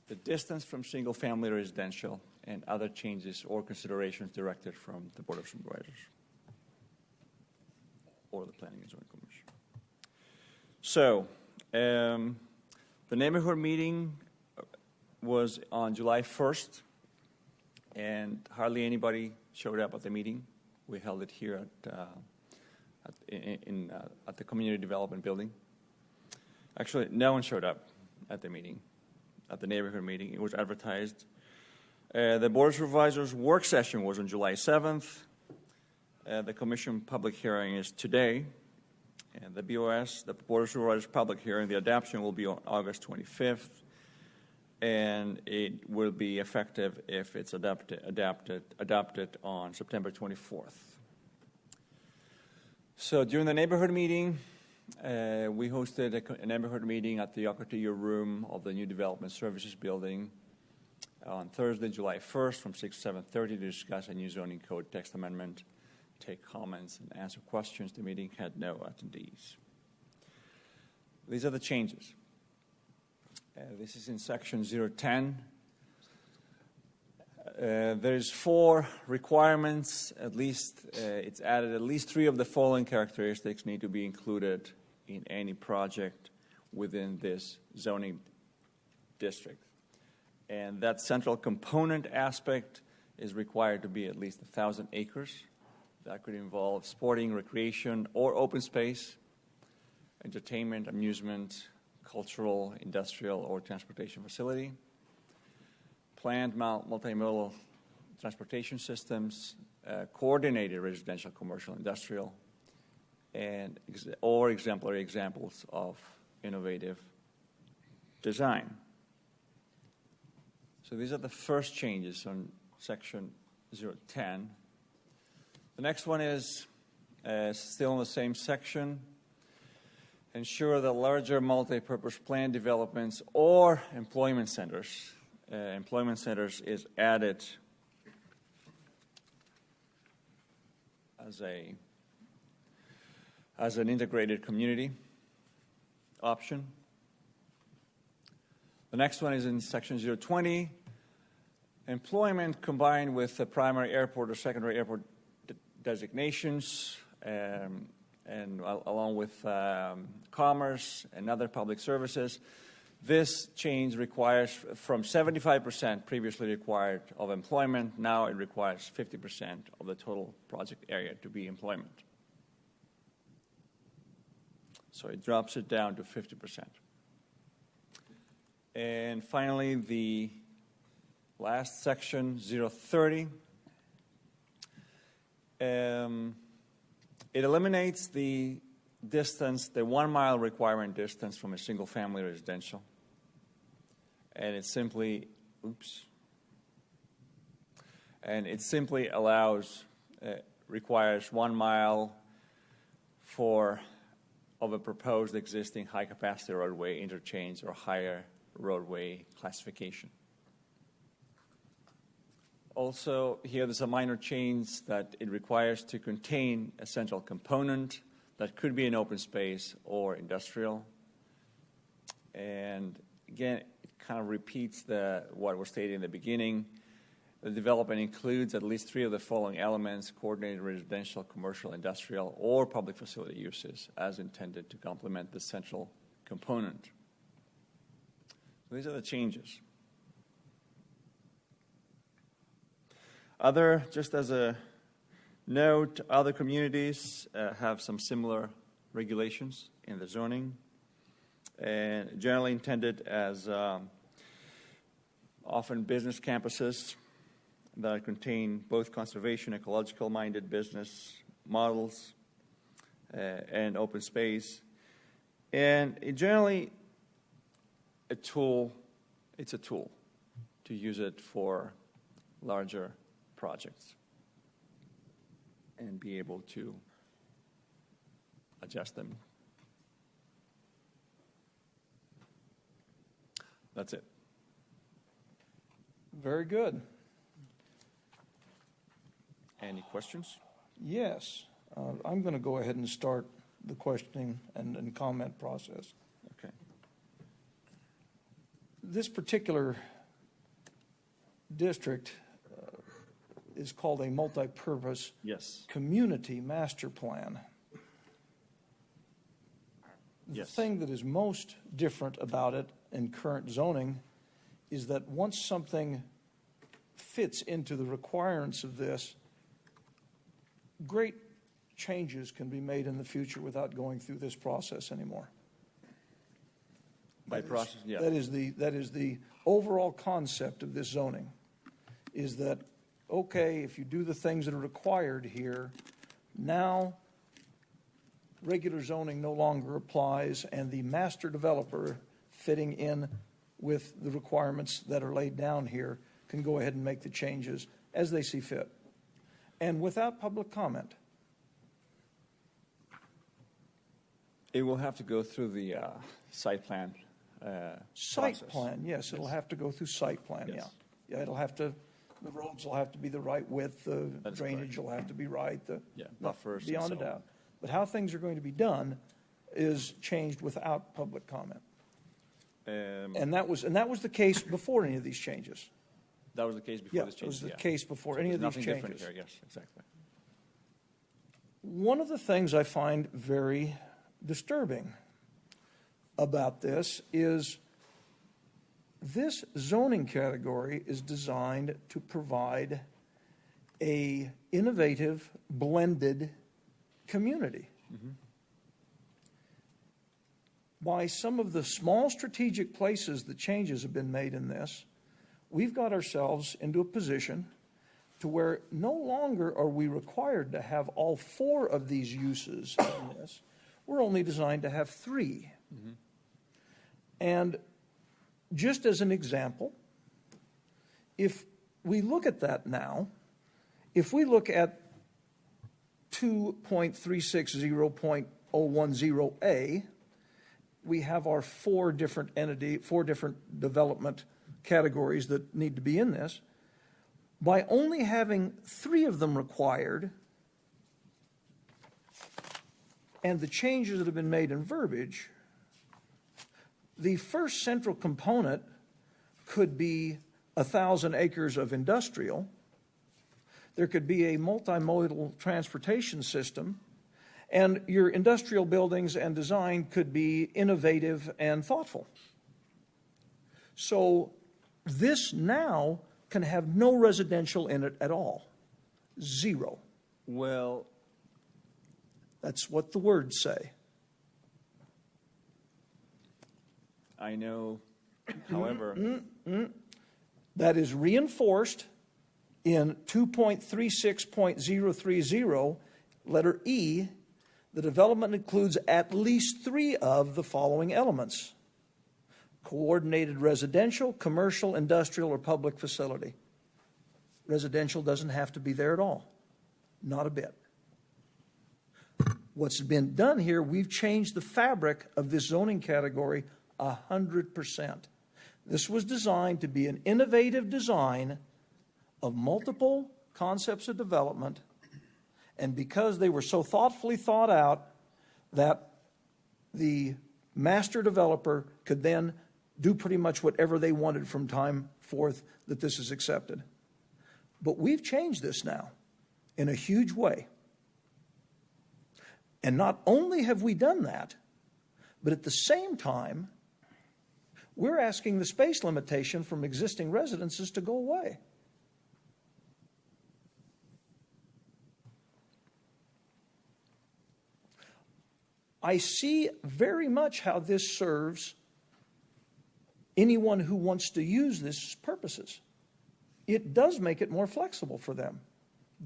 the distance from single-family residential, and other changes or considerations directed from the Board of Supervisors or the Planning and Zoning Commission. So, the neighborhood meeting was on July 1st, and hardly anybody showed up at the meeting. We held it here at the Community Development Building. Actually, no one showed up at the meeting, at the neighborhood meeting. It was advertised. The Board of Supervisors work session was on July 7th. The Commission public hearing is today. And the BOS, the Board of Supervisors public hearing, the adoption will be on August 25th. And it will be effective if it's adopted on September 24th. So during the neighborhood meeting, we hosted a neighborhood meeting at the Ocotillo room of the New Development Services Building on Thursday, July 1st from 6 to 7:30 to discuss a new zoning code text amendment, take comments, and answer questions. The meeting had no attendees. These are the changes. This is in section 010. There's 4 requirements. At least it's added at least 3 of the following characteristics need to be included in any project within this zoning district. And that central component aspect is required to be at least 1,000 acres. That could involve sporting, recreation, or open space, entertainment, amusement, cultural, industrial, or transportation facility, planned multimodal transportation systems, coordinated residential, commercial, industrial, and or exemplary examples of innovative design. So these are the first changes on section 010. The next one is still in the same section. Ensure that larger multi-purpose plan developments or employment centers is added as an integrated community option. The next one is in section 020. Employment combined with the primary airport or secondary airport designations, and along with commerce and other public services. This change requires from 75% previously required of employment, now it requires 50% of the total project area to be employment. So it drops it down to 50%. And finally, the last section, 030. It eliminates the distance, the 1 mile requirement distance from a single family residential. And it simply, requires 1 mile of a proposed existing high capacity roadway interchange or higher roadway classification. Also, here there's a minor change that it requires to contain a central component that could be an open space or industrial. And again, it kind of repeats what was stated in the beginning. The development includes at least 3 of the following elements: coordinated residential, commercial, industrial, or public facility uses as intended to complement the central component. So these are the changes. Just as a note, other communities have some similar regulations in the zoning, and generally intended as often business campuses that contain both conservation, ecological-minded business models, and open space. And generally, it's a tool to use it for larger projects and be able to adjust them. That's it. Very good. Any questions? Yes. I'm going to go ahead and start the questioning and comment process. Okay. This particular district is called a multi-purpose Yes. community master plan. The Yes. thing that is most different about it in current zoning is that once something fits into the requirements of this, great changes can be made in the future without going through this process anymore. By process, yeah. That is the overall concept of this zoning, is that, okay, if you do the things that are required here, now regular zoning no longer applies, and the master developer fitting in with the requirements that are laid down here can go ahead and make the changes as they see fit, and without public comment. It will have to go through the site plan Site process. plan, yes, it'll have to go through site plan, yeah. Yes. Yeah, it'll have to, the roads will have to be the right width, the That's drainage will have to be right, Yeah, buffers and beyond a so on. doubt. But how things are going to be done is changed without public comment. And that was the case before any of these changes. That was the case before Yeah, this it change. was the case before any of these Nothing different changes. here, yes, exactly. One of the things I find very disturbing about this is this zoning category is designed to provide a innovative, blended community. By some of the small strategic places that changes have been made in this, we've got ourselves into a position to where no longer are we required to have all 4 of these uses in this. We're only designed to have 3. And just as an example, if we look at that now, if we look at 2.360.010A, we have our 4 different development categories that need to be in this. By only having 3 of them required, and the changes that have been made in verbiage, the first central component could be 1,000 acres of industrial. There could be a multimodal transportation system, and your industrial buildings and design could be innovative and thoughtful. So this now can have no residential in it at all. 0. Well, that's what the words say. I know, however, that is reinforced in 2.36.030, letter E. The development includes at least 3 of the following elements: coordinated residential, commercial, industrial, or public facility. Residential doesn't have to be there at all, not a bit. What's been done here, we've changed the fabric of this zoning category 100%. This was designed to be an innovative design of multiple concepts of development, and because they were so thoughtfully thought out that the master developer could then do pretty much whatever they wanted from time forth that this is accepted. But we've changed this now in a huge way. And not only have we done that, but at the same time, we're asking the space limitation from existing residences to go away. I see very much how this serves anyone who wants to use this purposes. It does make it more flexible for them,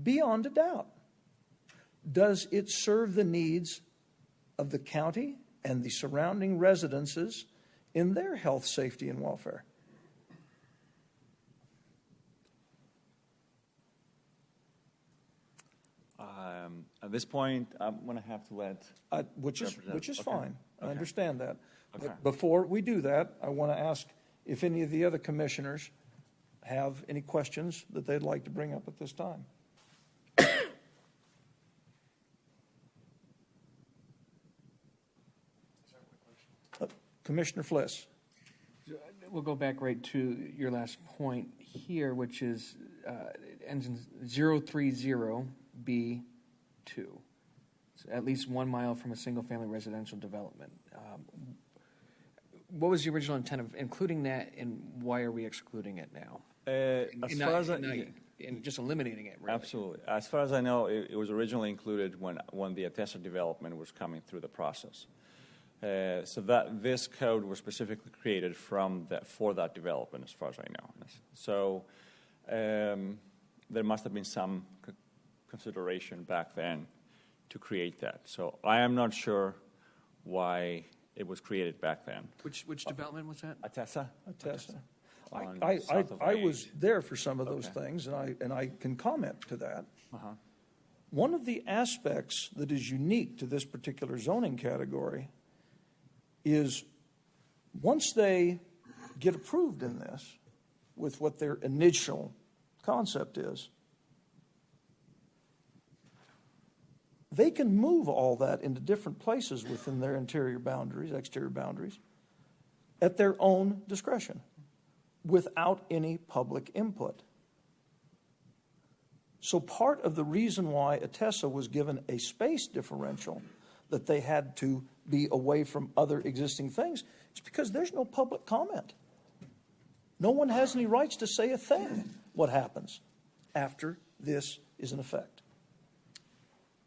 beyond a doubt. Does it serve the needs of the county and the surrounding residences in their health, safety, and welfare? At this point, I'm going to have to let Which is Okay. fine. I Okay. understand that. Okay. But before we do that, I want to ask if any of the other commissioners have any questions that they'd like to bring up at this time. Commissioner Fliss. we'll go back right to your last point here, which is it ends in 030B2. It's at least 1 mile from a single-family residential development. What was the original intent of including that, and why are we excluding it now? As far as and just eliminating it, really. Absolutely. As far as I know, it was originally included when the Atessa development was coming through the process. So that this code was specifically created for that development, as far as I know. So there must have been some consideration back then to create that. So I am not sure why it was created back then. Which development was that? Atessa. I was there for some of those things, and I can comment to that. One of the aspects that is unique to this particular zoning category is once they get approved in this with what their initial concept is, they can move all that into different places within their exterior boundaries, at their own discretion, without any public input. So part of the reason why Atessa was given a space differential, that they had to be away from other existing things, is because there's no public comment. No one has any rights to say a thing what happens after this is in effect.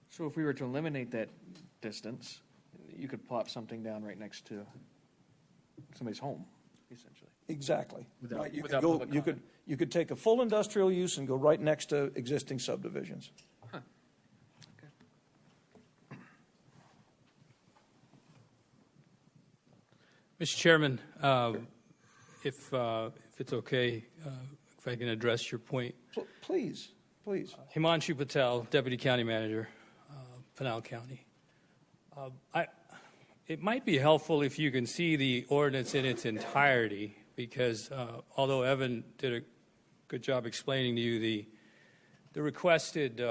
So if we were to eliminate that distance, you could plop something down right next to somebody's home, essentially. Exactly. Without You could take a full industrial use and go right next to existing subdivisions. Mr. Chairman, if it's okay, if I can address your point. Please. Himanshu Patel, Deputy County Manager, Pinal County. It might be helpful if you can see the ordinance in its entirety, because although Evan did a good job explaining to you the requested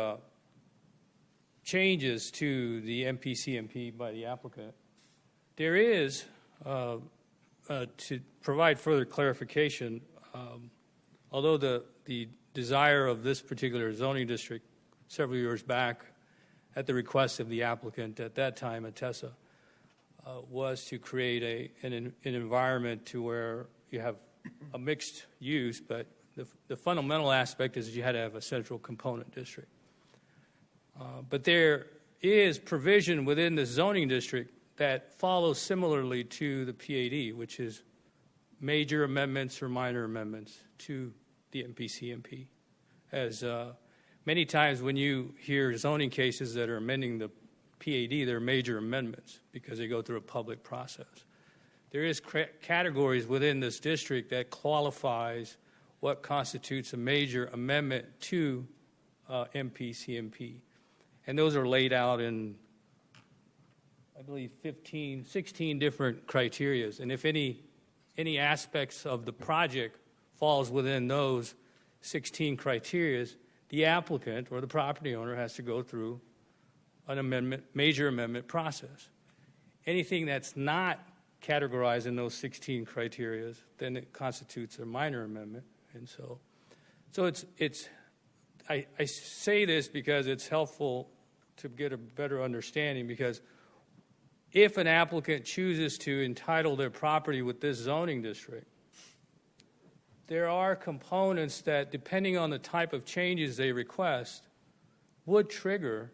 changes to the MPCMP by the applicant, there is, to provide further clarification, although the desire of this particular zoning district several years back at the request of the applicant at that time, Atessa, was to create an environment to where you have a mixed use, but the fundamental aspect is you had to have a central component district. But there is provision within the zoning district that follows similarly to the PAD, which is major amendments or minor amendments to the MPCMP. As many times when you hear zoning cases that are amending the PAD, they're major amendments because they go through a public process. There is categories within this district that qualifies what constitutes a major amendment to MPCMP. And those are laid out in, I believe, 16 different criterias. And if any aspects of the project falls within those 16 criterias, the applicant or the property owner has to go through an major amendment process. Anything that's not categorized in those 16 criterias, then it constitutes a minor amendment. And so I say this because it's helpful to get a better understanding, because if an applicant chooses to entitle their property with this zoning district, there are components that, depending on the type of changes they request, would trigger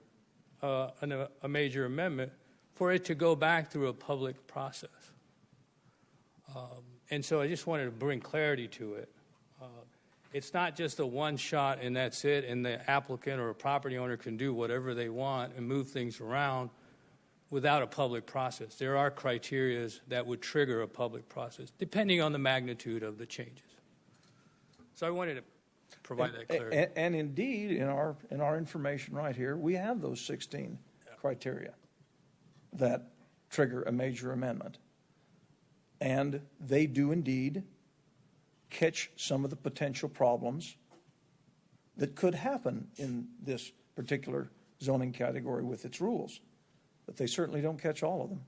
a major amendment for it to go back through a public process. And so I just wanted to bring clarity to it. It's not just a one shot and that's it, and the applicant or a property owner can do whatever they want and move things around without a public process. There are criteria that would trigger a public process, depending on the magnitude of the changes. So I wanted to provide that clarity. And indeed, in our information right here, we have those 16 criteria that trigger a major amendment. And they do indeed catch some of the potential problems that could happen in this particular zoning category with its rules. But they certainly don't catch all of them.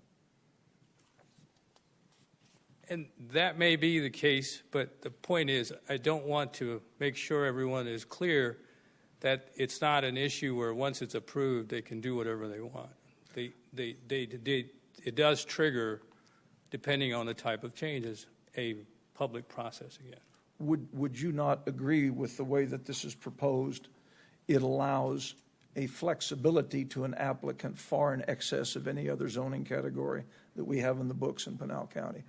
And that may be the case, but the point is, I don't want to make sure everyone is clear that it's not an issue where once it's approved, they can do whatever they want. It does trigger, depending on the type of changes, a public process again. Would you not agree with the way that this is proposed? It allows a flexibility to an applicant far in excess of any other zoning category that we have in the books in Pinal County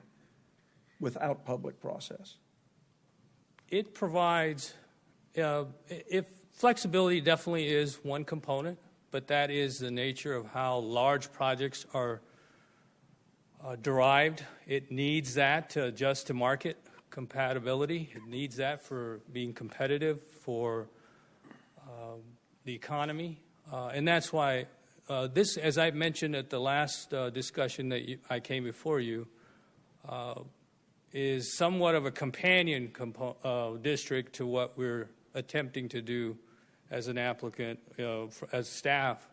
without public process. It provides, if flexibility definitely is one component, but that is the nature of how large projects are derived. It needs that to adjust to market compatibility. It needs that for being competitive for the economy. And that's why this, as I mentioned at the last discussion that I came before you, is somewhat of a companion district to what we're attempting to do as an applicant, as staff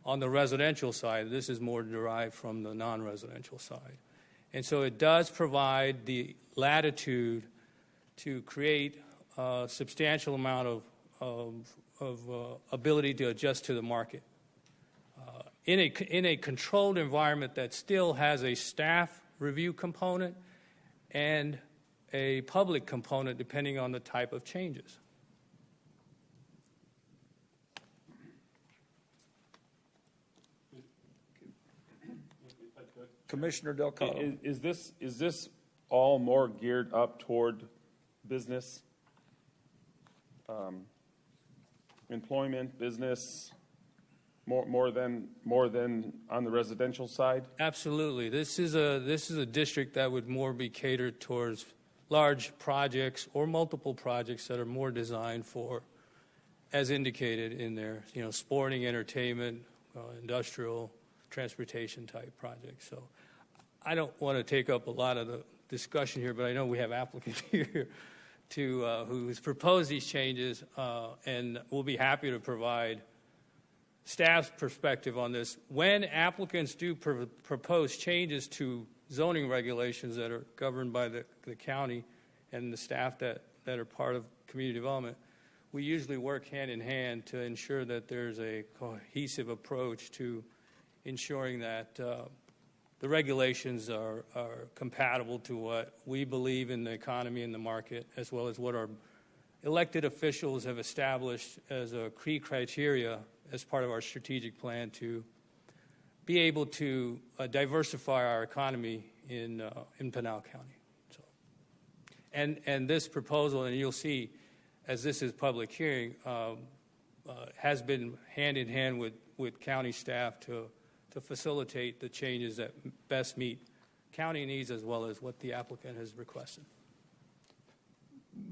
on the residential side. This is more derived from the non-residential side. And so it does provide the latitude to create a substantial amount of ability to adjust to the market. In a controlled environment that still has a staff review component and a public component depending on the type of changes. Commissioner Delgado. Is this all more geared up toward business, employment, business, more than on the residential side? Absolutely. This is a district that would more be catered towards large projects or multiple projects that are more designed for, as indicated in there, sporting, entertainment, industrial, transportation type projects. So I don't want to take up a lot of the discussion here, but I know we have applicants here who's proposed these changes, and we'll be happy to provide staff's perspective on this. When applicants do propose changes to zoning regulations that are governed by the county and the staff that are part of community development, we usually work hand in hand to ensure that there's a cohesive approach to ensuring that the regulations are compatible to what we believe in the economy and the market, as well as what our elected officials have established as a key criteria as part of our strategic plan to be able to diversify our economy in Pinal County. So, and this proposal, and you'll see as this is public hearing, has been hand in hand with county staff to facilitate the changes that best meet county needs as well as what the applicant has requested.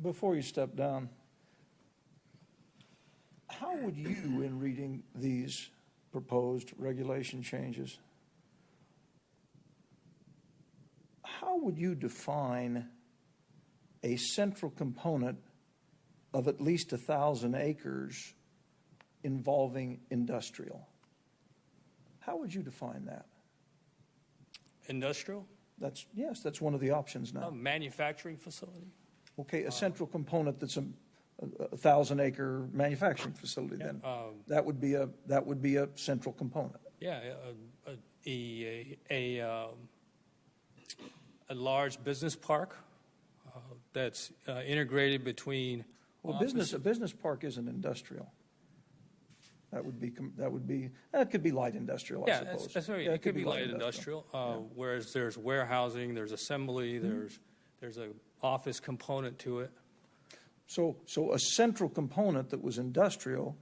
Before you step down, how would you, in reading these proposed regulation changes, how would you define a central component of at least 1,000 acres involving industrial? How would you define that? Industrial? Yes, that's one of the options now. A manufacturing facility? Okay, a central component that's a 1,000-acre manufacturing facility. Then that would be a central component. Yeah, a large business park that's integrated between. Well, a business park isn't industrial. That could be light industrial, I suppose. That's right. It could be light industrial. Whereas there's warehousing, there's assembly, there's an office component to it. So a central component that was industrial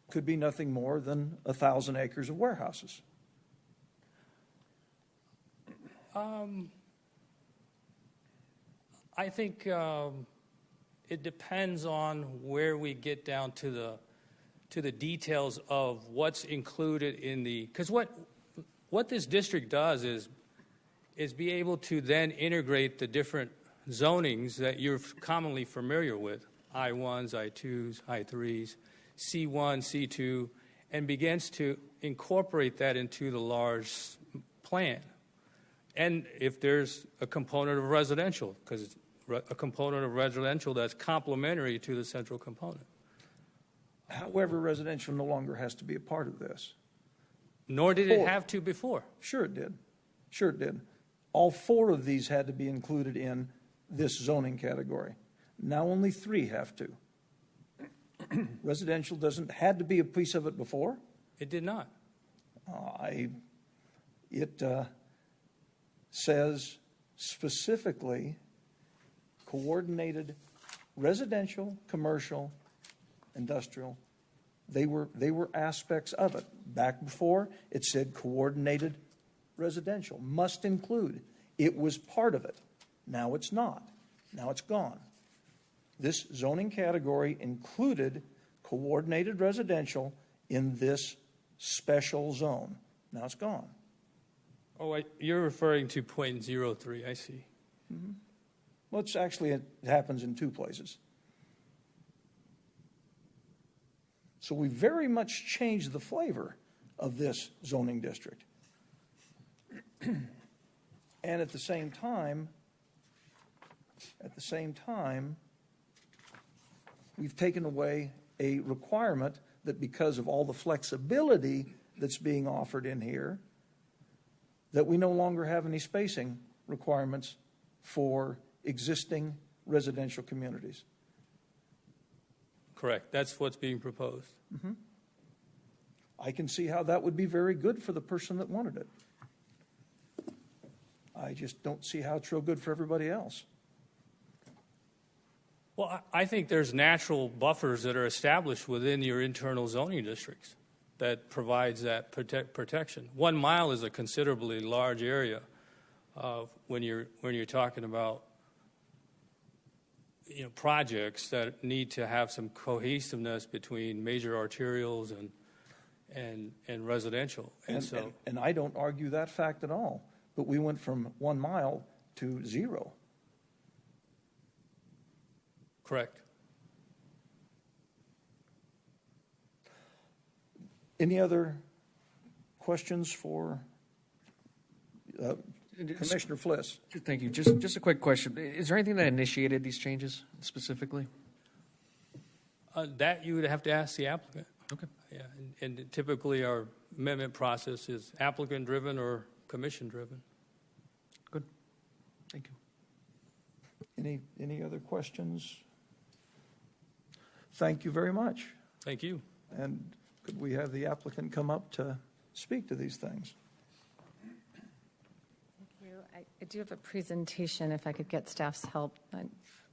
could be nothing more than 1,000 acres of warehouses. I think it depends on where we get down to the details of what's included in the, because what this district does is be able to then integrate the different zonings that you're commonly familiar with, I-1s, I-2s, I-3s, C1, C2, and begins to incorporate that into the large plan. And if there's a component of residential, because it's a component of residential that's complementary to the central component. However, residential no longer has to be a part of this. Nor did it have to before. Sure it did. Sure it did. All 4 of these had to be included in this zoning category. Now only 3 have to. Residential had to be a piece of it before. It did not. It says specifically coordinated residential, commercial, industrial. They were aspects of it. Back before, it said coordinated residential, must include. It was part of it. Now it's not. Now it's gone. This zoning category included coordinated residential in this special zone. Now it's gone. Oh, you're referring to .03, I see. Mm-hmm. Well, it happens in 2 places. So we very much changed the flavor of this zoning district. And at the same time, we've taken away a requirement that because of all the flexibility that's being offered in here, that we no longer have any spacing requirements for existing residential communities. Correct. That's what's being proposed. Mm-hmm. I can see how that would be very good for the person that wanted it. I just don't see how it's real good for everybody else. Well, I think there's natural buffers that are established within your internal zoning districts that provides that protection. 1 mile is a considerably large area when you're talking about projects that need to have some cohesiveness between major arterials and residential. And I don't argue that fact at all. But we went from 1 mile to 0. Correct. Any other questions for Commissioner Fliss? Thank you. Just a quick question. Is there anything that initiated these changes specifically? That you would have to ask the applicant. Okay. Yeah, and typically our amendment process is applicant-driven or commission-driven. Good. Thank you. Any other questions? Thank you very much. Thank you. And could we have the applicant come up to speak to these things? Thank you. I do have a presentation if I could get staff's help.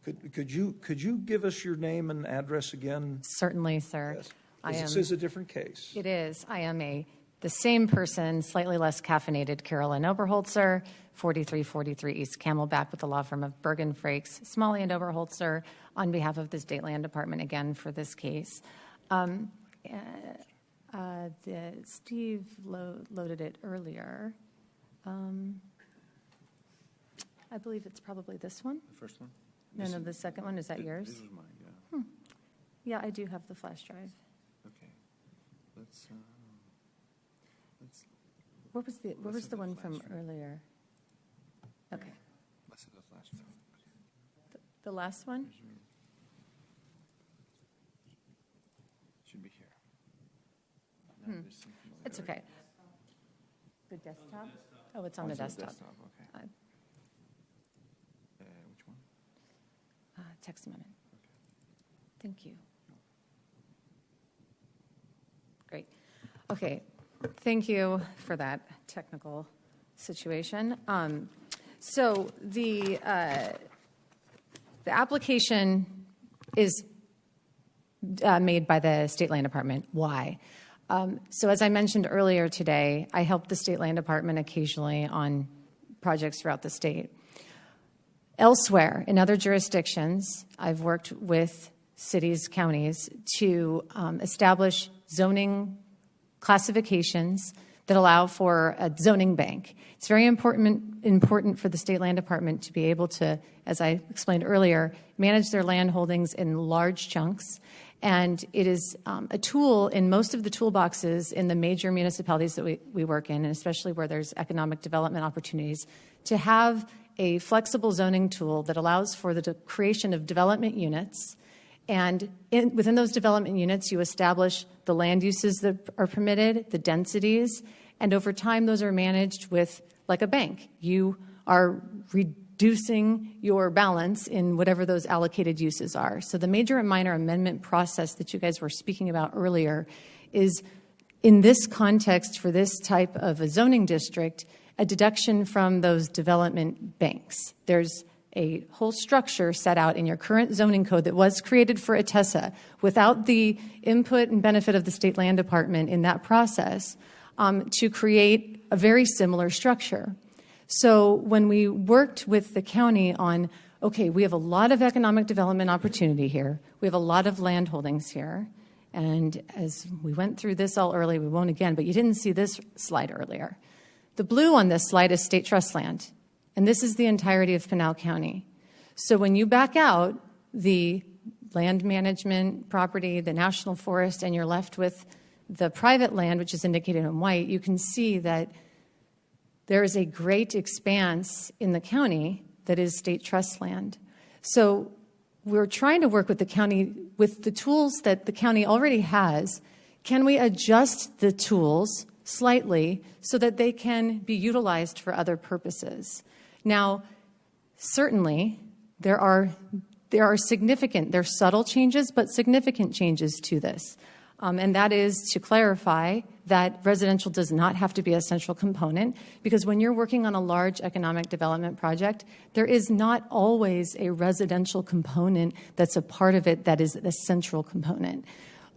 Could you give us your name and address again? Certainly, sir. Yes. This is a different case. It is. I am the same person, slightly less caffeinated, Carolyn Oberholzer, 4343 East Camelback with the law firm of Bergen Frakes, Smalley and Oberholzer, on behalf of the State Land Department again for this case. Steve loaded it earlier. I believe it's probably this one. The first one? No, the second one. Is that yours? This is mine, yeah. Yeah, I do have the flash drive. Okay. Let's What was the one from earlier? Okay. let's have the flash drive. The last one? Should be here. It's okay. The desktop? Oh, it's on the desktop. Okay. Which one? Text amendment. Thank you. Great. Okay. Thank you for that technical situation. So the application is made by the State Land Department. Why? So as I mentioned earlier today, I help the State Land Department occasionally on projects throughout the state. Elsewhere, in other jurisdictions, I've worked with cities, counties to establish zoning classifications that allow for a zoning bank. It's very important for the State Land Department to be able to, as I explained earlier, manage their land holdings in large chunks And it is a tool in most of the toolboxes in the major municipalities that we work in, and especially where there's economic development opportunities, to have a flexible zoning tool that allows for the creation of development units. And within those development units, you establish the land uses that are permitted, the densities, and over time, those are managed with, like a bank. You are reducing your balance in whatever those allocated uses are. So the major and minor amendment process that you guys were speaking about earlier is, in this context for this type of a zoning district, a deduction from those development banks. There's a whole structure set out in your current zoning code that was created for Atessa without the input and benefit of the State Land Department in that process to create a very similar structure. So when we worked with the county on, okay, we have a lot of economic development opportunity here, we have a lot of land holdings here, and as we went through this all early, we won't again, but you didn't see this slide earlier. The blue on this slide is state trust land, and this is the entirety of Pinal County. So when you back out the land management property, the national forest, and you're left with the private land, which is indicated in white, you can see that there is a great expanse in the county that is state trust land. So we're trying to work with the county with the tools that the county already has. Can we adjust the tools slightly so that they can be utilized for other purposes? Now, certainly, there are significant, there are subtle changes, but significant changes to this. And that is to clarify that residential does not have to be a central component, because when you're working on a large economic development project, there is not always a residential component that's a part of it that is the central component.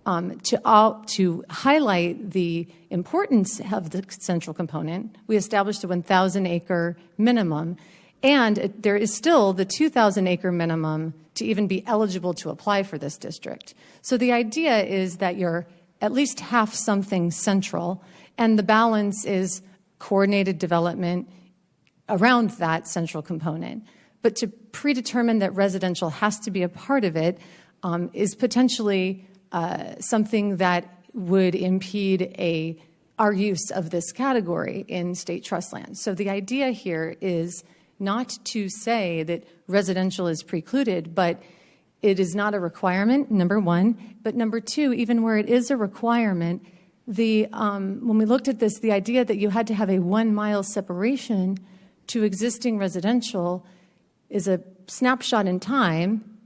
To highlight the importance of the central component, we established a 1,000-acre minimum, and there is still the 2,000-acre minimum to even be eligible to apply for this district. So the idea is that you're at least half something central, and the balance is coordinated development around that central component. But to predetermine that residential has to be a part of it is potentially something that would impede our use of this category in state trust land. So the idea here is not to say that residential is precluded, but it is not a requirement, number one. But number two, even where it is a requirement, when we looked at this, the idea that you had to have a 1 mile separation to existing residential is a snapshot in time,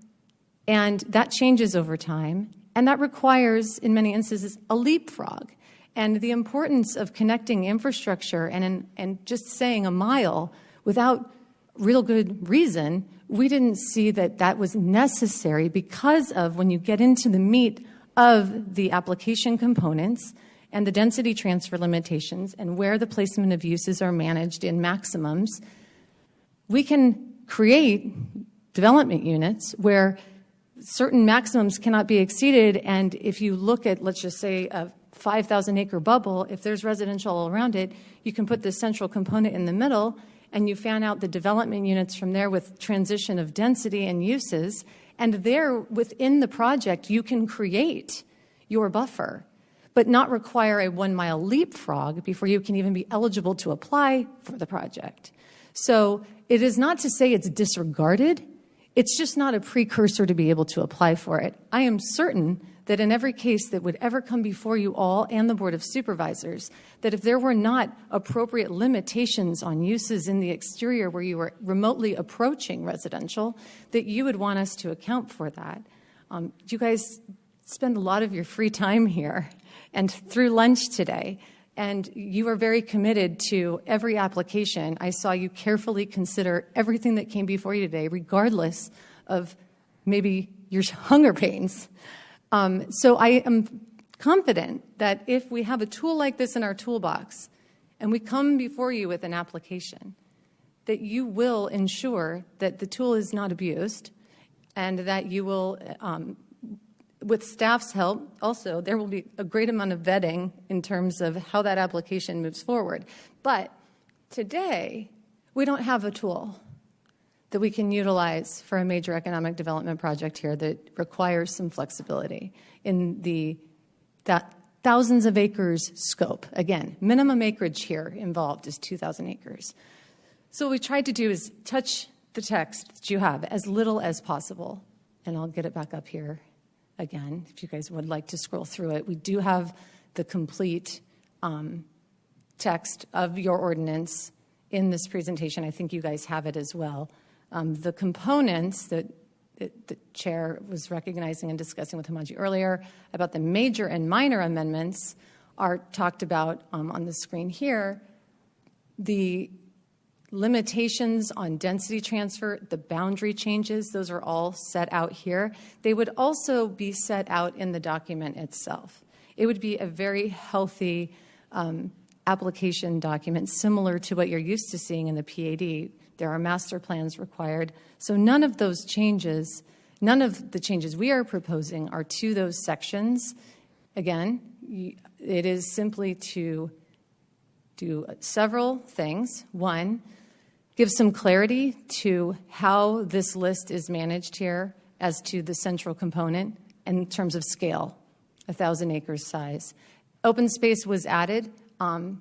and that changes over time. And that requires, in many instances, a leapfrog. And the importance of connecting infrastructure and just saying a mile without real good reason, we didn't see that that was necessary because of when you get into the meat of the application components and the density transfer limitations and where the placement of uses are managed in maximums, we can create development units where certain maximums cannot be exceeded. And if you look at, let's just say, a 5,000-acre bubble, if there's residential all around it, you can put this central component in the middle, and you fan out the development units from there with transition of density and uses. And there, within the project, you can create your buffer, but not require a 1 mile leapfrog before you can even be eligible to apply for the project. So it is not to say it's disregarded. It's just not a precursor to be able to apply for it. I am certain that in every case that would ever come before you all and the Board of Supervisors, that if there were not appropriate limitations on uses in the exterior where you were remotely approaching residential, that you would want us to account for that. You guys spend a lot of your free time here and through lunch today, and you are very committed to every application. I saw you carefully consider everything that came before you today, regardless of maybe your hunger pains. So I am confident that if we have a tool like this in our toolbox and we come before you with an application, that you will ensure that the tool is not abused and that you will, with staff's help, also, there will be a great amount of vetting in terms of how that application moves forward. But today, we don't have a tool. that we can utilize for a major economic development project here that requires some flexibility in that thousands of acres scope. Again, minimum acreage here involved is 2,000 acres. So what we tried to do is touch the text that you have as little as possible. And I'll get it back up here again if you guys would like to scroll through it. We do have the complete text of your ordinance in this presentation. I think you guys have it as well. The components that the chair was recognizing and discussing with Hamaji earlier about the major and minor amendments are talked about on the screen here. The limitations on density transfer, the boundary changes, those are all set out here. They would also be set out in the document itself. It would be a very healthy application document similar to what you're used to seeing in the PAD. There are master plans required. So none of the changes we are proposing are to those sections. Again, it is simply to do several things. One, give some clarity to how this list is managed here as to the central component in terms of scale, 1,000 acres size. Open space was added. It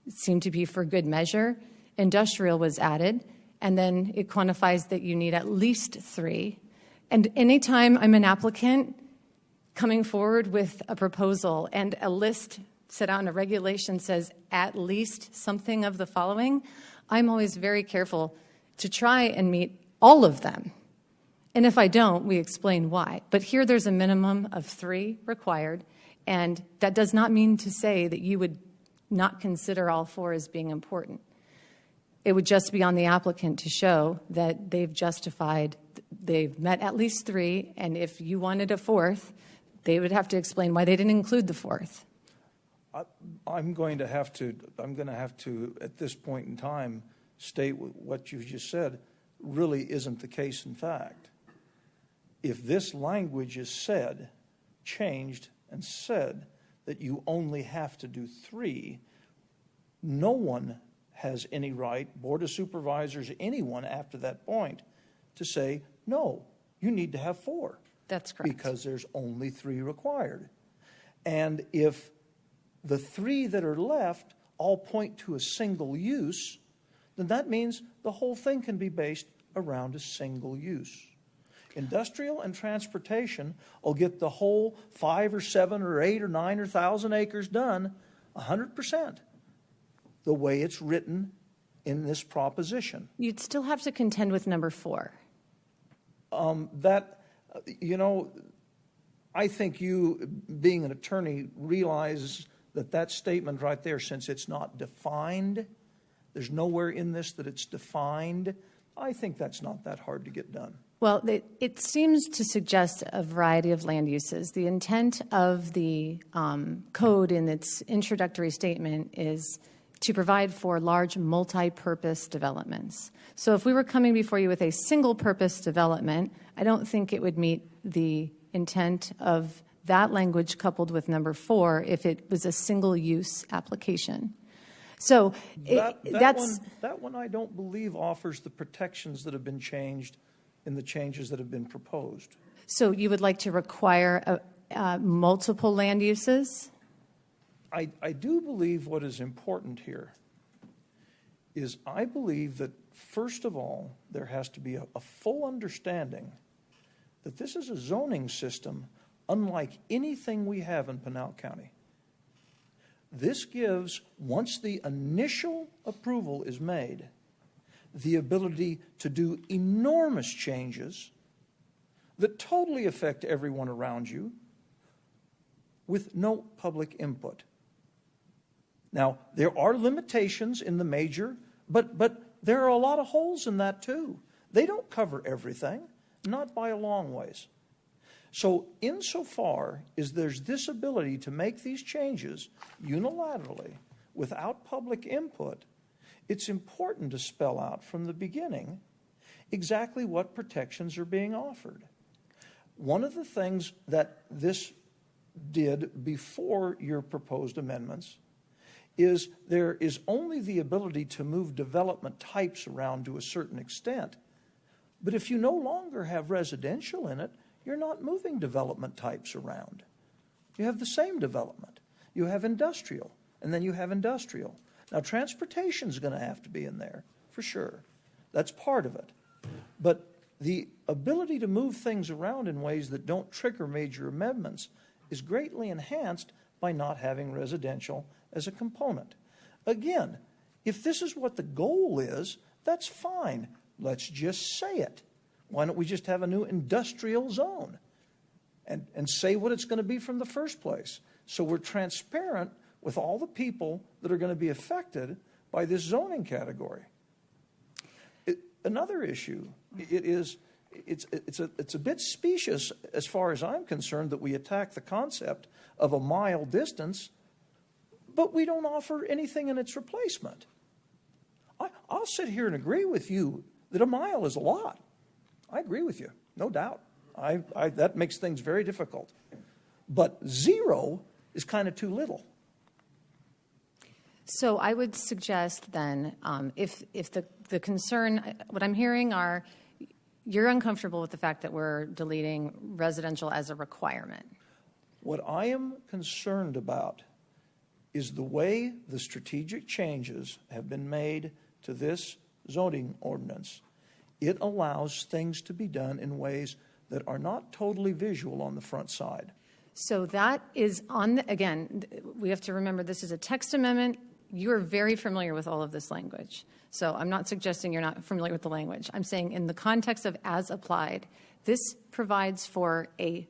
seemed to be for good measure. Industrial was added. And then it quantifies that you need at least 3. And anytime I'm an applicant coming forward with a proposal and a list set out in a regulation says at least something of the following, I'm always very careful to try and meet all of them. And if I don't, we explain why. But here there's a minimum of 3 required, and that does not mean to say that you would not consider all 4 as being important. It would just be on the applicant to show that they've justified, they've met at least 3, and if you wanted a 4th, they would have to explain why they didn't include the 4th. I'm going to have to, at this point in time, state what you just said really isn't the case in fact. If this language is said, changed, and said that you only have to do 3, no one has any right, Board of Supervisors, anyone after that point, to say, no, you need to have 4. That's correct. Because there's only 3 required. And if the 3 that are left all point to a single use, then that means the whole thing can be based around a single use. Industrial and transportation will get the whole 5 or 7 or 8 or 9 or 1,000 acres done 100%. The way it's written in this proposition. You'd still have to contend with number 4. I think you, being an attorney, realize that statement right there, since it's not defined, there's nowhere in this that it's defined, I think that's not that hard to get done. Well, it seems to suggest a variety of land uses. The intent of the code in its introductory statement is to provide for large multi-purpose developments. So if we were coming before you with a single-purpose development, I don't think it would meet the intent of that language coupled with number 4 if it was a single-use application. So that one I don't believe offers the protections that have been changed in the changes that have been proposed. So you would like to require multiple land uses? I do believe what is important here is I believe that, first of all, there has to be a full understanding that this is a zoning system unlike anything we have in Pinal County. This gives, once the initial approval is made, the ability to do enormous changes that totally affect everyone around you with no public input. Now, there are limitations in the major, but there are a lot of holes in that too. They don't cover everything, not by a long ways. So insofar as there's this ability to make these changes unilaterally without public input, it's important to spell out from the beginning exactly what protections are being offered. One of the things that this did before your proposed amendments is there is only the ability to move development types around to a certain extent, But if you no longer have residential in it, you're not moving development types around. You have the same development. You have industrial, and then you have industrial. Now, transportation's going to have to be in there, for sure. That's part of it. But the ability to move things around in ways that don't trigger major amendments is greatly enhanced by not having residential as a component. Again, if this is what the goal is, that's fine. Let's just say it. Why don't we just have a new industrial zone and say what it's going to be from the first place? So we're transparent with all the people that are going to be affected by this zoning category. Another issue, it's a bit specious as far as I'm concerned that we attack the concept of a mile distance, but we don't offer anything in its replacement. I'll sit here and agree with you that a mile is a lot. I agree with you, no doubt. That makes things very difficult. But 0 is kind of too little. So I would suggest then, if the concern, what I'm hearing are, you're uncomfortable with the fact that we're deleting residential as a requirement. What I am concerned about is the way the strategic changes have been made to this zoning ordinance. It allows things to be done in ways that are not totally visual on the front side. So that is again, we have to remember this is a text amendment. You are very familiar with all of this language. So I'm not suggesting you're not familiar with the language. I'm saying in the context of as applied, this provides for a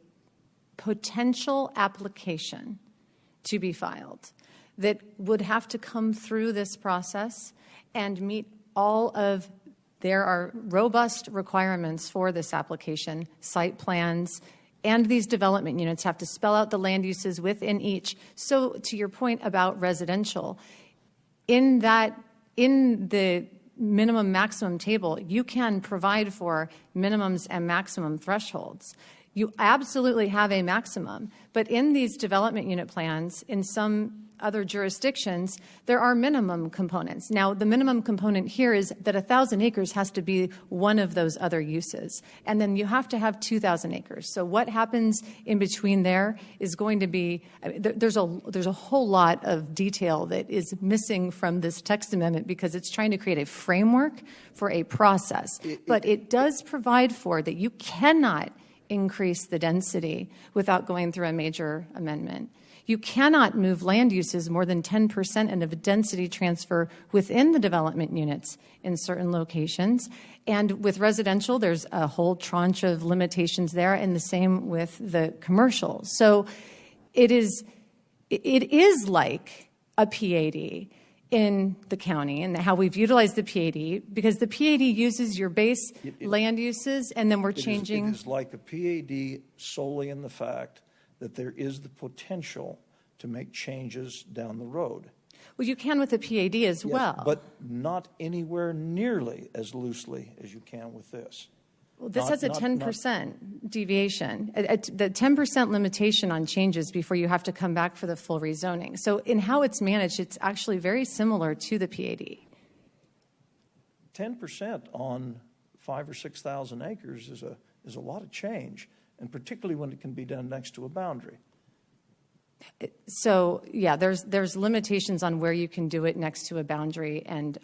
potential application to be filed that would have to come through this process and meet all of, there are robust requirements for this application, site plans, and these development units have to spell out the land uses within each. So to your point about residential, in the minimum maximum table, you can provide for minimums and maximum thresholds. You absolutely have a maximum, but in these development unit plans, in some other jurisdictions, there are minimum components. Now, the minimum component here is that 1,000 acres has to be one of those other uses, and then you have to have 2,000 acres. So what happens in between there is going to be, there's a whole lot of detail that is missing from this text amendment because it's trying to create a framework for a process. But it does provide for that you cannot increase the density without going through a major amendment. You cannot move land uses more than 10% in a density transfer within the development units in certain locations. And with residential, there's a whole tranche of limitations there, and the same with the commercial. So it is like a PAD in the county and how we've utilized the PAD, because the PAD uses your base land uses, and then we're changing. It is like a PAD solely in the fact that there is the potential to make changes down the road. Well, you can with a PAD as well. But not anywhere nearly as loosely as you can with this. Well, this has a 10% deviation, the 10% limitation on changes before you have to come back for the full rezoning. So in how it's managed, it's actually very similar to the PAD. 10% on 5,000 or 6,000 acres is a lot of change, and particularly when it can be done next to a boundary. So yeah, there's limitations on where you can do it next to a boundary, and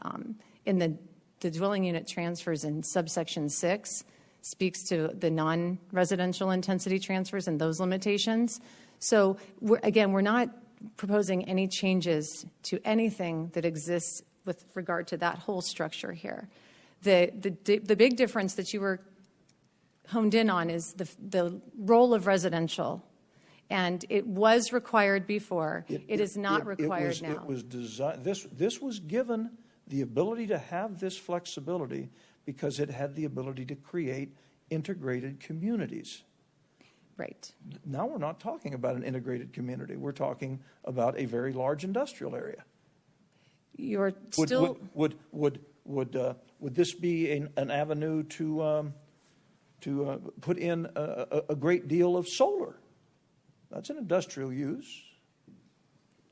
in the dwelling unit transfers in subsection 6 speaks to the non-residential intensity transfers and those limitations. So we're not proposing any changes to anything that exists with regard to that whole structure here. The big difference that you were honed in on is the role of residential. And it was required before. It is not required now. It was designed. This was given the ability to have this flexibility because it had the ability to create integrated communities. Right. Now we're not talking about an integrated community. We're talking about a very large industrial area. You're still would this be an avenue to put in a great deal of solar? That's an industrial use.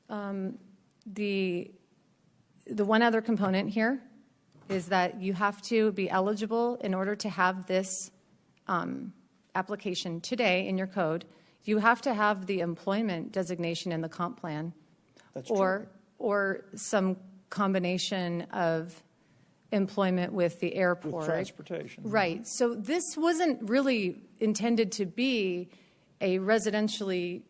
The one other component here is that you have to be eligible in order to have this application today in your code. You have to have the employment designation in the comp plan, That's or some combination of employment with the airport. With transportation. Right. So this wasn't really intended to be a residentially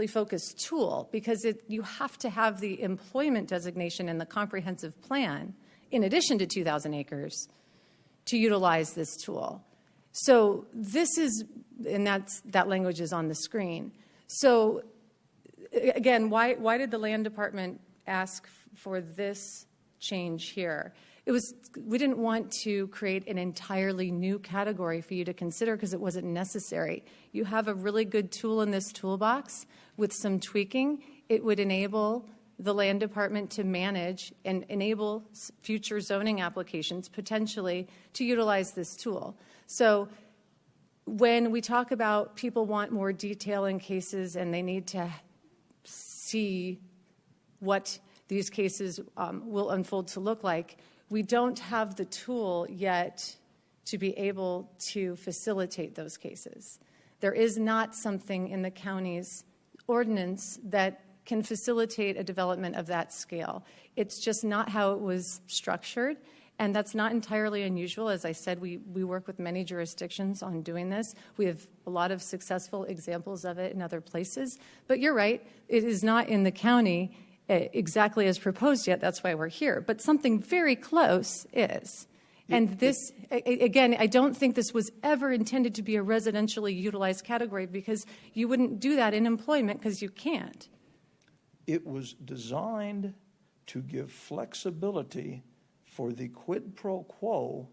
focused tool, because you have to have the employment designation in the comprehensive plan in addition to 2,000 acres to utilize this tool. So this is, and that language is on the screen. So again, why did the land department ask for this change here? We didn't want to create an entirely new category for you to consider because it wasn't necessary. You have a really good tool in this toolbox. With some tweaking, it would enable the land department to manage and enable future zoning applications potentially to utilize this tool. So when we talk about people want more detail in cases and they need to see what these cases will unfold to look like, we don't have the tool yet to be able to facilitate those cases. There is not something in the county's ordinance that can facilitate a development of that scale. It's just not how it was structured, and that's not entirely unusual. As I said, we work with many jurisdictions on doing this. We have a lot of successful examples of it in other places. But you're right, it is not in the county exactly as proposed yet. That's why we're here. But something very close is. And this, again, I don't think this was ever intended to be a residentially utilized category, because you wouldn't do that in employment because you can't. It was designed to give flexibility for the quid pro quo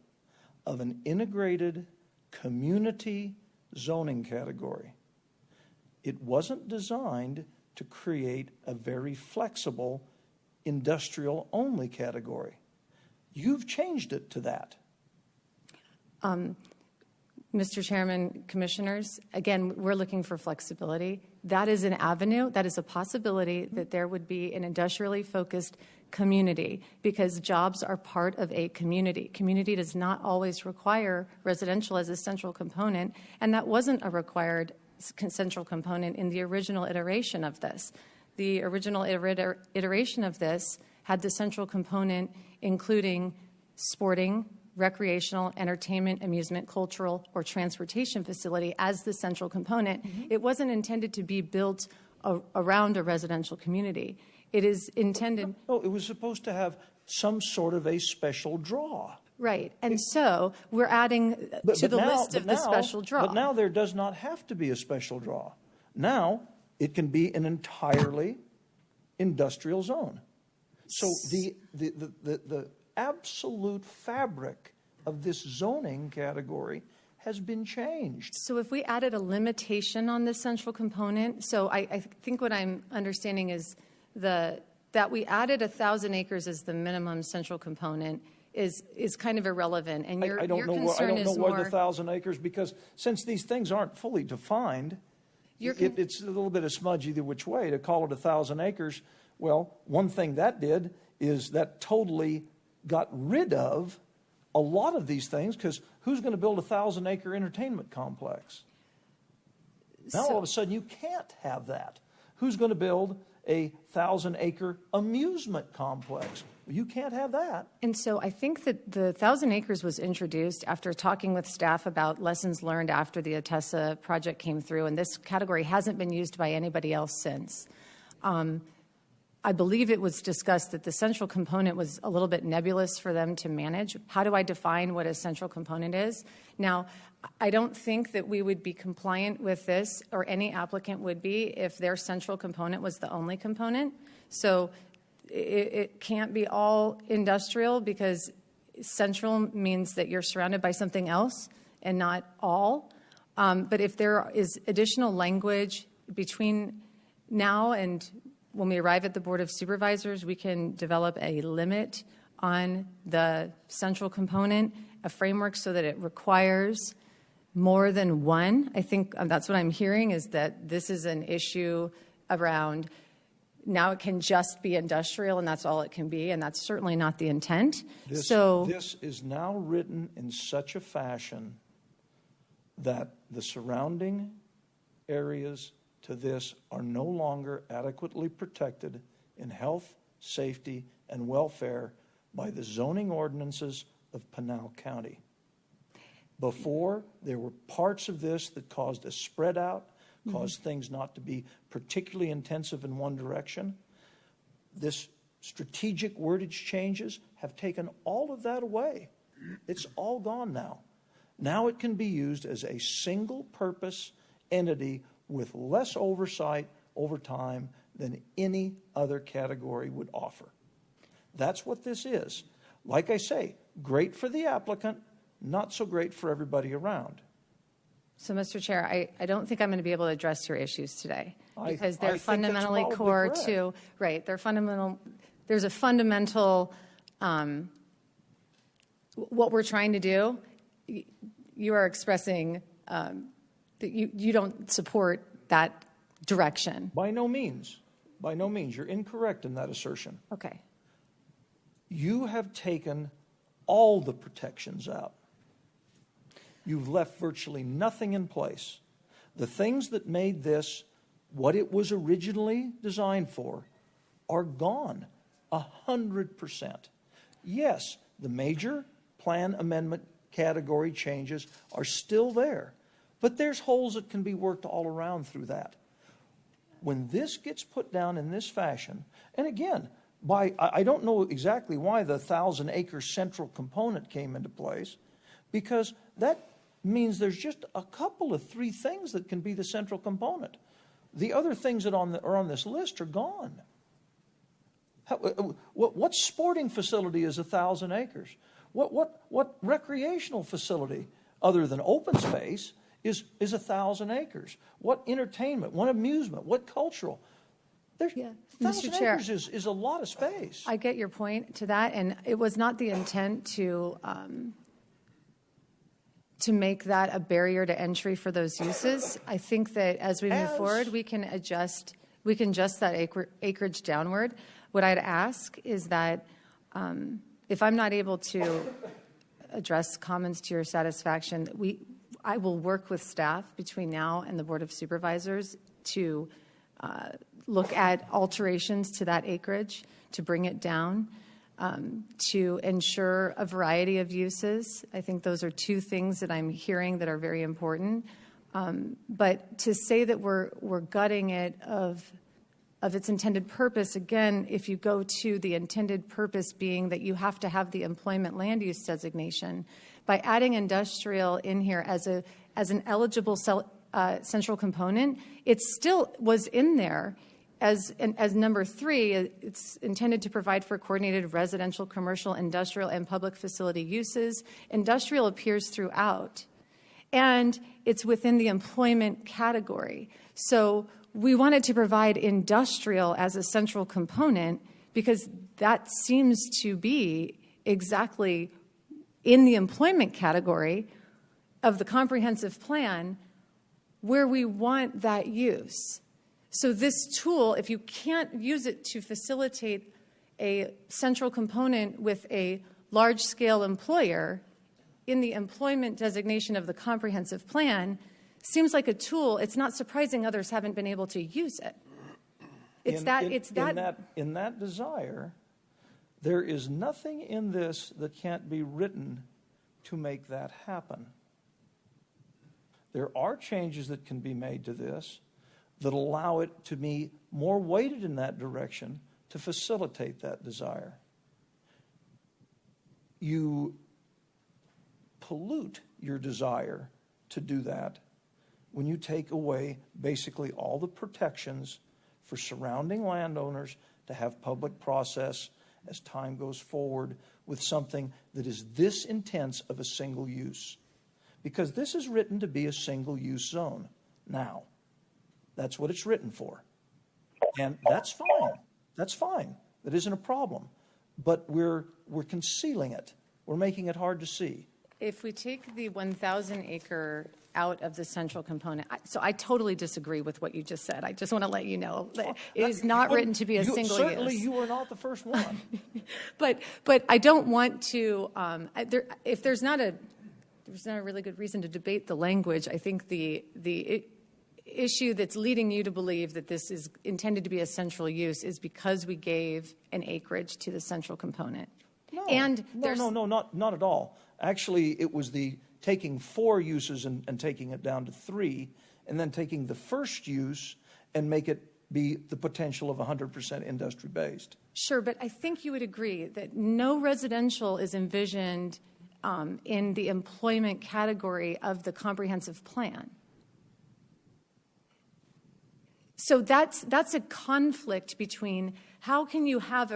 of an integrated community zoning category. It wasn't designed to create a very flexible industrial-only category. You've changed it to that. Mr. Chairman, Commissioners, again, we're looking for flexibility. That is an avenue, that is a possibility that there would be an industrially focused community, because jobs are part of a community. Community does not always require residential as a central component, and that wasn't a required central component in the original iteration of this. The original iteration of this had the central component including sporting, recreational, entertainment, amusement, cultural, or transportation facility as the central component. It wasn't intended to be built around a residential community. It is intended... No, it was supposed to have some sort of a special draw. Right, and so we're adding to the list of the special draw. But now there does not have to be a special draw. Now it can be an entirely industrial zone. So the absolute fabric of this zoning category has been changed. So if we added a limitation on this central component, so I think what I'm understanding is that we added 1,000 acres as the minimum central component is kind of irrelevant, and your concern is more... why the 1,000 acres, because since these things aren't fully defined, it's a little bit of smudge either which way to call it 1,000 acres. Well, one thing that did is that totally got rid of a lot of these things, because who's going to build a 1,000-acre entertainment complex? Now all of a sudden you can't have that. Who's going to build a 1,000-acre amusement complex? You can't have that. And so I think that the 1,000 acres was introduced after talking with staff about lessons learned after the Atessa project came through, and this category hasn't been used by anybody else since. I believe it was discussed that the central component was a little bit nebulous for them to manage. How do I define what a central component is? Now, I don't think that we would be compliant with this, or any applicant would be, if their central component was the only component. So it can't be all industrial, because central means that you're surrounded by something else and not all. But if there is additional language between now and when we arrive at the Board of Supervisors, we can develop a limit on the central component, a framework so that it requires more than one. I think that's what I'm hearing, is that this is an issue around now it can just be industrial and that's all it can be, and that's certainly not the intent. This is now written in such a fashion that the surrounding areas to this are no longer adequately protected in health, safety, and welfare by the zoning ordinances of Pinal County. Before, there were parts of this that caused a spread out, caused things not to be particularly intensive in one direction. This strategic wordage changes have taken all of that away. It's all gone now. Now it can be used as a single purpose entity with less oversight over time than any other category would offer. That's what this is. Like I say, great for the applicant, not so great for everybody around. So, Mr. Chair, I don't think I'm going to be able to address your issues today because they're I think fundamentally that's core probably to, right, they're fundamental, there's a fundamental, what we're trying to do, you are expressing that you don't support that direction. By no means. By no means. You're incorrect in that assertion. Okay. You have taken all the protections out. You've left virtually nothing in place. The things that made this what it was originally designed for are gone 100%. Yes, the major plan amendment category changes are still there, but there's holes that can be worked all around through that. When this gets put down in this fashion, and again, I don't know exactly why the 1,000-acre central component came into place, because that means there's just a couple of 3 things that can be the central component. The other things that are on this list are gone. What sporting facility is 1,000 acres? What recreational facility, other than open space, is 1,000 acres? What entertainment? What amusement? What cultural? There's 1,000 Mr. Chair, acres is a lot of space. I get your point to that, and it was not the intent to make that a barrier to entry for those uses. I think that as we move forward, we can adjust that acreage downward. What I'd ask is that if I'm not able to address comments to your satisfaction, I will work with staff between now and the Board of Supervisors to look at alterations to that acreage, to bring it down, to ensure a variety of uses. I think those are 2 things that I'm hearing that are very important. But to say that we're gutting it of its intended purpose, again, if you go to the intended purpose being that you have to have the employment land use designation, by adding industrial in here as an eligible central component, it still was in there as number 3. It's intended to provide for coordinated residential, commercial, industrial, and public facility uses. Industrial appears throughout, and it's within the employment category. So we wanted to provide industrial as a central component because that seems to be exactly in the employment category of the comprehensive plan where we want that use. So this tool, if you can't use it to facilitate a central component with a large-scale employer in the employment designation of the comprehensive plan, seems like a tool. It's not surprising others haven't been able to use it. In that desire, there is nothing in this that can't be written to make that happen. There are changes that can be made to this that allow it to be more weighted in that direction to facilitate that desire. You pollute your desire to do that when you take away basically all the protections for surrounding landowners to have public process as time goes forward with something that is this intense of a single use. Because this is written to be a single use zone now. That's what it's written for. And that's fine. That's fine. That isn't a problem. But we're concealing it. We're making it hard to see. If we take the 1,000-acre out of the central component. So I totally disagree with what you just said. I just want to let you know that it is not written to be a single certainly use. you were not the first one. But I don't want to. If there's not a really good reason to debate the language, I think the issue that's leading you to believe that this is intended to be a central use is because we gave an acreage to the central component. No, not at all. Actually, it was the taking 4 uses and taking it down to 3, and then taking the first use and make it be the potential of 100% industry-based. Sure, but I think you would agree that no residential is envisioned in the employment category of the comprehensive plan. So that's a conflict between how can you have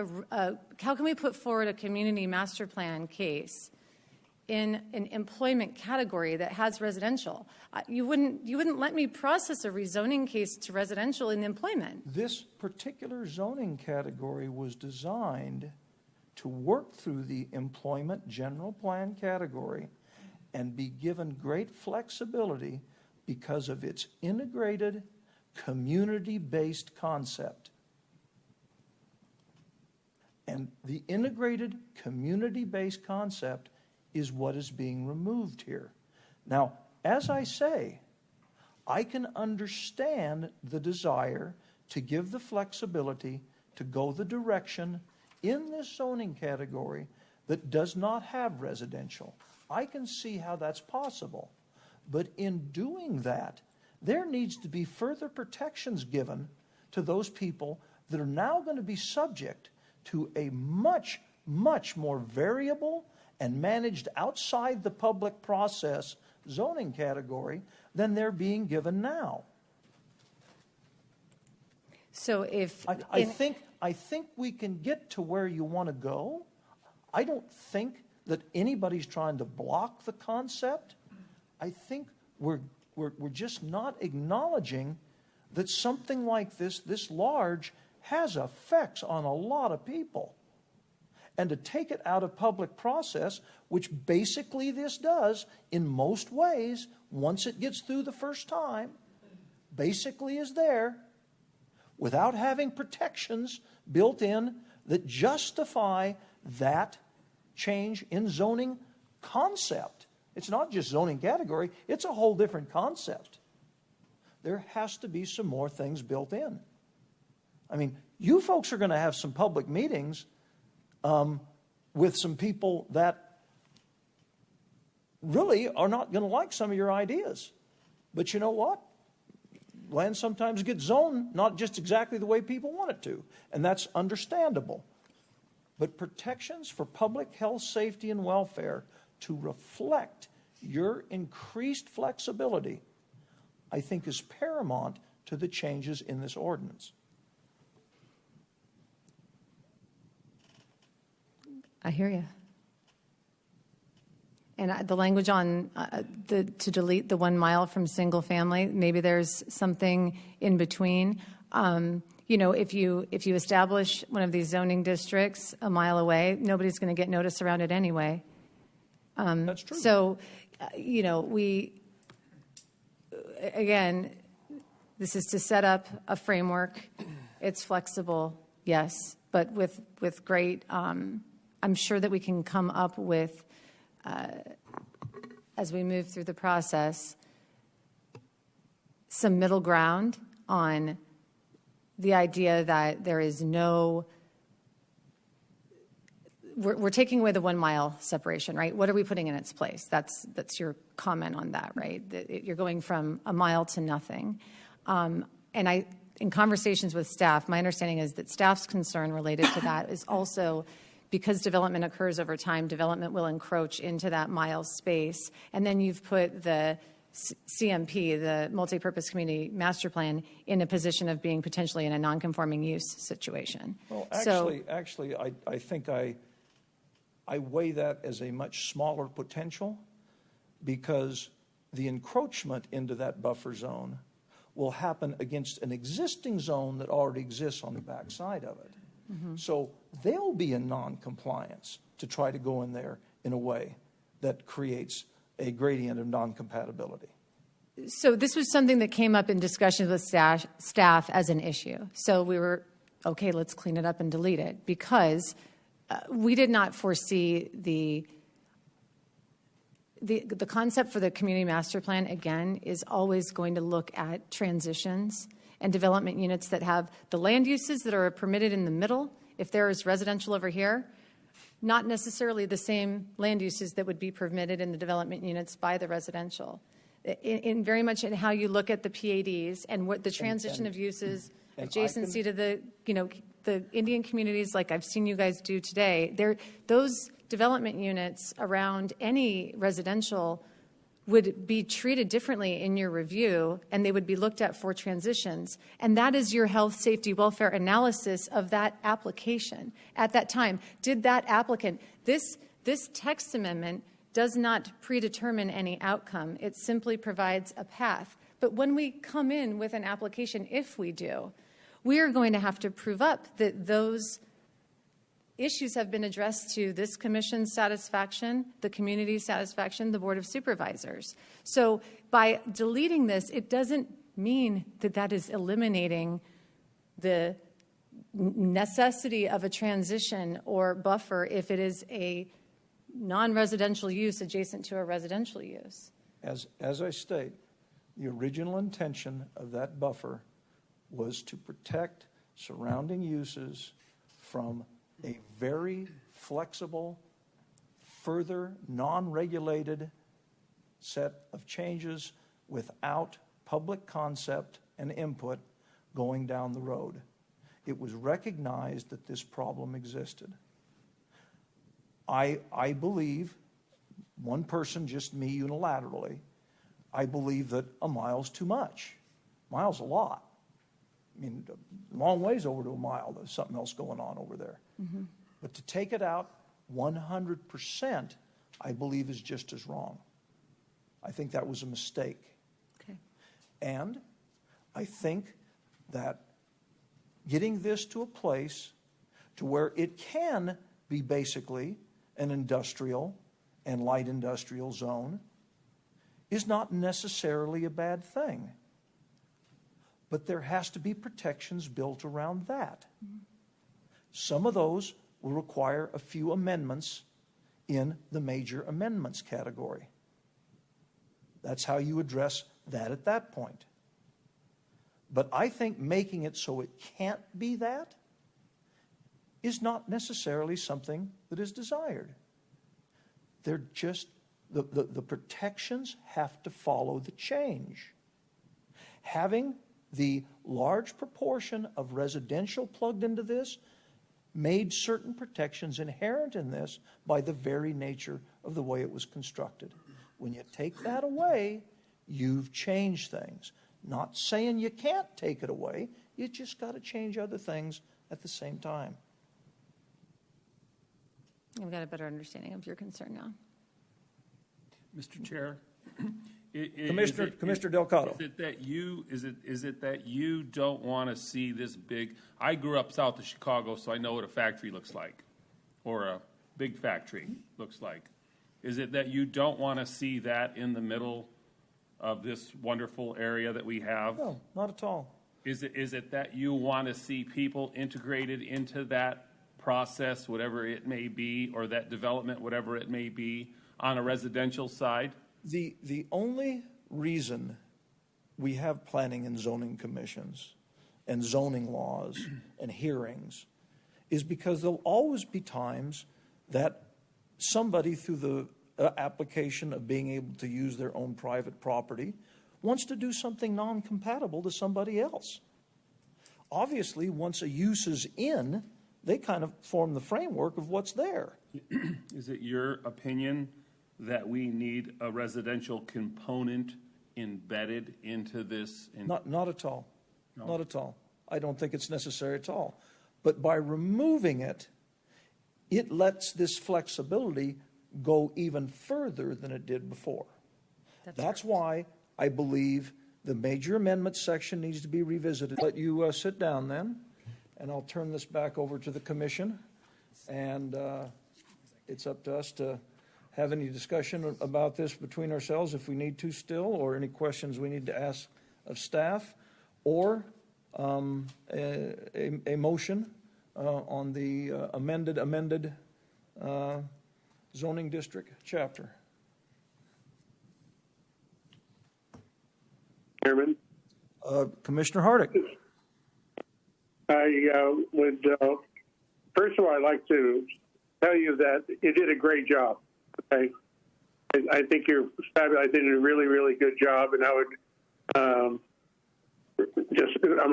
how can we put forward a community master plan case in an employment category that has residential? You wouldn't let me process a rezoning case to residential in employment. This particular zoning category was designed to work through the employment general plan category and be given great flexibility because of its integrated community-based concept. And the integrated community-based concept is what is being removed here. Now, as I say, I can understand the desire to give the flexibility to go the direction in this zoning category that does not have residential. I can see how that's possible. But in doing that, there needs to be further protections given to those people that are now going to be subject to a much, much more variable and managed outside the public process zoning category than they're being given now. So if I think we can get to where you want to go. I don't think that anybody's trying to block the concept. I think we're just not acknowledging that something like this large, has effects on a lot of people. And to take it out of public process, which basically this does in most ways, once it gets through the first time, basically is there, without having protections built in that justify that change in zoning concept. It's not just zoning category, it's a whole different concept. There has to be some more things built in. I mean, you folks are going to have some public meetings with some people that really are not going to like some of your ideas. But you know what? Land sometimes gets zoned not just exactly the way people want it to, and that's understandable. But protections for public health, safety, and welfare to reflect your increased flexibility, I think, is paramount to the changes in this ordinance. I hear you. And the language on to delete the 1 mile from single family, maybe there's something in between. You know, if you establish one of these zoning districts a mile away, nobody's going to get notice around it anyway. That's true. So, you know, again, this is to set up a framework. It's flexible, yes, but with great. I'm sure that we can come up with, as we move through the process, some middle ground on the idea that there is no, we're taking away the 1 mile separation, right? What are we putting in its place? That's your comment on that, right? That you're going from a mile to nothing. And in conversations with staff, my understanding is that staff's concern related to that is also because development occurs over time, development will encroach into that mile space. And then you've put the CMP, the Multi-Purpose Community Master Plan, in a position of being potentially in a non-conforming use situation. Well, actually, I think I weigh that as a much smaller potential, because the encroachment into that buffer zone will happen against an existing zone that already exists on the back side of it. Mm-hmm. So they'll be in non-compliance to try to go in there in a way that creates a gradient of non-compatibility. So this was something that came up in discussions with staff as an issue. So we were, okay, let's clean it up and delete it, because we did not foresee the concept for the community master plan, again, is always going to look at transitions and development units that have the land uses that are permitted in the middle. If there is residential over here, not necessarily the same land uses that would be permitted in the development units by the residential. In very much in how you look at the PADs and what the transition of uses, adjacency to the, the Indian communities, like I've seen you guys do today, those development units around any residential would be treated differently in your review, and they would be looked at for transitions. And that is your health, safety, welfare analysis of that application at that time. Did that applicant, this text amendment does not predetermine any outcome. It simply provides a path. But when we come in with an application, if we do, we are going to have to prove up that those issues have been addressed to this commission's satisfaction, the community's satisfaction, the Board of Supervisors. So by deleting this, it doesn't mean that that is eliminating the necessity of a transition or buffer if it is a non-residential use adjacent to a residential use. As I state, the original intention of that buffer was to protect surrounding uses from a very flexible, further non-regulated set of changes without public concept and input going down the road. It was recognized that this problem existed. I believe, one person, just me unilaterally, I believe that a mile's too much. Mile's a lot. I mean, a long ways over to a mile, there's something else going on over there. Mm-hmm. But to take it out 100%, I believe is just as wrong. I think that was a mistake. Okay. And I think that getting this to a place to where it can be basically an industrial and light industrial zone is not necessarily a bad thing. But there has to be protections built around that. Mm-hmm. Some of those will require a few amendments in the major amendments category. That's how you address that at that point. But I think making it so it can't be that is not necessarily something that is desired. They're just, the protections have to follow the change. Having the large proportion of residential plugged into this made certain protections inherent in this by the very nature of the way it was constructed. When you take that away, you've changed things. Not saying you can't take it away, you just got to change other things at the same time. I've got a better understanding of your concern now. Mr. Chair, Commissioner Delgado. Is it that you don't want to see this big? I grew up south of Chicago, so I know what a factory looks like, or a big factory looks like. Is it that you don't want to see that in the middle of this wonderful area that we have? No, not at all. Is it that you want to see people integrated into that process, whatever it may be, or that development, whatever it may be, on a residential side? The only reason we have planning and zoning commissions and zoning laws and hearings is because there'll always be times that somebody, through the application of being able to use their own private property, wants to do something non-compatible to somebody else. Obviously, once a use is in, they kind of form the framework of what's there. Is it your opinion that we need a residential component embedded into this? Not at all. No. Not at all. I don't think it's necessary at all. But by removing it, it lets this flexibility go even further than it did before. That's why I believe the major amendments section needs to be revisited. Let you sit down then, and I'll turn this back over to the commission. And it's up to us to have any discussion about this between ourselves if we need to still, or any questions we need to ask of staff, or a motion on the amended zoning district chapter? Chairman? Commissioner Hardick. I would, first of all, I'd like to tell you that you did a great job. Okay, I think you're fabulous. I did a really, really good job, and I would I'm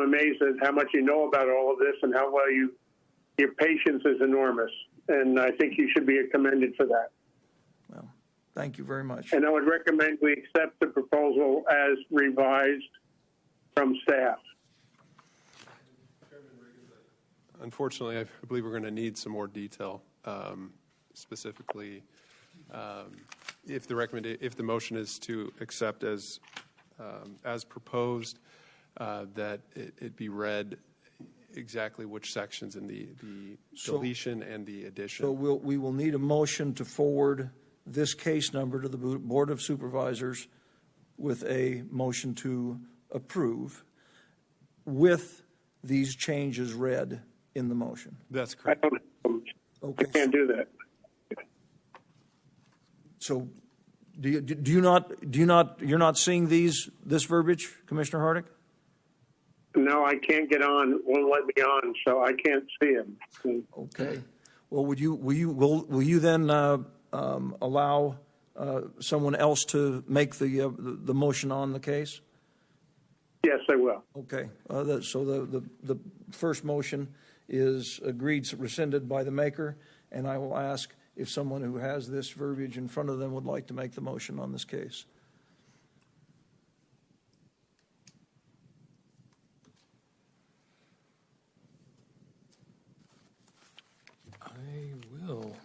amazed at how much you know about all of this and how well your patience is enormous, and I think you should be commended for that. Well, thank you very much. And I would recommend we accept the proposal as revised from staff. Unfortunately, I believe we're going to need some more detail, specifically if the motion is to accept as proposed, that it be read exactly which sections in the deletion and the addition. So we will need a motion to forward this case number to the Board of Supervisors with a motion to approve with these changes read in the motion. That's correct. Okay. I can't do that. So you're not seeing this verbiage, Commissioner Hardick? No, I can't get on. Won't let me on, so I can't see him. Okay. Well, will you then allow someone else to make the motion on the case? Yes, I will. Okay. So the first motion is agreed, rescinded by the maker, and I will ask if someone who has this verbiage in front of them would like to make the motion on this case. I will.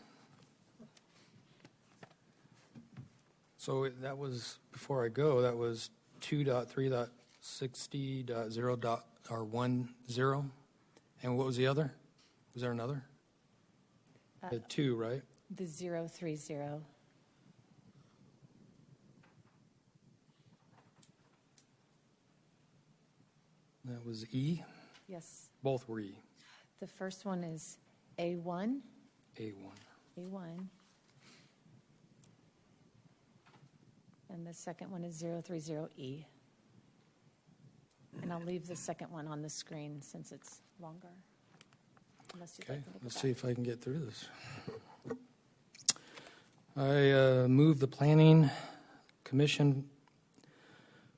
So that was, before I go, that was 2.3.60.0.10. And what was the other? Was there another? The 2, right? The 030. That was E? Yes. Both were E. The first one is A1. A1. A1. And the second one is 030E. And I'll leave the second one on the screen since it's longer. Unless you'd Okay, like me to go let's back. see if I can get through this. I move the Planning Commission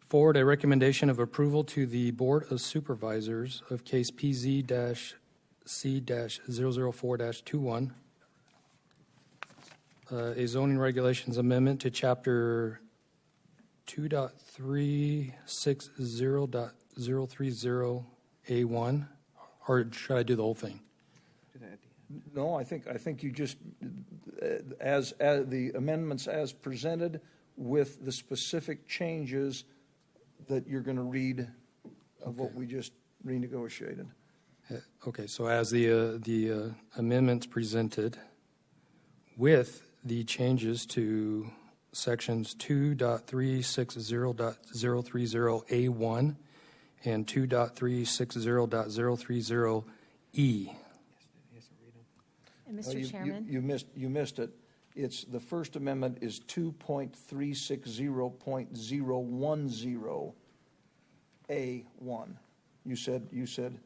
forward a recommendation of approval to the Board of Supervisors of case PZ-C-004-21, a zoning regulations amendment to Chapter 2.360.030A1, or should I do the whole thing? No, I think you just, as the amendments as presented with the specific changes that you're going to read of what we just renegotiated. Okay, so as the amendments presented with the changes to sections 2.360.030A1 and 2.360.030E. And Mr. Chairman? You missed it. It's the First Amendment is 2.360.010A1. You said .030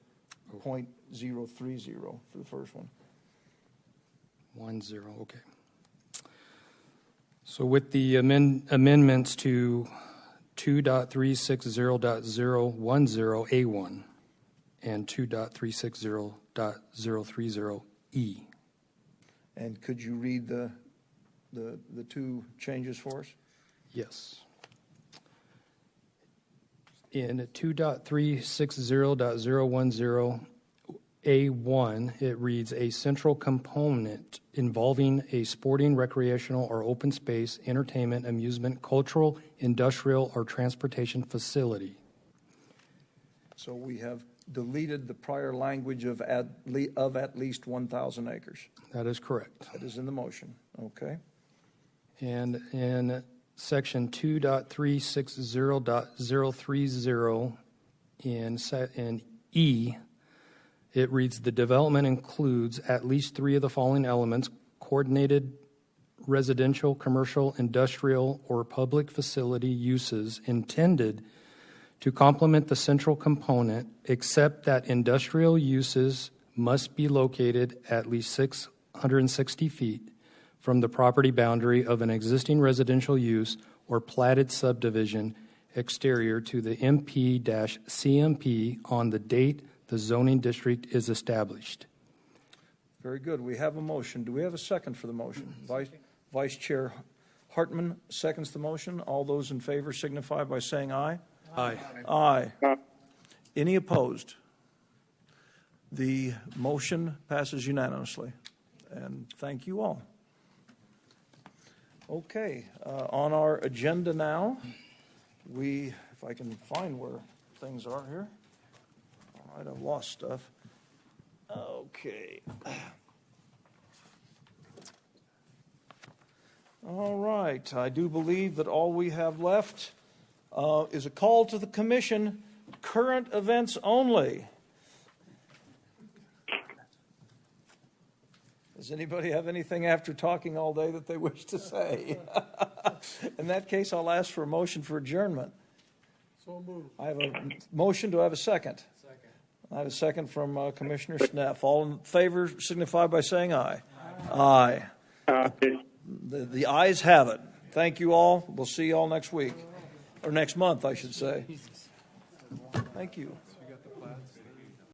for the first one. 10, okay. So with the amendments to 2.360.010A1 and 2.360.030E. And could you read the two changes for us? Yes. In 2.360.010A1, it reads a central component involving a sporting, recreational, or open space, entertainment, amusement, cultural, industrial, or transportation facility. So we have deleted the prior language of at least 1,000 acres. That is correct. That is in the motion. Okay. And in section 2.360.030 in E, it reads, the development includes at least 3 of the following elements: coordinated residential, commercial, industrial, or public facility uses intended to complement the central component, except that industrial uses must be located at least 660 feet from the property boundary of an existing residential use or platted subdivision exterior to the MP-CMP on the date the zoning district is established. Very good. We have a motion. Do we have a second for the motion? Vice Chair Hartman seconds the motion. All those in favor signify by saying aye. Aye. Aye. Any opposed? The motion passes unanimously. And thank you all. Okay, on our agenda now, if I can find where things are here. All right, I've lost stuff. Okay. All right, I do believe that all we have left is a call to the commission, current events only. Does anybody have anything after talking all day that they wish to say? In that case, I'll ask for a motion for adjournment. So moved. I have a motion. Do I have a second? Second. I have a second from Commissioner Schneff. All in favor signify by saying aye. Aye. The ayes have it. Thank you all. We'll see you all next week. Or next month, I should say. Thank you.